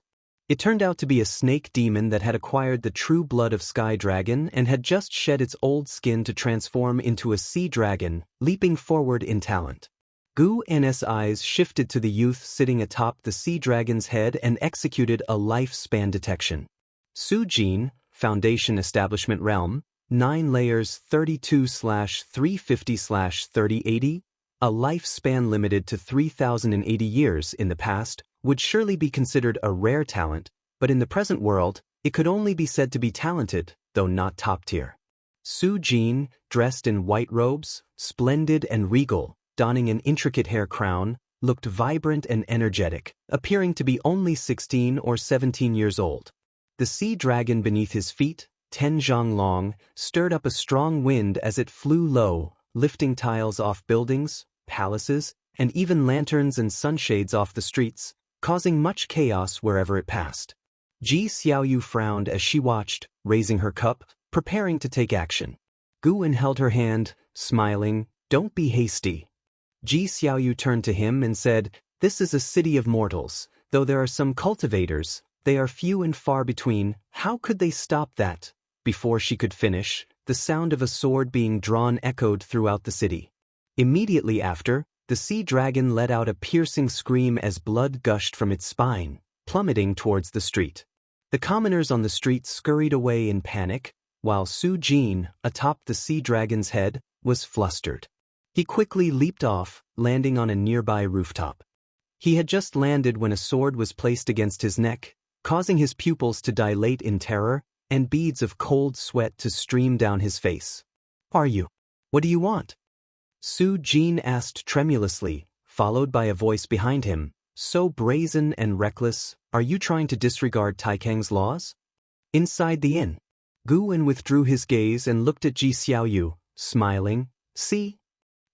It turned out to be a snake demon that had acquired the true blood of Sky Dragon and had just shed its old skin to transform into a sea dragon, leaping forward in talent. Gu N's eyes shifted to the youth sitting atop the sea dragon's head and executed a lifespan detection. Su Jin, Foundation Establishment Realm, 9 layers 32/350/3080, a lifespan limited to 3,080 years in the past, would surely be considered a rare talent, but in the present world, it could only be said to be talented, though not top tier. Su Jin, dressed in white robes, splendid and regal, donning an intricate hair crown, looked vibrant and energetic, appearing to be only 16 or 17 years old. The sea dragon beneath his feet, 10 zhang long, stirred up a strong wind as it flew low, lifting tiles off buildings, palaces, and even lanterns and sunshades off the streets, causing much chaos wherever it passed. Ji Xiaoyu frowned as she watched, raising her cup, preparing to take action. Guwen held her hand, smiling, "Don't be hasty." Ji Xiaoyu turned to him and said, "This is a city of mortals. Though there are some cultivators, they are few and far between. How could they stop that?" Before she could finish, the sound of a sword being drawn echoed throughout the city. Immediately after, the sea dragon let out a piercing scream as blood gushed from its spine, plummeting towards the street. The commoners on the street scurried away in panic, while Su Jin, atop the sea dragon's head, was flustered. He quickly leaped off, landing on a nearby rooftop. He had just landed when a sword was placed against his neck, causing his pupils to dilate in terror and beads of cold sweat to stream down his face. "Are you? What do you want?" Su Jin asked tremulously, followed by a voice behind him, "So brazen and reckless, are you trying to disregard Taikang's laws?" Inside the inn, Guwen withdrew his gaze and looked at Ji Xiaoyu, smiling. "See?"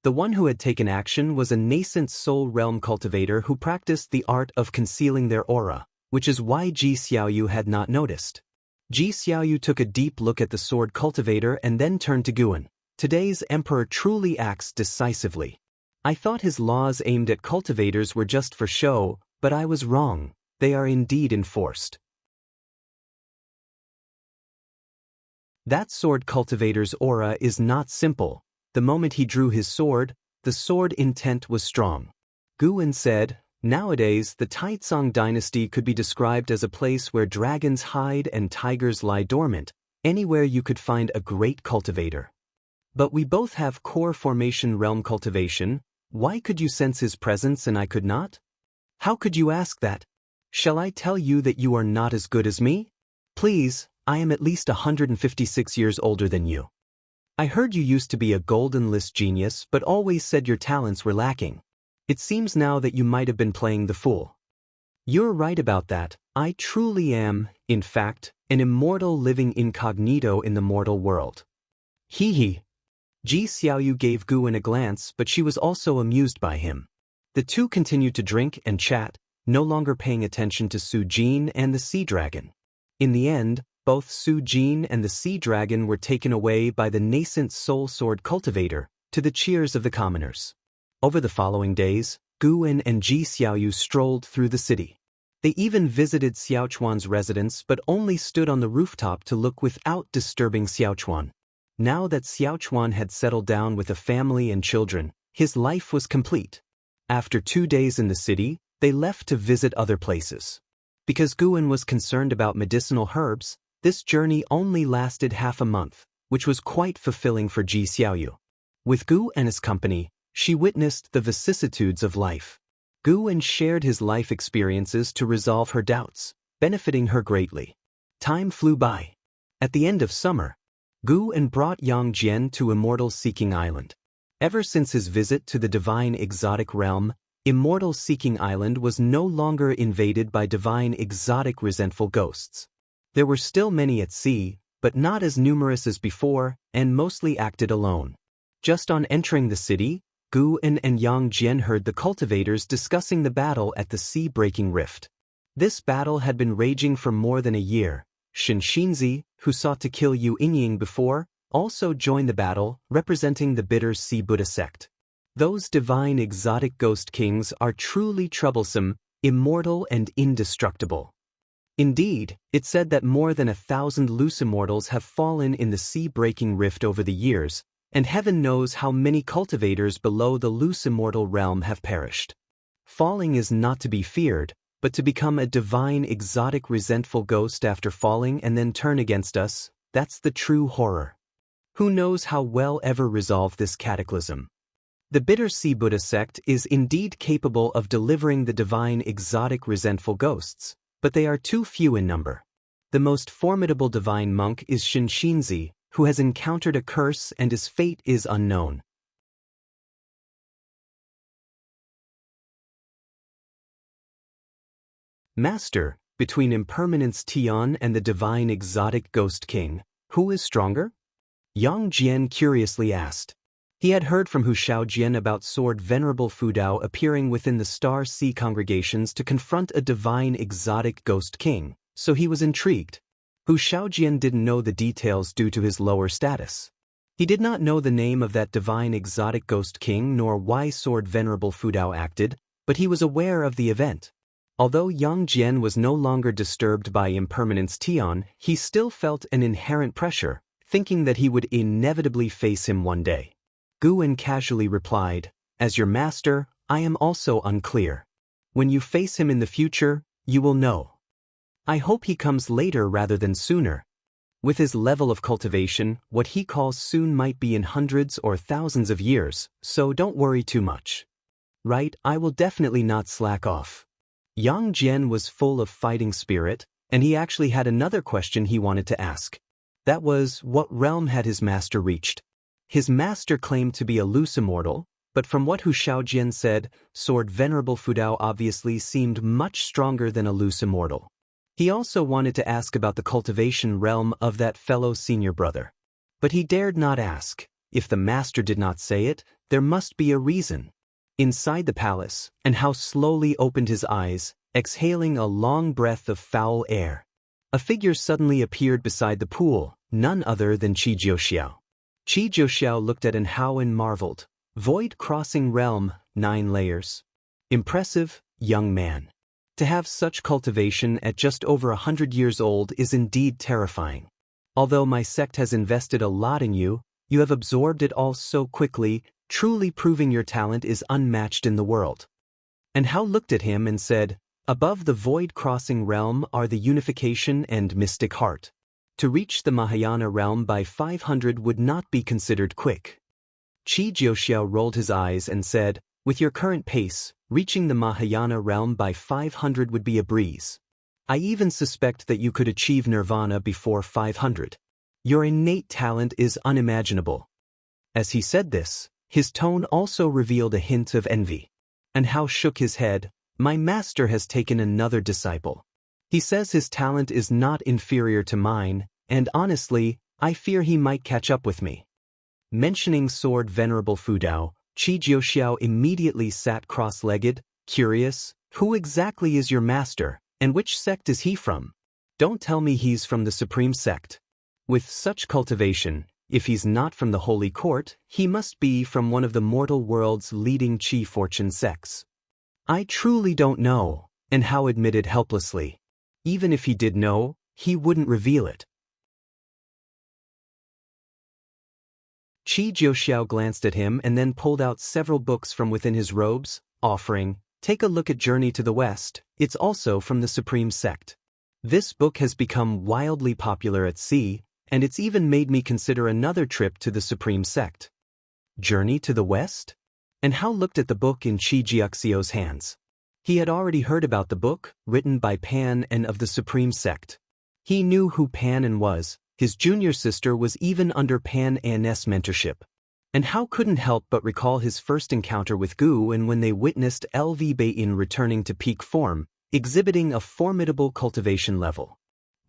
The one who had taken action was a nascent soul realm cultivator who practiced the art of concealing their aura, which is why Ji Xiaoyu had not noticed. Ji Xiaoyu took a deep look at the sword cultivator and then turned to Guwen. "Today's emperor truly acts decisively. I thought his laws aimed at cultivators were just for show, but I was wrong. They are indeed enforced." That sword cultivator's aura is not simple. The moment he drew his sword, the sword intent was strong. Guwen said, "Nowadays, the Taizong dynasty could be described as a place where dragons hide and tigers lie dormant, anywhere you could find a great cultivator. But we both have core formation realm cultivation. Why could you sense his presence and I could not? How could you ask that? Shall I tell you that you are not as good as me? Please, I am at least 156 years older than you. I heard you used to be a golden list genius but always said your talents were lacking. It seems now that you might have been playing the fool. You're right about that. I truly am, in fact, an immortal living incognito in the mortal world." Hee hee. Ji Xiaoyu gave Guwen a glance, but she was also amused by him. The two continued to drink and chat, no longer paying attention to Su Jin and the sea dragon. In the end, both Su Jin and the sea dragon were taken away by the nascent soul sword cultivator, to the cheers of the commoners. Over the following days, Guwen and Ji Xiaoyu strolled through the city. They even visited Xiaochuan's residence but only stood on the rooftop to look without disturbing Xiaochuan. Now that Xiaochuan had settled down with a family and children, his life was complete. After 2 days in the city, they left to visit other places. Because Guwen was concerned about medicinal herbs, this journey only lasted half a month, which was quite fulfilling for Ji Xiaoyu. With Gu and his company, she witnessed the vicissitudes of life. Guwen shared his life experiences to resolve her doubts, benefiting her greatly. Time flew by. At the end of summer, Guwen brought Yang Jian to Immortal Seeking Island. Ever since his visit to the divine exotic realm, Immortal Seeking Island was no longer invaded by divine exotic resentful ghosts. There were still many at sea, but not as numerous as before, and mostly acted alone. Just on entering the city, Guwen and Yang Jian heard the cultivators discussing the battle at the sea-breaking rift. This battle had been raging for more than a year. Shen Xinzi, who sought to kill Yu Inying before, also joined the battle, representing the bitter Sea Buddha sect. Those divine exotic ghost kings are truly troublesome, immortal and indestructible. Indeed, it said that more than 1,000 loose immortals have fallen in the sea-breaking rift over the years, and heaven knows how many cultivators below the loose immortal realm have perished. Falling is not to be feared, but to become a divine, exotic, resentful ghost after falling and then turn against us, that's the true horror. Who knows how well ever resolve this cataclysm? The Bitter Sea Buddha sect is indeed capable of delivering the divine, exotic, resentful ghosts, but they are too few in number. The most formidable divine monk is Shinshinzi, who has encountered a curse and his fate is unknown. Master, between Impermanence Tian and the divine exotic ghost king, who is stronger? Yang Jian curiously asked. He had heard from Hu Shaojian about Sword Venerable Fudao appearing within the Star Sea congregations to confront a divine exotic ghost king, so he was intrigued. Hu Shaojian didn't know the details due to his lower status. He did not know the name of that divine exotic ghost king nor why Sword Venerable Fudao acted, but he was aware of the event. Although Yang Jian was no longer disturbed by Impermanence Tian, he still felt an inherent pressure, thinking that he would inevitably face him one day. Guan casually replied, "As your master, I am also unclear. When you face him in the future, you will know. I hope he comes later rather than sooner. With his level of cultivation, what he calls soon might be in hundreds or thousands of years, so don't worry too much. Right, I will definitely not slack off." Yang Jian was full of fighting spirit, and he actually had another question he wanted to ask. That was, what realm had his master reached? His master claimed to be a loose immortal, but from what Hu Shaojian said, Sword Venerable Fudao obviously seemed much stronger than a loose immortal. He also wanted to ask about the cultivation realm of that fellow senior brother. But he dared not ask. If the master did not say it, there must be a reason. Inside the palace, and how slowly opened his eyes, exhaling a long breath of foul air. A figure suddenly appeared beside the pool, none other than Qi Jiuxiao. Qi Jiuxiao looked at Hao and marveled. Void crossing realm, 9 layers. Impressive, young man. To have such cultivation at just over 100 years old is indeed terrifying. Although my sect has invested a lot in you, you have absorbed it all so quickly, truly proving your talent is unmatched in the world. And Hao looked at him and said, above the void-crossing realm are the unification and mystic heart. To reach the Mahayana realm by 500 would not be considered quick. Qi Jiuxiao rolled his eyes and said, with your current pace, reaching the Mahayana realm by 500 would be a breeze. I even suspect that you could achieve nirvana before 500. Your innate talent is unimaginable. As he said this, his tone also revealed a hint of envy. And Hao shook his head. My master has taken another disciple. He says his talent is not inferior to mine, and honestly, I fear he might catch up with me. Mentioning Sword Venerable Fudao, Qi Jiuxiao immediately sat cross-legged, curious, who exactly is your master, and which sect is he from? Don't tell me he's from the Supreme Sect. With such cultivation, if he's not from the Holy Court, he must be from one of the mortal world's leading Qi fortune sects. I truly don't know, and Hao admitted helplessly. Even if he did know, he wouldn't reveal it. Qi Jiuxiao glanced at him and then pulled out several books from within his robes, offering, take a look at Journey to the West, it's also from the Supreme Sect. This book has become wildly popular at sea, and it's even made me consider another trip to the Supreme Sect. Journey to the West? And Hao looked at the book in Qi Jiuxiao's hands. He had already heard about the book, written by Pan and of the Supreme Sect. He knew who Pan and was. His junior sister was even under Pan An's mentorship. And Hao couldn't help but recall his first encounter with Gu and when they witnessed LV Bayin returning to peak form, exhibiting a formidable cultivation level.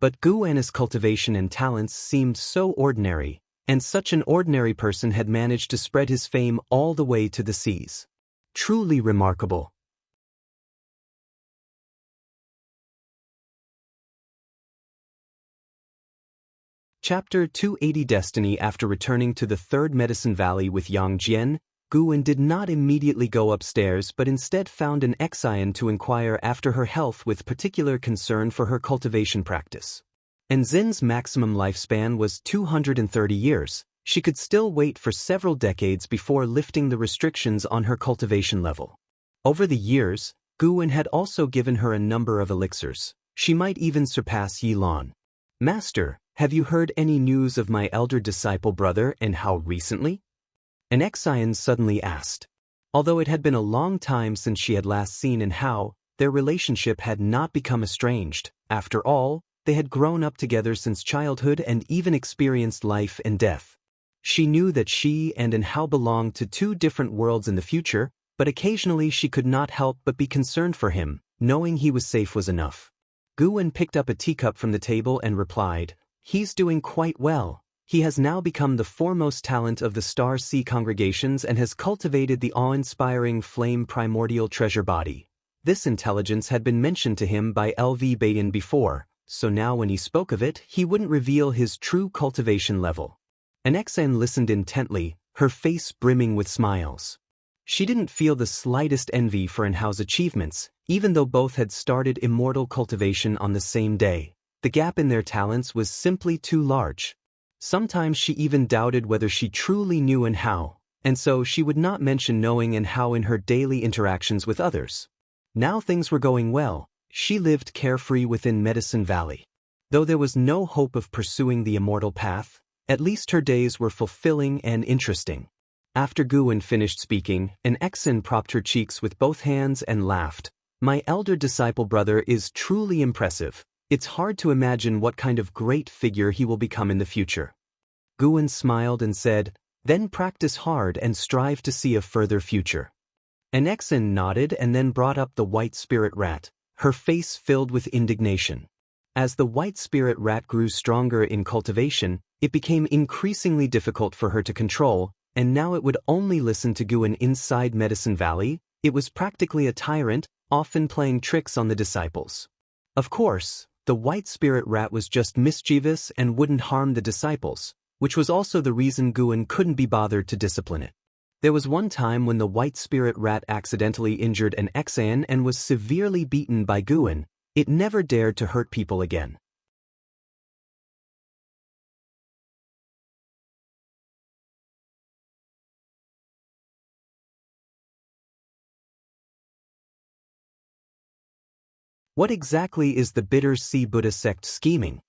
But Gu An's cultivation and talents seemed so ordinary, and such an ordinary person had managed to spread his fame all the way to the seas. Truly remarkable. Chapter 280 Destiny. After returning to the Third Medicine Valley with Yang Jian, Guwen did not immediately go upstairs but instead found an Xian to inquire after her health with particular concern for her cultivation practice. And Xin's maximum lifespan was 230 years. She could still wait for several decades before lifting the restrictions on her cultivation level. Over the years, Guwen had also given her a number of elixirs. She might even surpass Yilan. "Master, have you heard any news of my elder disciple brother and how recently?" An Xian suddenly asked. Although it had been a long time since she had last seen and how, their relationship had not become estranged. After all, they had grown up together since childhood and even experienced life and death. She knew that she and Hao belonged to two different worlds in the future, but occasionally she could not help but be concerned for him. Knowing he was safe was enough. Guwen picked up a teacup from the table and replied, "He's doing quite well. He has now become the foremost talent of the Star Sea congregations and has cultivated the awe-inspiring flame primordial treasure body." This intelligence had been mentioned to him by LV Bayan before, so now when he spoke of it, he wouldn't reveal his true cultivation level. An Xian listened intently, her face brimming with smiles. She didn't feel the slightest envy for Hao's achievements, even though both had started immortal cultivation on the same day. The gap in their talents was simply too large. Sometimes she even doubted whether she truly knew Hao, and so she would not mention knowing Hao in her daily interactions with others. Now things were going well. She lived carefree within Medicine Valley. Though there was no hope of pursuing the immortal path, at least her days were fulfilling and interesting. After Guwen finished speaking, an Xian propped her cheeks with both hands and laughed. "My elder disciple brother is truly impressive. It's hard to imagine what kind of great figure he will become in the future." Guwen smiled and said, "Then practice hard and strive to see a further future." An Xian nodded and then brought up the white spirit rat, her face filled with indignation. As the white spirit rat grew stronger in cultivation, it became increasingly difficult for her to control, and now it would only listen to Guwen inside Medicine Valley. It was practically a tyrant, often playing tricks on the disciples. Of course, the white spirit rat was just mischievous and wouldn't harm the disciples, which was also the reason Guwen couldn't be bothered to discipline it. There was one time when the white spirit rat accidentally injured an Xian and was severely beaten by Guwen. It never dared to hurt people again. What exactly is the Bitter Sea Buddha sect scheming?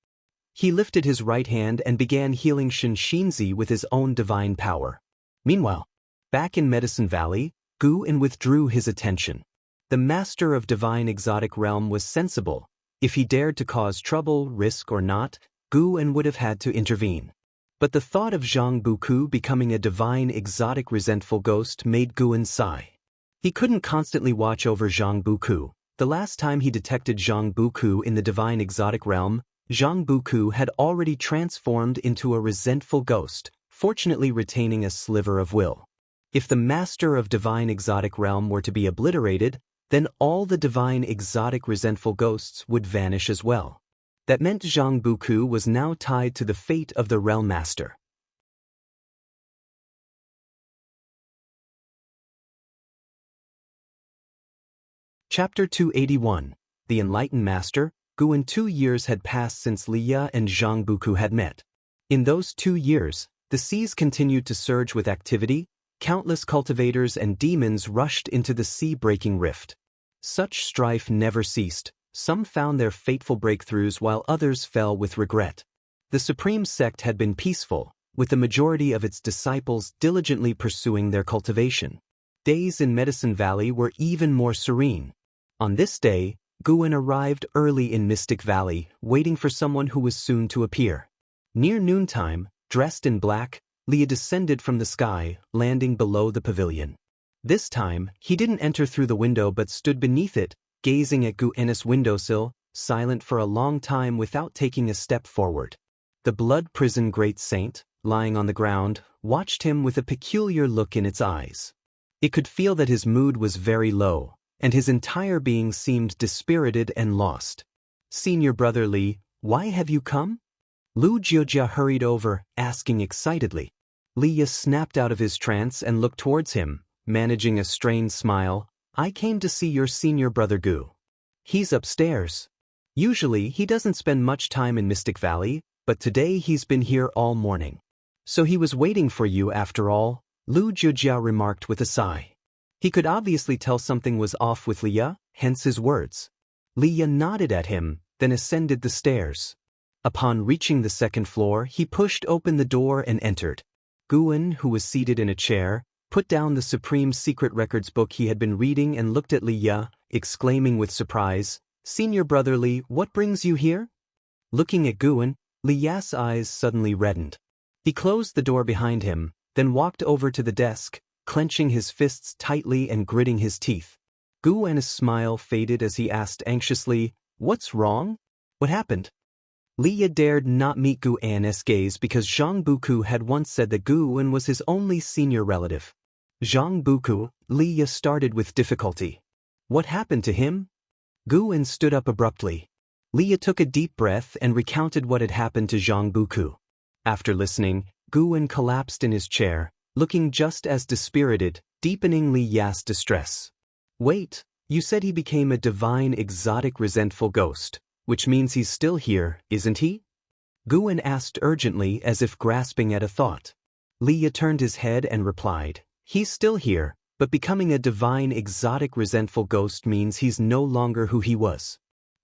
He lifted his right hand and began healing Shinshinzi with his own divine power. Meanwhile, back in Medicine Valley, Guwen withdrew his attention. The master of divine exotic realm was sensible. If he dared to cause trouble, risk or not, Guwen would have had to intervene. But the thought of Jianghu becoming a divine exotic resentful ghost made Guwen sigh. He couldn't constantly watch over Jianghu. The last time he detected Jianghu in the divine exotic realm, Jianghu had already transformed into a resentful ghost, fortunately retaining a sliver of will. If the master of divine exotic realm were to be obliterated, then all the divine exotic resentful ghosts would vanish as well. That meant Jianghu was now tied to the fate of the realm master. Chapter 281. The Enlightened Master. Guwen. 2 years had passed since Liya and Jianghu had met. In those 2 years, the seas continued to surge with activity. Countless cultivators and demons rushed into the sea-breaking rift. Such strife never ceased. Some found their fateful breakthroughs while others fell with regret. The Supreme Sect had been peaceful, with the majority of its disciples diligently pursuing their cultivation. Days in Medicine Valley were even more serene. On this day, Guwen arrived early in Mystic Valley, waiting for someone who was soon to appear. Near noontime, dressed in black, Liya descended from the sky, landing below the pavilion. This time, he didn't enter through the window but stood beneath it, gazing at Guwen's windowsill, silent for a long time without taking a step forward. The blood prison great saint, lying on the ground, watched him with a peculiar look in its eyes. It could feel that his mood was very low, and his entire being seemed dispirited and lost. "Senior brother Li, why have you come?" Lu Jiojia hurried over, asking excitedly. Liya snapped out of his trance and looked towards him, managing a strained smile. I came to see your senior brother Gu. He's upstairs. Usually he doesn't spend much time in Mystic Valley, but today he's been here all morning. So he was waiting for you after all, Lu Jujia remarked with a sigh. He could obviously tell something was off with Liya, hence his words. Liya nodded at him, then ascended the stairs. Upon reaching the second floor, he pushed open the door and entered. Guan, who was seated in a chair, put down the Supreme Secret Records book he had been reading and looked at Liya, exclaiming with surprise, Senior brother Li, what brings you here? Looking at Guan, Liya's eyes suddenly reddened. He closed the door behind him, then walked over to the desk, clenching his fists tightly and gritting his teeth. Guan's smile faded as he asked anxiously, What's wrong? What happened? Liya dared not meet Guan's gaze because Zhang Buku had once said that Guan was his only senior relative. Zhang Buku, Liya started with difficulty. What happened to him? Guan stood up abruptly. Liya took a deep breath and recounted what had happened to Zhang Buku. After listening, Guan collapsed in his chair, looking just as dispirited, deepening Liya's distress. Wait, you said he became a divine exotic resentful ghost, which means he's still here, isn't he? Guan asked urgently as if grasping at a thought. Liya turned his head and replied, He's still here, but becoming a divine exotic resentful ghost means he's no longer who he was.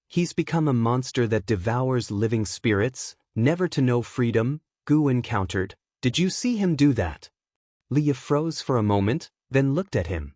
He's become a monster that devours living spirits, never to know freedom, Guan countered. Did you see him do that? Liya froze for a moment, then looked at him.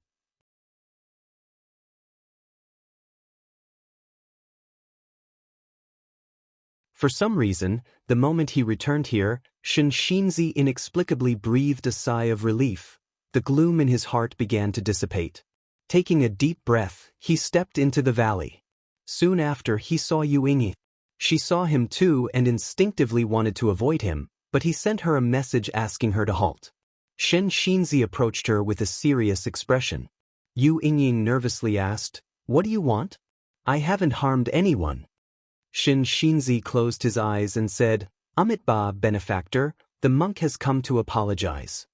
For some reason, the moment he returned here, Shinxinzi inexplicably breathed a sigh of relief. The gloom in his heart began to dissipate. Taking a deep breath, he stepped into the valley. Soon after, he saw Yu Yingyi. She saw him too and instinctively wanted to avoid him, but he sent her a message asking her to halt. Shinxinzi approached her with a serious expression. Yu Yingyi nervously asked, What do you want? I haven't harmed anyone. Shinxinzi closed his eyes and said, Amitabha, benefactor, the monk has come to apologize.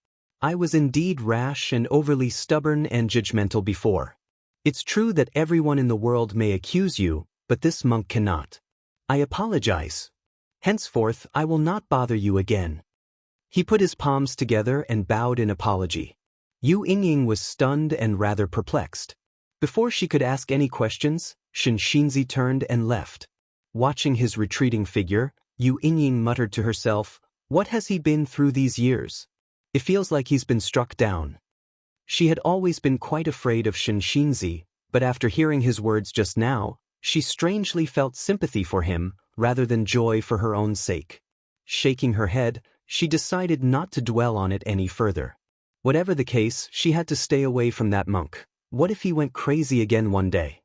I was indeed rash and overly stubborn and judgmental before. It's true that everyone in the world may accuse you, but this monk cannot. I apologize. Henceforth, I will not bother you again. He put his palms together and bowed in apology. Yu Yingyi was stunned and rather perplexed. Before she could ask any questions, Shinxinzi turned and left. Watching his retreating figure, Yu Yingyi muttered to herself, What has he been through these years? It feels like he's been struck down. She had always been quite afraid of Shinxinzi, but after hearing his words just now, she strangely felt sympathy for him, rather than joy for her own sake. Shaking her head, she decided not to dwell on it any further. Whatever the case, she had to stay away from that monk. What if he went crazy again one day?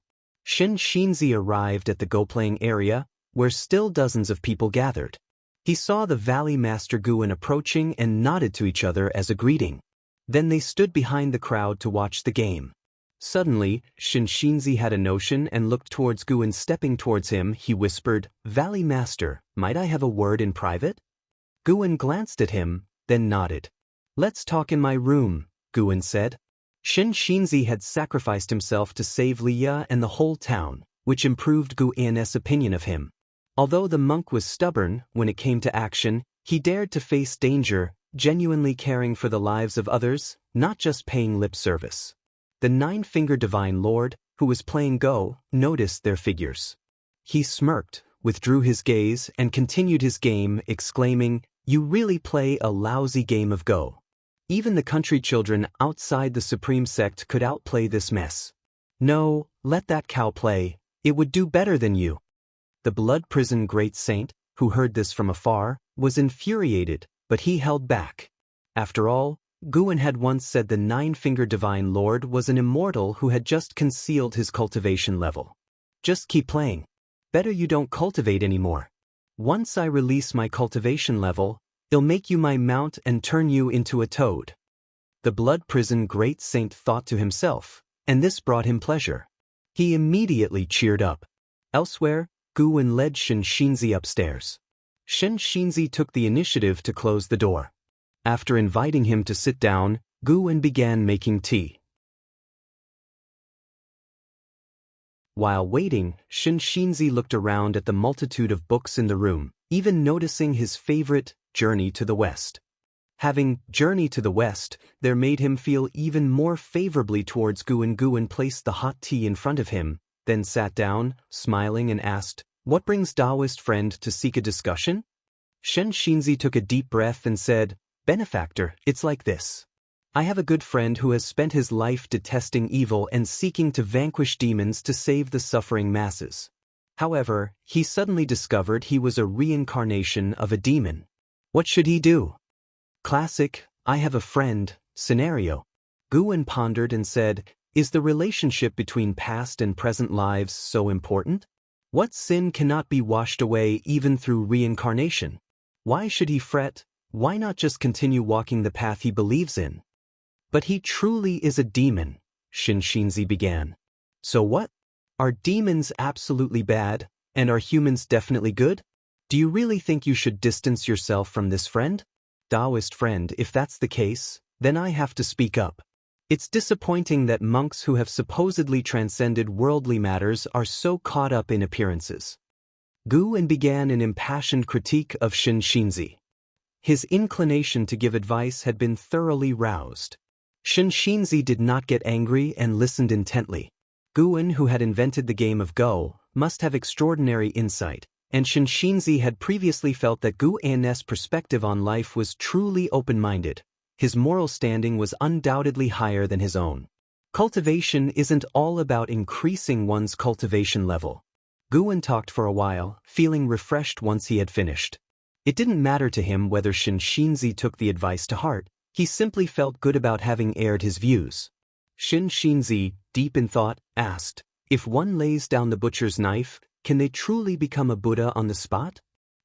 Shinxinzi arrived at the go-playing area, where still dozens of people gathered. He saw the Valley Master Guan approaching and nodded to each other as a greeting. Then they stood behind the crowd to watch the game. Suddenly, Shinxinzi had a notion and looked towards Guan. Stepping towards him, he whispered, Valley Master, might I have a word in private? Guan glanced at him, then nodded. Let's talk in my room, Guan said. Shinxinzi had sacrificed himself to save Liya and the whole town, which improved Guan's opinion of him. Although the monk was stubborn, when it came to action, he dared to face danger, genuinely caring for the lives of others, not just paying lip service. The Nine-Finger Divine Lord, who was playing Go, noticed their figures. He smirked, withdrew his gaze, and continued his game, exclaiming, You really play a lousy game of Go. Even the country children outside the Supreme Sect could outplay this mess. No, let that cow play, it would do better than you. The Blood Prison Great Saint, who heard this from afar, was infuriated, but he held back. After all, Guan had once said the Nine-Finger Divine Lord was an immortal who had just concealed his cultivation level. Just keep playing. Better you don't cultivate anymore. Once I release my cultivation level, I'll make you my mount and turn you into a toad. The Blood Prison Great Saint thought to himself, and this brought him pleasure. He immediately cheered up. Elsewhere, Guan led Shinxinzi upstairs. Shinxinzi took the initiative to close the door. After inviting him to sit down, Guwen began making tea. While waiting, Shinzi looked around at the multitude of books in the room, even noticing his favorite, Journey to the West. Having Journey to the West there made him feel even more favorably towards Guwen. Guwen placed the hot tea in front of him, then sat down, smiling and asked, "What brings Taoist friend to seek a discussion?" Shinzi took a deep breath and said, "Benefactor, it's like this. I have a good friend who has spent his life detesting evil and seeking to vanquish demons to save the suffering masses. However, he suddenly discovered he was a reincarnation of a demon. What should he do?" Classic, I have a friend, scenario. Guwen pondered and said, "Is the relationship between past and present lives so important? What sin cannot be washed away even through reincarnation? Why should he fret? Why not just continue walking the path he believes in?" "But he truly is a demon," Shinzi began. "So what? Are demons absolutely bad, and are humans definitely good? Do you really think you should distance yourself from this friend?" "Taoist friend, if that's the case, then I have to speak up. It's disappointing that monks who have supposedly transcended worldly matters are so caught up in appearances." Guwen began an impassioned critique of Shinzi. His inclination to give advice had been thoroughly roused. Shinzi did not get angry and listened intently. Guwen, who had invented the game of Go, must have extraordinary insight, and Shinzi had previously felt that Guwen's perspective on life was truly open-minded. His moral standing was undoubtedly higher than his own. Cultivation isn't all about increasing one's cultivation level. Guwen talked for a while, feeling refreshed once he had finished. It didn't matter to him whether Shinzi took the advice to heart. He simply felt good about having aired his views. Shinzi, deep in thought, asked, "If one lays down the butcher's knife, can they truly become a Buddha on the spot?"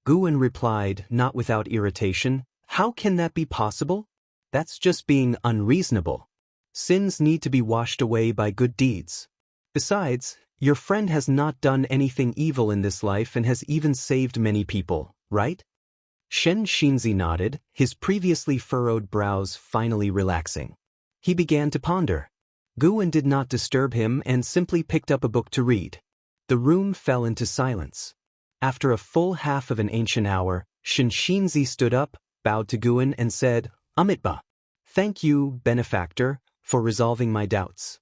Guwen replied, not without irritation, "How can that be possible? That's just being unreasonable. Sins need to be washed away by good deeds. Besides, your friend has not done anything evil in this life and has even saved many people, right?" Shinzi nodded, his previously furrowed brows finally relaxing. He began to ponder. Guwen did not disturb him and simply picked up a book to read. The room fell into silence. After a full half of an ancient hour, Shinzi stood up, bowed to Guwen and said, "Amitba. Thank you, benefactor, for resolving my doubts."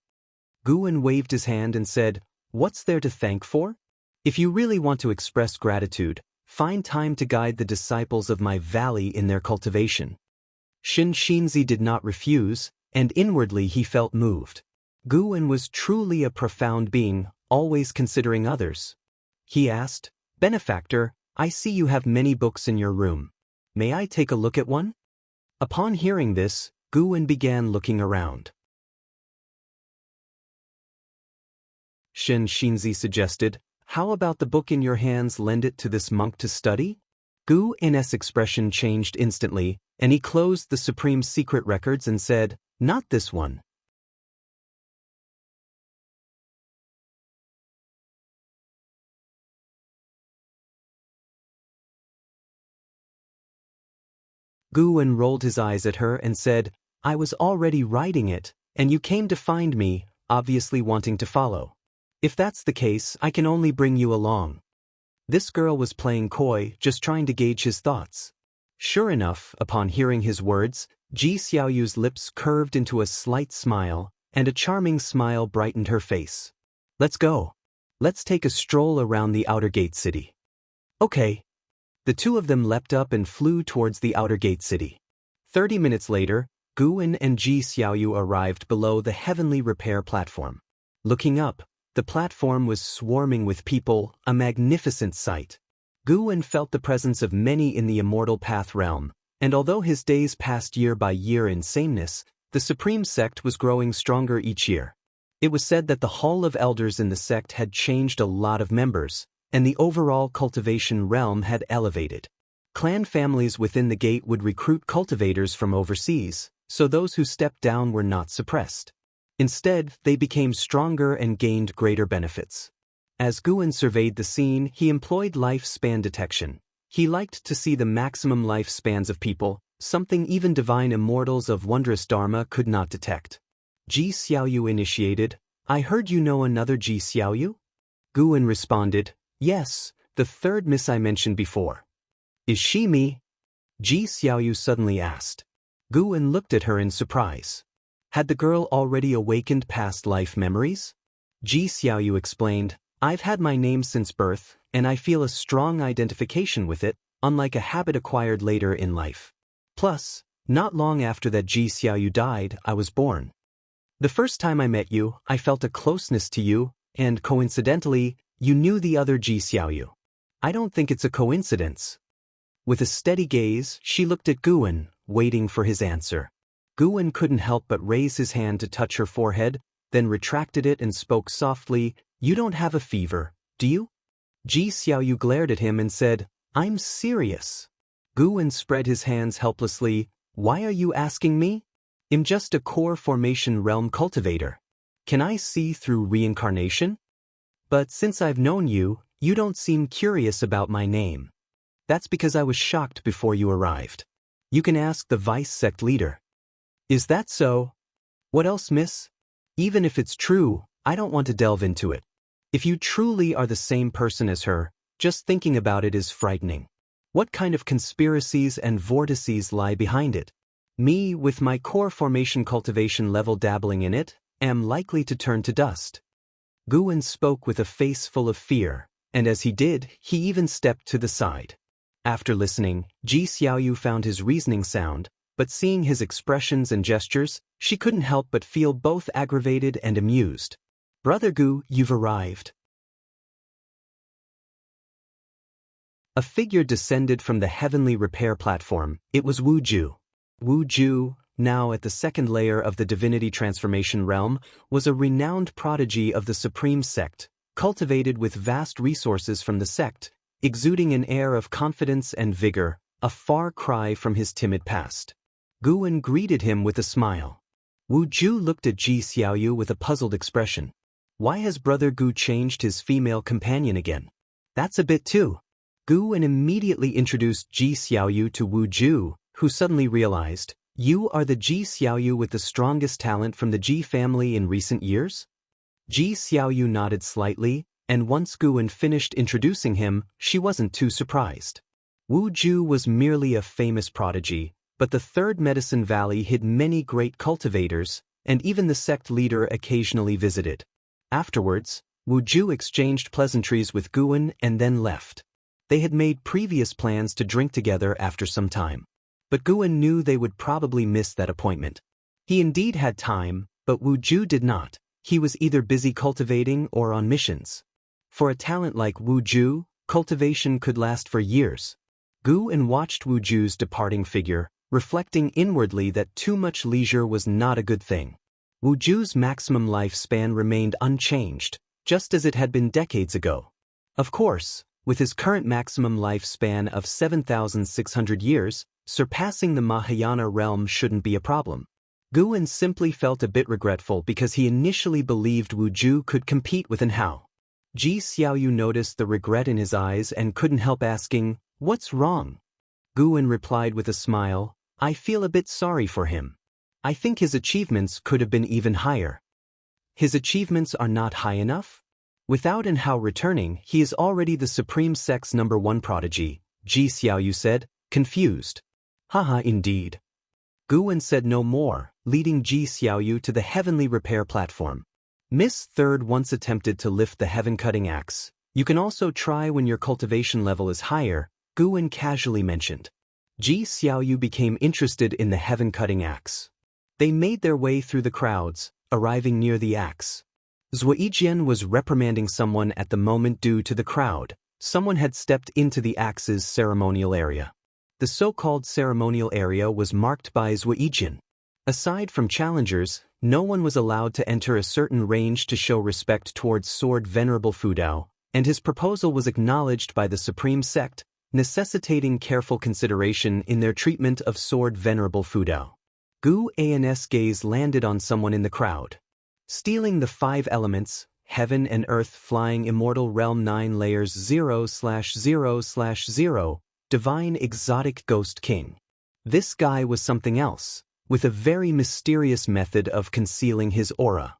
Guwen waved his hand and said, "What's there to thank for? If you really want to express gratitude, find time to guide the disciples of my valley in their cultivation." Shinzi did not refuse, and inwardly he felt moved. Guwen was truly a profound being, always considering others. He asked, "Benefactor, I see you have many books in your room. May I take a look at one?" Upon hearing this, Guwen began looking around. Shinzi suggested, "How about the book in your hands? Lend it to this monk to study?" Guwen's expression changed instantly, and he closed the Supreme Secret records and said, "Not this one." Guwen rolled his eyes at her and said, "I was already writing it, and you came to find me, obviously wanting to follow. If that's the case, I can only bring you along." This girl was playing coy, just trying to gauge his thoughts. Sure enough, upon hearing his words, Ji Xiaoyu's lips curved into a slight smile, and a charming smile brightened her face. "Let's go. Let's take a stroll around the outer gate city." "Okay." The two of them leapt up and flew towards the outer gate city. 30 minutes later, Guwen and Ji Xiaoyu arrived below the heavenly repair platform. Looking up, the platform was swarming with people, a magnificent sight. Guwen felt the presence of many in the Immortal Path realm, and although his days passed year by year in sameness, the Supreme Sect was growing stronger each year. It was said that the Hall of Elders in the sect had changed a lot of members, and the overall cultivation realm had elevated. Clan families within the gate would recruit cultivators from overseas, so those who stepped down were not suppressed. Instead, they became stronger and gained greater benefits. As Guwen surveyed the scene, he employed lifespan detection. He liked to see the maximum lifespans of people, something even divine immortals of wondrous dharma could not detect. Ji Xiaoyu initiated, I heard you know another Ji Xiaoyu? Guan responded, yes, the third miss I mentioned before. Is she me? Ji Xiaoyu suddenly asked. Guan looked at her in surprise. Had the girl already awakened past life memories? Ji Xiaoyu explained, I've had my name since birth, and I feel a strong identification with it, unlike a habit acquired later in life. Plus, not long after that Ji Xiaoyu died, I was born. The first time I met you, I felt a closeness to you, and coincidentally, you knew the other Ji Xiaoyu. I don't think it's a coincidence. With a steady gaze, she looked at Guan, waiting for his answer. Guan couldn't help but raise his hand to touch her forehead, then retracted it and spoke softly, You don't have a fever, do you? Ji Xiaoyu glared at him and said, I'm serious. Guan spread his hands helplessly, Why are you asking me? I'm just a core formation realm cultivator. Can I see through reincarnation? But since I've known you, you don't seem curious about my name. That's because I was shocked before you arrived. You can ask the vice sect leader. Is that so? What else, miss? Even if it's true, I don't want to delve into it. If you truly are the same person as her, just thinking about it is frightening. What kind of conspiracies and vortices lie behind it? Me, with my core formation cultivation level dabbling in it, am likely to turn to dust. Guan spoke with a face full of fear, and as he did, he even stepped to the side. After listening, Ji Xiaoyu found his reasoning sound, but seeing his expressions and gestures, she couldn't help but feel both aggravated and amused. Brother Gu, you've arrived. A figure descended from the heavenly repair platform. It was Wu Ju. Wu Ju, now at the second layer of the divinity transformation realm, was a renowned prodigy of the supreme sect, cultivated with vast resources from the sect, exuding an air of confidence and vigor, a far cry from his timid past. Guan greeted him with a smile. Wu Ju looked at Ji Xiaoyu with a puzzled expression. Why has Brother Gu changed his female companion again? That's a bit too. Guan immediately introduced Ji Xiaoyu to Wu Ju, who suddenly realized, You are the Ji Xiaoyu with the strongest talent from the Ji family in recent years? Ji Xiaoyu nodded slightly, and once Guan finished introducing him, she wasn't too surprised. Wu Ju was merely a famous prodigy, but the Third Medicine Valley hid many great cultivators, and even the sect leader occasionally visited. Afterwards, Wu Ju exchanged pleasantries with Guan and then left. They had made previous plans to drink together after some time. But Guan knew they would probably miss that appointment. He indeed had time, but Wu Ju did not. He was either busy cultivating or on missions. For a talent like Wu Ju, cultivation could last for years. Guan watched Wu Ju's departing figure, reflecting inwardly that too much leisure was not a good thing. Wu Ju's maximum lifespan remained unchanged, just as it had been decades ago. Of course, with his current maximum lifespan of 7,600 years, surpassing the Mahayana realm shouldn't be a problem. Guan simply felt a bit regretful because he initially believed Wu Ju could compete with Hao. Ji Xiaoyu noticed the regret in his eyes and couldn't help asking, What's wrong? Guan replied with a smile, I feel a bit sorry for him. I think his achievements could have been even higher. His achievements are not high enough? Without Hao returning, he is already the Supreme Sect's #1 prodigy, Ji Xiaoyu said, confused. Haha, indeed. Guan said no more, leading Ji Xiaoyu to the heavenly repair platform. Miss Third once attempted to lift the heaven-cutting axe. You can also try when your cultivation level is higher, Guan casually mentioned. Ji Xiaoyu became interested in the heaven-cutting axe. They made their way through the crowds, arriving near the axe. Zuijian was reprimanding someone at the moment due to the crowd. Someone had stepped into the axe's ceremonial area. The so-called ceremonial area was marked by Zuijian. Aside from challengers, no one was allowed to enter a certain range to show respect towards Sword Venerable Fudao, and his proposal was acknowledged by the Supreme Sect, necessitating careful consideration in their treatment of Sword Venerable Fudao. Gu An's gaze landed on someone in the crowd. Stealing the 5 elements, heaven and earth flying immortal realm 9 layers 0/0/0, divine exotic ghost king. This guy was something else, with a very mysterious method of concealing his aura.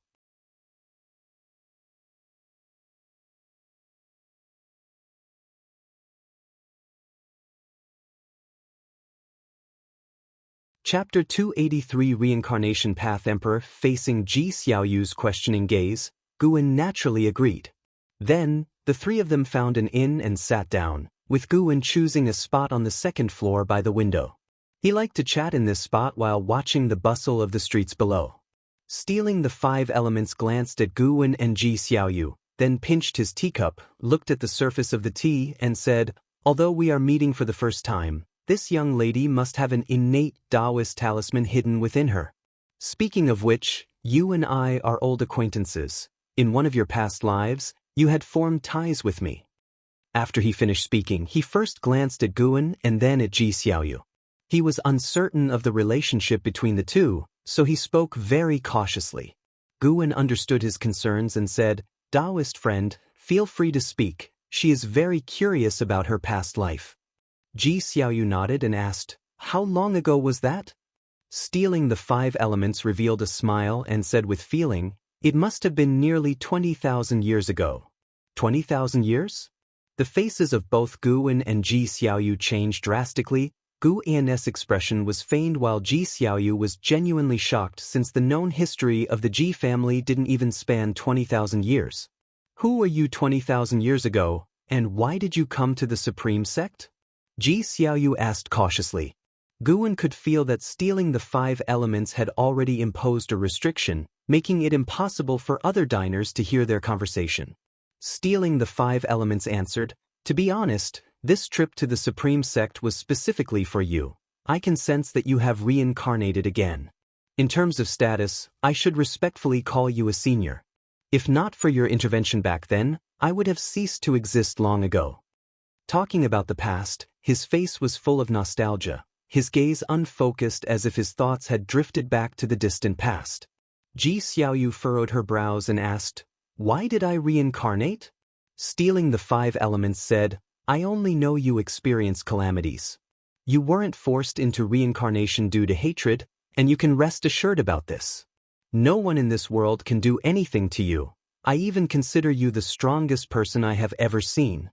Chapter 283 Reincarnation Path. Emperor facing Ji Xiaoyu's questioning gaze, Guwen naturally agreed. Then, the three of them found an inn and sat down, with Guwen choosing a spot on the second floor by the window. He liked to chat in this spot while watching the bustle of the streets below. Stealing the five elements glanced at Guwen and Ji Xiaoyu, then pinched his teacup, looked at the surface of the tea, and said, "Although we are meeting for the first time, this young lady must have an innate Taoist talisman hidden within her. Speaking of which, you and I are old acquaintances. In one of your past lives, you had formed ties with me." After he finished speaking, he first glanced at Guwen and then at Ji Xiaoyu. He was uncertain of the relationship between the two, so he spoke very cautiously. Guwen understood his concerns and said, "Taoist friend, feel free to speak. She is very curious about her past life." Ji Xiaoyu nodded and asked, "How long ago was that?" Stealing the five elements revealed a smile and said with feeling, "It must have been nearly 20,000 years ago." 20,000 years? The faces of both Guwen and Ji Xiaoyu changed drastically. Guwen's expression was feigned while Ji Xiaoyu was genuinely shocked since the known history of the Ji family didn't even span 20,000 years. "Who were you 20,000 years ago, and why did you come to the Supreme Sect?" Ji Xiaoyu asked cautiously. Guwen could feel that stealing the five elements had already imposed a restriction, making it impossible for other diners to hear their conversation. Stealing the five elements answered, "To be honest, this trip to the Supreme Sect was specifically for you. I can sense that you have reincarnated again. In terms of status, I should respectfully call you a senior. If not for your intervention back then, I would have ceased to exist long ago." Talking about the past, his face was full of nostalgia, his gaze unfocused as if his thoughts had drifted back to the distant past. Ji Xiaoyu furrowed her brows and asked, "Why did I reincarnate?" Stealing the five elements said, "I only know you experience calamities. You weren't forced into reincarnation due to hatred, and you can rest assured about this. No one in this world can do anything to you. I even consider you the strongest person I have ever seen."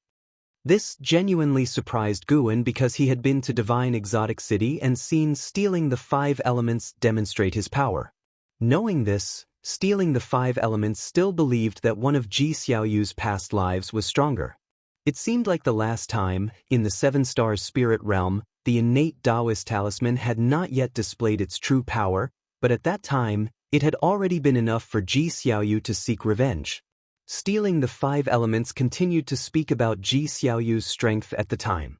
This genuinely surprised Guwen because he had been to Divine Exotic City and seen stealing the five elements demonstrate his power. Knowing this, stealing the five elements still believed that one of Ji Xiaoyu's past lives was stronger. It seemed like the last time, in the Seven Stars spirit realm, the innate Taoist talisman had not yet displayed its true power, but at that time, it had already been enough for Ji Xiaoyu to seek revenge. Stealing the five elements continued to speak about Ji Xiaoyu's strength at the time.